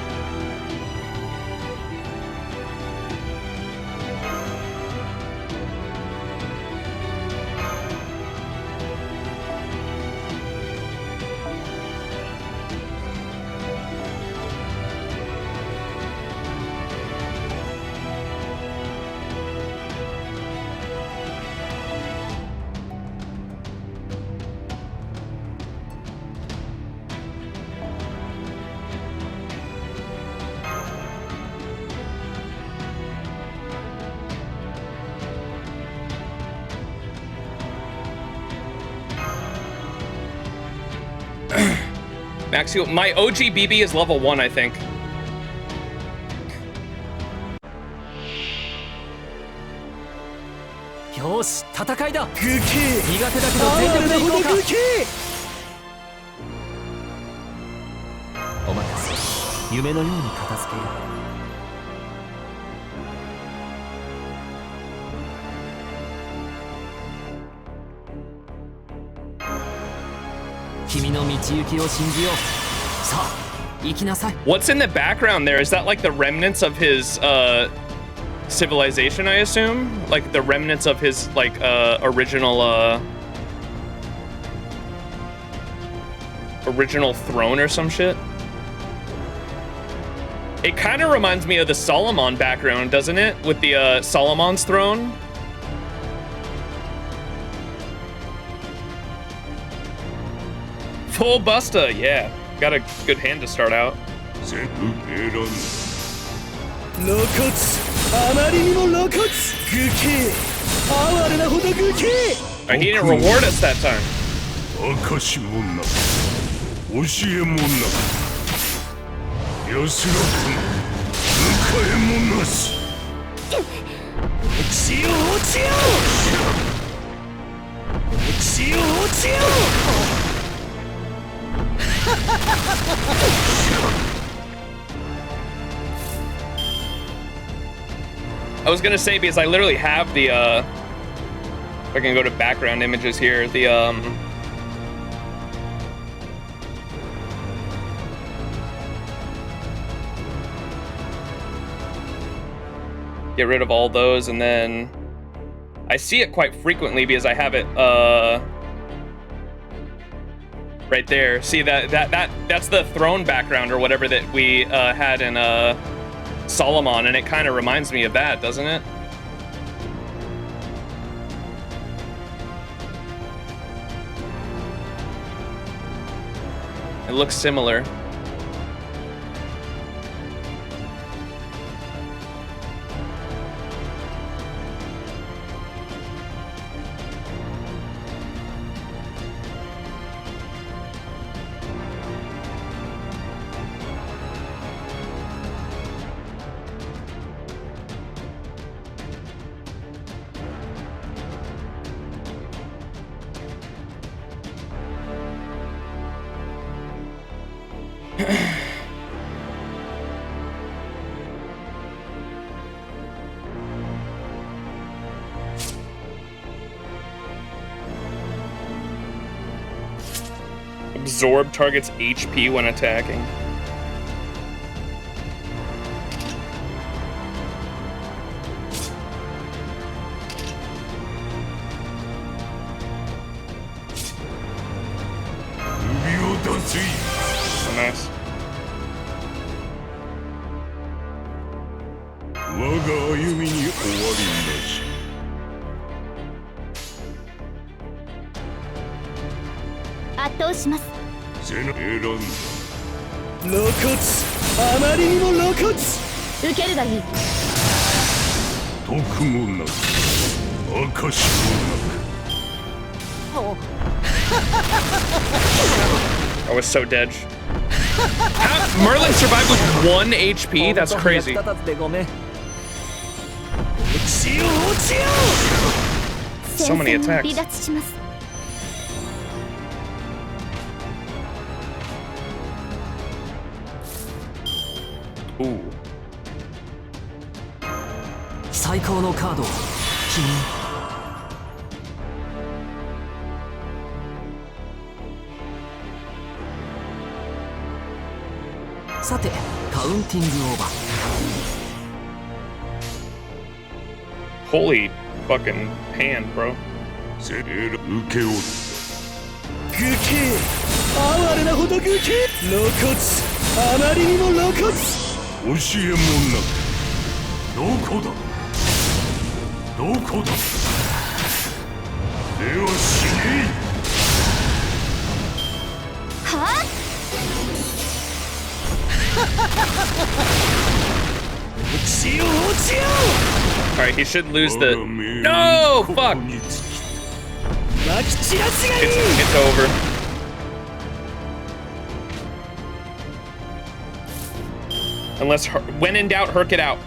Max heal. My OG BB is level 1, I think. Yosh, 戦いだ。グケー苦手だけど全力でいこうか。グケお任せ。夢のように片付けよう。君の道行きを信じよう。さあ、行きなさい。 What's in the background there? Is that like the remnants of his civilization, I assume? Like the remnants of his like original throne or some shit? It kind of reminds me of the Solomon background, doesn't it? With the Solomon's throne. Full Busta, yeah. Got a good hand to start out. 露骨あまりにも露骨愚形哀れなほど愚形 He didn't reward us that time. 証もなく教えもなく安らかな迎えもなし落ちよ落ちよ落ちよ落ちよ I was gonna say, because I literally have the, if I can go to background images here, the, get rid of all those, and then I see it quite frequently because I have it, right there. See that's the throne background or whatever that we had in Solomon, and it kind of reminds me of that, doesn't it? It looks similar. Absorb target's HP when attacking. Oh, nice. 我が歩みに終わりなし 圧倒します。選んだ露骨あまりにも露骨受けるがいい。徳もなく証もなく I was so dead. Merlin survived with 1 HP? That's crazy. 落ちよ落ちよ So many 戦線を attacks. 離脱します。 Ooh. 最高のカードを君に。さてカウンティングオーバー。 Holy fucking hand, bro. 受け負った 愚形哀れなほど愚形露骨あまりにも露骨教えもなくどこだどこだでは死ねは落ちよ落ちよ Alright, he should lose the. No! Fuck! まき散らすがいい It's over. Unless, when in doubt, herk it out.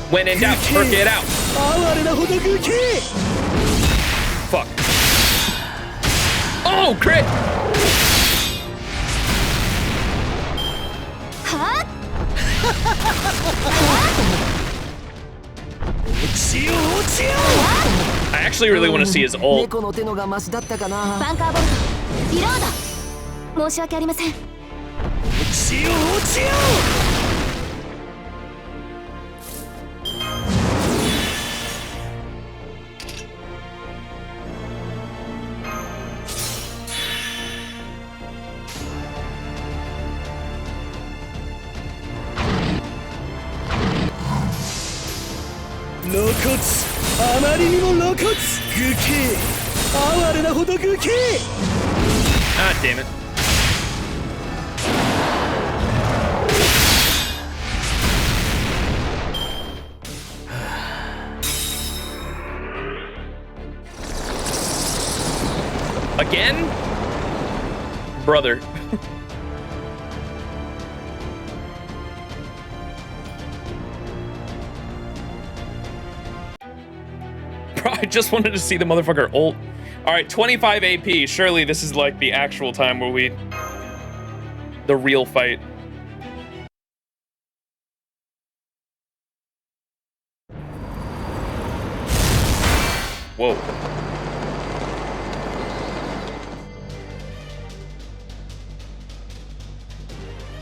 When in doubt, herk it out. 哀れなほど愚形 Fuck. Oh, crit! は 落ちよ落ちよ I actually really want to see his ult. 猫の手のがマシだったかな。バンカーボルトリロード。申し訳ありません。落ちよ落ちよ 露骨あまりにも露骨愚形哀れなほどくけ。 Ah, damn it. Again? Brother. Bro, I just wanted to see the motherfucker ult. Alright, 25 AP. Surely this is like the actual time where we... the real fight. Whoa.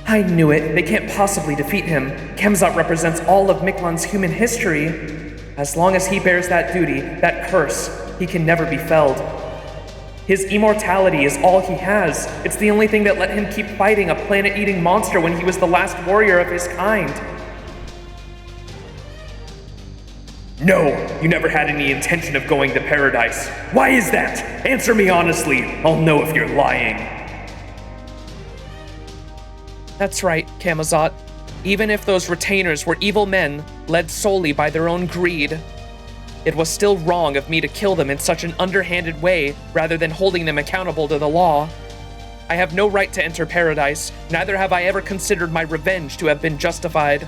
I knew it. They can't possibly defeat him. Kemzot represents all of Mictlan's human history. As long as he bears that duty, that curse, he can never be felled. His immortality is all he has. It's the only thing that let him keep fighting a planet-eating monster when he was the last warrior of his kind. No, you never had any intention of going to paradise. Why is that? Answer me honestly. I'll know if you're lying. That's right, Camazot. Even if those retainers were evil men, led solely by their own greed, it was still wrong of me to kill them in such an underhanded way rather than holding them accountable to the law. I have no right to enter paradise, neither have I ever considered my revenge to have been justified.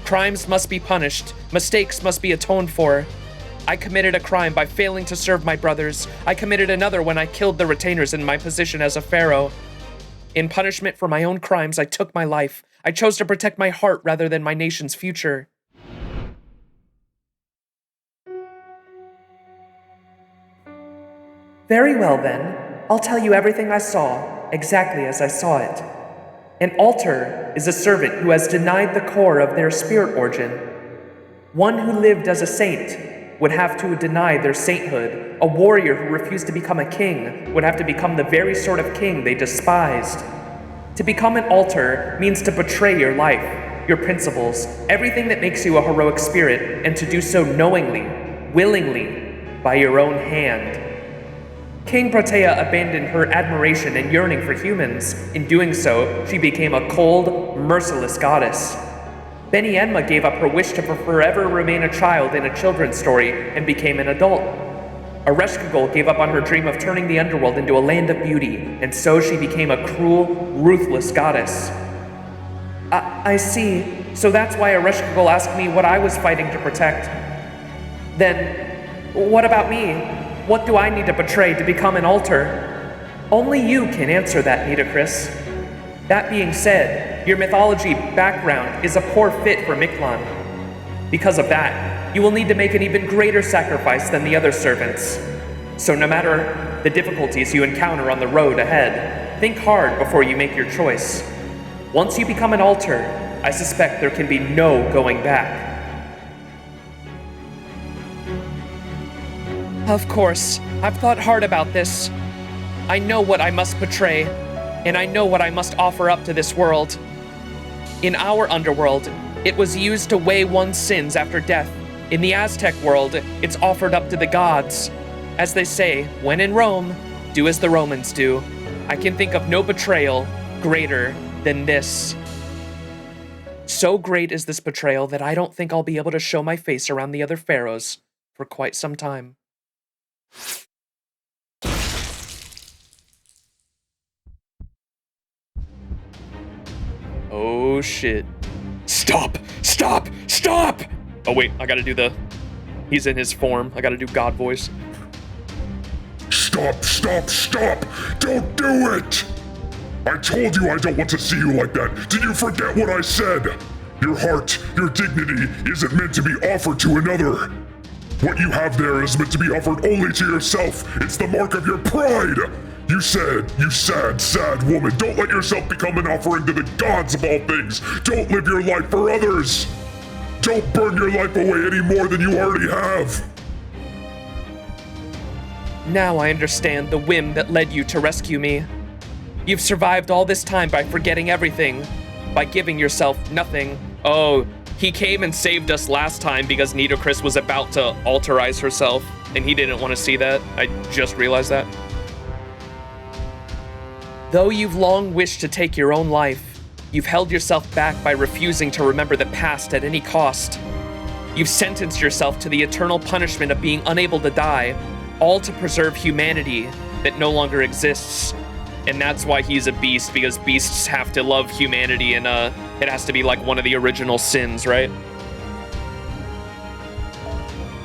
Crimes must be punished, mistakes must be atoned for. I committed a crime by failing to serve my brothers. I committed another when I killed the retainers in my position as a pharaoh. In punishment for my own crimes, I took my life. I chose to protect my heart rather than my nation's future. Very well then. I'll tell you everything I saw, exactly as I saw it. An altar is a servant who has denied the core of their spirit origin. One who lived as a saint would have to deny their sainthood. A warrior who refused to become a king would have to become the very sort of king they despised. To become an altar means to betray your life, your principles, everything that makes you a heroic spirit, and to do so knowingly, willingly, by your own hand. King Protea abandoned her admiration and yearning for humans. In doing so, she became a cold, merciless goddess. Beni Enma gave up her wish to forever remain a child in a children's story and became an adult. Ereshkigal gave up on her dream of turning the underworld into a land of beauty, and so she became a cruel, ruthless goddess. I see. So that's why Ereshkigal asked me what I was fighting to protect. Then, what about me? What do I need to betray to become an altar? Only you can answer that, Nitocris. That being said, your mythology background is a poor fit for Mictlān. Because of that, you will need to make an even greater sacrifice than the other servants. So no matter the difficulties you encounter on the road ahead, think hard before you make your choice. Once you become an altar, I suspect there can be no going back. Of course, I've thought hard about this. I know what I must betray, and I know what I must offer up to this world. In our underworld, it was used to weigh one's sins after death. In the Aztec world, it's offered up to the gods. As they say, when in Rome, do as the Romans do. I can think of no betrayal greater than this. So great is this betrayal that I don't think I'll be able to show my face around the other pharaohs for quite some time. Oh shit. Stop! Stop! Stop! Oh wait, I gotta do the... He's in his form. I gotta do God voice. Stop, stop, stop! Don't do it! I told you I don't want to see you like that. Did you forget what I said? Your heart, your dignity isn't meant to be offered to another. What you have there is meant to be offered only to yourself. It's the mark of your pride. You said, you sad woman, don't let yourself become an offering to the gods of all things. Don't live your life for others. Don't burn your life away any more than you already have. Now I understand the whim that led you to rescue me. You've survived all this time by forgetting everything, by giving yourself nothing. Oh, He came and saved us last time because Nitocris was about to alterize herself, and he didn't want to see that. I just realized that. Though you've long wished to take your own life, you've held yourself back by refusing to remember the past at any cost. You've sentenced yourself to the eternal punishment of being unable to die, all to preserve humanity that no longer exists. And that's why he's a beast, because beasts have to love humanity, and it has to be like one of the original sins, right?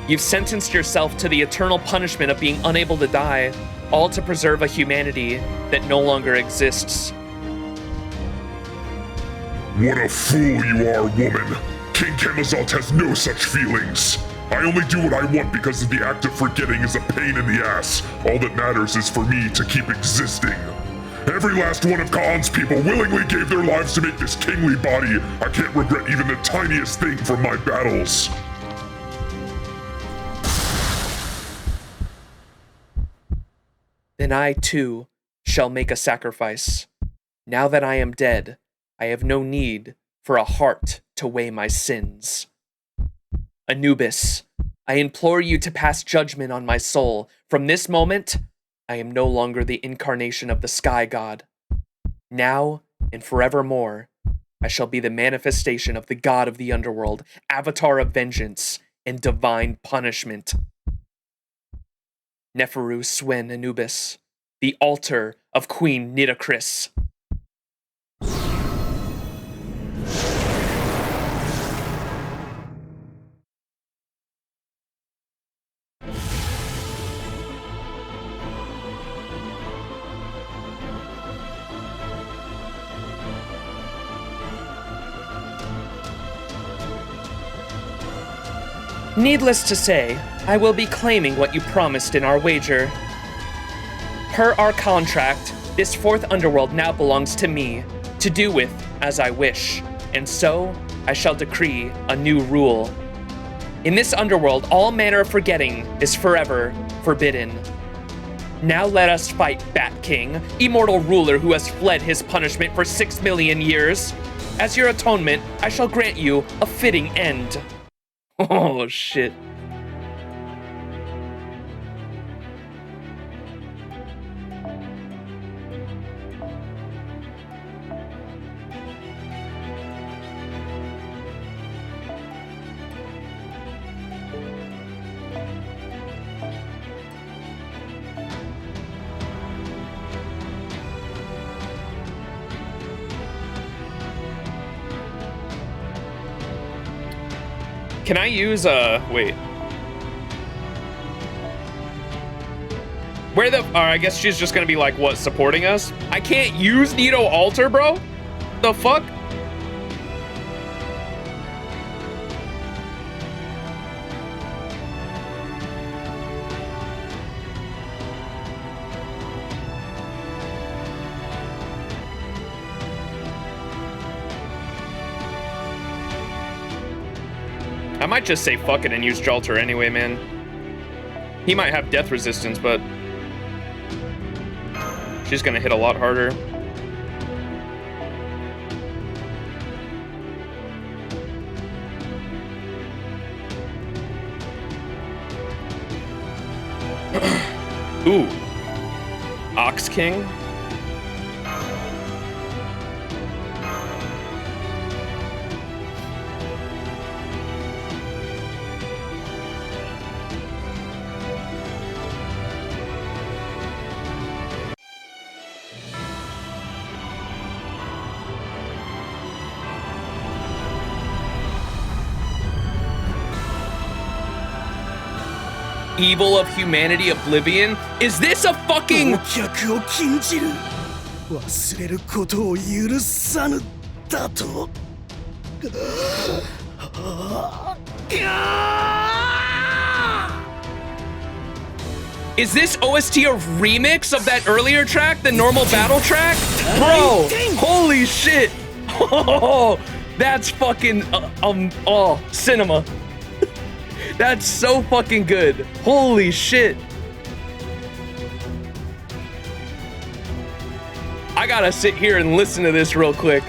You've sentenced yourself to the eternal punishment of being unable to die, all to preserve a humanity that no longer exists. What a fool you are, woman! King Camazalt has no such feelings. I only do what I want because of the act of forgetting is a pain in the ass. All that matters is for me to keep existing. Every last one of Ka'an's people willingly gave their lives to make this kingly body. I can't regret even the tiniest thing from my battles. Then I, too, shall make a sacrifice. Now that I am dead, I have no need for a heart to weigh my sins. Anubis, I implore you to pass judgment on my soul. From this moment, I am no longer the incarnation of the sky god. Now and forevermore, I shall be the manifestation of the god of the underworld, avatar of vengeance and divine punishment. Neferu Swen Anubis, the altar of Queen Nitocris. Needless to say, I will be claiming what you promised in our wager. Per our contract, this fourth underworld now belongs to me, to do with as I wish, and so I shall decree a new rule. In this underworld, all manner of forgetting is forever forbidden. Now let us fight Bat King, immortal ruler who has fled his punishment for 6 million years. As your atonement, I shall grant you a fitting end. Oh, shit. Can I use, wait. Where the, I guess she's just gonna be like, what, supporting us? I can't use Nito Altar, bro? The fuck? I might just say fuck it and use Jalter anyway, man. He might have death resistance, but she's gonna hit a lot harder. Ooh. Ox King? Evil of Humanity Oblivion? Is this a fucking... 客を禁じる忘れることを許さぬだと Is this OST a remix of that earlier track, the normal battle track? Bro, holy shit. Oh, that's fucking, oh, cinema. That's so fucking good. Holy shit. I gotta sit here and listen to this real quick.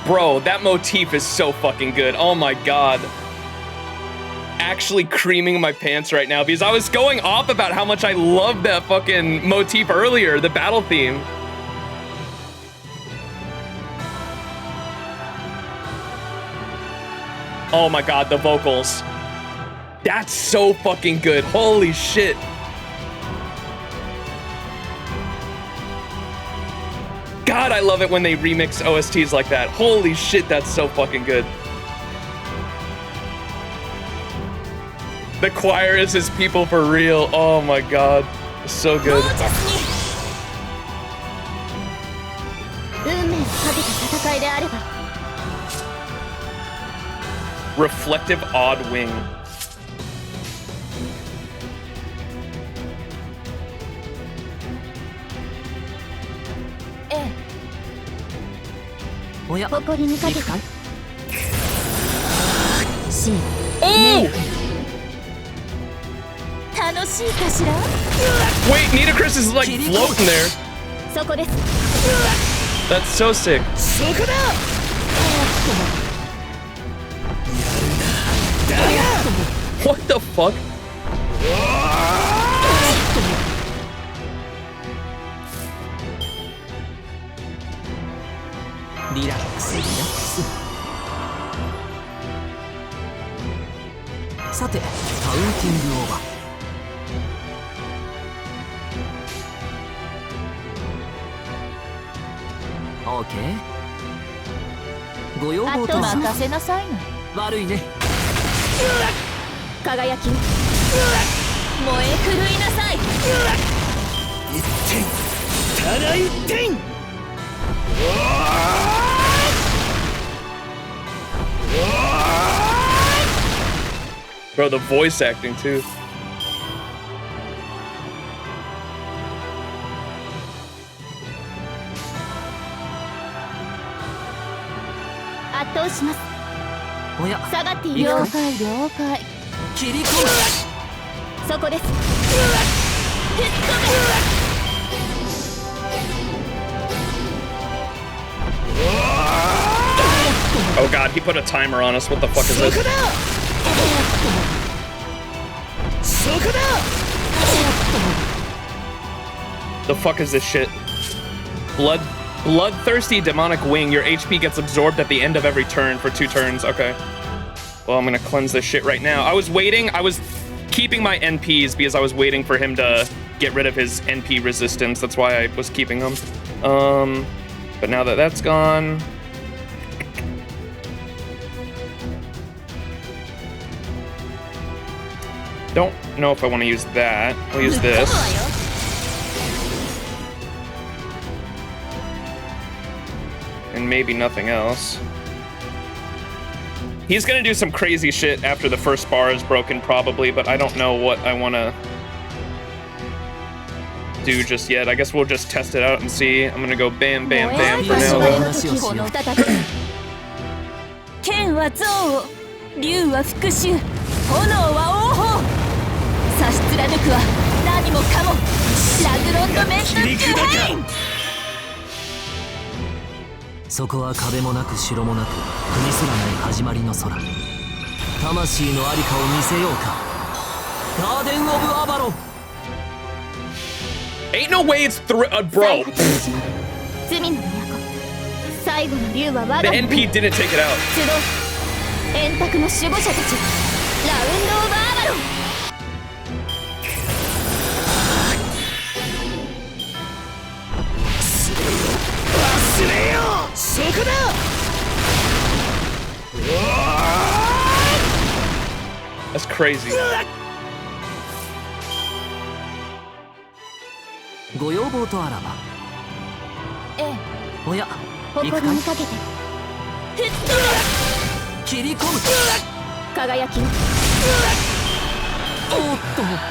Bro, that motif is so fucking good. Oh my god. Actually creaming my pants right now because I was going off about how much I love that fucking motif earlier, the battle theme. Oh my god, the vocals. That's so fucking good. Holy shit. God, I love it when they remix OSTs like that. Holy shit, that's so fucking good. The choir is his people for real. Oh my god. It's so good. Reflective odd wing. Oh! Wait, Nitocris is like floating there. That's so sick. What the fuck? Relax, relax. さて、カウンティングオーバー。オーケー。ご要望とは任せなさいな。悪いね。輝き。燃え震いなさい。一点。ただ一点。Bro, the voice acting too. Oh god, he put a timer on us. What the fuck is this? The fuck is this shit? Bloodthirsty demonic wing. Your HP gets absorbed at the end of every turn for 2 turns. Okay. Well, I'm gonna cleanse this shit right now. I was keeping my NPs because I was waiting for him to get rid of his NP resistance. That's why I was keeping them. But now that that's gone. Don't know if I want to use that. I'll use this. And maybe nothing else. He's gonna do some crazy shit after the first bar is broken probably, but I don't know what I want to do just yet. I guess we'll just test it out and see. I'm gonna go bam, bam, bam for now though. Ain't no way it's bro. The NP didn't take it out. That's crazy. ご要望とあらば。ええ。おや、行くかい？切り込む。輝き。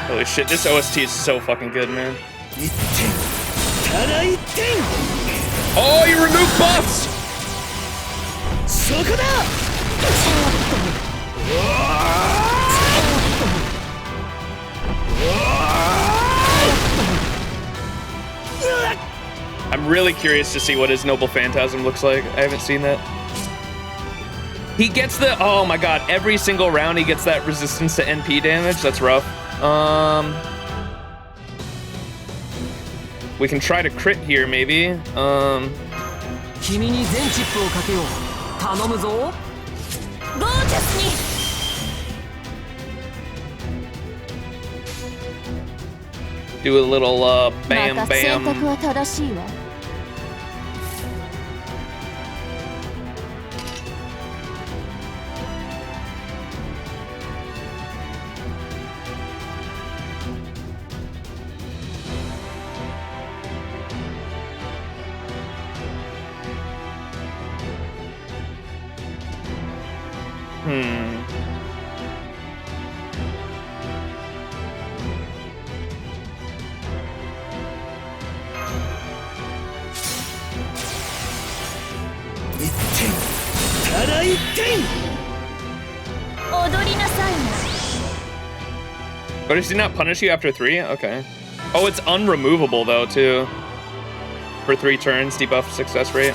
Holy shit, this OST is so fucking good, man. Oh, you removed buffs! I'm really curious to see what his Noble Phantasm looks like. I haven't seen that. He gets the, oh my god, every single round he gets that resistance to NP damage. That's rough. We can try to crit here, maybe. 君に全チップをかけよう。頼むぞ。ゴージャスに。Do a little bam また選 bam. 択は正しいわ。踊りなさいな。 But does he not punish you after 3? Okay. Oh, it's unremovable though, too. For 3 turns, debuff success rate.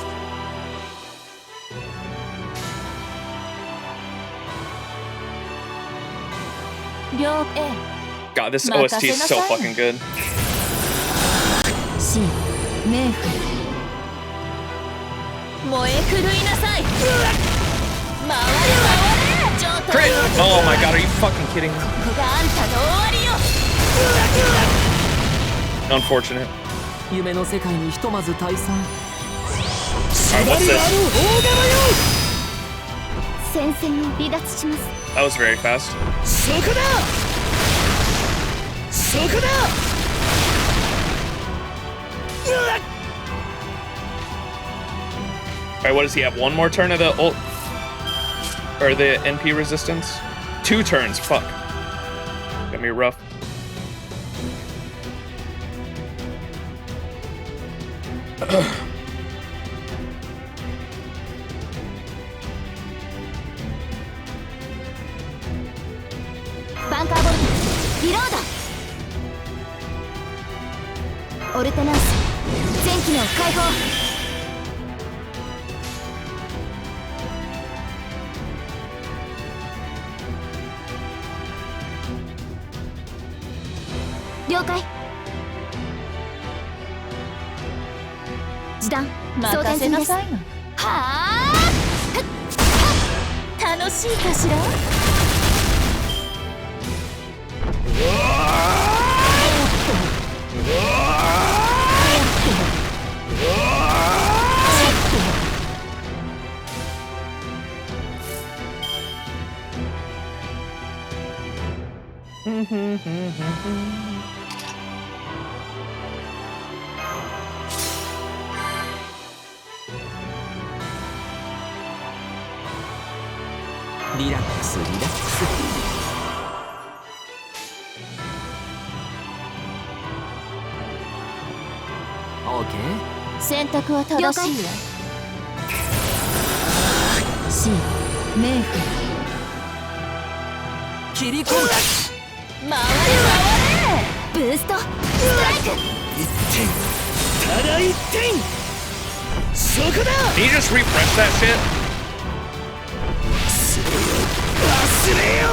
了解。 God, this OST is so fucking good. シメフ燃え狂いなさい。回れちょっと Crit! Oh my god, are you fucking kidding me? ここがあんたの終わりよ。 Unfortunate. 夢の世界にひとまず退散。 Alright, what's this? 戦線を離脱します。 That was very fast. そこだそこだ Alright, what does he have? 1 more turn of the ult? Or the NP resistance? 2 turns, fuck. Got me rough. Bunker bolt, reload! オルテナンス、全機能解放。了解。時短、任せなさいな。はあ。楽しいかしら。 リラックスリラックス。オーケー。選択は正しいわ。シメイフ切り込む。回れブーストストライク。ただ1点そこだ Can you just refresh that shit? 忘れよ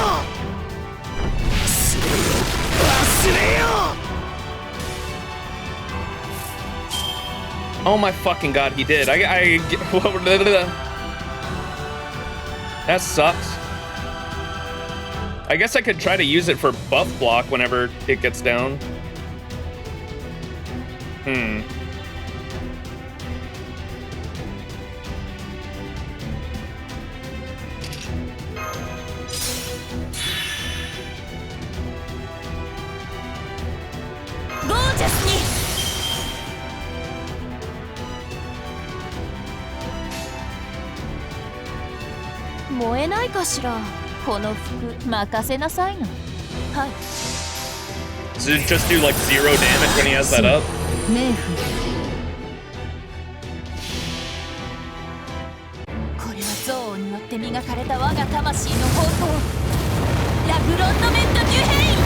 忘れよ Oh my fucking god, he did. That sucks. I guess I could try to use it for buff block whenever it gets down. Gorgeously! 燃えないかしら。この服任せなさいな。はい。 So just do like 0 damage when he has that up? メイフ。これは憎悪によって磨かれた我が魂の方向。ラグロンドメント・デュヘイン。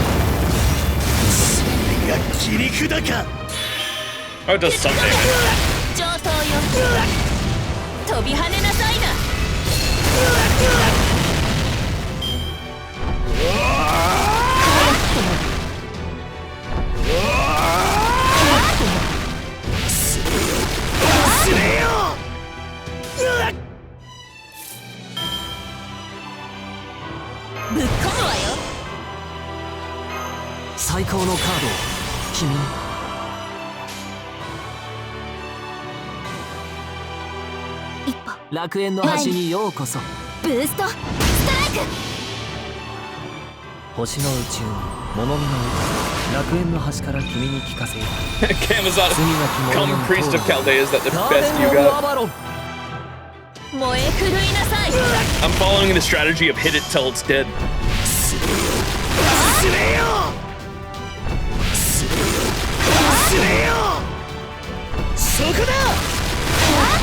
それが切り札か Oh, it does some damage. 上等よ。飛び跳ねなさいな。ぶっ込むわよ。最高のカードを君に。一歩楽園の端にようこそ。ブーストストライク。星の宇宙に物見の歌、楽園の端から君に聞かせよう。 Kamazada, 罪なき者 common の priest of Chaldea, is that the ガー best デン you オブ got? アバロン。燃え震いなさい。 I'm following the strategy of hit it till it's dead.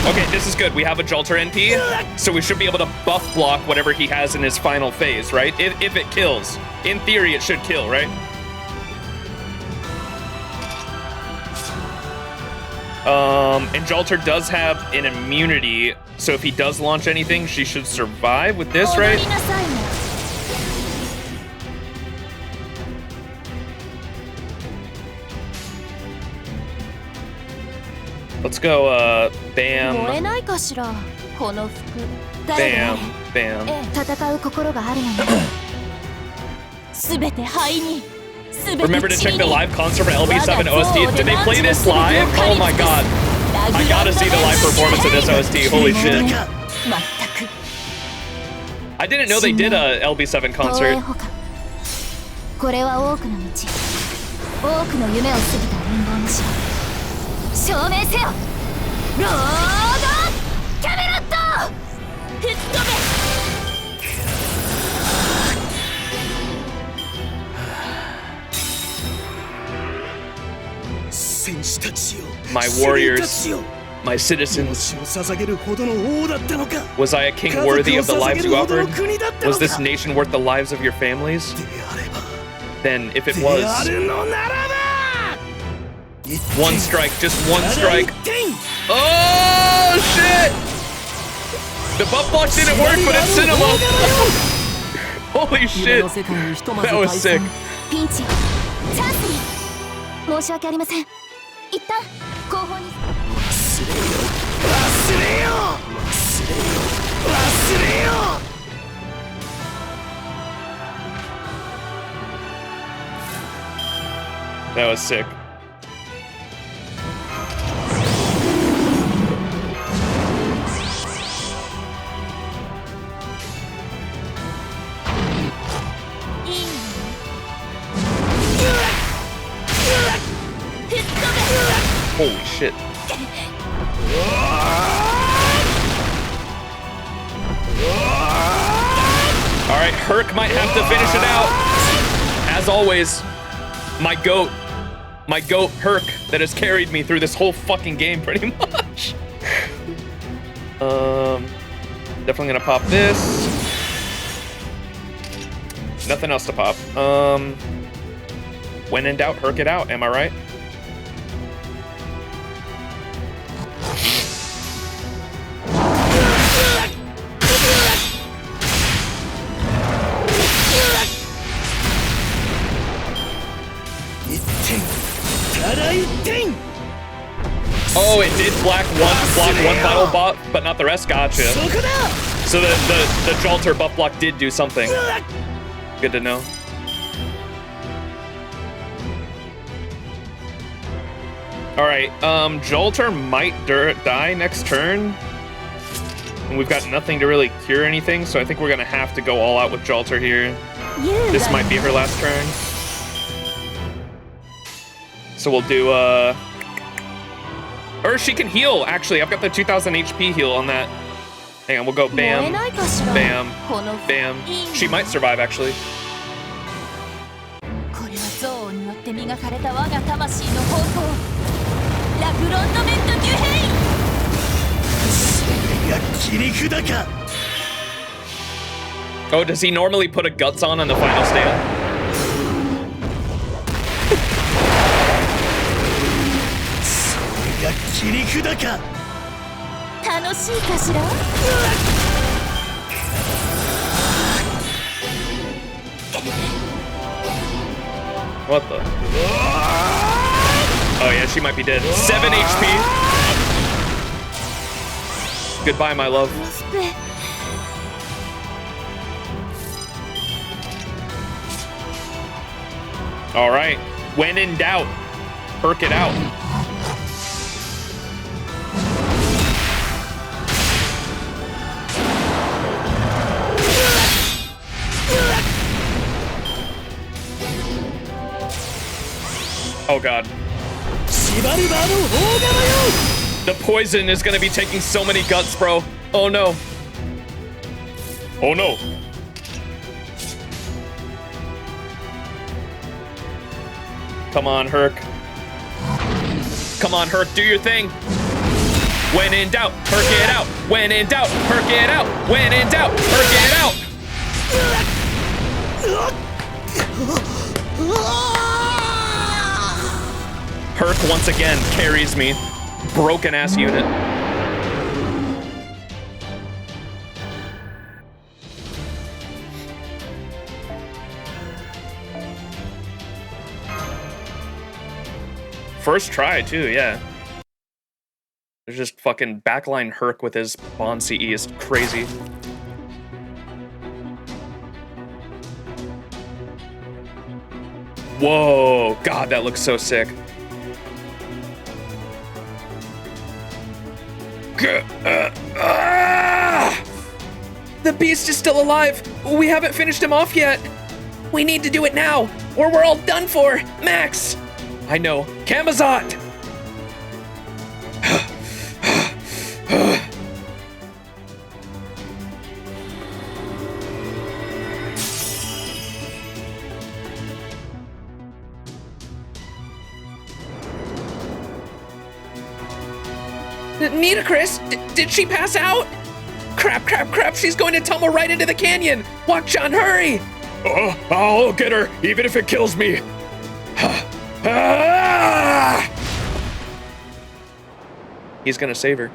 Okay, this is good. We have a Jolter NP, so we should be able to buff block whatever he has in his final phase, right? If it kills. In theory, it should kill, right? And Jolter does have an immunity, so if he does launch anything, she should survive with this, 踊 right? りなさいな。 Let's go, 燃え bam, ないかしらこの服。誰が bam, bam. 戦う心があるのに。すべて灰に。すべて Remember to 塵 check に the live concert for LB7 OST. Did they play this live? Oh my god. I gotta see the live performance of this OST. Holy shit. 全く I didn't know they did a LB7 東 concert. 映保管。これは多くの道。多くの夢を過ぎた陰謀の城。証明せよ。ロードキャメロット。吹っ飛べ。 戦士たちよ My 司令た warriors, ちよ my citizens. 命を捧げるほどの王だったのか Was I a king 家族を worthy of the 捧 lives げ you るほどの offered? 国だったの Was か this nation worth the lives of your families? であれば Then, if it であ was, るのならば one strike, just one ただ strike. 一点 Oh shit! The buff block didn't work, but it's cinema. Holy 夢 shit! の世界にひとまず That was 退 sick. 散。ピンチよ。チャンスに。申し訳ありません。一旦後方に。忘れよ忘れよ That was sick. Holy shit. Alright, Herc might have to finish it out. As always, my goat, Herc, that has carried me through this whole fucking game pretty much. Definitely gonna pop this. Nothing else to pop. When in doubt, Herc it out, am I right? Oh, it did block one battle bot, but not the rest. Gotcha. So the Jolter buff block did do something. Good to know. All right, Jolter might die next turn. And we've got nothing to really cure anything, so I think we're gonna have to go all out with Jolter here. This might be her last turn. So we'll do, or she can heal, actually. I've got the 2000 HP heal on that. Hang on, we'll go bam, bam, bam. She might survive, actually. これは憎悪によって磨かれた我が魂の方向。ラグロンドメントデュヘイン。が切り札か Oh, does he normally put a guts on the final stand? それが切り札か楽しいかしら。What the? Oh yeah, she might be dead. 7 HP. Goodbye, my love. All right. When in doubt, perk it out. Oh god. The poison is gonna be taking so many guts, bro. Oh no. Oh no. Come on, Herc. Come on, Herc, do your thing. When in doubt, Herc it out. When in doubt, Herc it out. When in doubt, Herc it out. Herc once again carries me. Broken ass unit. First try too, yeah. There's just fucking backline Herc with his bomb CE is crazy. Whoa, god, that looks so sick. The beast is still alive. We haven't finished him off yet. We need to do it now, or we're all done for. Max! I know. Camazot! Nitocris, did she pass out? Crap, crap, crap, she's going to tumble right into the canyon. Watch John, hurry! I'll get her, even if it kills me. He's gonna save her.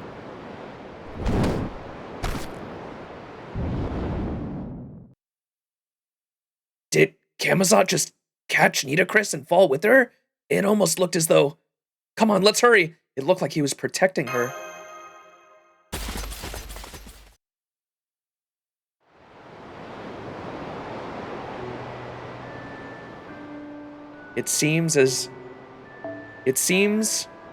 Did Camazot just catch Nitocris and fall with her? It almost looked as though... Come on, let's hurry. It looked like he was protecting her. It seems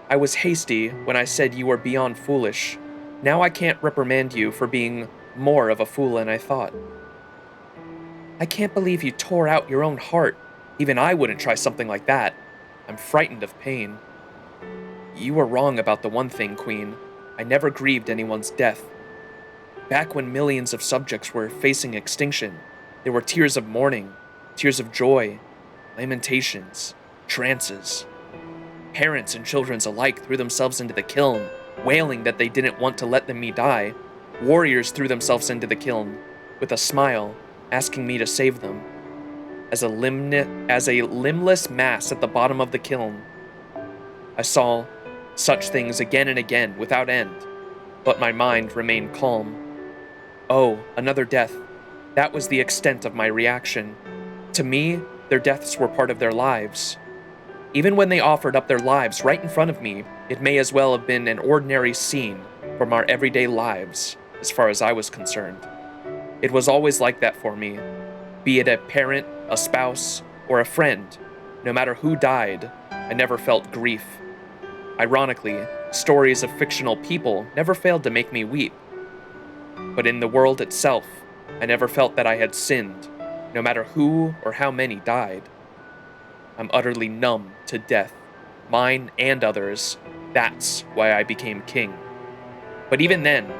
I was hasty when I said you were beyond foolish. Now I can't reprimand you for being more of a fool than I thought. I can't believe you tore out your own heart. Even I wouldn't try something like that. I'm frightened of pain. You were wrong about the one thing, Queen. I never grieved anyone's death. Back when millions of subjects were facing extinction, there were tears of mourning, tears of joy, lamentations, trances. Parents and children alike threw themselves into the kiln, wailing that they didn't want to let me die. Warriors threw themselves into the kiln, with a smile, asking me to save them. As a limbless mass at the bottom of the kiln, I saw such things again and again without end, but my mind remained calm. Oh, another death. That was the extent of my reaction. To me, their deaths were part of their lives. Even when they offered up their lives right in front of me, it may as well have been an ordinary scene from our everyday lives, as far as I was concerned. It was always like that for me, be it a parent, a spouse, or a friend. No matter who died, I never felt grief. Ironically, stories of fictional people never failed to make me weep. But in the world itself, I never felt that I had sinned, no matter who or how many died. I'm utterly numb to death, mine and others. That's why I became king. But even then,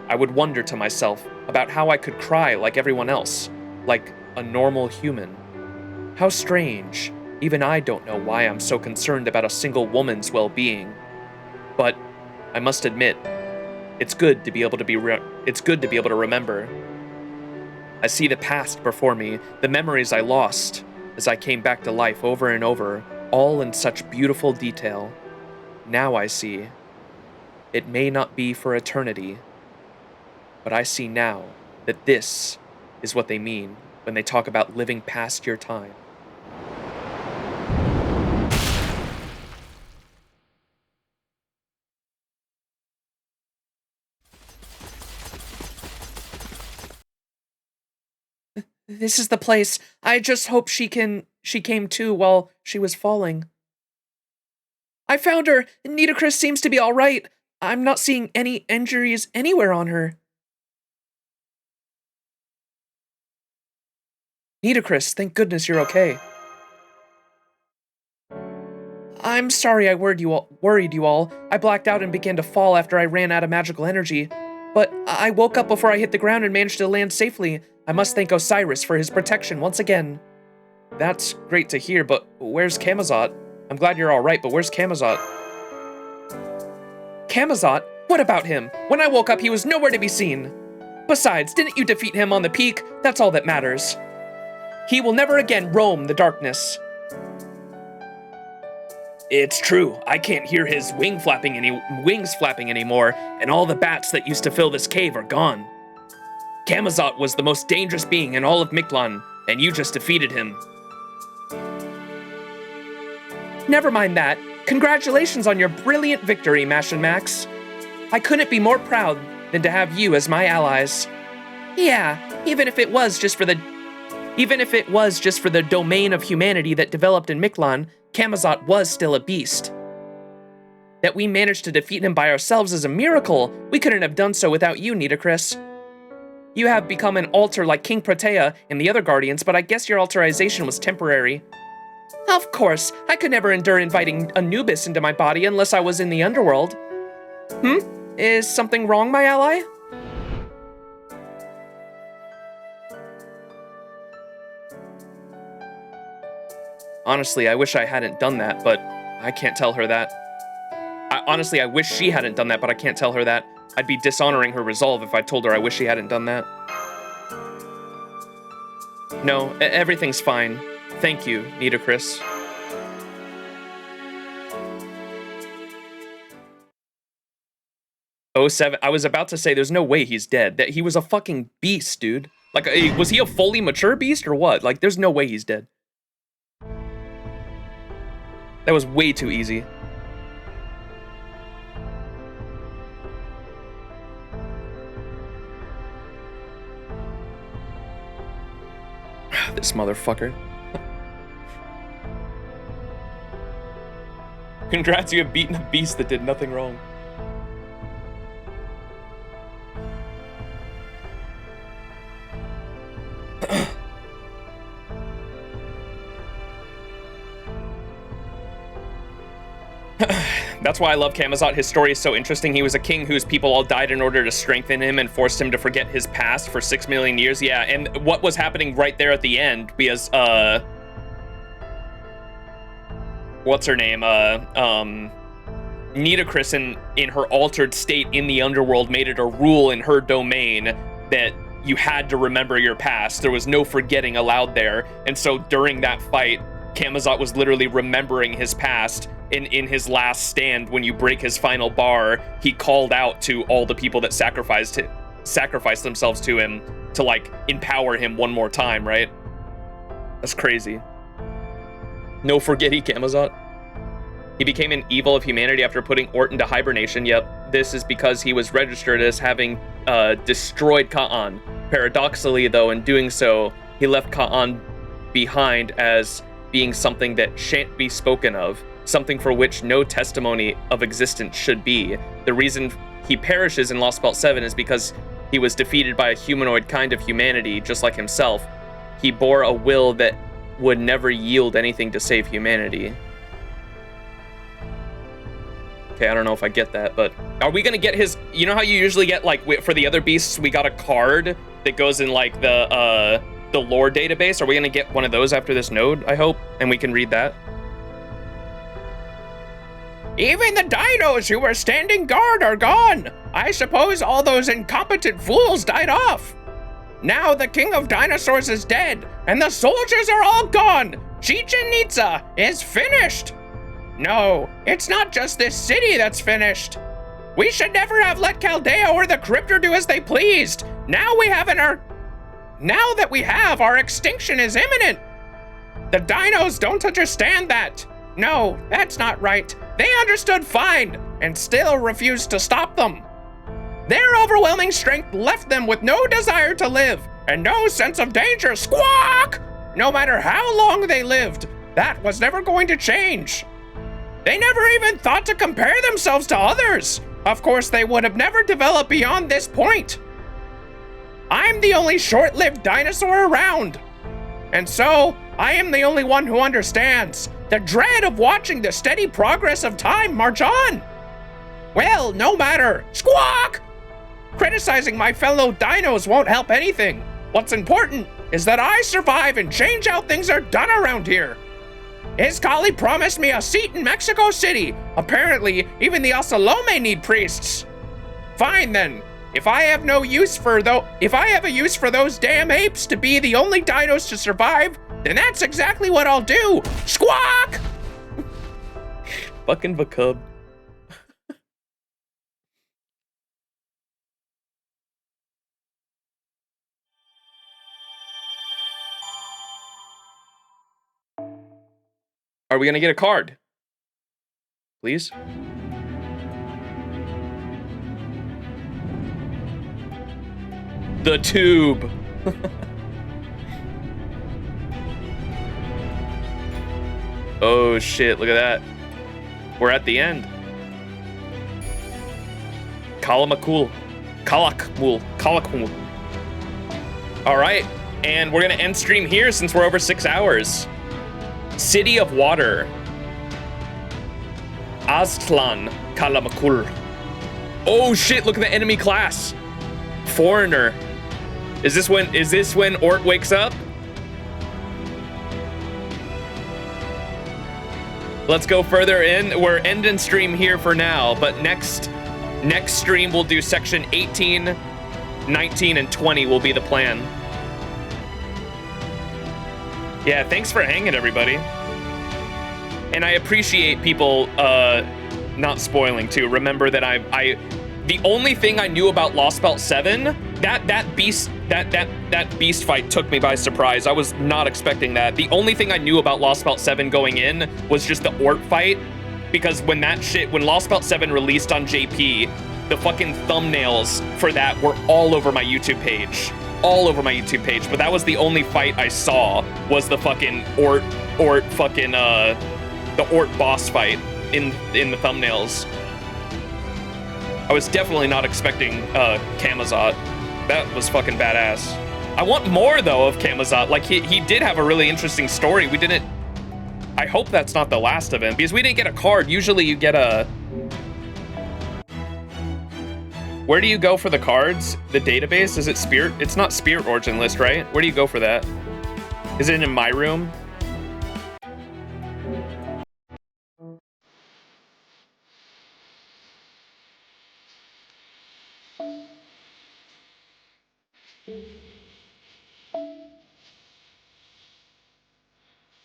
I would wonder to myself about how I could cry like everyone else, like a normal human. How strange. Even I don't know why I'm so concerned about a single woman's well-being. But I must admit, it's good to be able to remember. I see the past before me, the memories I lost as I came back to life over and over, all in such beautiful detail. Now I see. It may not be for eternity, but I see now that this is what they mean. when they talk about living past your time. This is the place. I just hope she came to while she was falling. I found her. Nitocris seems to be all right. I'm not seeing any injuries anywhere on her. Nitocris, thank goodness you're okay. I'm sorry I worried you all. I blacked out and began to fall after I ran out of magical energy. But I woke up before I hit the ground and managed to land safely. I must thank Osiris for his protection once again. That's great to hear, but where's Camazot? I'm glad you're all right, but where's Camazot? Camazot? What about him? When I woke up, he was nowhere to be seen. Besides, didn't you defeat him on the peak? That's all that matters. He will never again roam the darkness. It's true. I can't hear his wings flapping anymore, and all the bats that used to fill this cave are gone. Camazot was the most dangerous being in all of Mictlān, and you just defeated him. Never mind that. Congratulations on your brilliant victory, Mash and Max. I couldn't be more proud than to have you as my allies. Yeah, even if it was just for the domain of humanity that developed in Mictlān, Camazot was still a beast. That we managed to defeat him by ourselves is a miracle. We couldn't have done so without you, Nitocris. You have become an alter like King Protea and the other Guardians, but I guess your alterization was temporary. Of course, I could never endure inviting Anubis into my body unless I was in the underworld. Is something wrong, my ally? Honestly, I wish I hadn't done that, but I can't tell her that. Honestly, I wish she hadn't done that, but I can't tell her that. I'd be dishonoring her resolve if I told her I wish she hadn't done that. No, everything's fine. Thank you, Nitocris. Oh, 07. I was about to say there's no way he's dead. That he was a fucking beast, dude. Like, was he a fully mature beast or what? Like, there's no way he's dead. That was way too easy. This motherfucker. Congrats, you have beaten a beast that did nothing wrong. That's why I love Camazot. His story is so interesting. He was a king whose people all died in order to strengthen him and forced him to forget his past for 6 million years. Yeah, and what was happening right there at the end, because, what's her name? Nitocris in her altered state in the underworld made it a rule in her domain that you had to remember your past. There was no forgetting allowed there. And so during that fight, Camazot was literally remembering his past. In his last stand, when you break his final bar, he called out to all the people that sacrificed themselves to him to, like, empower him one more time, right? That's crazy. No forgetty Camazot. He became an evil of humanity after putting Orton to hibernation. Yep, this is because he was registered as having destroyed Ka'an. Paradoxically, though, in doing so, he left Ka'an behind as being something that shan't be spoken of. Something for which no testimony of existence should be. The reason he perishes in Lostbelt 7 is because he was defeated by a humanoid kind of humanity, just like himself. He bore a will that would never yield anything to save humanity. Okay, I don't know if I get that, but are we gonna get his, you know how you usually get, like, for the other beasts, we got a card that goes in, like, the lore database? Are we gonna get one of those after this node, I hope, and we can read that? Even the dinos who were standing guard are gone. I suppose all those incompetent fools died off. Now the king of dinosaurs is dead, and the soldiers are all gone. Chichen Itza is finished. No, it's not just this city that's finished. We should never have let Chaldea or the Cryptor do as they pleased. Now we have now that we have, our extinction is imminent. The dinos don't understand that. No, that's not right. They understood fine and still refused to stop them. Their overwhelming strength left them with no desire to live and no sense of danger. Squawk! No matter how long they lived, that was never going to change. They never even thought to compare themselves to others. Of course, they would have never developed beyond this point. I'm the only short-lived dinosaur around. And so, I am the only one who understands the dread of watching the steady progress of time march on. Well, no matter. Squawk! Criticizing my fellow dinos won't help anything. What's important is that I survive and change how things are done around here. Iskali promised me a seat in Mexico City. Apparently, even the Osalome need priests. Fine then. If I have a use for those damn apes to be the only dinos to survive, then that's exactly what I'll do. Squawk! Fucking Vakub. Are we gonna get a card? Please? The tube. Oh shit, look at that. We're at the end. Kalamakul. Kalakmul. Alright, and we're gonna end stream here since we're over 6 hours. City of Water. Aztlan Kalamakul. Oh shit, look at the enemy class. Foreigner. Is this when Ort wakes up? Let's go further in. We're ending stream here for now, but next stream we'll do section 18, 19, and 20 will be the plan. Yeah, thanks for hanging, everybody. And I appreciate people not spoiling too. Remember that the only thing I knew about Lostbelt 7, that beast fight took me by surprise. I was not expecting that. The only thing I knew about Lostbelt 7 going in was just the Ort fight, because when Lostbelt 7 released on JP, the fucking thumbnails for that were all over my YouTube page. All over my YouTube page, but that was the only fight I saw, was the fucking Ort boss fight in the thumbnails. I was definitely not expecting Camazot. That was fucking badass. I want more though of Camazot. Like he did have a really interesting story. I hope that's not the last of him, because we didn't get a card. Usually you get a... Where do you go for the cards? The database? Is it Spirit? It's not Spirit Origin List, right? Where do you go for that? Is it in my room?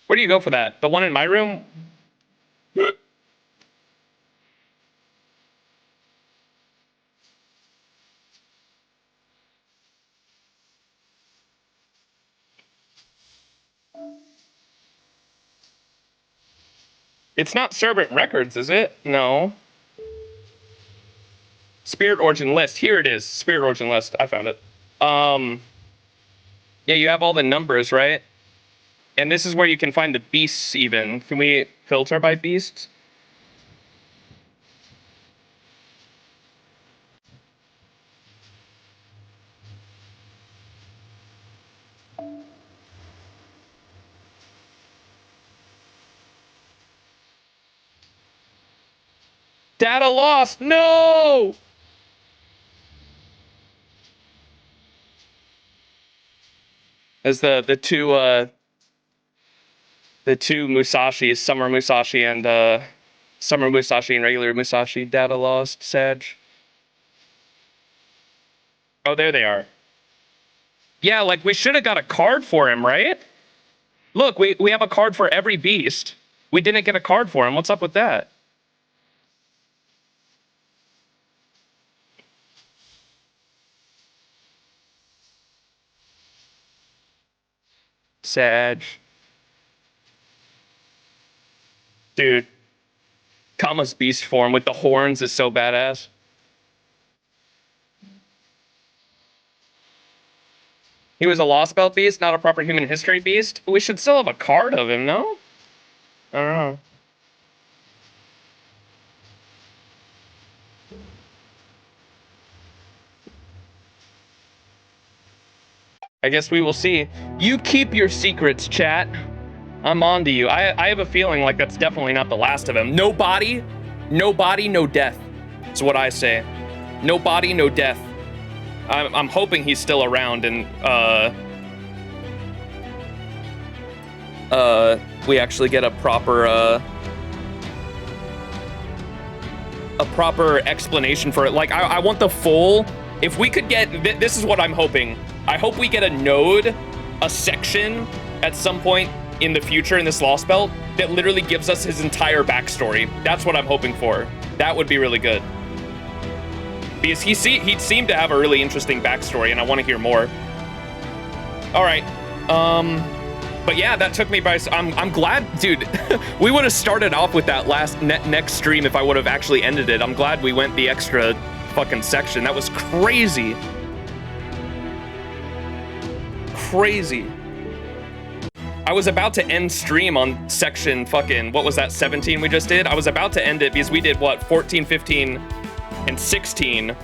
Where do you go for that? The one in my room? It's not Servant Records, is it? No. Spirit Origin List. Here it is. Spirit Origin List. I found it. Yeah, you have all the numbers, right? And this is where you can find the beasts even. Can we filter by beasts? Data lost! No! As the two Musashis, Summer Musashi and regular Musashi, data lost, Sag. Oh, there they are. Yeah, like we should have got a card for him, right? Look, we have a card for every beast. We didn't get a card for him. What's up with that? Sag. Dude. Kama's beast form with the horns is so badass. He was a Lostbelt beast, not a proper human history beast. We should still have a card of him, no? I don't know. I guess we will see. You keep your secrets, chat. I'm on to you. I have a feeling like that's definitely not the last of him. No body, no death. That's what I say. No body, no death. I'm hoping he's still around and we actually get a proper explanation for it. Like I want the full. If we could get this is what I'm hoping. I hope we get a node, a section at some point in the future in this Lostbelt that literally gives us his entire backstory. That's what I'm hoping for. That would be really good. Because he seemed to have a really interesting backstory, and I want to hear more. All right. But yeah, that took me by. I'm glad, dude. We would have started off with that next stream if I would have actually ended it. I'm glad we went the extra fucking section. That was crazy. Crazy. I was about to end stream on section fucking, what was that, 17 we just did? I was about to end it because we did what, 14, 15, and 16.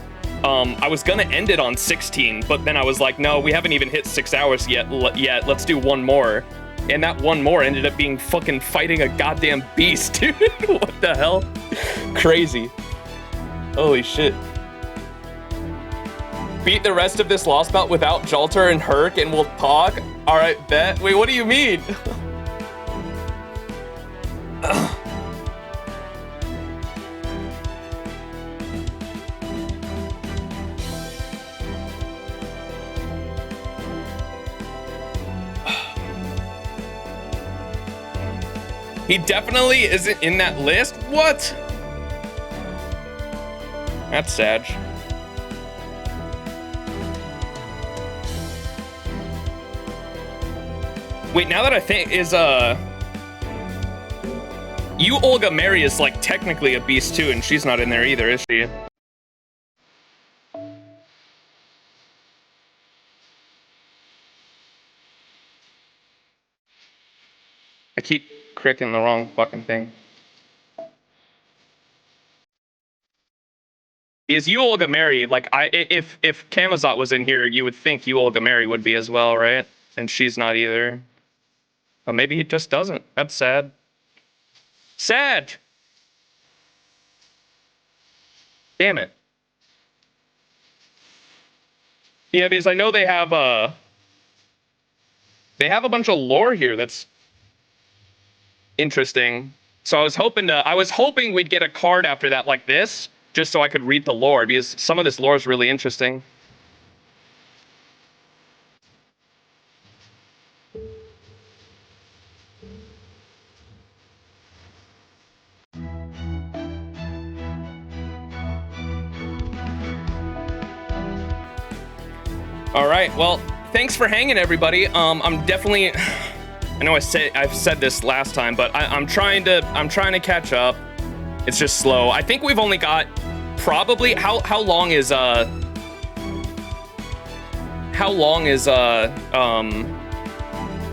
I was gonna end it on 16, but then I was like, no, we haven't even hit 6 hours yet. Let's do one more. And that one more ended up being fucking fighting a goddamn beast, dude. What the hell? Crazy. Holy shit. Beat the rest of this Lostbelt without Jalter and Herc and we'll talk? Alright, bet. Wait, what do you mean? He definitely isn't in that list? What? That's sad. Wait, now that I think, is, you Olga Mary is, like, technically a beast, too, and she's not in there either, is she? I keep clicking the wrong fucking thing. Is you Olga Mary, like, if Kamazot was in here, you would think you Olga Mary would be as well, right? And she's not either. But maybe he just doesn't. That's sad. Sad! Damn it. Yeah, because I know they have a bunch of lore here that's interesting. So I was hoping we'd get a card after that like this, just so I could read the lore, because some of this lore is really interesting. All right, well, thanks for hanging, everybody. I'm definitely, I know I've said this last time, but I'm trying to catch up. It's just slow. I think we've only got probably how long is how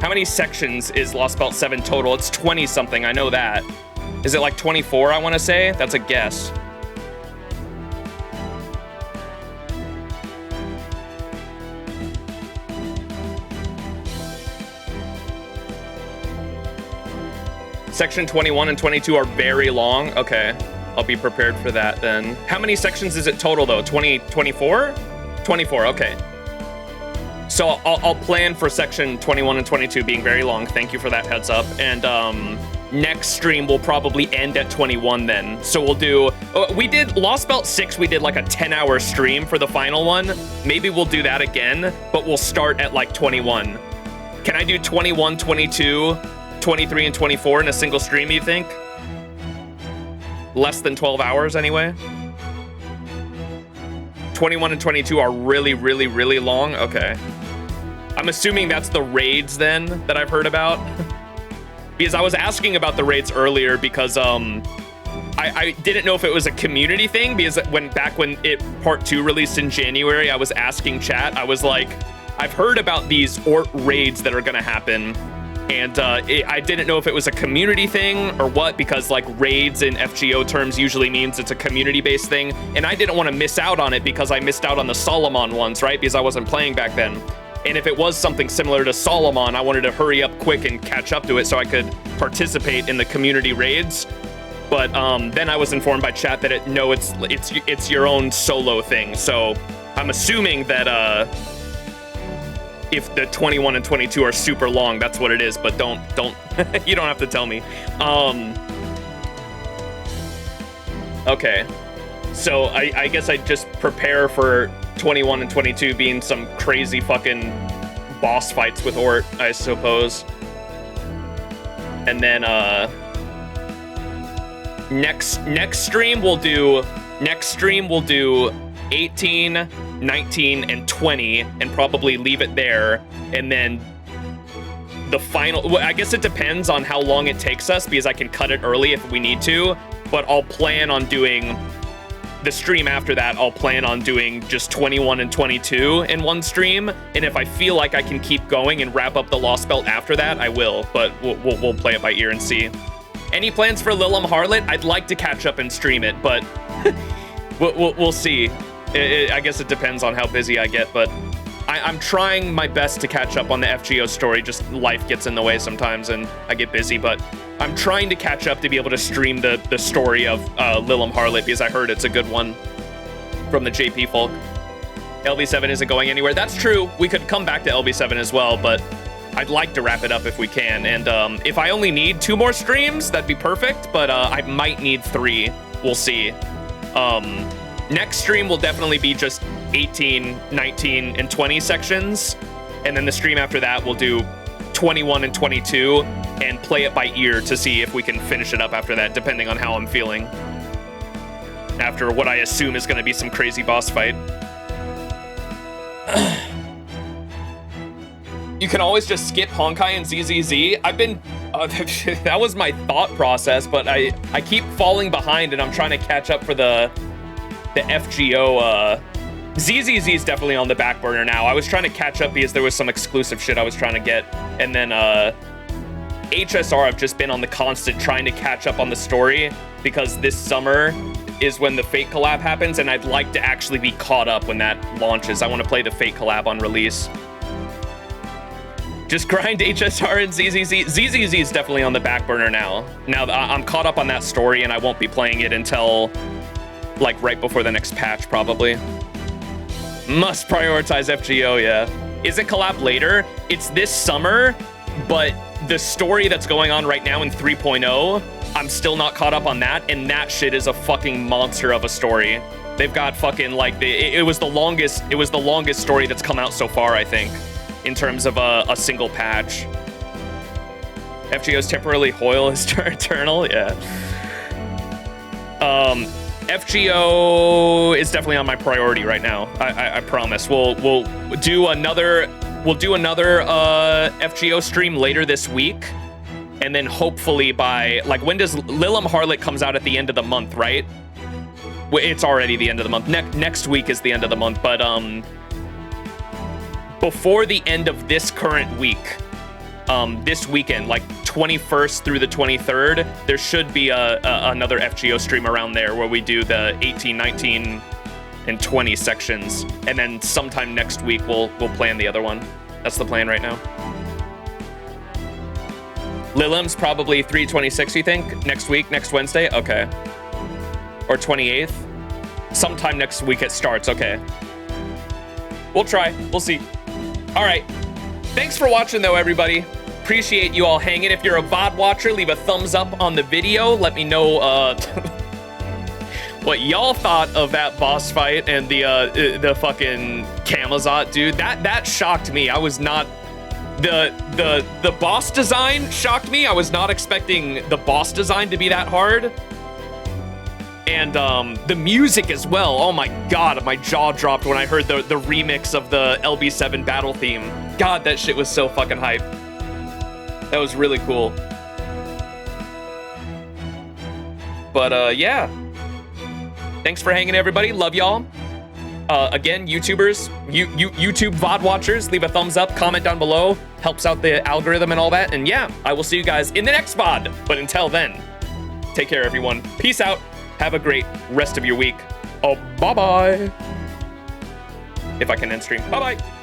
many sections is Lostbelt 7 total? It's 20 something. I know that. Is it like 24? I want to say. That's a guess. Section 21 and 22 are very long. Okay, I'll be prepared for that then. How many sections is it total though? 24? 24, okay. So I'll plan for section 21 and 22 being very long. Thank you for that heads up. And next stream will probably end at 21 then. So we'll do, we did Lostbelt 6, we did like a 10-hour stream for the final one. Maybe we'll do that again, but we'll start at like 21. Can I do 21, 22, 23, and 24 in a single stream, you think? Less than 12 hours anyway? 21 and 22 are really, really, really long? Okay. I'm assuming that's the raids then that I've heard about. Because I was asking about the raids earlier because I didn't know if it was a community thing, because back when part 2 released in January, I was asking chat. I was like, I've heard about these Ort raids that are gonna happen, and I didn't know if it was a community thing or what, because like raids in FGO terms usually means it's a community-based thing, and I didn't want to miss out on it because I missed out on the Solomon ones, right? Because I wasn't playing back then. And if it was something similar to Solomon, I wanted to hurry up quick and catch up to it so I could participate in the community raids. But then I was informed by chat that it's your own solo thing. So I'm assuming that if the 21 and 22 are super long, that's what it is. But don't you don't have to tell me. Okay, so I guess I just prepare for 21 and 22 being some crazy fucking boss fights with Ort, I suppose. And then next stream we'll do 18, 19, and 20, and probably leave it there. And then the final, well, I guess it depends on how long it takes us, because I can cut it early if we need to, but I'll plan on doing the stream after that. I'll plan on doing just 21 and 22 in one stream, and if I feel like I can keep going and wrap up the Lostbelt after that, I will, but we'll play it by ear and see. Any plans for Lilim Harlot? I'd like to catch up and stream it, but we'll see. I guess it depends on how busy I get, but I'm trying my best to catch up on the FGO story. Just life gets in the way sometimes and I get busy, but I'm trying to catch up to be able to stream the story of Lilim Harlot, because I heard it's a good one from the JP folk. LB7 isn't going anywhere. That's true. We could come back to LB7 as well, but I'd like to wrap it up if we can. And if I only need 2 more streams, that'd be perfect, but I might need 3. We'll see. Next stream will definitely be just 18, 19, and 20 sections. And then the stream after that, we'll do 21 and 22 and play it by ear to see if we can finish it up after that, depending on how I'm feeling. After what I assume is going to be some crazy boss fight. You can always just skip Honkai and ZZZ. I've been... that was my thought process, but I keep falling behind, and I'm trying to catch up for the FGO. ZZZ is definitely on the back burner now. I was trying to catch up because there was some exclusive shit I was trying to get. And then HSR, I've just been on the constant trying to catch up on the story, because this summer is when the Fate collab happens, and I'd like to actually be caught up when that launches. I want to play the Fate collab on release. Just grind HSR and ZZZ. ZZZ is definitely on the back burner now. Now I'm caught up on that story, and I won't be playing it until like right before the next patch, probably. Must prioritize FGO, yeah. Is it collab later? It's this summer, but the story that's going on right now in 3.0, I'm still not caught up on that, and that shit is a fucking monster of a story. They've got fucking like it was the longest story that's come out so far, I think, in terms of a single patch. FGO's temporarily Hoyle is eternal, yeah. FGO is definitely on my priority right now. I promise. We'll do another FGO stream later this week, and then hopefully by like, when does Lilim Harlot comes out at the end of the month, right? It's already the end of the month. Next week is the end of the month, but before the end of this current week, this weekend, like 21st through the 23rd, there should be another FGO stream around there where we do the 18, 19, and 20 sections, and then sometime next week we'll plan the other one. That's the plan right now. Lilim's probably 3/26, you think? Next week, next Wednesday? Okay. Or 28th? Sometime next week it starts, okay. We'll try, we'll see. All right. Thanks for watching, though, everybody. Appreciate you all hanging. If you're a VOD watcher, leave a thumbs up on the video. Let me know what y'all thought of that boss fight and the fucking Camazot, dude. That shocked me. I was not... The boss design shocked me. I was not expecting the boss design to be that hard. And the music as well. Oh my god, my jaw dropped when I heard the remix of the LB7 battle theme. God, that shit was so fucking hype. That was really cool. But yeah. Thanks for hanging, everybody. Love y'all. Again, YouTubers, YouTube VOD watchers, leave a thumbs up, comment down below. Helps out the algorithm and all that. And yeah, I will see you guys in the next VOD. But until then, take care, everyone. Peace out. Have a great rest of your week. Oh, bye-bye. If I can end stream. Bye-bye.